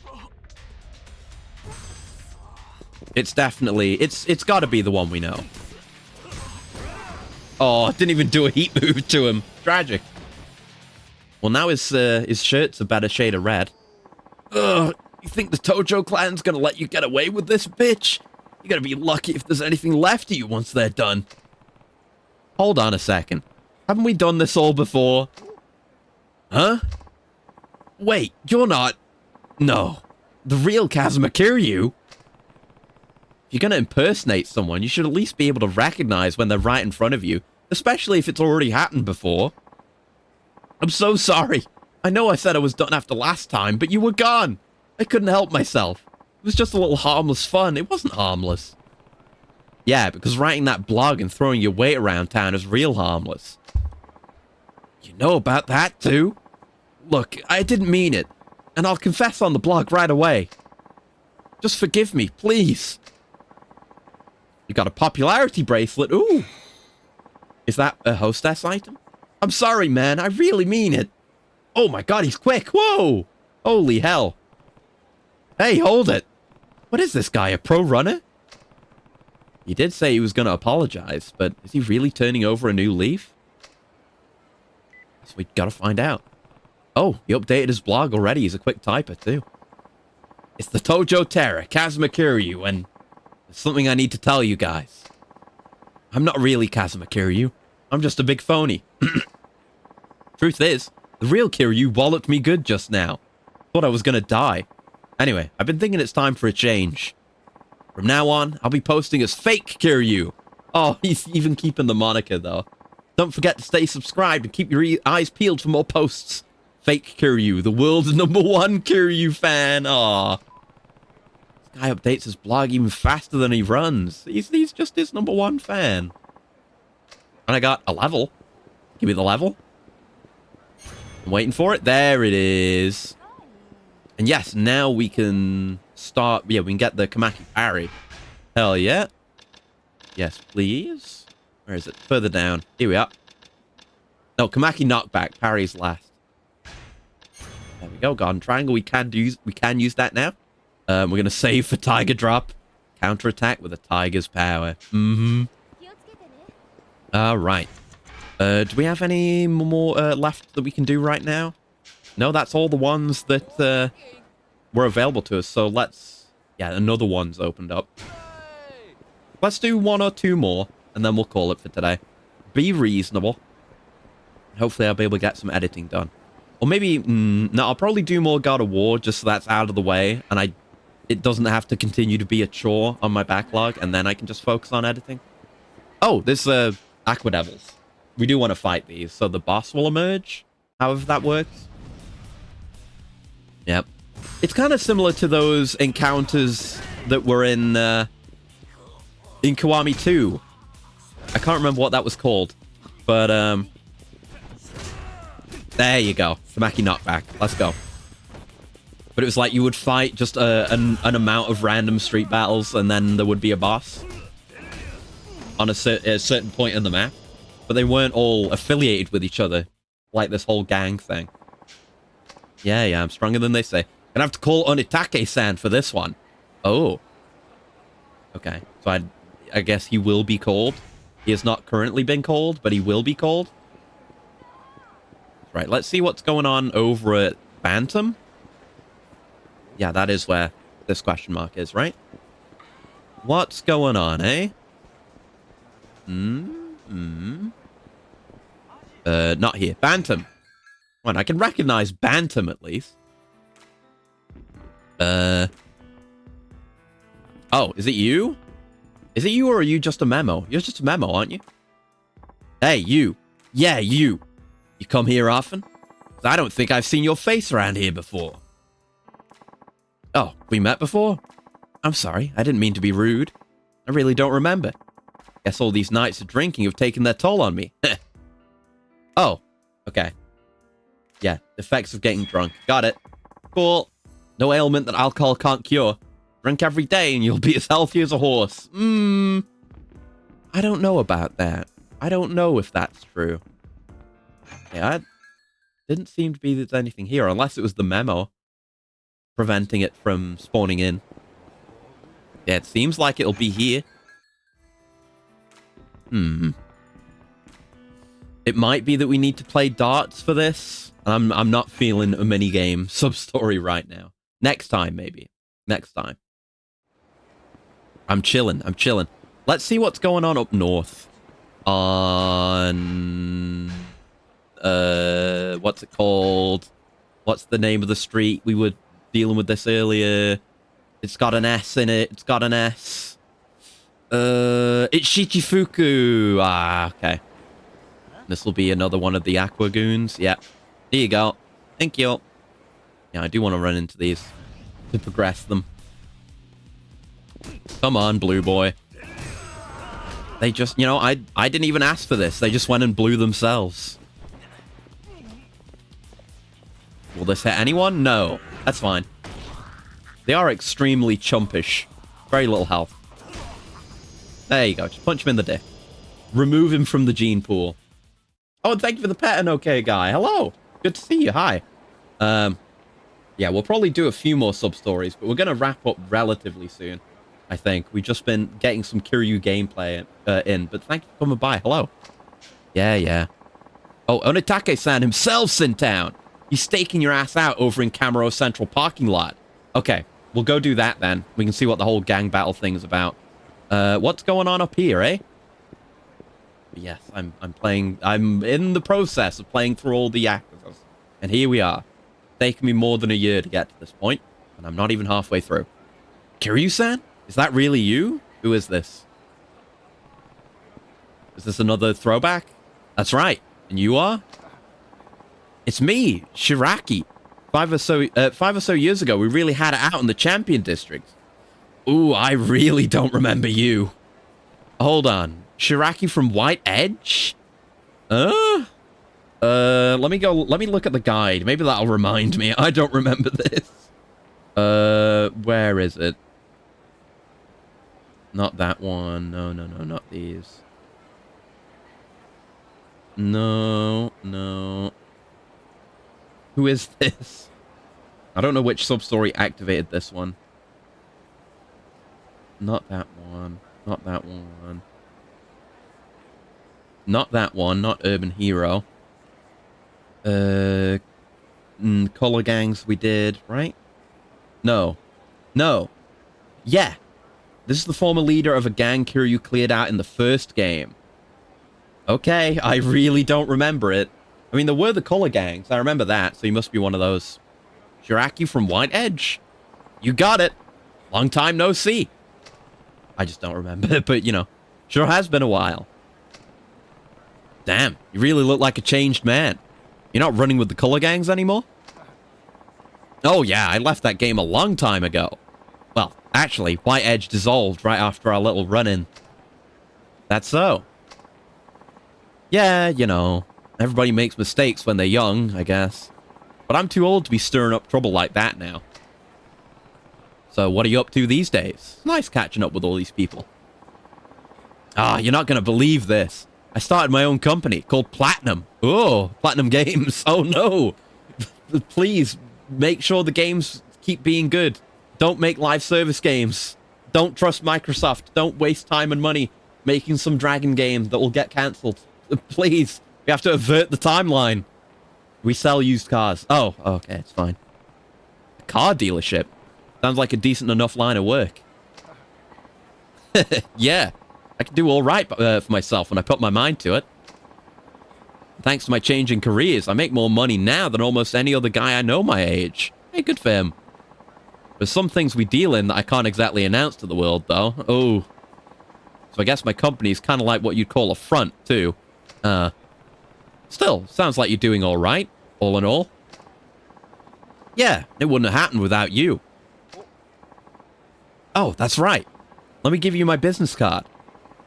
Speaker 1: It's definitely... It's got to be the one we know. Oh, didn't even do a heat move to him. Tragic. Well, now his shirt's a better shade of red. Ugh, you think the Tojo clan's gonna let you get away with this, bitch? You gotta be lucky if there's anything left of you once they're done. Hold on a second. Haven't we done this all before? Huh? Wait, you're not... No. The real Kazuma KIRYU? If you're gonna impersonate someone, you should at least be able to recognize when they're right in front of you, especially if it's already happened before. I'm so sorry. I know I said I was done after last time, but you were gone. I couldn't help myself. It was just a little harmless fun. It wasn't harmless. Yeah, because writing that blog and throwing your weight around town is real harmless. You know about that too? Look, I didn't mean it. And I'll confess on the blog right away. Just forgive me, please. You got a popularity bracelet. Ooh. Is that a hostess item? I'm sorry, man. I really mean it. Oh my god, he's quick. Whoa. Holy hell. Hey, hold it. What is this guy, a pro runner? He did say he was going to apologize, but is he really turning over a new leaf? So we gotta find out. Oh, he updated his blog already. He's a quick typer, too. It's the Tojo Terror, Kazuma KIRYU, and there's something I need to tell you guys. I'm not really Kazuma KIRYU. I'm just a big phony. Truth is, the real KIRYU walloped me good just now. Thought I was gonna die. Anyway, I've been thinking it's time for a change. From now on, I'll be posting as fake KIRYU. Oh, he's even keeping the moniker, though. Don't forget to stay subscribed and keep your eyes peeled for more posts. Fake KIRYU, the world's #1 KIRYU fan. Aw. This guy updates his blog even faster than he runs. He's just his #1 fan. And I got a level. Give me the level. I'm waiting for it. There it is. And yes, now we can start... Yeah, we can get the Kamaki parry. Hell yeah. Yes, please. Where is it? Further down. Here we are. No, Kamaki knockback. Parry's last. There we go. Garden triangle. We can use that now. We're going to save for Tiger Drop. Counterattack with a Tiger's power. Mm-hmm. Alright. Do we have any more left that we can do right now? No, that's all the ones that were available to us. So let's... Yeah, another one's opened up. Let's do 1 or 2 more, and then we'll call it for today. Be reasonable. Hopefully I'll be able to get some editing done. Or maybe... no, I'll probably do more God of War, just so that's out of the way, and it doesn't have to continue to be a chore on my backlog, and then I can just focus on editing. Oh, there's Aqua Devils. We do want to fight these, so the boss will emerge, however that works. Yep. It's kind of similar to those encounters that were in Kiwami 2. I can't remember what that was called, but there you go. Tamaki knockback. Let's go. But it was like you would fight just an amount of random street battles, and then there would be a boss on a certain point in the map. But they weren't all affiliated with each other, like this whole gang thing. Yeah, I'm stronger than they say. Gonna have to call Onitake-san for this one. Oh. Okay, so I guess he will be called. He has not currently been called, but he will be called. Right, let's see what's going on over at Bantam. Yeah, that is where this question mark is, right? What's going on, eh? Not here. Bantam. Come on, I can recognize Bantam at least. Oh, is it you? Is it you or are you just a memo? You're just a memo, aren't you? Hey, you. Yeah, you. You come here often? 'Cause I don't think I've seen your face around here before. Oh, we met before? I'm sorry, I didn't mean to be rude. I really don't remember. Guess all these nights of drinking have taken their toll on me. Oh, okay. Yeah, effects of getting drunk. Got it. Cool. No ailment that alcohol can't cure. Drink every day and you'll be as healthy as a horse. I don't know about that. I don't know if that's true. Yeah, didn't seem to be there's anything here, unless it was the memo preventing it from spawning in. Yeah, it seems like it'll be here. It might be that we need to play darts for this. I'm not feeling a minigame sub-story right now. Next time, maybe. Next time. I'm chilling. Let's see what's going on up north. On... what's it called? What's the name of the street? We were dealing with this earlier. It's got an S in it. It's got an S. It's Shichifuku. Ah, okay. This will be another one of the Aqua Goons. Yeah. Here you go. Thank you. Yeah, I do want to run into these to progress them. Come on, blue boy. They just, you know, I didn't even ask for this. They just went and blew themselves. Will this hit anyone? No. That's fine. They are extremely chumpish. Very little health. There you go. Just punch him in the dick. Remove him from the gene pool. Oh, and thank you for the pet and okay guy. Hello. Good to see you. Hi. Yeah, we'll probably do a few more sub-stories, but we're going to wrap up relatively soon, I think. We've just been getting some KIRYU gameplay in, but thank you for coming by. Hello. Yeah. Oh, Onitake-san himself's in town. He's staking your ass out over in Camaro Central parking lot. Okay, we'll go do that then. We can see what the whole gang battle thing is about. What's going on up here, eh? Yes, I'm in the process of playing through all the Yakuzas. And here we are. It's taken me more than a year to get to this point, and I'm not even halfway through. Kiryu-san? Is that really you? Who is this? Is this another throwback? That's right. And you are? It's me, Shiraki. 5 or so years ago, we really had it out in the Champion District. Ooh, I really don't remember you. Hold on. Shiraki from White Edge? Let me look at the guide. Maybe that'll remind me. I don't remember this. Where is it? Not that one. No, not these. No. Who is this? I don't know which sub-story activated this one. Not that one. Not that one. Not that one. Not Urban Hero. Color Gangs we did, right? No. Yeah. This is the former leader of a gang KIRYU cleared out in the first game. Okay, I really don't remember it. I mean, there were the Color Gangs. I remember that, so you must be one of those. Shiraki from White Edge. You got it. Long time no see. I just don't remember, but, you know, sure has been a while. Damn, you really look like a changed man. You're not running with the Color Gangs anymore? Oh, yeah, I left that game a long time ago. Well, actually, White Edge dissolved right after our little run-in. That's so. Yeah, you know, everybody makes mistakes when they're young, I guess. But I'm too old to be stirring up trouble like that now. So what are you up to these days? Nice catching up with all these people. Ah, you're not going to believe this. I started my own company called Platinum. Oh, Platinum Games. Oh, no. Please, make sure the games keep being good. Don't make live service games. Don't trust Microsoft. Don't waste time and money making some dragon game that will get cancelled. Please, we have to avert the timeline. We sell used cars. Oh, okay, it's fine. A car dealership. Sounds like a decent enough line of work. Yeah, I can do all right for myself when I put my mind to it. Thanks to my changing careers, I make more money now than almost any other guy I know my age. Hey, good for him. There's some things we deal in that I can't exactly announce to the world, though. Oh. So I guess my company is kind of like what you'd call a front, too. Still, sounds like you're doing all right, all in all. Yeah, it wouldn't have happened without you. Oh, that's right. Let me give you my business card.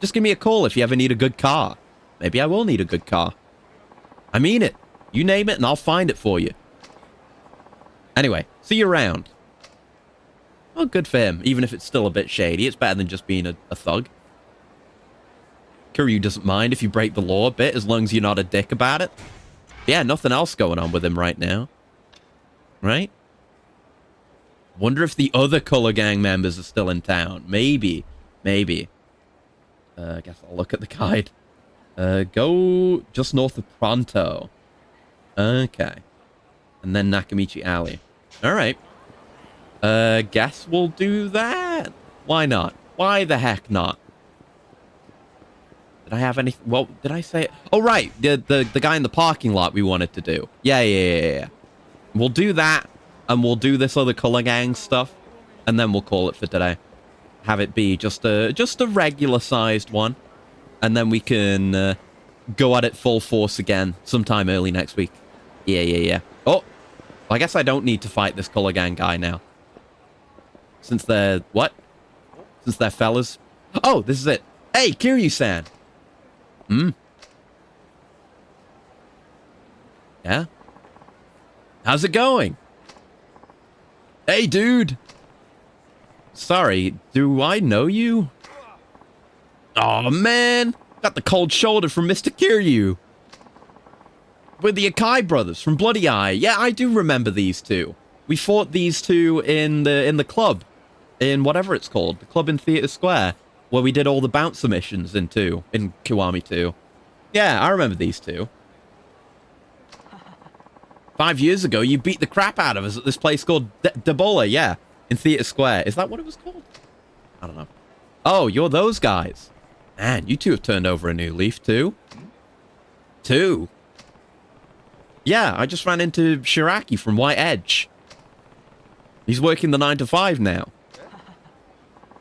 Speaker 1: Just give me a call if you ever need a good car. Maybe I will need a good car. I mean it. You name it and I'll find it for you. Anyway, see you around. Oh, good for him. Even if it's still a bit shady, it's better than just being a thug. KIRYU doesn't mind if you break the law a bit, as long as you're not a dick about it. Yeah, nothing else going on with him right now. Right? Wonder if the other Color Gang members are still in town. Maybe. Maybe. I guess I'll look at the guide. Go just north of Pronto. Okay. And then Nakamichi Alley. Alright. Guess we'll do that. Why not? Why the heck not? Did I have anything? Well, did I say it? Oh, right. The guy in the parking lot we wanted to do. Yeah. We'll do that. And we'll do this other Color Gang stuff. And then we'll call it for today. Have it be just a regular-sized one. And then we can go at it full force again sometime early next week. Yeah. Oh, I guess I don't need to fight this Color Gang guy now. Since they're... What? Since they're fellas. Oh, this is it. Hey, Kiryu-san. Yeah? How's it going? Hey, dude. Sorry, do I know you? Oh man, got the cold shoulder from Mr. KIRYU. We're the Akai brothers from Bloody Eye. Yeah, I do remember these two. We fought these two in the club, in whatever it's called, the club in Theatre Square, where we did all the bouncer missions in Kiwami 2. Yeah, I remember these two. 5 years ago, you beat the crap out of us at this place called Debola, yeah, in Theatre Square. Is that what it was called? I don't know. Oh, you're those guys. Man, you two have turned over a new leaf, too. Two? Yeah, I just ran into Shiraki from White Edge. He's working the 9 to 5 now.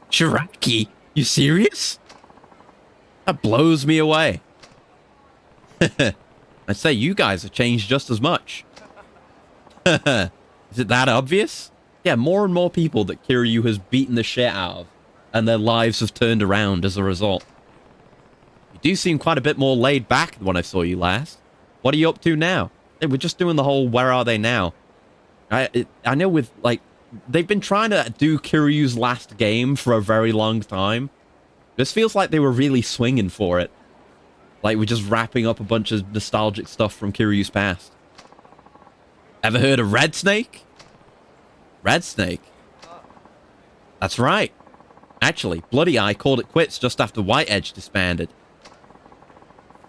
Speaker 1: Shiraki? You serious? That blows me away. I'd say you guys have changed just as much. Is it that obvious? Yeah, more and more people that KIRYU has beaten the shit out of, and their lives have turned around as a result. You do seem quite a bit more laid back than when I saw you last. What are you up to now? Hey, we're just doing the whole where are they now? I know with, like, they've been trying to do KIRYU's last game for a very long time. This feels like they were really swinging for it. Like we're just wrapping up a bunch of nostalgic stuff from KIRYU's past. Ever heard of Red Snake? Red Snake? That's right. Actually, Bloody Eye called it quits just after White Edge disbanded.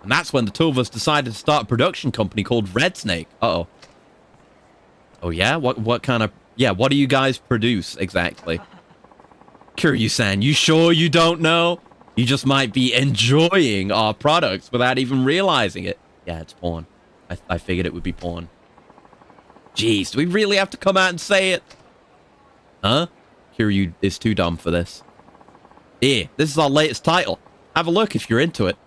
Speaker 1: And that's when the two of us decided to start a production company called Red Snake. Uh-oh. Oh, yeah? What kind of... Yeah, what do you guys produce, exactly? KIRYU-san, you sure you don't know? You just might be enjoying our products without even realizing it. Yeah, it's porn. I figured it would be porn. Jeez, do we really have to come out and say it? Huh? KIRYU is too dumb for this. Here, this is our latest title. Have a look if you're into it.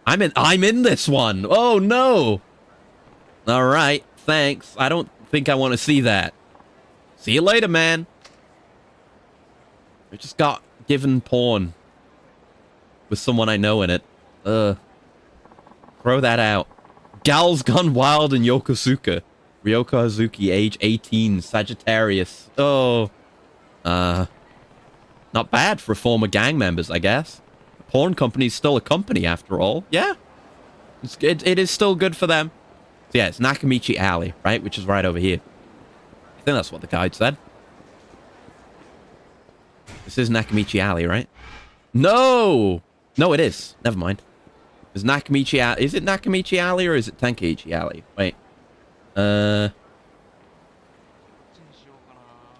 Speaker 1: I'm in this one. Oh, no. All right, thanks. I don't think I want to see that. See you later, man. I just got given porn with someone I know in it. Throw that out. Gals Gone Wild in Yokosuka. Ryoko Hazuki, age 18, Sagittarius. Oh. Not bad for former gang members, I guess. The porn company's still a company, after all. Yeah. It is still good for them. So yeah, it's Nakamichi Alley, right? Which is right over here. I think that's what the guide said. This is Nakamichi Alley, right? No! No, it is. Never mind. Is Nakamichi Alley... Is it Nakamichi Alley or is it Tenkaichi Alley? Wait. The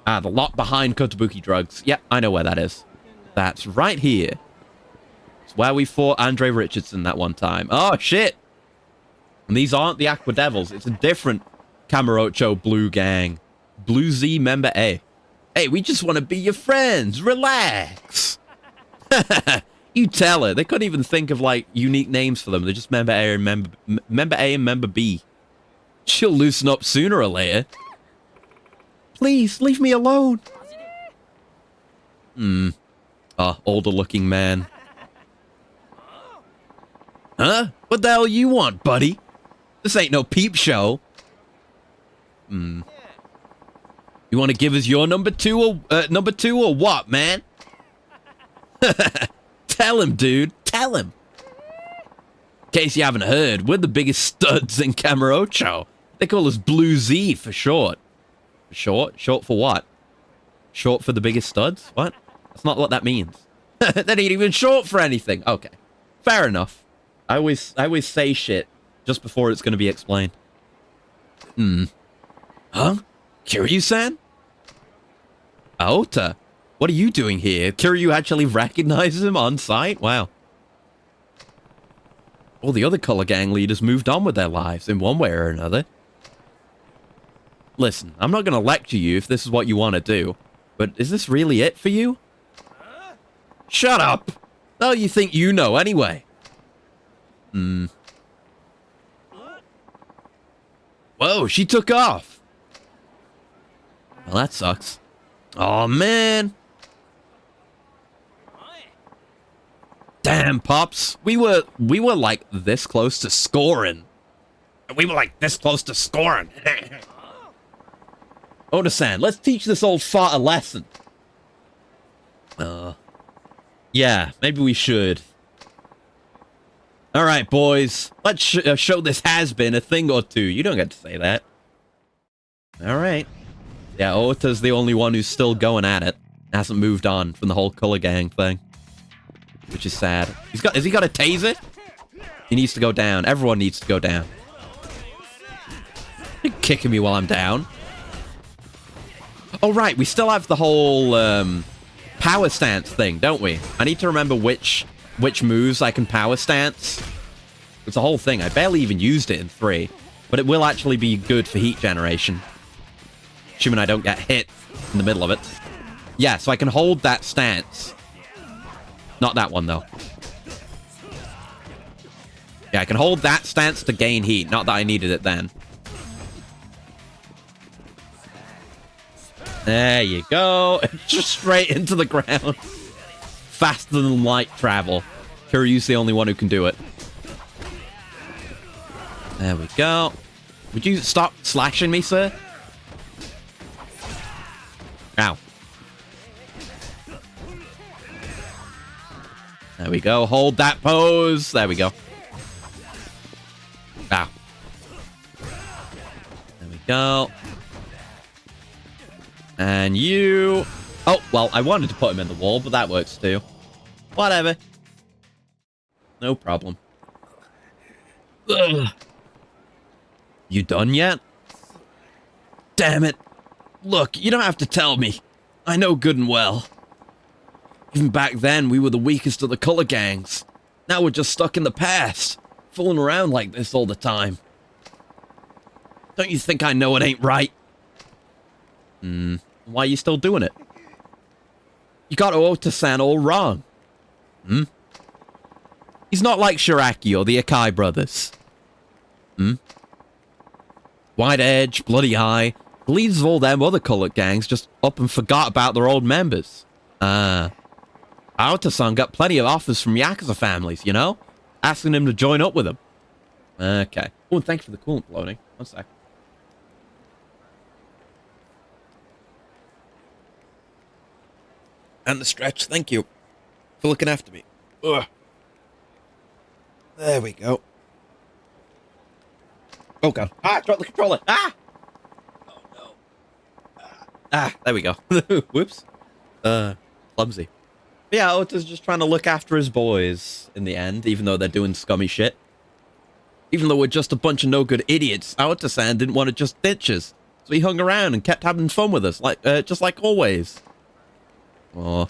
Speaker 1: lot behind Kotobuki Drugs. Yep, I know where that is. That's right here. It's where we fought Andre Richardson that one time. Oh, shit! And these aren't the Aqua Devils. It's a different Kamurocho Blue Gang. Blue Z Member A. Hey, we just want to be your friends. Relax. You tell her. They couldn't even think of, like, unique names for them. They're just Member A and Member A and Member B. She'll loosen up sooner or later. Please, leave me alone. Older looking man. Huh? What the hell you want, buddy? This ain't no peep show. You want to give us your number two or what, man? Tell him, dude. Tell him. In case you haven't heard, we're the biggest studs in Kamurocho. They call us Blue Z for short. Short? Short for what? Short for the biggest studs? What? That's not what that means. That ain't even short for anything. Okay. Fair enough. I always say shit just before it's going to be explained. Huh? Kiryu-san? Aota? What are you doing here? Kiryu actually recognizes him on sight? Wow. All the other color gang leaders moved on with their lives in one way or another. Listen, I'm not going to lecture you if this is what you want to do, but is this really it for you? Shut up! Oh, you think you know anyway. Whoa, she took off. Well, that sucks. Oh man. Damn, Pops. We were like this close to scoring. Oda-san, let's teach this old fart a lesson. Yeah, maybe we should. Alright, boys. Let's show this has-been a thing or two. You don't get to say that. Alright. Yeah, Ota's the only one who's still going at it. Hasn't moved on from the whole color gang thing. Which is sad. Has he got a taser? He needs to go down. Everyone needs to go down. You're kicking me while I'm down. Oh, right. We still have the whole power stance thing, don't we? I need to remember which moves I can power stance. It's a whole thing. I barely even used it in 3. But it will actually be good for heat generation. Assuming I don't get hit in the middle of it. Yeah, so I can hold that stance. Not that one, though. Yeah, I can hold that stance to gain heat. Not that I needed it then. There you go. Just straight into the ground. Faster than light travel. Kiryu's the only one who can do it. There we go. Would you stop slashing me, sir? Ow. There we go. Hold that pose. There we go. Ow. There we go. And you... Oh, well, I wanted to put him in the wall, but that works too. Whatever. No problem. Ugh. You done yet? Damn it. Look, you don't have to tell me. I know good and well. Even back then, we were the weakest of the color gangs. Now we're just stuck in the past, fooling around like this all the time. Don't you think I know it ain't right? Why are you still doing it? You got Ota-san all wrong. He's not like Shiraki or the Akai brothers. White Edge, Bloody Eye, the leaders of all them other colored gangs just up and forgot about their old members. Ota-san got plenty of offers from Yakuza families, you know? Asking him to join up with them. Okay. Oh, thanks for the coolant loading. One sec. And the stretch, thank you for looking after me. Ugh. There we go. Oh god. Ah, drop the controller. Ah! Oh no. There we go. Whoops. Clumsy. But yeah, Ota's just trying to look after his boys in the end, even though they're doing scummy shit. Even though we're just a bunch of no-good idiots, Ota-san didn't want to just ditch us. So he hung around and kept having fun with us, like just like always. Oh.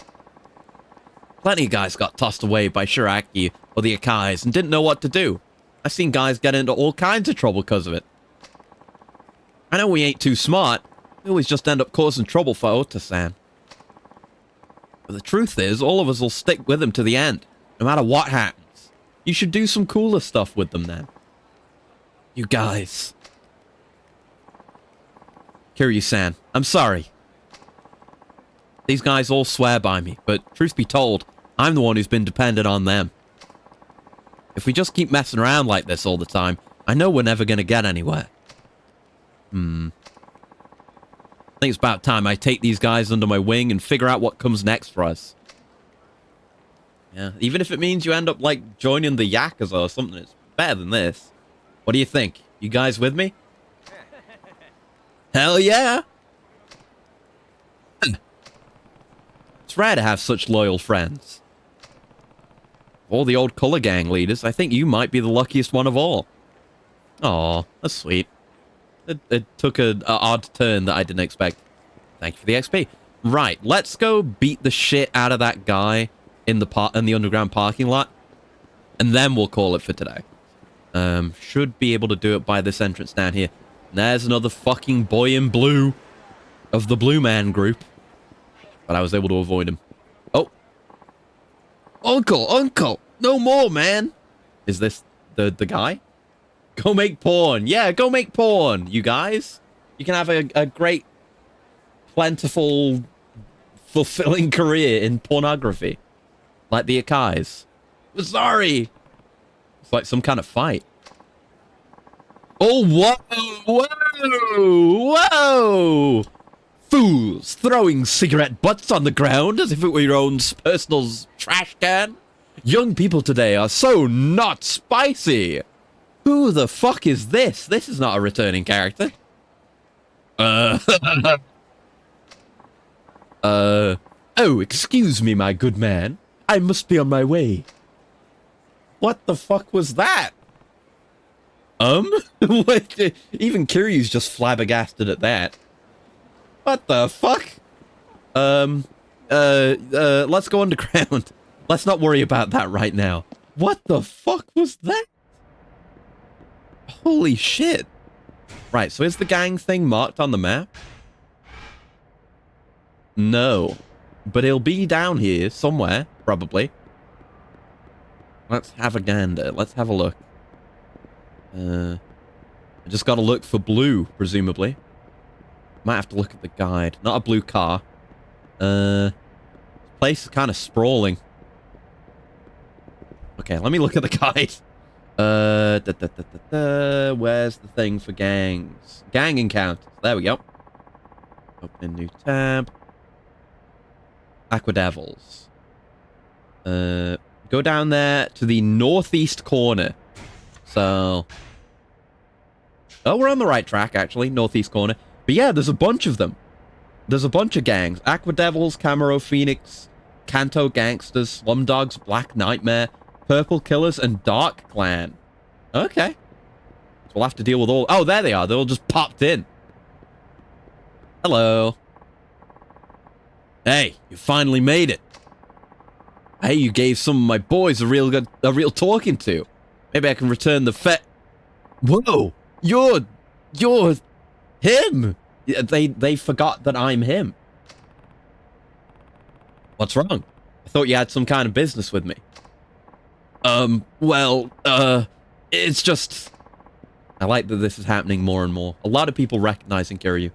Speaker 1: Plenty of guys got tossed away by Shiraki or the Akais and didn't know what to do. I've seen guys get into all kinds of trouble because of it. I know we ain't too smart. We always just end up causing trouble for Ota-san. But the truth is, all of us will stick with him to the end, no matter what happens. You should do some cooler stuff with them then. You guys. KIRYU-san, I'm sorry. These guys all swear by me, but truth be told, I'm the one who's been dependent on them. If we just keep messing around like this all the time, I know we're never going to get anywhere. I think it's about time I take these guys under my wing and figure out what comes next for us. Yeah, even if it means you end up, like, joining the Yakuza or something, it's better than this. What do you think? You guys with me? Hell yeah! It's rare to have such loyal friends. Of all the old color gang leaders, I think you might be the luckiest one of all. Aw, that's sweet. It took an odd turn that I didn't expect. Thank you for the XP. Right, let's go beat the shit out of that guy in the underground parking lot, and then we'll call it for today. Should be able to do it by this entrance down here. And there's another fucking boy in blue of the Blue Man group, but I was able to avoid him. Oh, Uncle, no more, man. Is this the guy? Go make porn. Yeah, go make porn, you guys. You can have a great, plentiful, fulfilling career in pornography. Like the Akais. Sorry. It's like some kind of fight. Oh, whoa. Fools throwing cigarette butts on the ground as if it were your own personal trash can. Young people today are so not spicy. Who the fuck is this? This is not a returning character. Oh, excuse me, my good man. I must be on my way. What the fuck was that? What? Even Kiryu's just flabbergasted at that. What the fuck? Let's go underground. Let's not worry about that right now. What the fuck was that? Holy shit. Right, so is the gang thing marked on the map? No. But it'll be down here somewhere, probably. Let's have a gander. Let's have a look. I just gotta look for blue, presumably. Might have to look at the guide. Not a blue car. This place is kind of sprawling. Okay, let me look at the guide. Where's the thing for gangs? Gang encounters. There we go. Open a new tab. Aqua Devils. Go down there to the northeast corner. So... oh, we're on the right track, actually. Northeast corner. But yeah, there's a bunch of them. There's a bunch of gangs. Aqua Devils, Camaro Phoenix, Kanto Gangsters, Slumdogs, Black Nightmare, Purple Killers, and Dark Clan. Okay. So we'll have to deal with all... oh, there they are. They all just popped in. Hello. Hey, you finally made it. Hey, you gave some of my boys a real talking to. Maybe I can return the Whoa! You're him! They forgot that I'm him. What's wrong? I thought you had some kind of business with me. Well, it's just... I like that this is happening more and more. A lot of people recognizing KIRYU.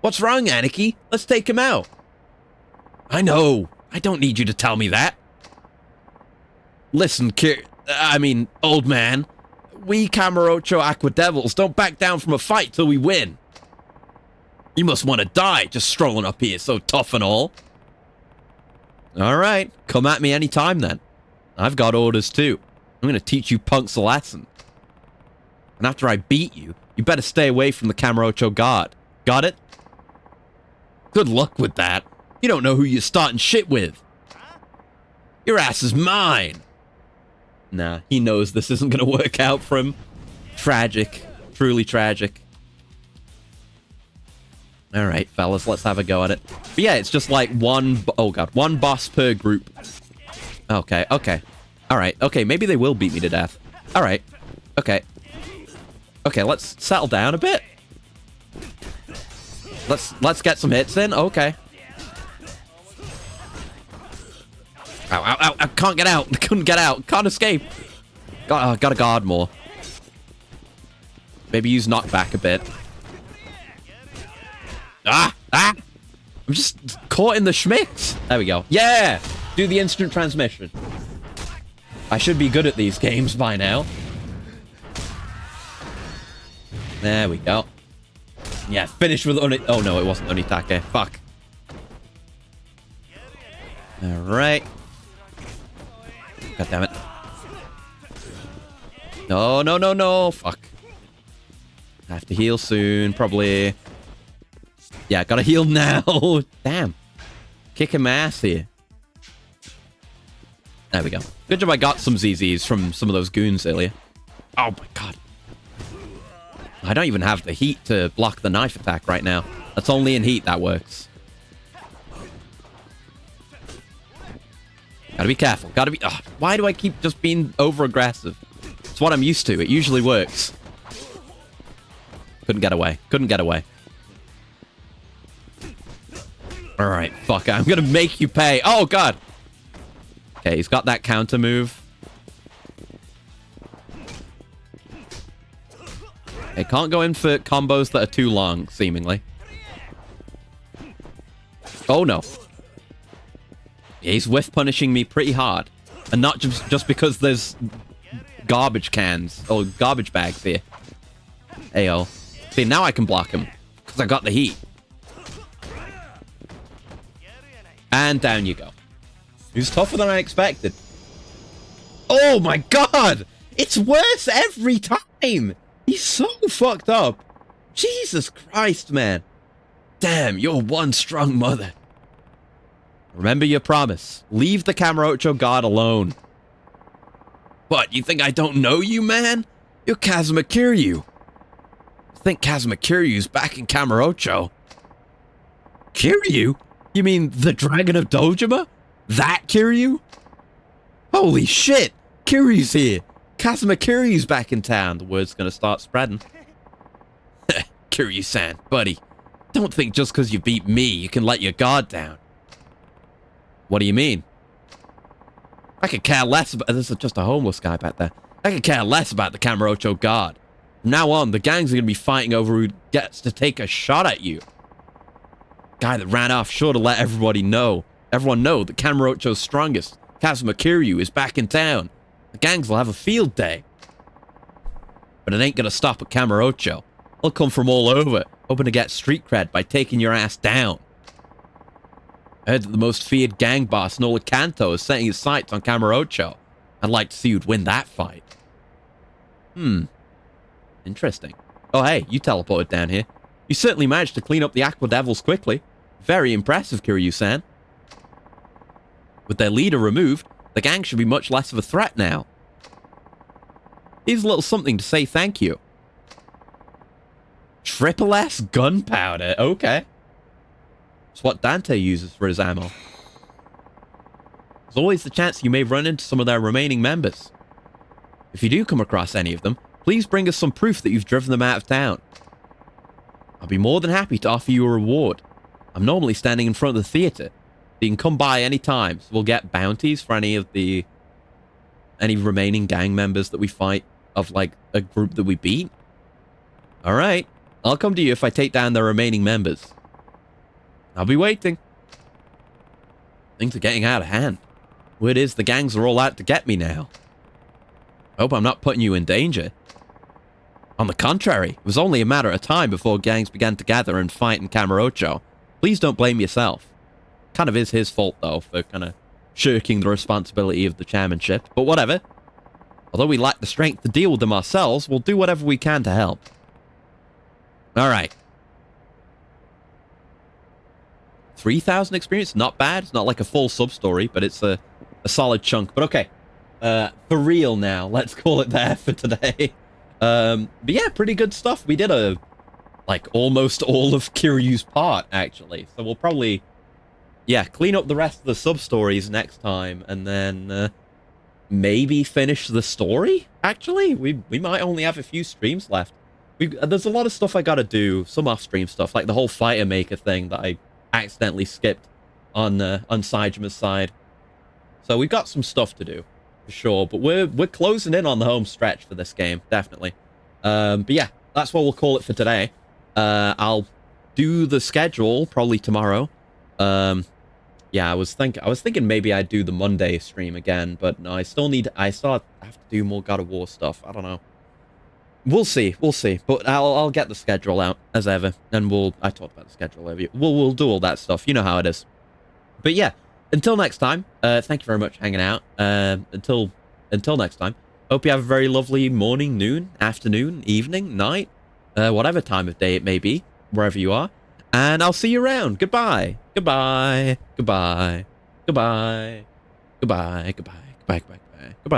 Speaker 1: What's wrong, Anarchy? Let's take him out. I know. I don't need you to tell me that. Listen, old man. We Kamurocho Aqua Devils don't back down from a fight till we win. You must want to die just strolling up here so tough and all. Alright, come at me anytime then. I've got orders too. I'm gonna teach you punks a lesson. And after I beat you, you better stay away from the Kamurocho guard. Got it? Good luck with that. You don't know who you're starting shit with. Your ass is mine. Nah, he knows this isn't gonna work out for him. Tragic. Truly tragic. Alright, fellas, let's have a go at it. But yeah, it's just like one boss per group. Okay. Alright, okay, maybe they will beat me to death. Alright. Okay. Okay, let's settle down a bit. Let's get some hits in. Okay. Ow, ow, ow, I can't get out. I couldn't get out. Can't escape. Gotta guard more. Maybe use knockback a bit. Ah! I'm just caught in the schmicks. There we go. Yeah! Do the instant transmission. I should be good at these games by now. There we go. Yeah, finish with oh no, it wasn't Onitake. Fuck. Alright. God damn it. No, no, no, no. Fuck. I have to heal soon, probably. Yeah, gotta heal now. Damn. Kicking my ass here. There we go. Good job I got some ZZs from some of those goons earlier. Oh my god. I don't even have the heat to block the knife attack right now. That's only in heat that works. Gotta be careful. Gotta be... Ugh, why do I keep just being over-aggressive? It's what I'm used to. It usually works. Couldn't get away. Couldn't get away. Alright, fuck. I'm gonna make you pay. Oh, God. Okay, he's got that counter move. Okay, can't go in for combos that are too long, seemingly. Oh, no. Yeah, he's whiff punishing me pretty hard. And not just because there's garbage cans or garbage bags here. Ayo. See, now I can block him because I got the heat. And down you go. He's tougher than I expected. Oh my god! It's worse every time! He's so fucked up. Jesus Christ, man. Damn, you're one strong mother. Remember your promise. Leave the Kamurocho god alone. What, you think I don't know you, man? You're Kazuma Kiryu. I think Kazuma Kiryu's back in Kamurocho. Kiryu? You mean the Dragon of Dojima? That Kiryu? Holy shit! Kiryu's here! Kazuma Kiryu's back in town. The word's gonna start spreading. Kiryu-san, buddy. Don't think just because you beat me, you can let your guard down. What do you mean? I could care less about... There's just a homeless guy back there. I could care less about the Kamurocho guard. From now on, the gangs are going to be fighting over who gets to take a shot at you. Guy that ran off sure to let everybody know. Everyone know that Kamurocho's strongest. Kazuma Kiryu is back in town. The gangs will have a field day. But it ain't going to stop at Kamurocho. They'll come from all over, hoping to get street cred by taking your ass down. I heard that the most feared gang boss, Nola Kanto, is setting his sights on Kamurocho. I'd like to see who'd win that fight. Interesting. Oh, hey, you teleported down here. You certainly managed to clean up the Aqua Devils quickly. Very impressive, Kiryu-san. With their leader removed, the gang should be much less of a threat now. Here's a little something to say thank you. Triple S gunpowder. Okay. It's what Dante uses for his ammo. There's always the chance you may run into some of their remaining members. If you do come across any of them, please bring us some proof that you've driven them out of town. I'll be more than happy to offer you a reward. I'm normally standing in front of the theater. So you can come by any time. So we'll get bounties for any remaining gang members that we fight of like a group that we beat. Alright. I'll come to you if I take down the remaining members. I'll be waiting. Things are getting out of hand. Word is the gangs are all out to get me now. Hope I'm not putting you in danger. On the contrary, it was only a matter of time before gangs began to gather and fight in Kamurocho. Please don't blame yourself. Kind of is his fault, though, for kind of shirking the responsibility of the chairmanship. But whatever. Although we lack the strength to deal with them ourselves, we'll do whatever we can to help. Alright. 3,000 experience? Not bad. It's not like a full sub-story, but it's a solid chunk. But okay. For real now. Let's call it there for today. But yeah, pretty good stuff. We did almost all of Kiryu's part, actually. So we'll probably, yeah, clean up the rest of the sub-stories next time, and then maybe finish the story actually, we might only have a few streams left. There's a lot of stuff I gotta do, some off-stream stuff, like the whole Fighter Maker thing that I accidentally skipped on Saijima's side. So we've got some stuff to do, for sure. But we're closing in on the home stretch for this game, definitely. But yeah, that's what we'll call it for today. I'll do the schedule probably tomorrow. Yeah, I was thinking maybe I'd do the Monday stream again, but no, I still have to do more God of War stuff. I don't know. We'll see. But I'll get the schedule out as ever, and I talked about the schedule earlier. We'll do all that stuff. You know how it is. But yeah, until next time, thank you very much for hanging out. Until next time, hope you have a very lovely morning, noon, afternoon, evening, night, whatever time of day it may be, wherever you are. And I'll see you around. Goodbye. Goodbye. Goodbye. Goodbye. Goodbye. Goodbye. Goodbye. Goodbye. Goodbye.